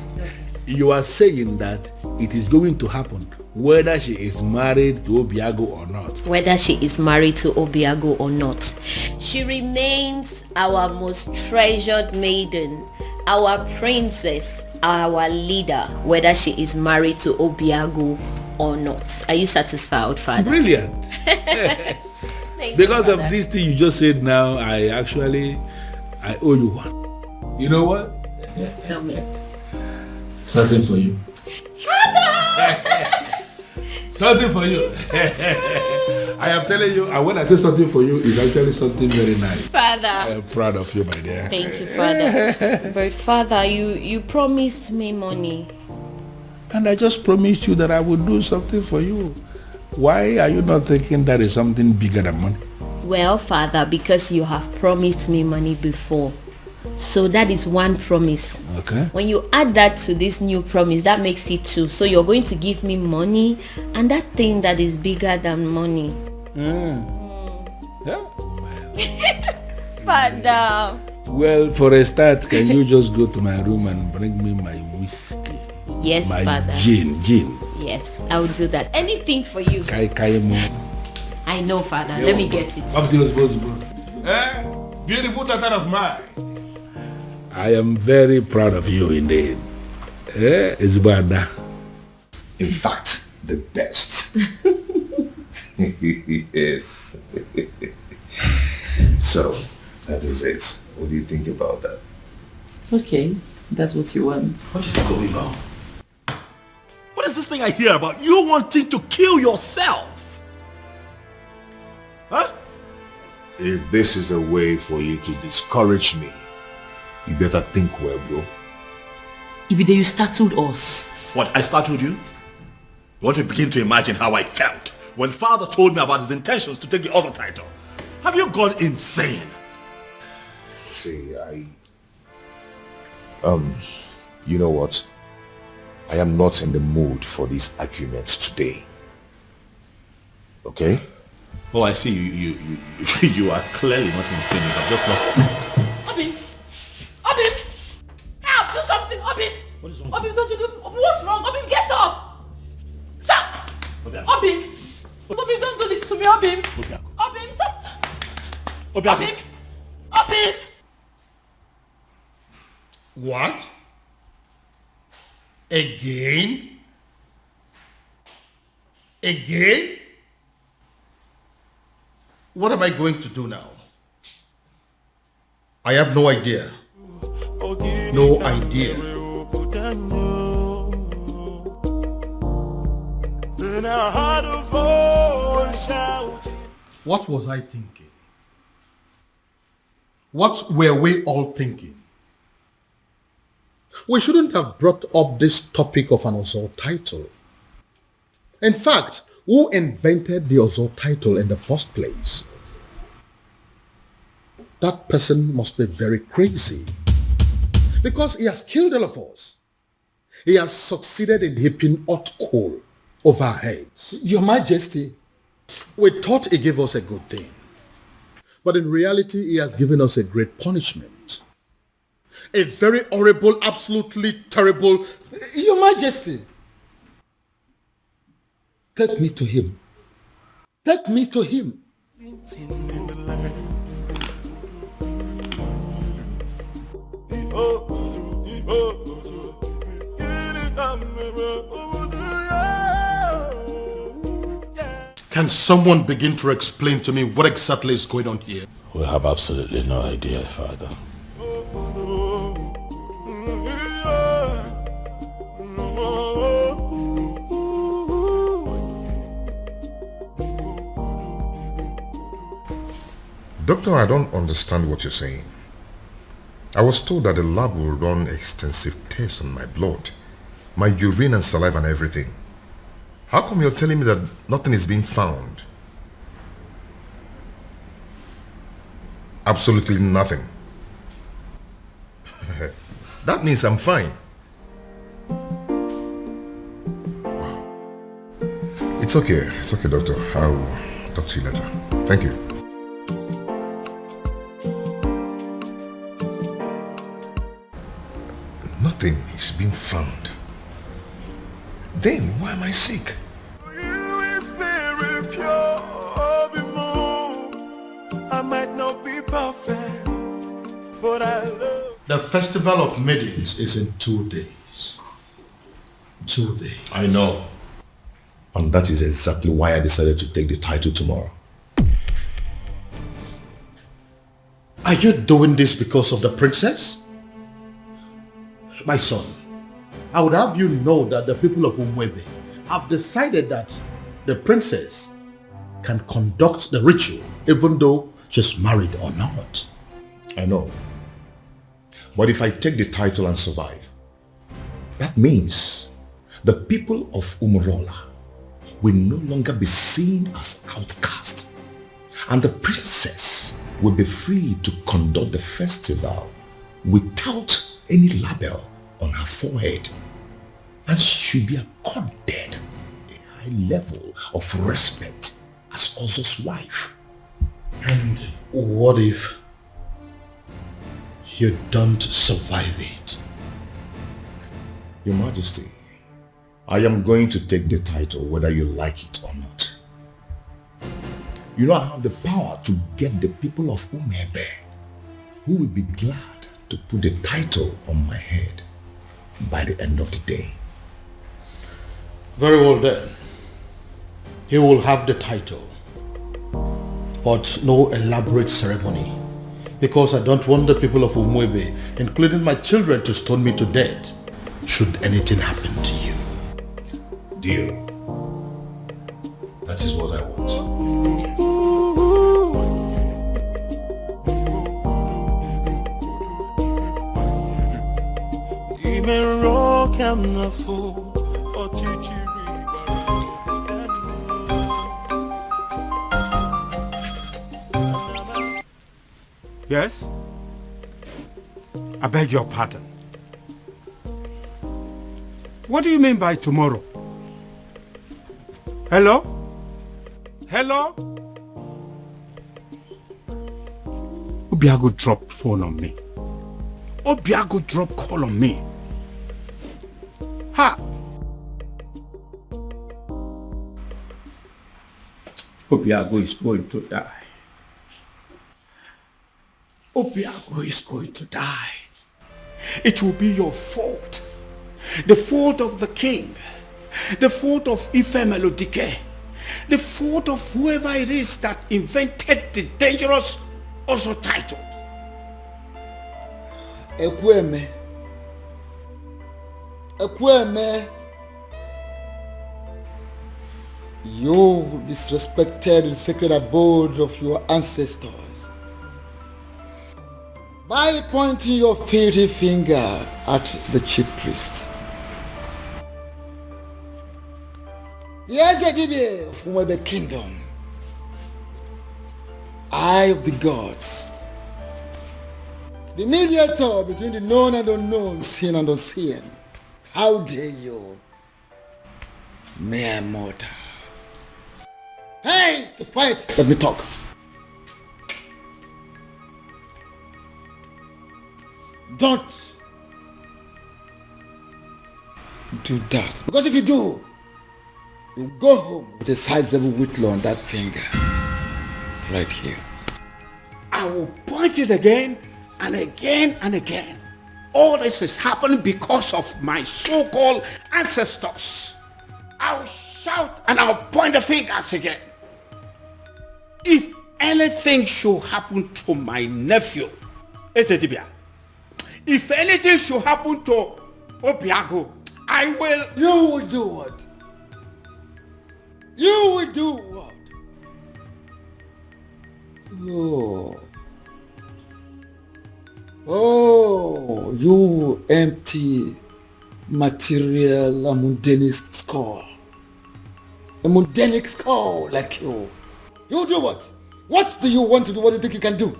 You are saying that it is going to happen whether she is married to Obiagu or not. Whether she is married to Obiagu or not, she remains our most treasured maiden, our princess, our leader, whether she is married to Obiagu or not. Are you satisfied, Father? Brilliant. Because of this thing you just said now, I owe you one. You know what? Tell me. Something for you. Father! Something for you. I am telling you, and when I say something for you, it's actually something very nice. Father. I am proud of you, my dear. Thank you, Father. But Father, you promised me money. And I just promised you that I would do something for you. Why are you not thinking that is something bigger than money? Well, Father, because you have promised me money before. So that is one promise. Okay. When you add that to this new promise, that makes it two. So you're going to give me money and that thing that is bigger than money. Yeah. Father. Well, for a start, can you just go to my room and bring me my whiskey? Yes, my Father. Gin. Yes, I will do that. Anything for you. I know, Father. Let me get it. Beautiful daughter of mine. I am very proud of you indeed. It's bad. In fact, the best. Yes. So, that is it. What do you think about that? It's okay. That's what you want. What is going on? What is this thing I hear about you wanting to kill yourself? Huh? If this is a way for you to discourage me, you better think well, bro. Ibide, you startled us. What, I startled you? You want to begin to imagine how I felt when father told me about his intentions to take the other title. Have you gone insane? See, you know what? I am not in the mood for these arguments today. Okay? Oh, I see. You are clearly not insane. You have just lost. Obin! Help! Do something, Obin! What is wrong? Obin, don't you do... What's wrong? Obin, get up! Stop! Obin! Obin, don't do this to me, Obin! Obin, stop! Obin! What? Again? What am I going to do now? I have no idea. No idea. What was I thinking? What were we all thinking? We shouldn't have brought up this topic of an Ozol title. In fact, who invented the Ozol title in the first place? That person must be very crazy. Because he has killed all of us. He has succeeded in heaping hot coal over our heads. Your Majesty. We thought he gave us a good thing. But in reality, he has given us a great punishment. A very horrible, absolutely terrible... Your Majesty. Take me to him. Take me to him. Can someone begin to explain to me what exactly is going on here? We have absolutely no idea, Father. Doctor, I don't understand what you're saying. I was told that the lab will run extensive tests on my blood, my urine and saliva and everything. How come you're telling me that nothing is being found? Absolutely nothing. That means I'm fine. Wow. It's okay, doctor. I'll talk to you later. Thank you. Nothing is being found. Then why am I sick? I might not be perfect, but I love. The festival of maidens is in 2 days. 2 days. I know. And that is exactly why I decided to take the title tomorrow. Are you doing this because of the princess? My son, I would have you know that the people of Umwebe have decided that the princess can conduct the ritual even though she's married or not. I know. But if I take the title and survive, that means the people of Umurola will no longer be seen as outcasts, and the princess will be free to conduct the festival without any label on her forehead, and she should be accorded a high level of respect as Ozo's wife. And what if you don't survive it? Your Majesty, I am going to take the title whether you like it or not. You know I have the power to get the people of Umebe who will be glad to put the title on my head by the end of the day. Very well then. He will have the title, but no elaborate ceremony, because I don't want the people of Umwebe, including my children, to stone me to death should anything happen to you. Deal. That is what I want. Even rock and the fool, or teach you. Yes? I beg your pardon. What do you mean by tomorrow? Hello? Hello? Obiago dropped phone on me. Obiago dropped call on me. Ha! Obiago is going to die. Obiago is going to die. It will be your fault. The fault of the king. The fault of Ifemelo Dikeh. The fault of whoever it is that invented the dangerous Ozo title. Ekweme. Ekweme. You disrespected the sacred abode of your ancestors by pointing your filthy finger at the chief priest. The Ezedibe of Umwebe Kingdom, eye of the gods, the mediator between the known and unknown, seen and unseen. How dare you, mere mortal? Hey, keep quiet. Let me talk. Don't do that. Because if you do, you'll go home with a sizable whitlow on that finger. Right here. I will point it again and again and again. All this is happening because of my so-called ancestors. I'll shout and I'll point the fingers again. if anything should happen to my nephew, Esedibia, if anything should happen to Obiago, I will... You will do what? You will do what? Oh, you empty material, a mundane skull. A mundane skull like you. You do what? What do you want to do? What do you think you can do?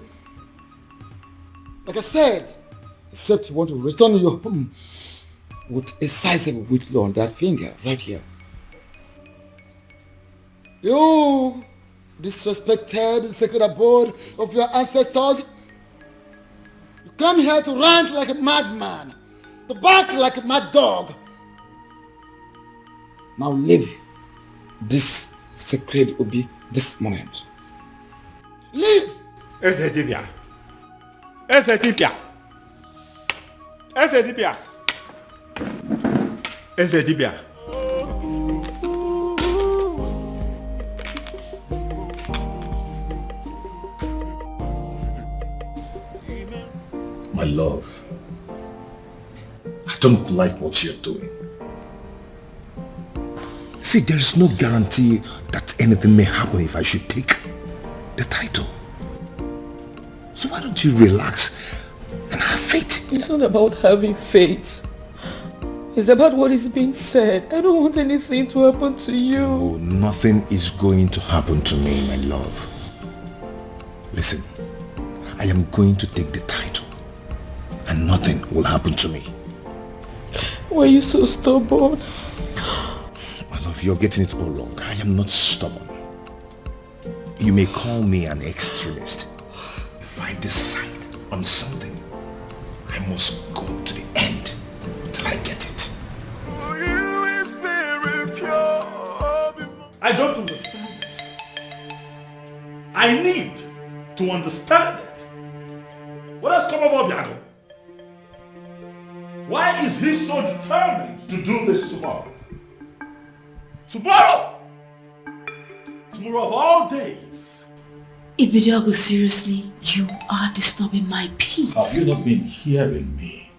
Like I said, except you want to return your home with a sizable whitlow on that finger right here. You disrespected the sacred abode of your ancestors. You come here to rant like a madman, to bark like a mad dog. Now leave this sacred Obi this moment. Leave! Esedibia. Esedibia. Esedibia. Esedibia. My love, I don't like what you're doing. See, there is no guarantee that anything may happen if I should take the title. So why don't you relax and have faith? It's not about having faith. It's about what is being said. I don't want anything to happen to you. Oh, nothing is going to happen to me, my love. Listen, I am going to take the title and nothing will happen to me. Why are you so stubborn? My love, you're getting it all wrong. I am not stubborn. You may call me an extremist. If I decide on something, I must go to the end till I get it. I don't understand it. I need to understand it. What has come over Obiago? Why is he so determined to do this tomorrow? Tomorrow! Tomorrow of all days. Ibidiago, seriously, you are disturbing my peace. Have you not been hearing me?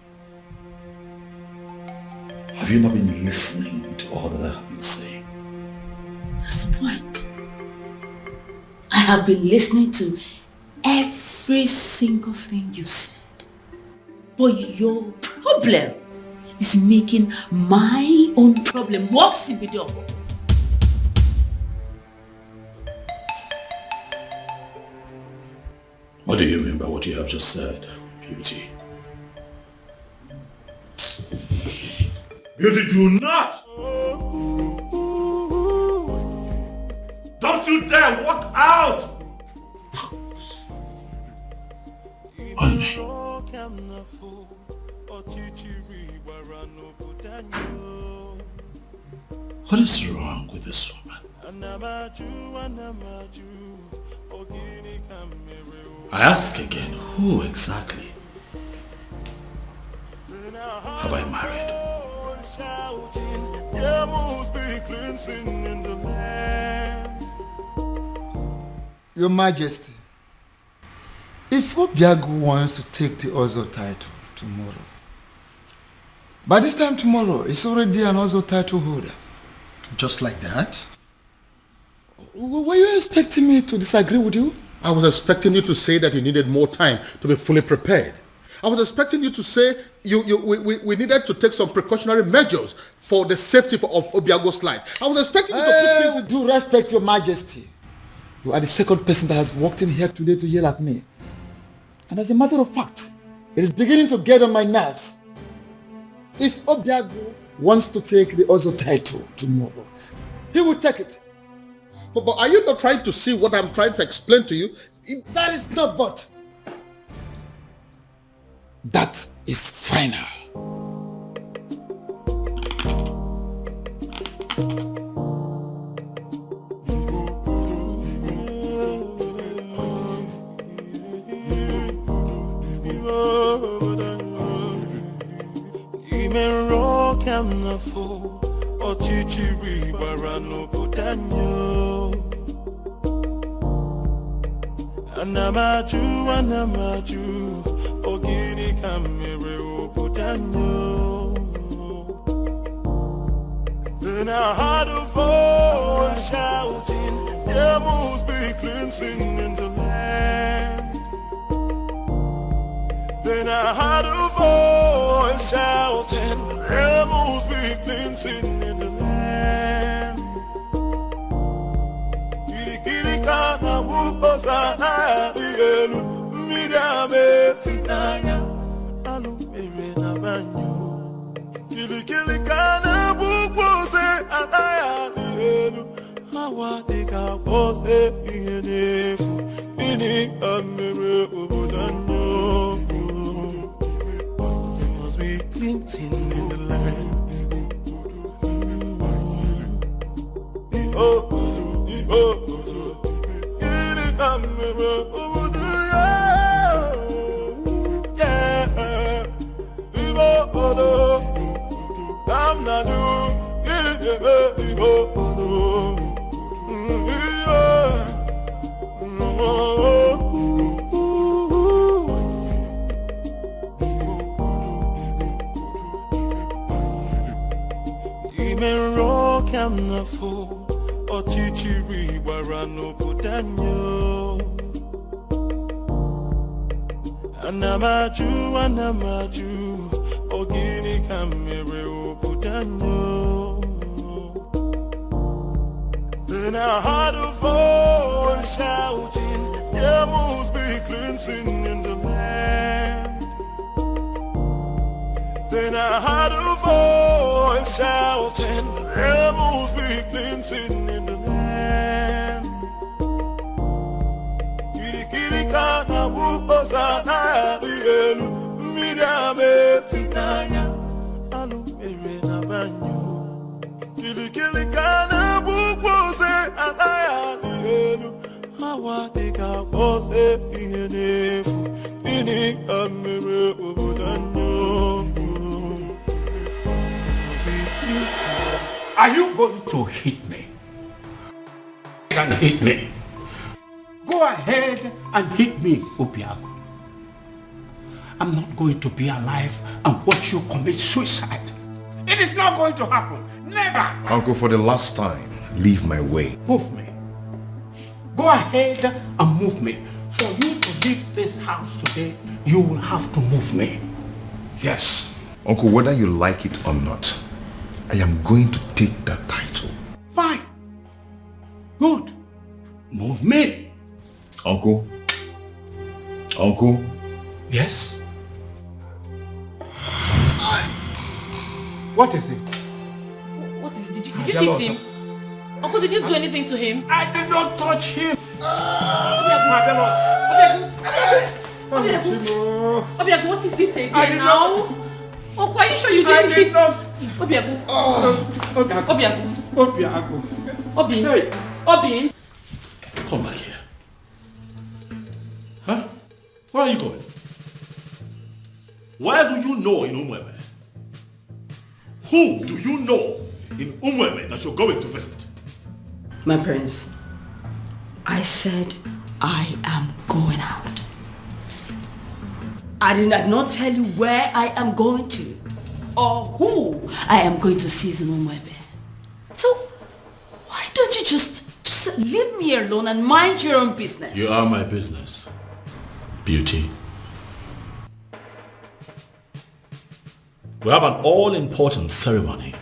Have you not been listening to all that I have been saying? That's the point. I have been listening to every single thing you've said. But your problem is making my own problem worse, Ibidiago. What do you mean by what you have just said, Beauty? Beauty, do not! Don't you dare walk out! What is wrong with this woman? I ask again, who exactly have I married? Your Majesty, if Obiago wants to take the Ozo title tomorrow, by this time tomorrow, it's already an Ozo title holder. Just like that? Were you expecting me to disagree with you? I was expecting you to say that you needed more time to be fully prepared. I was expecting you to say we needed to take some precautionary measures for the safety of Obiago's life. I was expecting you to put things... With due respect, Your Majesty, you are the second person that has walked in here today to yell at me. And as a matter of fact, it is beginning to get on my nerves. If Obiago wants to take the Ozo title tomorrow, he will take it. But are you not trying to see what I'm trying to explain to you? That is not but. That is final. Anamaju, Ogini Kamere Oputanyo. Then I had a voice shouting, there must be cleansing in the land. Then I had a voice shouting, there must be cleansing in the land. Kirikana mukosana igelu midame finaya alumere na banyo. Kirikana mukose anaya igelu hawa deka pose iyenefu ini kamere obudanyo. There must be cleansing in the land. Oh, oh. Ochichiri barano putanyo. Anamaju, Ogini kamere putanyo. Then I had a voice shouting, there must be cleansing in the land. Then I had a voice shouting, there must be cleansing in the land. Kirikana mukosana igelu midame finaya alumere na banyo. Kirikana mukose anaya igelu hawa deka pose iyenefu ini kamere obudanyo. Are you going to hit me? You can hit me. Go ahead and hit me, Obiago. I'm not going to be alive and watch you commit suicide. It is not going to happen. Never. Uncle, for the last time, leave my way. Move me. Go ahead and move me. For you to leave this house today, you will have to move me. Yes. Uncle, whether you like it or not, I am going to take that title. Fine. Good. Move me. Uncle? Uncle? Yes? What is it? What is it? Did you hit him? Uncle, did you do anything to him? I did not touch him. Obiago, what is it again now? Uncle, are you sure you didn't hit? Obiago. Obiago. Obin. Come back here. Huh? Where are you going? Where do you know in Umwebe? Who do you know in Umwebe that you're going to visit? My prince, I said I am going out. I did not tell you where I am going to or who I am going to seize in Umwebe. So why don't you just leave me alone and mind your own business? You are my business, Beauty. We have an all-important ceremony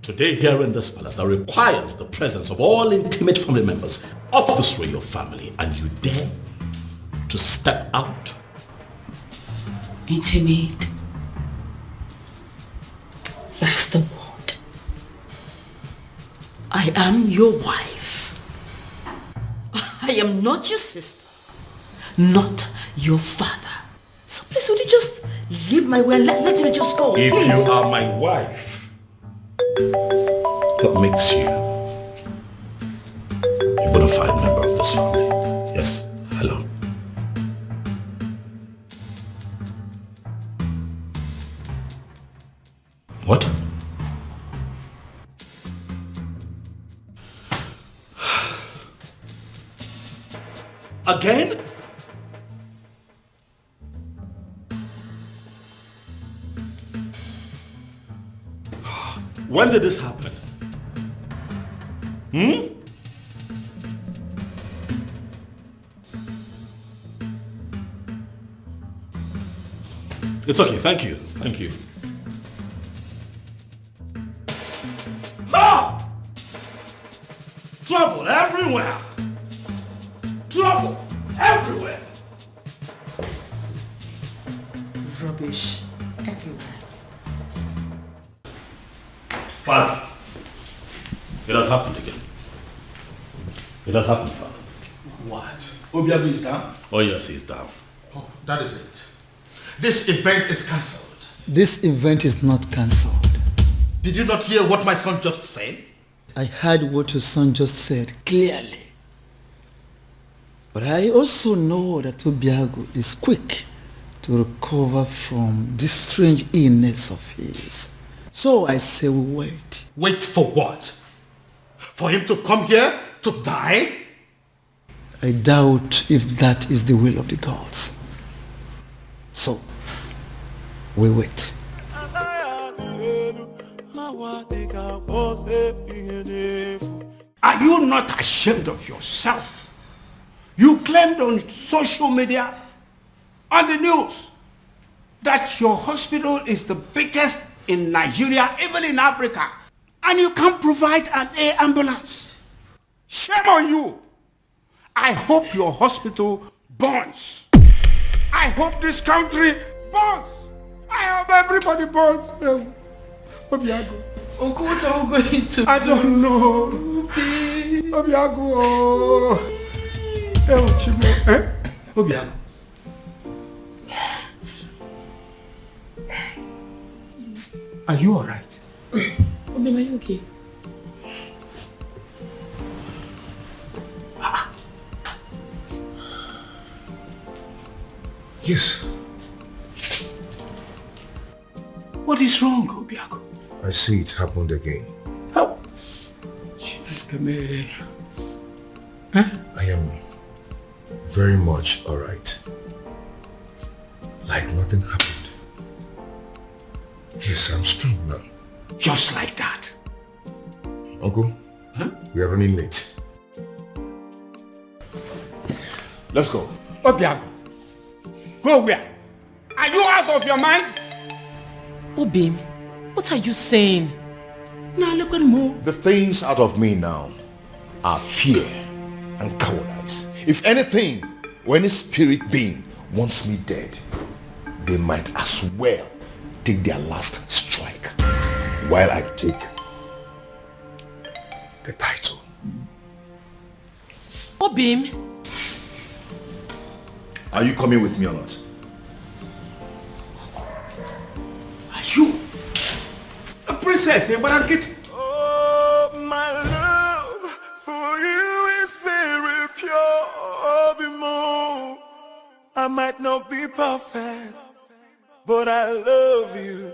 today here in this palace that requires the presence of all intimate family members of this royal family, and you dare to step out? Intimate. That's the word. I am your wife. I am not your sister, not your father. So please, would you just leave my way and let me just go, If please? you are my wife, what makes you a bona fide member of this family? Yes, hello. What? Again? When did this happen? It's okay, thank you. Thank you. Ah! Trouble everywhere! Trouble everywhere! Rubbish everywhere. Father, it has happened again. It has happened, Father. What? Obiago is down? Oh yes, he's down. Oh, that is it. This event is cancelled. This event is not cancelled. Did you not hear what my son just said? I heard what your son just said clearly. But I also know that Obiago is quick to recover from this strange illness of his. So I say we wait. Wait for what? For him to come here to die? I doubt if that is the will of the gods. So, we wait. Are you not ashamed of yourself? You claimed on social media, on the news, that your hospital is the biggest in Nigeria, even in Africa, and you can't provide an air ambulance. Shame on you. I hope your hospital burns. I hope this country burns. I hope everybody burns. Obiago. Uncle, what are we going to do? I don't know. Obiago. Obiago. Are you alright? Obi, are you okay? Yes. What is wrong, Obiago? I see it happened again. How? I am very much alright. Like nothing happened. Yes, I'm strong now. Just like that. Uncle, we are running late. Let's go. Obiago, go where? Are you out of your mind? Obim, what are you saying? Now look at me. The things out of me now are fear and cowardice. If anything, or any spirit being wants me dead, they might as well take their last strike while I take the title. Obim. Are you coming with me or not? Are you a princess, eh, Barankit? Oh, my love for you is very pure. Bimo. I might not be perfect, but I love you.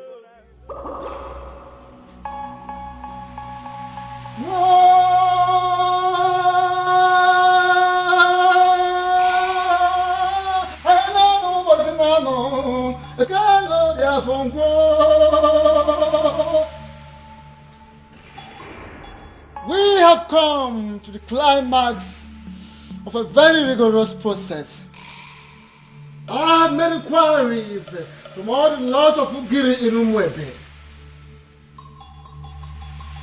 We have come to the climax of a very rigorous process. I have made inquiries from all the laws of Ugiri in Umwebe.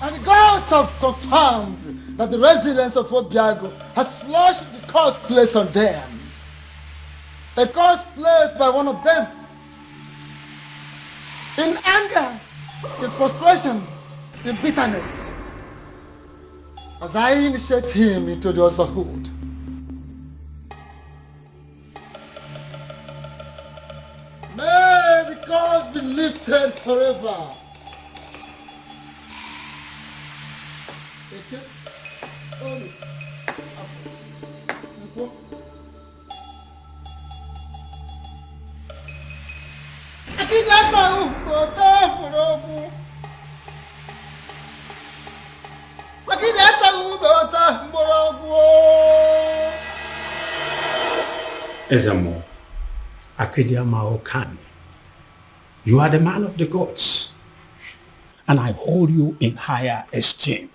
And the gods have confirmed that the residents of Obiago has flushed the curse placed on them. A curse placed by one of them. In anger, in frustration, in bitterness. As I initiate him into the otherhood. May the curse be lifted forever. Ezemo, Akidiama Okane, you are the man of the gods, and I hold you in higher esteem.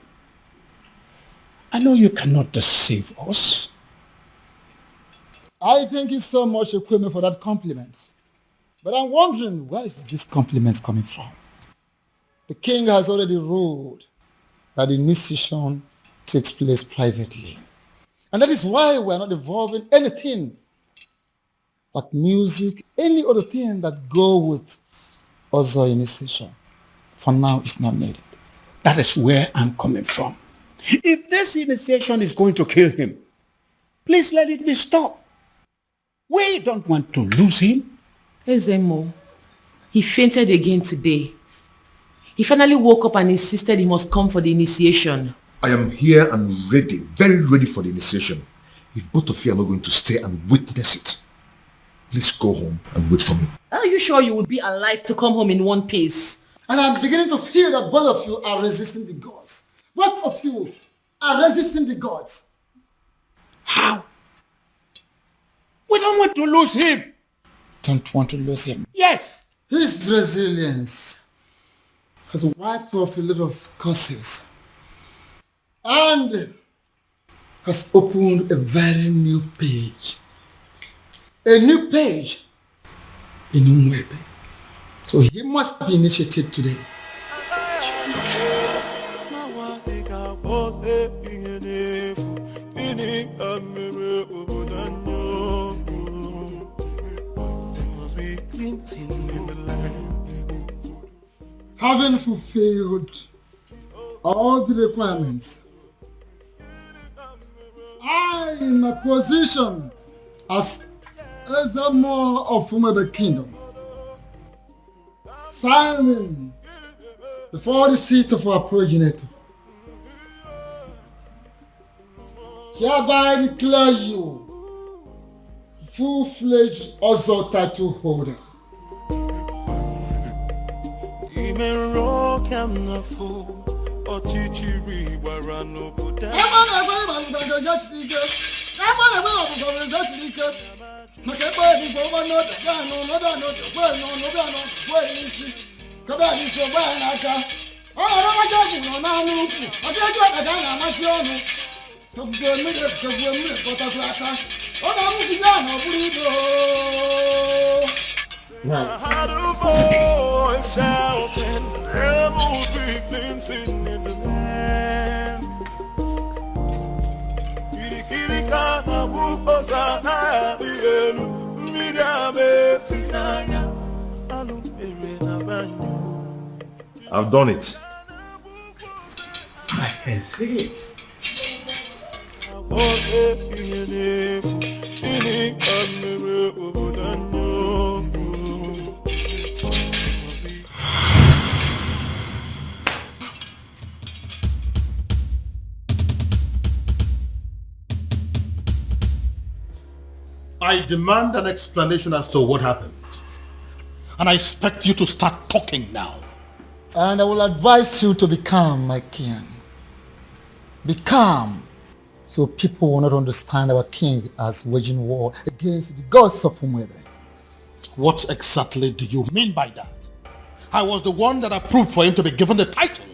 I know you cannot deceive us. I thank you so much, Ekweme, for that compliment. But I'm wondering, where is this compliment coming from? The king has already ruled that the initiation takes place privately. And that is why we're not involving anything like music, any other thing that go with other initiation. For now, it's not needed. That is where I'm coming from. If this initiation is going to kill him, please let it be stopped. We don't want to lose him. Ezemo, he fainted again today. He finally woke up and insisted he must come for the initiation. I am here and ready, very ready for the initiation. If both of you are not going to stay and witness it, please go home and wait for me. Are you sure you will be alive to come home in one piece? And I'm beginning to feel that both of you are resisting the gods. Both of you are resisting the gods. How? We don't want to lose him. Don't want to lose him? Yes. His resilience has wiped off a lot of curses and has opened a very new page. A new page in Umwebe. So he must be initiated today. Having fulfilled all the requirements, I, in my position as Ezemo of Umwebe Kingdom, signing before the seat of our progenitor, hereby declare you full-fledged Ozo title holder. Had a voice shouting, rebels be cleansing in the land. Kirikirikana bukosana bielu midame finaya alumere na banyo. I've done it. I can see it. I demand an explanation as to what happened. And I expect you to start talking now. And I will advise you to be calm, my king. Be calm, so people will not understand our king as waging war against the gods of Umwebe. What exactly do you mean by that? I was the one that approved for him to be given the title.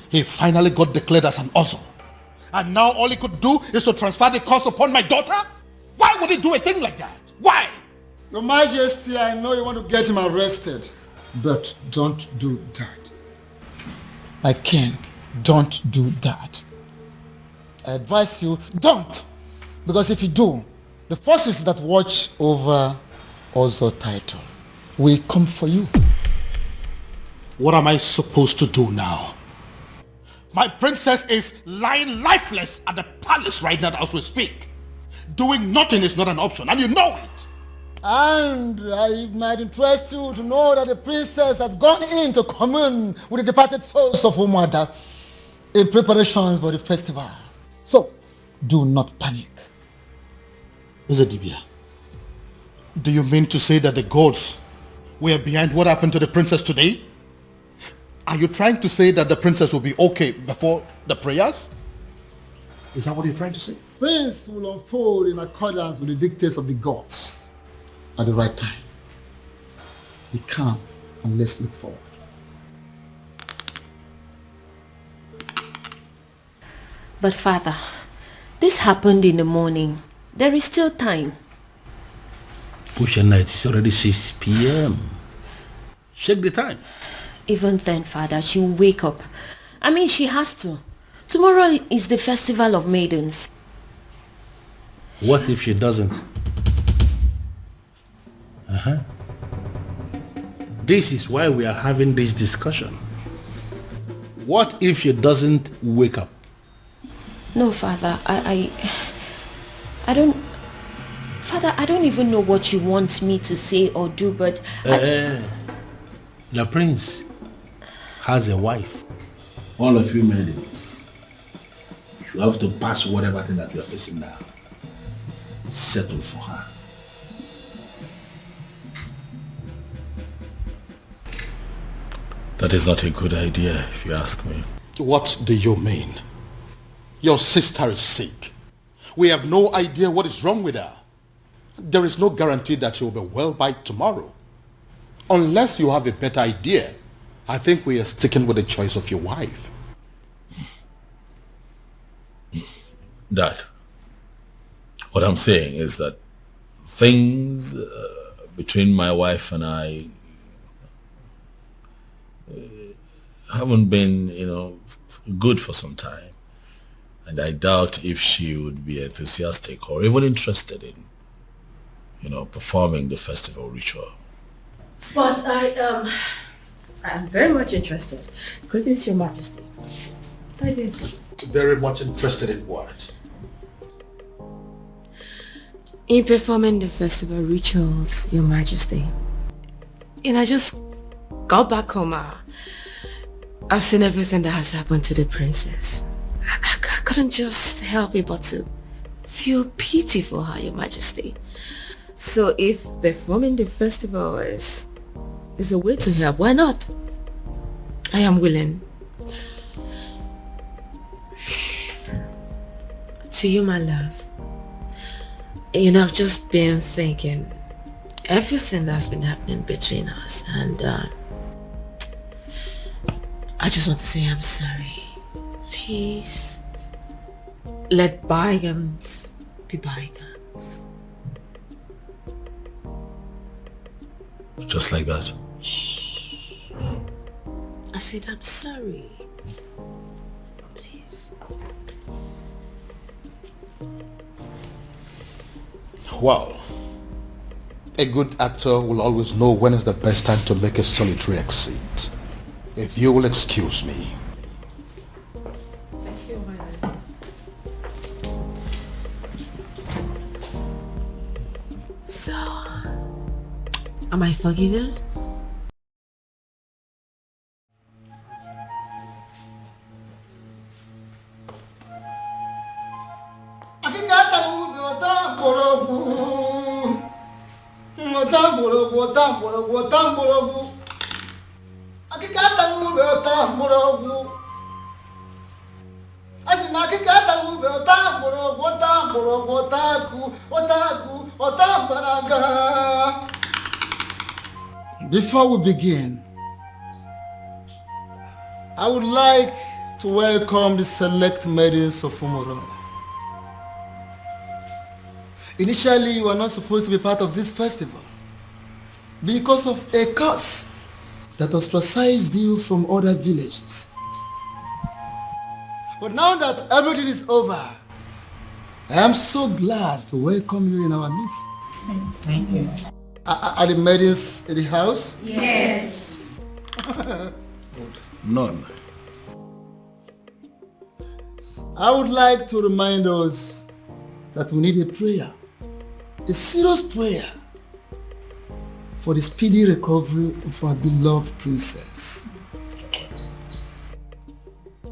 He finally got declared as an Ozo. And now all he could do is to transfer the curse upon my daughter? Why would he do a thing like that? Why? Your Majesty, I know you want to get him arrested, but don't do that. My king, don't do that. I advise you, don't! Because if you do, the forces that watch over Ozo title will come for you. What am I supposed to do now? My princess is lying lifeless at the palace right now as we speak. Doing nothing is not an option, and you know it. And it might interest you to know that the princess has gone in to commune with the departed souls of Umwada in preparations for the festival. So, do not panic. Ezedibia, do you mean to say that the gods were behind what happened to the princess today? Are you trying to say that the princess will be okay before the prayers? Is that what you're trying to say? Things will unfold in accordance with the dictates of the gods at the right time. Be calm and let's look forward. But Father, this happened in the morning. There is still time. Pusha night, it's already 6 p.m. Check the time. Even then, Father, she will wake up. I mean, she has to. Tomorrow is the Festival of Maidens. What if she doesn't? This is why we are having this discussion. What if she doesn't wake up? No, Father, I don't... Father, I don't even know what you want me to say or do, but... The prince has a wife. All of you maidens, you have to pass whatever thing that you are facing now. Settle for her. That is not a good idea, if you ask me. What do you mean? Your sister is sick. We have no idea what is wrong with her. There is no guarantee that she will be well by tomorrow. Unless you have a better idea, I think we are sticking with the choice of your wife. Dad, what I'm saying is that things between my wife and I haven't been, good for some time. And I doubt if she would be enthusiastic or even interested in, performing the festival ritual. But I'm very much interested. Greetings, Your Majesty. Hi, babe. Very much interested in what? In performing the festival rituals, Your Majesty. I just got back home. I've seen everything that has happened to the princess. I couldn't just help it but to feel pity for her, Your Majesty. So if performing the festival is a way to help, why not? I am willing. To you, my love. I've just been thinking everything that's been happening between us, and I just want to say I'm sorry. Please, let bygones be bygones. Just like that. I said I'm sorry. Please. Well, a good actor will always know when is the best time to make a solitary exit. If you will excuse me. Thank you, my love. So, am I forgiven? Before we begin, I would like to welcome the select maidens of Umoro. Initially, you were not supposed to be part of this festival because of a curse that ostracized you from other villages. But now that everything is over, I am so glad to welcome you in our midst. Thank you. Are the maidens in the house? Yes. None. I would like to remind us that we need a prayer, a serious prayer for the speedy recovery of our beloved princess.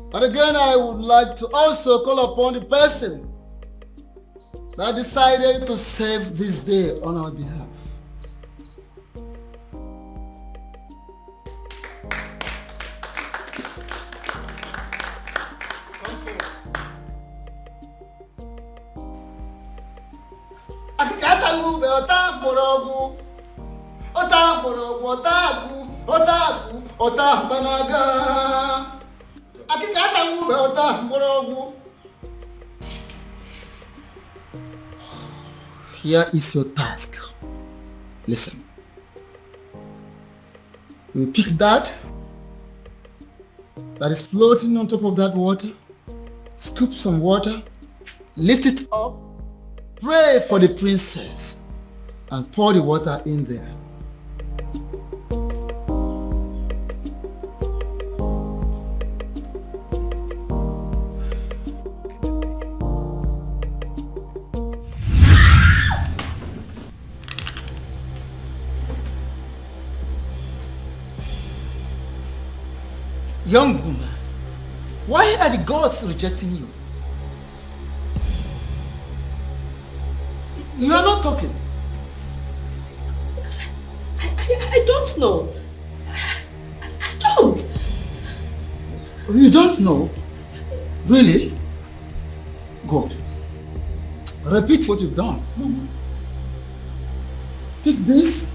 But again, I would like to also call upon the person that decided to save this day on our behalf. Here is your task. Listen. You pick that is floating on top of that water, scoop some water, lift it up, pray for the princess, and pour the water in there. Young woman, why are the gods rejecting you? You are not talking. Because I don't know. I don't. You don't know? Really? Good. Repeat what you've done. Pick this,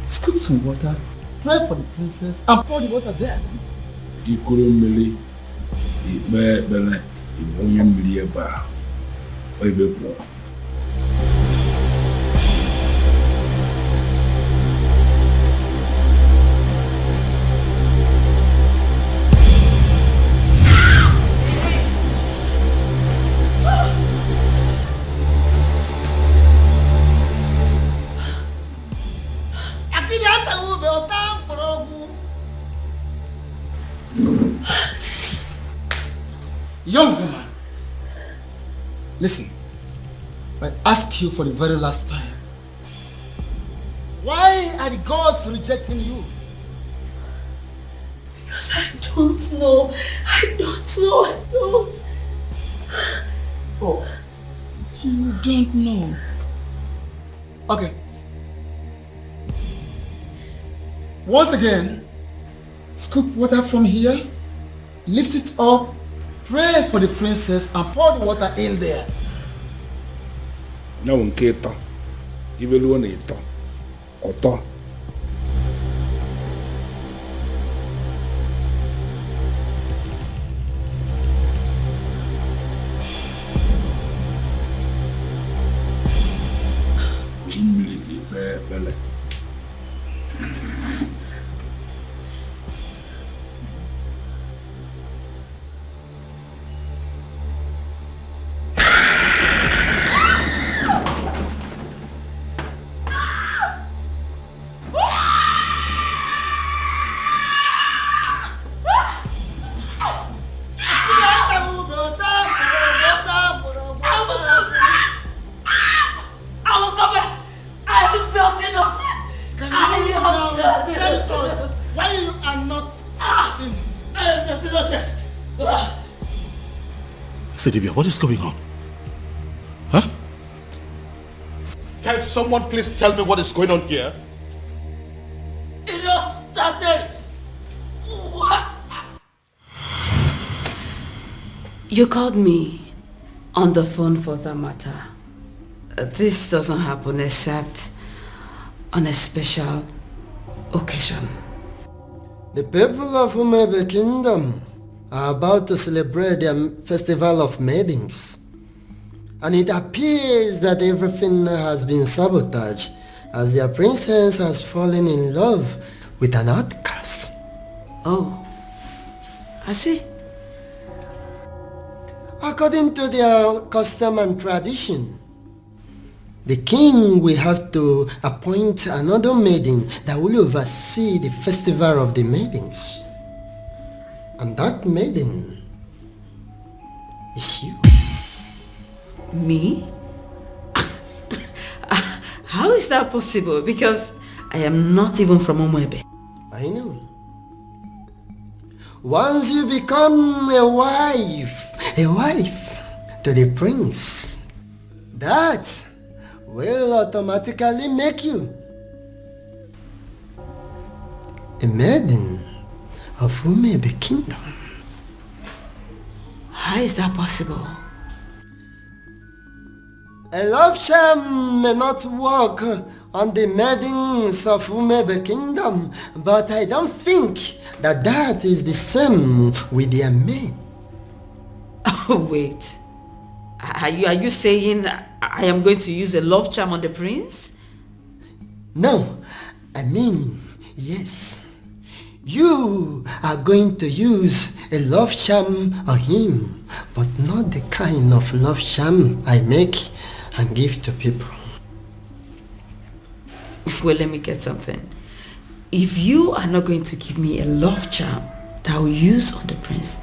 scoop some water, pray for the princess, and pour the water there. Ikurumili, Ibele, Ibonyamiliaba, Ibebro. Young woman, listen, I ask you for the very last time. Why are the gods rejecting you? Because I don't know. I don't. Oh, you don't know. Okay. Once again, scoop water from here, lift it up, pray for the princess, and pour the water in there. No one cares. Even one eater. Otter. Sedibia, what is going on? Huh? Can someone please tell me what is going on here? It all started. What? You called me on the phone for that matter. This doesn't happen except on a special occasion. The people of Umebe Kingdom are about to celebrate their festival of maidens. And it appears that everything has been sabotaged as their princess has fallen in love with an outcast. Oh, I see. According to their custom and tradition, the king will have to appoint another maiden that will oversee the festival of the maidens. And that maiden is you. Me? How is that possible? Because I am not even from Umwebe. I know. Once you become a wife to the prince, that will automatically make you a maiden of Umebe Kingdom. How is that possible? A love charm may not work on the maidens of Umebe Kingdom, but I don't think that is the same with their men. Oh, wait. Are you saying I am going to use a love charm on the prince? No, I mean, yes. You are going to use a love charm on him, but not the kind of love charm I make and give to people. Well, let me get something. If you are not going to give me a love charm that I will use on the prince,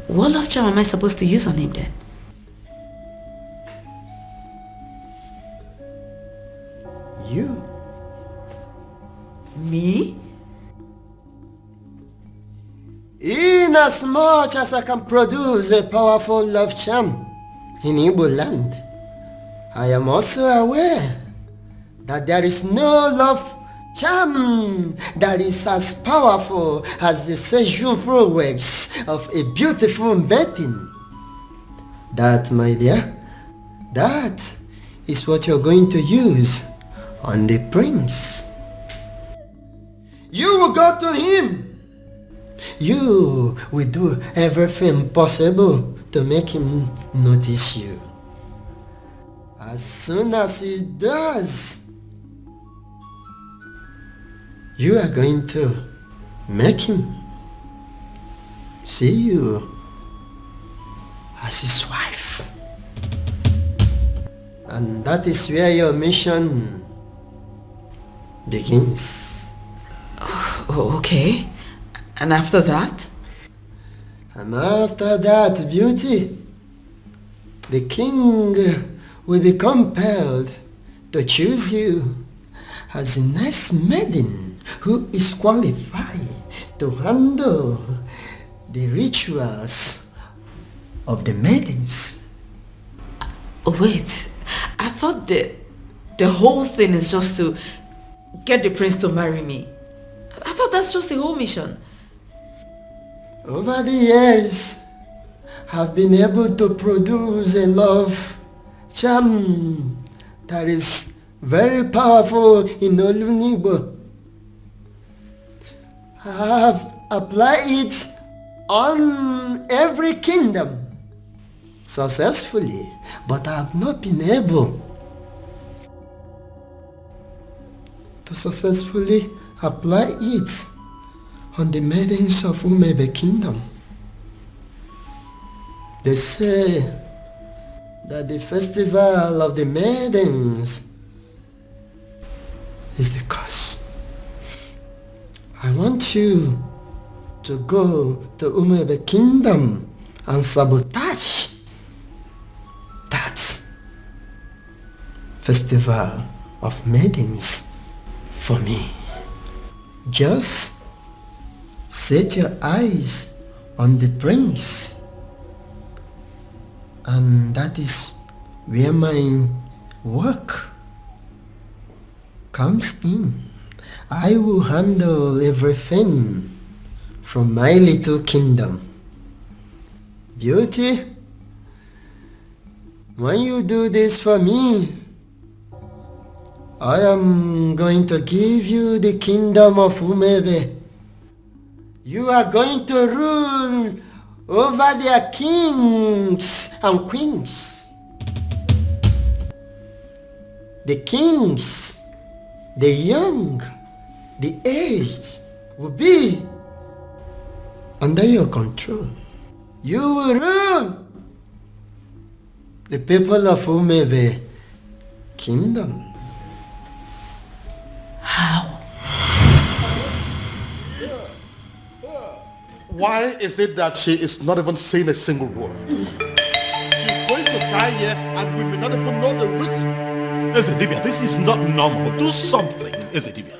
what love charm am I supposed to use on him then? You? Me? In as much as I can produce a powerful love charm in Igbo land, I am also aware that there is no love charm that is as powerful as the sexual prowess of a beautiful maiden. That, my dear, that is what you're going to use on the prince. You will go to him. You will do everything possible to make him notice you. As soon as he does, you are going to make him see you as his wife. And that is where your mission begins. Oh, okay. And after that? And after that, beauty, the king will be compelled to choose you as the next maiden who is qualified to handle the rituals of the maidens. Wait, I thought the whole thing is just to get the prince to marry me. I thought that's just the whole mission. Over the years, I've been able to produce a love charm that is very powerful in Nollywood. I have applied it on every kingdom successfully, but I have not been able to successfully apply it on the maidens of Umebe Kingdom. They say that the festival of the maidens is the cause. I want you to go to Umebe Kingdom and sabotage that festival of maidens for me. Just set your eyes on the prince, and that is where my work comes in. I will handle everything from my little kingdom. Beauty, when you do this for me, I am going to give you the kingdom of Umebe. You are going to rule over their kings and queens. The kings, the young, the aged will be under your control. You will rule the people of Umebe Kingdom. How? Why is it that she is not even saying a single word? She's going to die here and we may not even know the reason. Ezedibia, this is not normal. Do something, Ezedibia.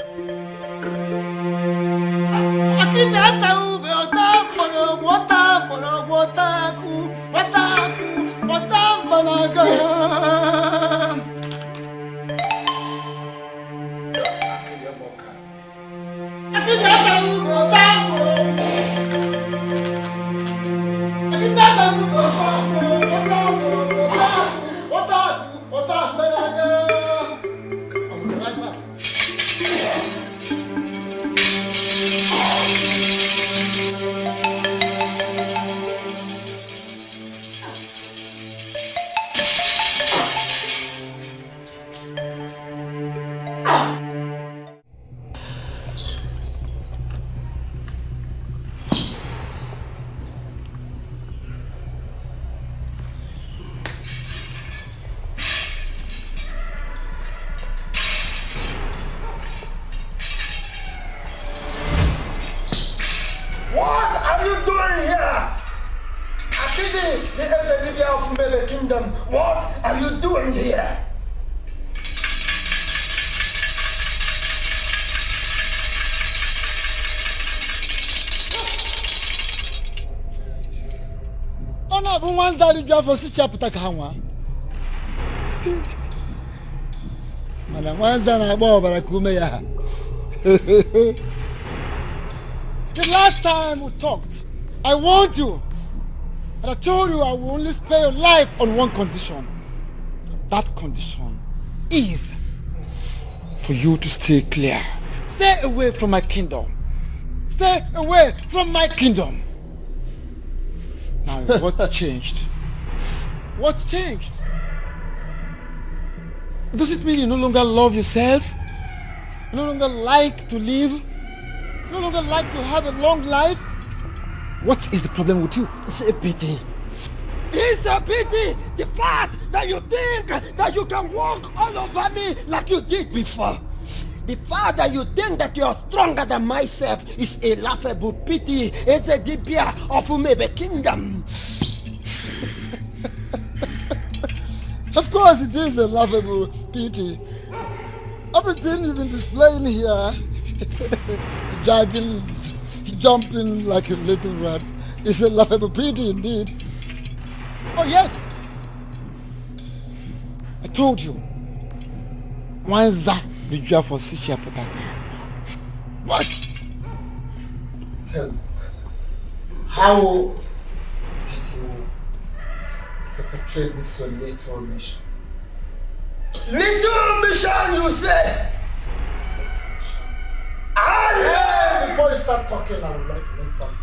Dibia of Mele Kingdom, what are you doing here? Ona bu wanzari jafo si chapter kanwa. Mala wanza na bo barakume ya. The last time we talked, I warned you. And I told you I will only spare your life on one condition. That condition is for you to stay clear. Stay away from my kingdom. Stay away from my kingdom. Now, what changed? What changed? Does it mean you no longer love yourself? You no longer like to live? You no longer like to have a long life? What is the problem with you? It's a pity. It's a pity! The fact that you think that you can walk all over me like you did before. The fact that you think that you are stronger than myself is a laughable pity. It's a dibia of Umebe Kingdom. Of course it is a laughable pity. Everything you've been displaying here, jogging, jumping like a little rat, is a laughable pity indeed. Oh yes! I told you. Wanza. For what? Tell me, how did you perpetrate this your little mission? Little mission, you say? Before you start talking, I would like to make something.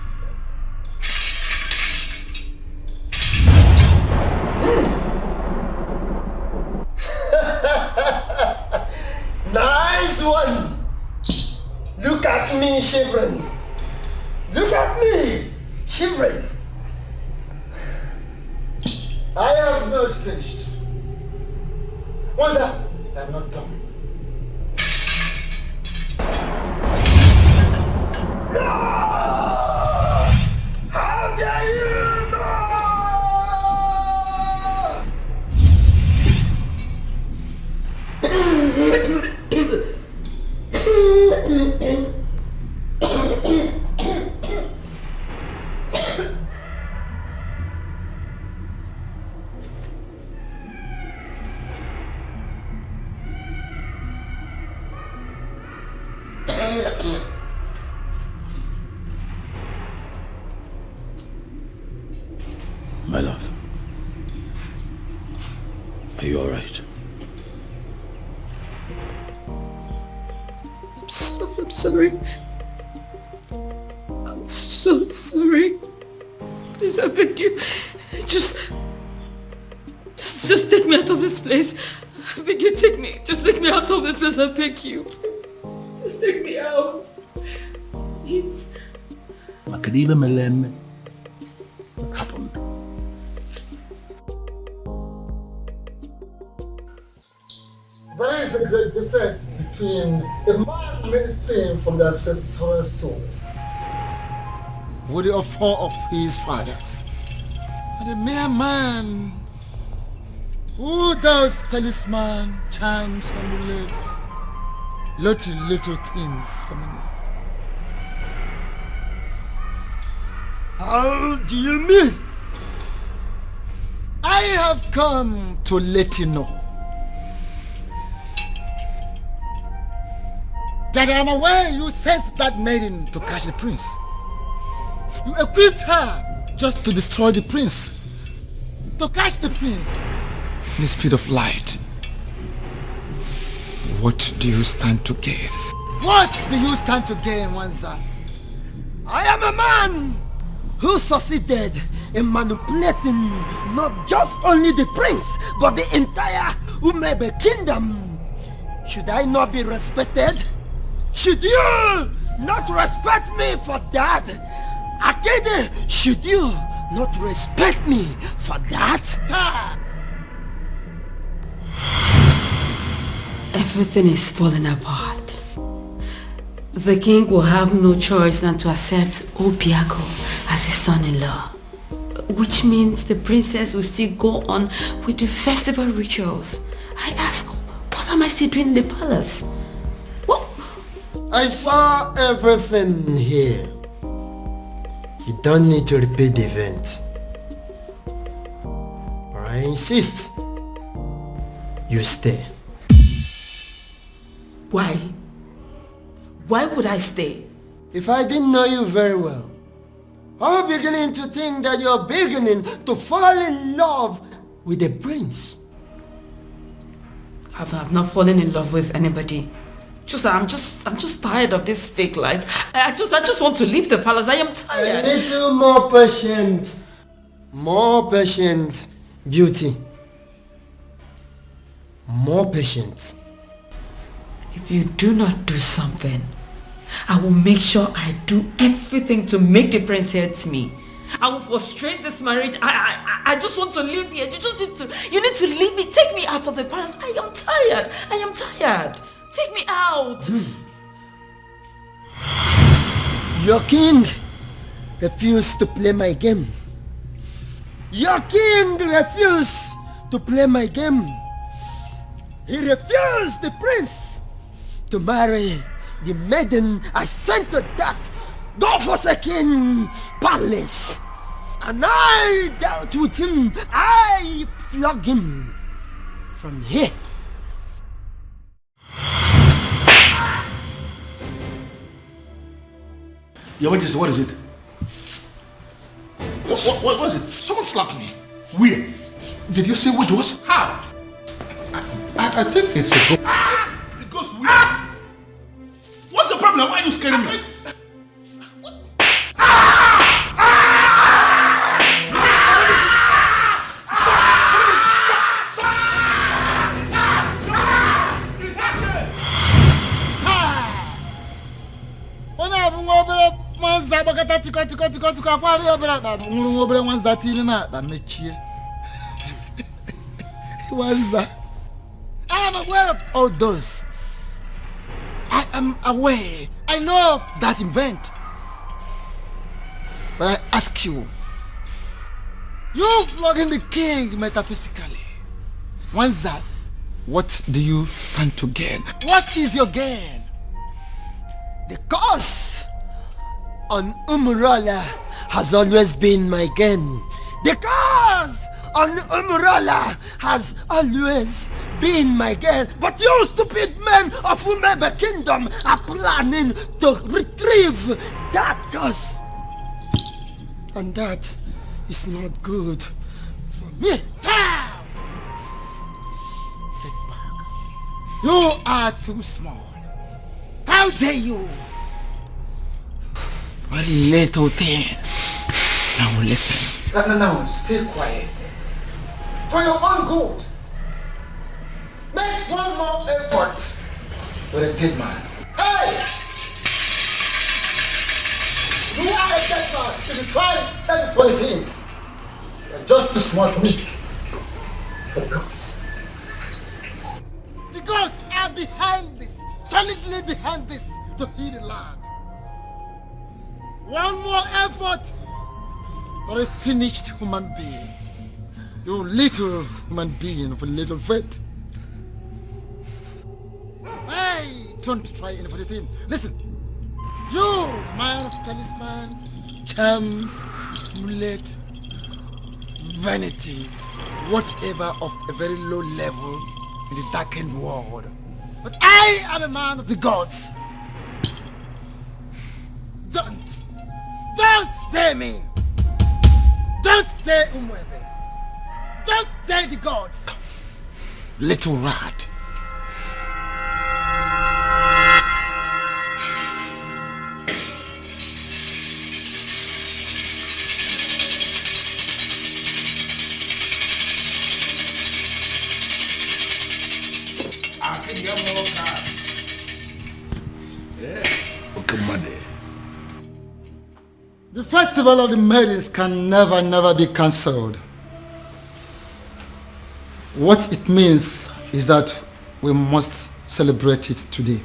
Nice one! Look at me shivering. Look at me shivering. I have not finished. What's that? I'm not done. No! How dare you! My love, are you all right? I'm sorry. I'm so sorry. Please, I beg you. Just take me out of this place. I beg you, take me. Just take me out of this place, I beg you. Just take me out. Please. What happened? There is a great difference between a man ministering from the ancestral stone with the offer of his fathers, and a mere man who does talisman, charms, amulets, little things for me. How do you mean? I have come to let you know that I am aware you sent that maiden to catch the prince. You equipped her just to destroy the prince, to catch the prince in the speed of light. What do you stand to gain? What do you stand to gain, Wanza? I am a man who succeeded in manipulating not just only the prince, but the entire Umebe Kingdom. Should I not be respected? Should you not respect me for that? Akede, should you not respect me for that? Everything is falling apart. The king will have no choice than to accept Obiago as his son-in-law. which means the princess will still go on with the festival rituals. I ask, what am I still doing in the palace? What? I saw everything here. You don't need to repeat the event. But I insist you stay. Why? Why would I stay? If I didn't know you very well, I'm beginning to think that you're beginning to fall in love with the prince. I've not fallen in love with anybody. I'm just tired of this fake life. I just want to leave the palace. I am tired. A little more patient. More patient, beauty. More patient. If you do not do something, I will make sure I do everything to make the prince hate me. I will frustrate this marriage. I just want to live here. You need to leave me. Take me out of the palace. I am tired. I am tired. Take me out. Your king refused to play my game. Your king refused to play my game. He refused the prince to marry the maiden I sent to that God-forsaken palace. And I dealt with him. I flogged him from here. Your Majesty, what is it? What was it? Someone slapped me. Where? Did you see what it was? How? I think it's a ghost. The ghost where? What's the problem? Why are you scaring me? I am aware of all those. I am aware. I know of that event. But I ask you, you flogging the king metaphysically. Wanza, what do you stand to gain? What is your gain? The curse on Umurala has always been my gain. The curse on Umurala has always been my gain. But you stupid men of Umebe Kingdom are planning to retrieve that curse. And that is not good for me. Get back. You are too small. How dare you? What little thing. Now listen. No, stay quiet. For your own good. Make one more effort for a dead man. Hey! You are a dead man. If you try that for a thing, you're just too small for me. For gods. The gods are behind this, solidly behind this, to heal the land. One more effort for a finished human being. You little human being of a little faith. Hey, don't try anything. Listen, you man of talisman, charms, amulet, vanity, whatever of a very low level in the darkened world. But I am a man of the gods. Don't dare me. Don't dare Umwebe. Don't dare the gods. Little rat. I can get more cards. Yeah. Okay, money. The festival of the maidens can never be cancelled. What it means is that we must celebrate it today.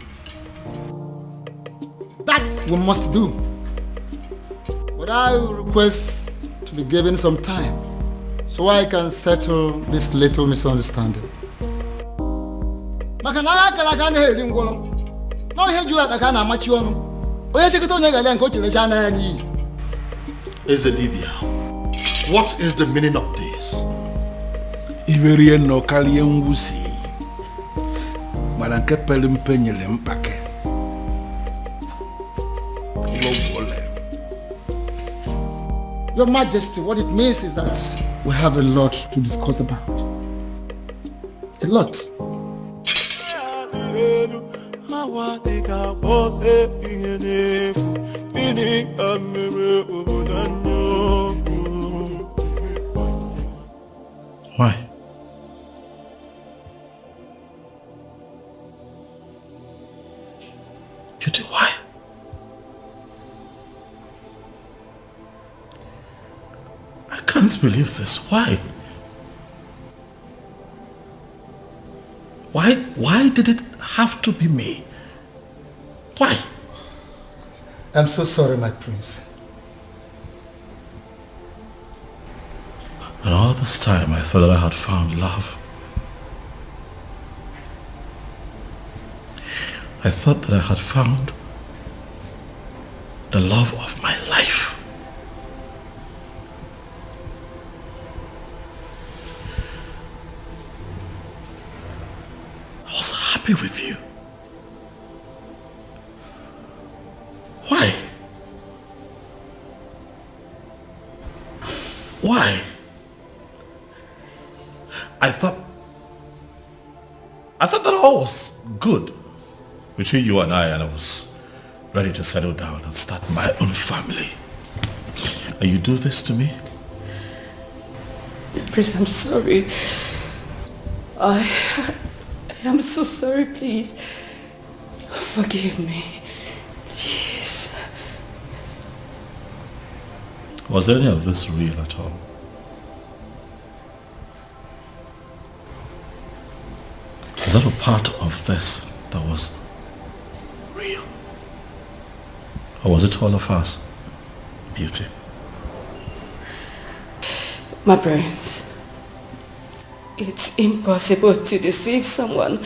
That we must do. But I will request to to be given some time so I can settle this little misunderstanding. Maka na akala ka na eri ngwolo. No ihe juru aka na amachi onu. Onye chekita onye gale nke o chere ja na ya ni. Ezedibia, what is the meaning of this? Iverie no kalie nwusi. Mana nke pele mpe nyele mpake. Your Majesty, what it means is that we have a lot to discuss about. A lot. Why? Cutie, why? I can't believe this. Why? Why did it have to be me? Why? I'm so sorry, my prince. And all this time I thought that I had found love. I thought that I had found the love of my life. I was happy with you. Why? Why? I thought that all was good between you and I was ready to settle down and start my own family. And you do this to me? Prince, I'm sorry. I am so sorry, please. Forgive me. Please. Was any of this real at all? Is that a part of this that was real? Or was it all of us? Beauty. My prince, it's impossible to deceive someone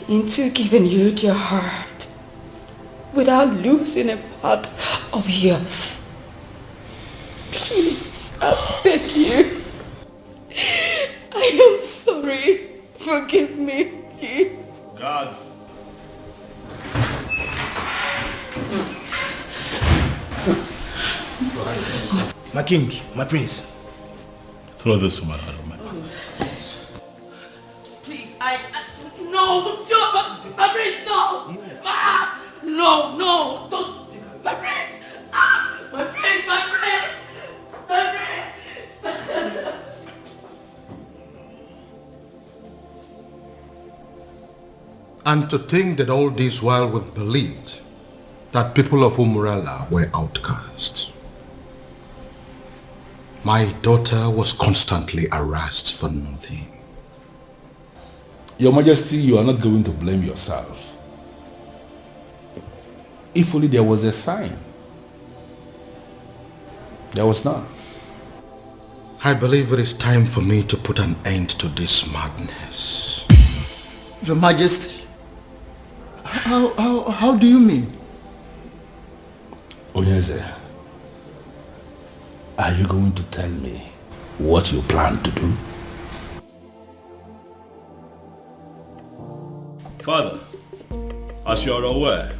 into giving you their heart without losing a part of yours. Please, I beg you. I am sorry. Forgive me, please. Guards. My king, my prince. Throw this woman out of my house. Please, no, sure, my prince, no. No, don't. My prince, my prince, my prince. And to think that all this while we believed that people of Umurala were outcasts. My daughter was constantly harassed for nothing. Your Majesty, you are not going to blame yourself. If only there was a sign. There was none. I believe it is time for me to put an end to this madness. Your Majesty, how do you mean? Onyeze, are you going to tell me what you plan to do? Father, as you are aware,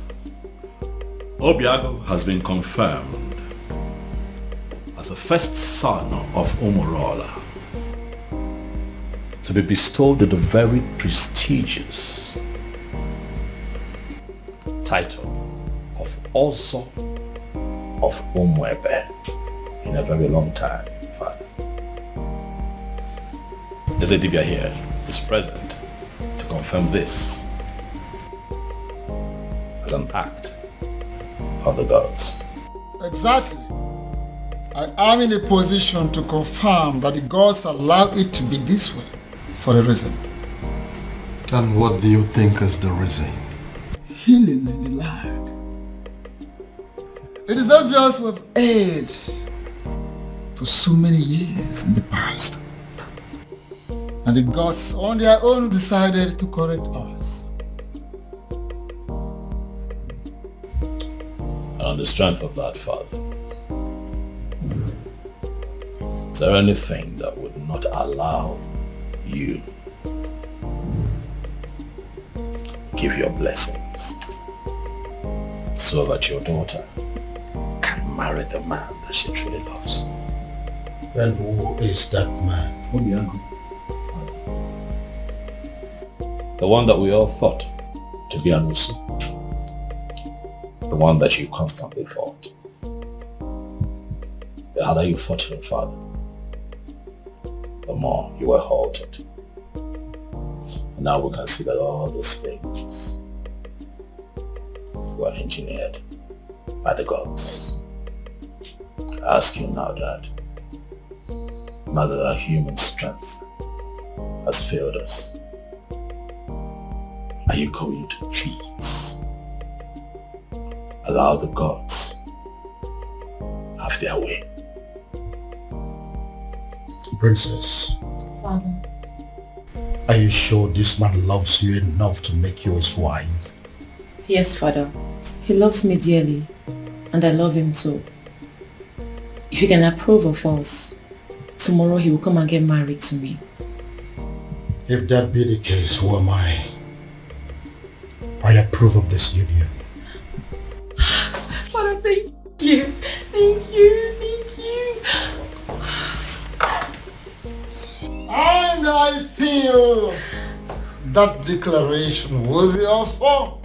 Obiago has been confirmed as the first son of Umurala to be bestowed with the very prestigious title of Ozo of Umwebe in a very long time, Father. Ezedibia here is present to confirm this as an act of the gods. Exactly. I am in a position to confirm that the gods allow it to be this way for a reason. And what do you think is the reason? Healing in the land. It is obvious with age for so many years in the past. And the gods on their own decided to correct us. And on the strength of that, Father, is there anything that would not allow you give your blessings so that your daughter can marry the man that she truly loves? Then who is that man? The one that we all thought to be Anusu. The one that you constantly fought. The harder you fought him, Father, the more you were halted. And now we can see that all these things were engineered by the gods. I ask you now, Dad, now that our human strength has failed us, are you going to please allow the gods have their way? Princess, Father. Are you sure this man loves you enough to make you his wife? Yes, Father. He loves me dearly, and I love him too. If you can approve of us, tomorrow he will come and get married to me. If that be the case, who am I? I approve of this union. Father, thank you. Thank you. Thank you. And I seal that declaration with the offer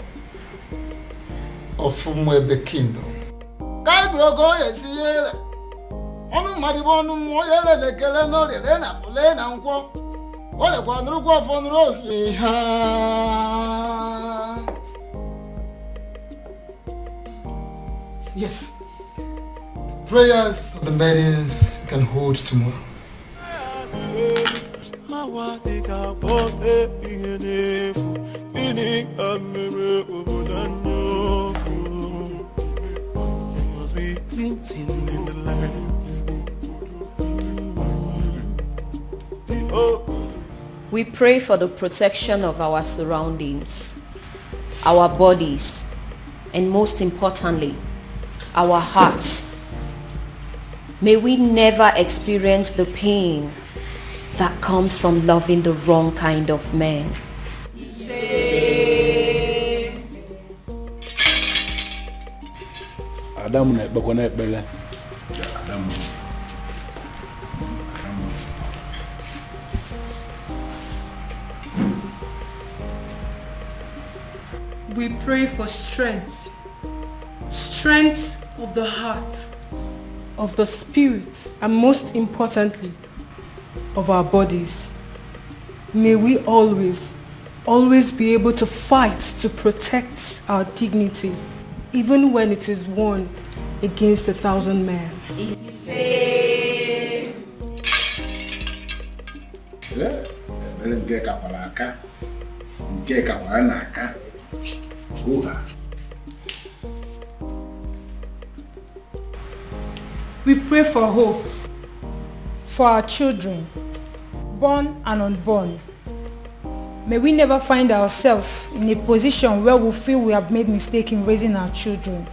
of Umwebe Kingdom. Yes, prayers of the maidens can hold tomorrow. We pray for the protection of our surroundings, our bodies, and most importantly, our hearts. May we never experience the pain that comes from loving the wrong kind of man. We pray for strength of the heart, of the spirit, and most importantly, of our bodies. May we always be able to fight to protect our dignity, even when it is won against 1,000 men. We pray for hope for our children, born and unborn. May we never find ourselves in a position where we feel we have made mistake in raising our children.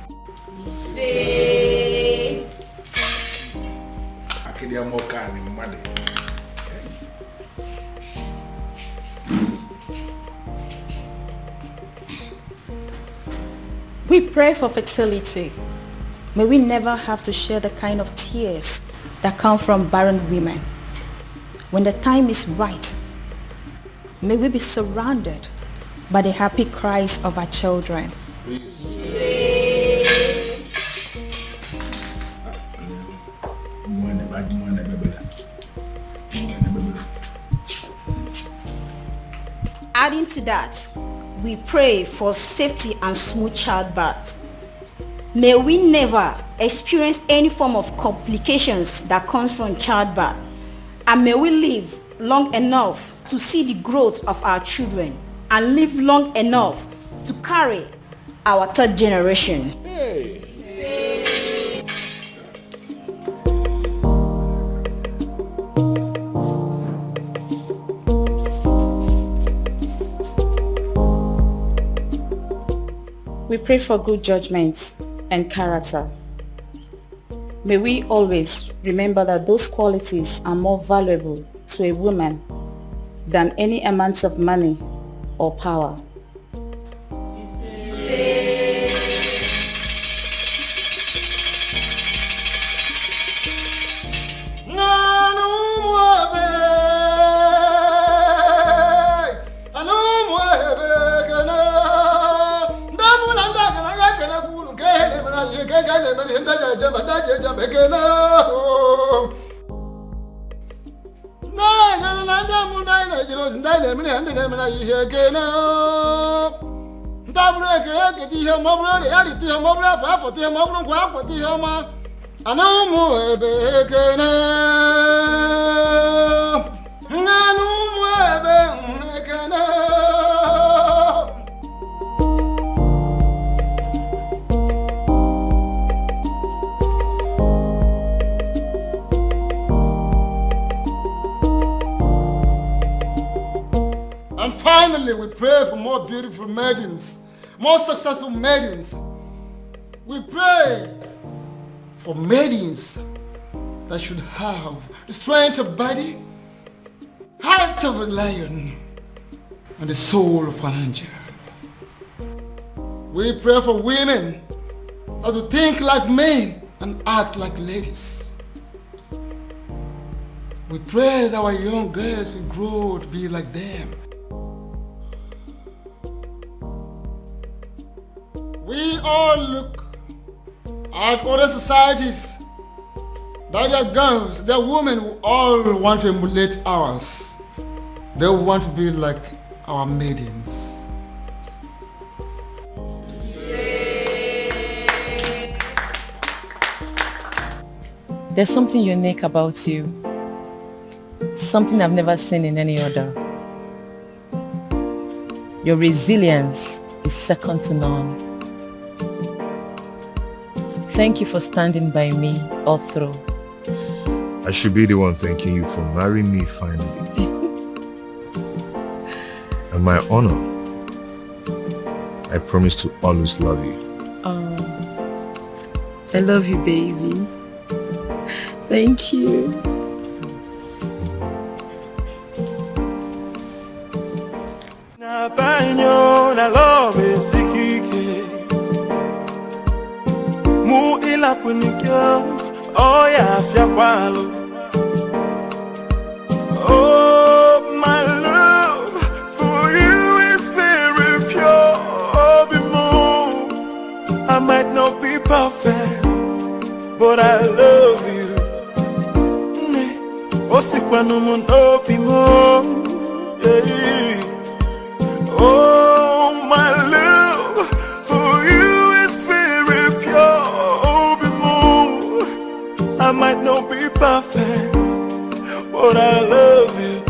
We pray for fertility. May we never have to share the kind of tears that come from barren women. When the time is right, may we be surrounded by the happy cries of our children. Adding to that, we pray for safety and smooth childbirth. May we never experience any form of complications that comes from childbirth, and may we live long enough to see the growth of our children and live long enough to carry our third generation. We pray for good judgment and character. May we always remember that those qualities are more valuable to a woman than any amount of money or power. And finally, we pray for more beautiful maidens, more successful maidens. We pray for maidens that should have the strength of body, heart of a lion, and the soul of an angel. We pray for women that will think like men and act like ladies. We pray that our young girls will grow to be like them. We all look at other societies that their girls, their women who all want to emulate ours. They want to be like our maidens. There's something unique about you. Something I've never seen in any other. Your resilience is second to none. Thank you for standing by me all through. I should be the one thanking you for marrying me finally. And my honor, I promise to always love you. Oh, I love you, baby. Thank you. Na banyo na love is Dikeh. Mu ila punikyo, oh ya fiakwalo. Oh, my love for you is very pure. I might not be perfect, but I love you. Osikwa mundo pimo. Oh, my love for you is very pure. I might not be perfect, but I love you.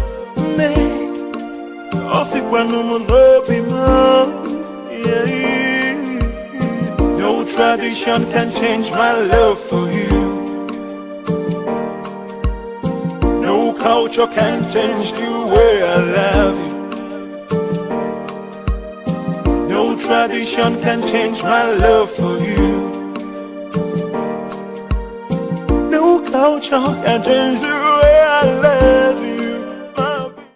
No tradition can change my love for you. No culture can change the way I love you. No tradition can change my love for you. No culture can change the way I love you.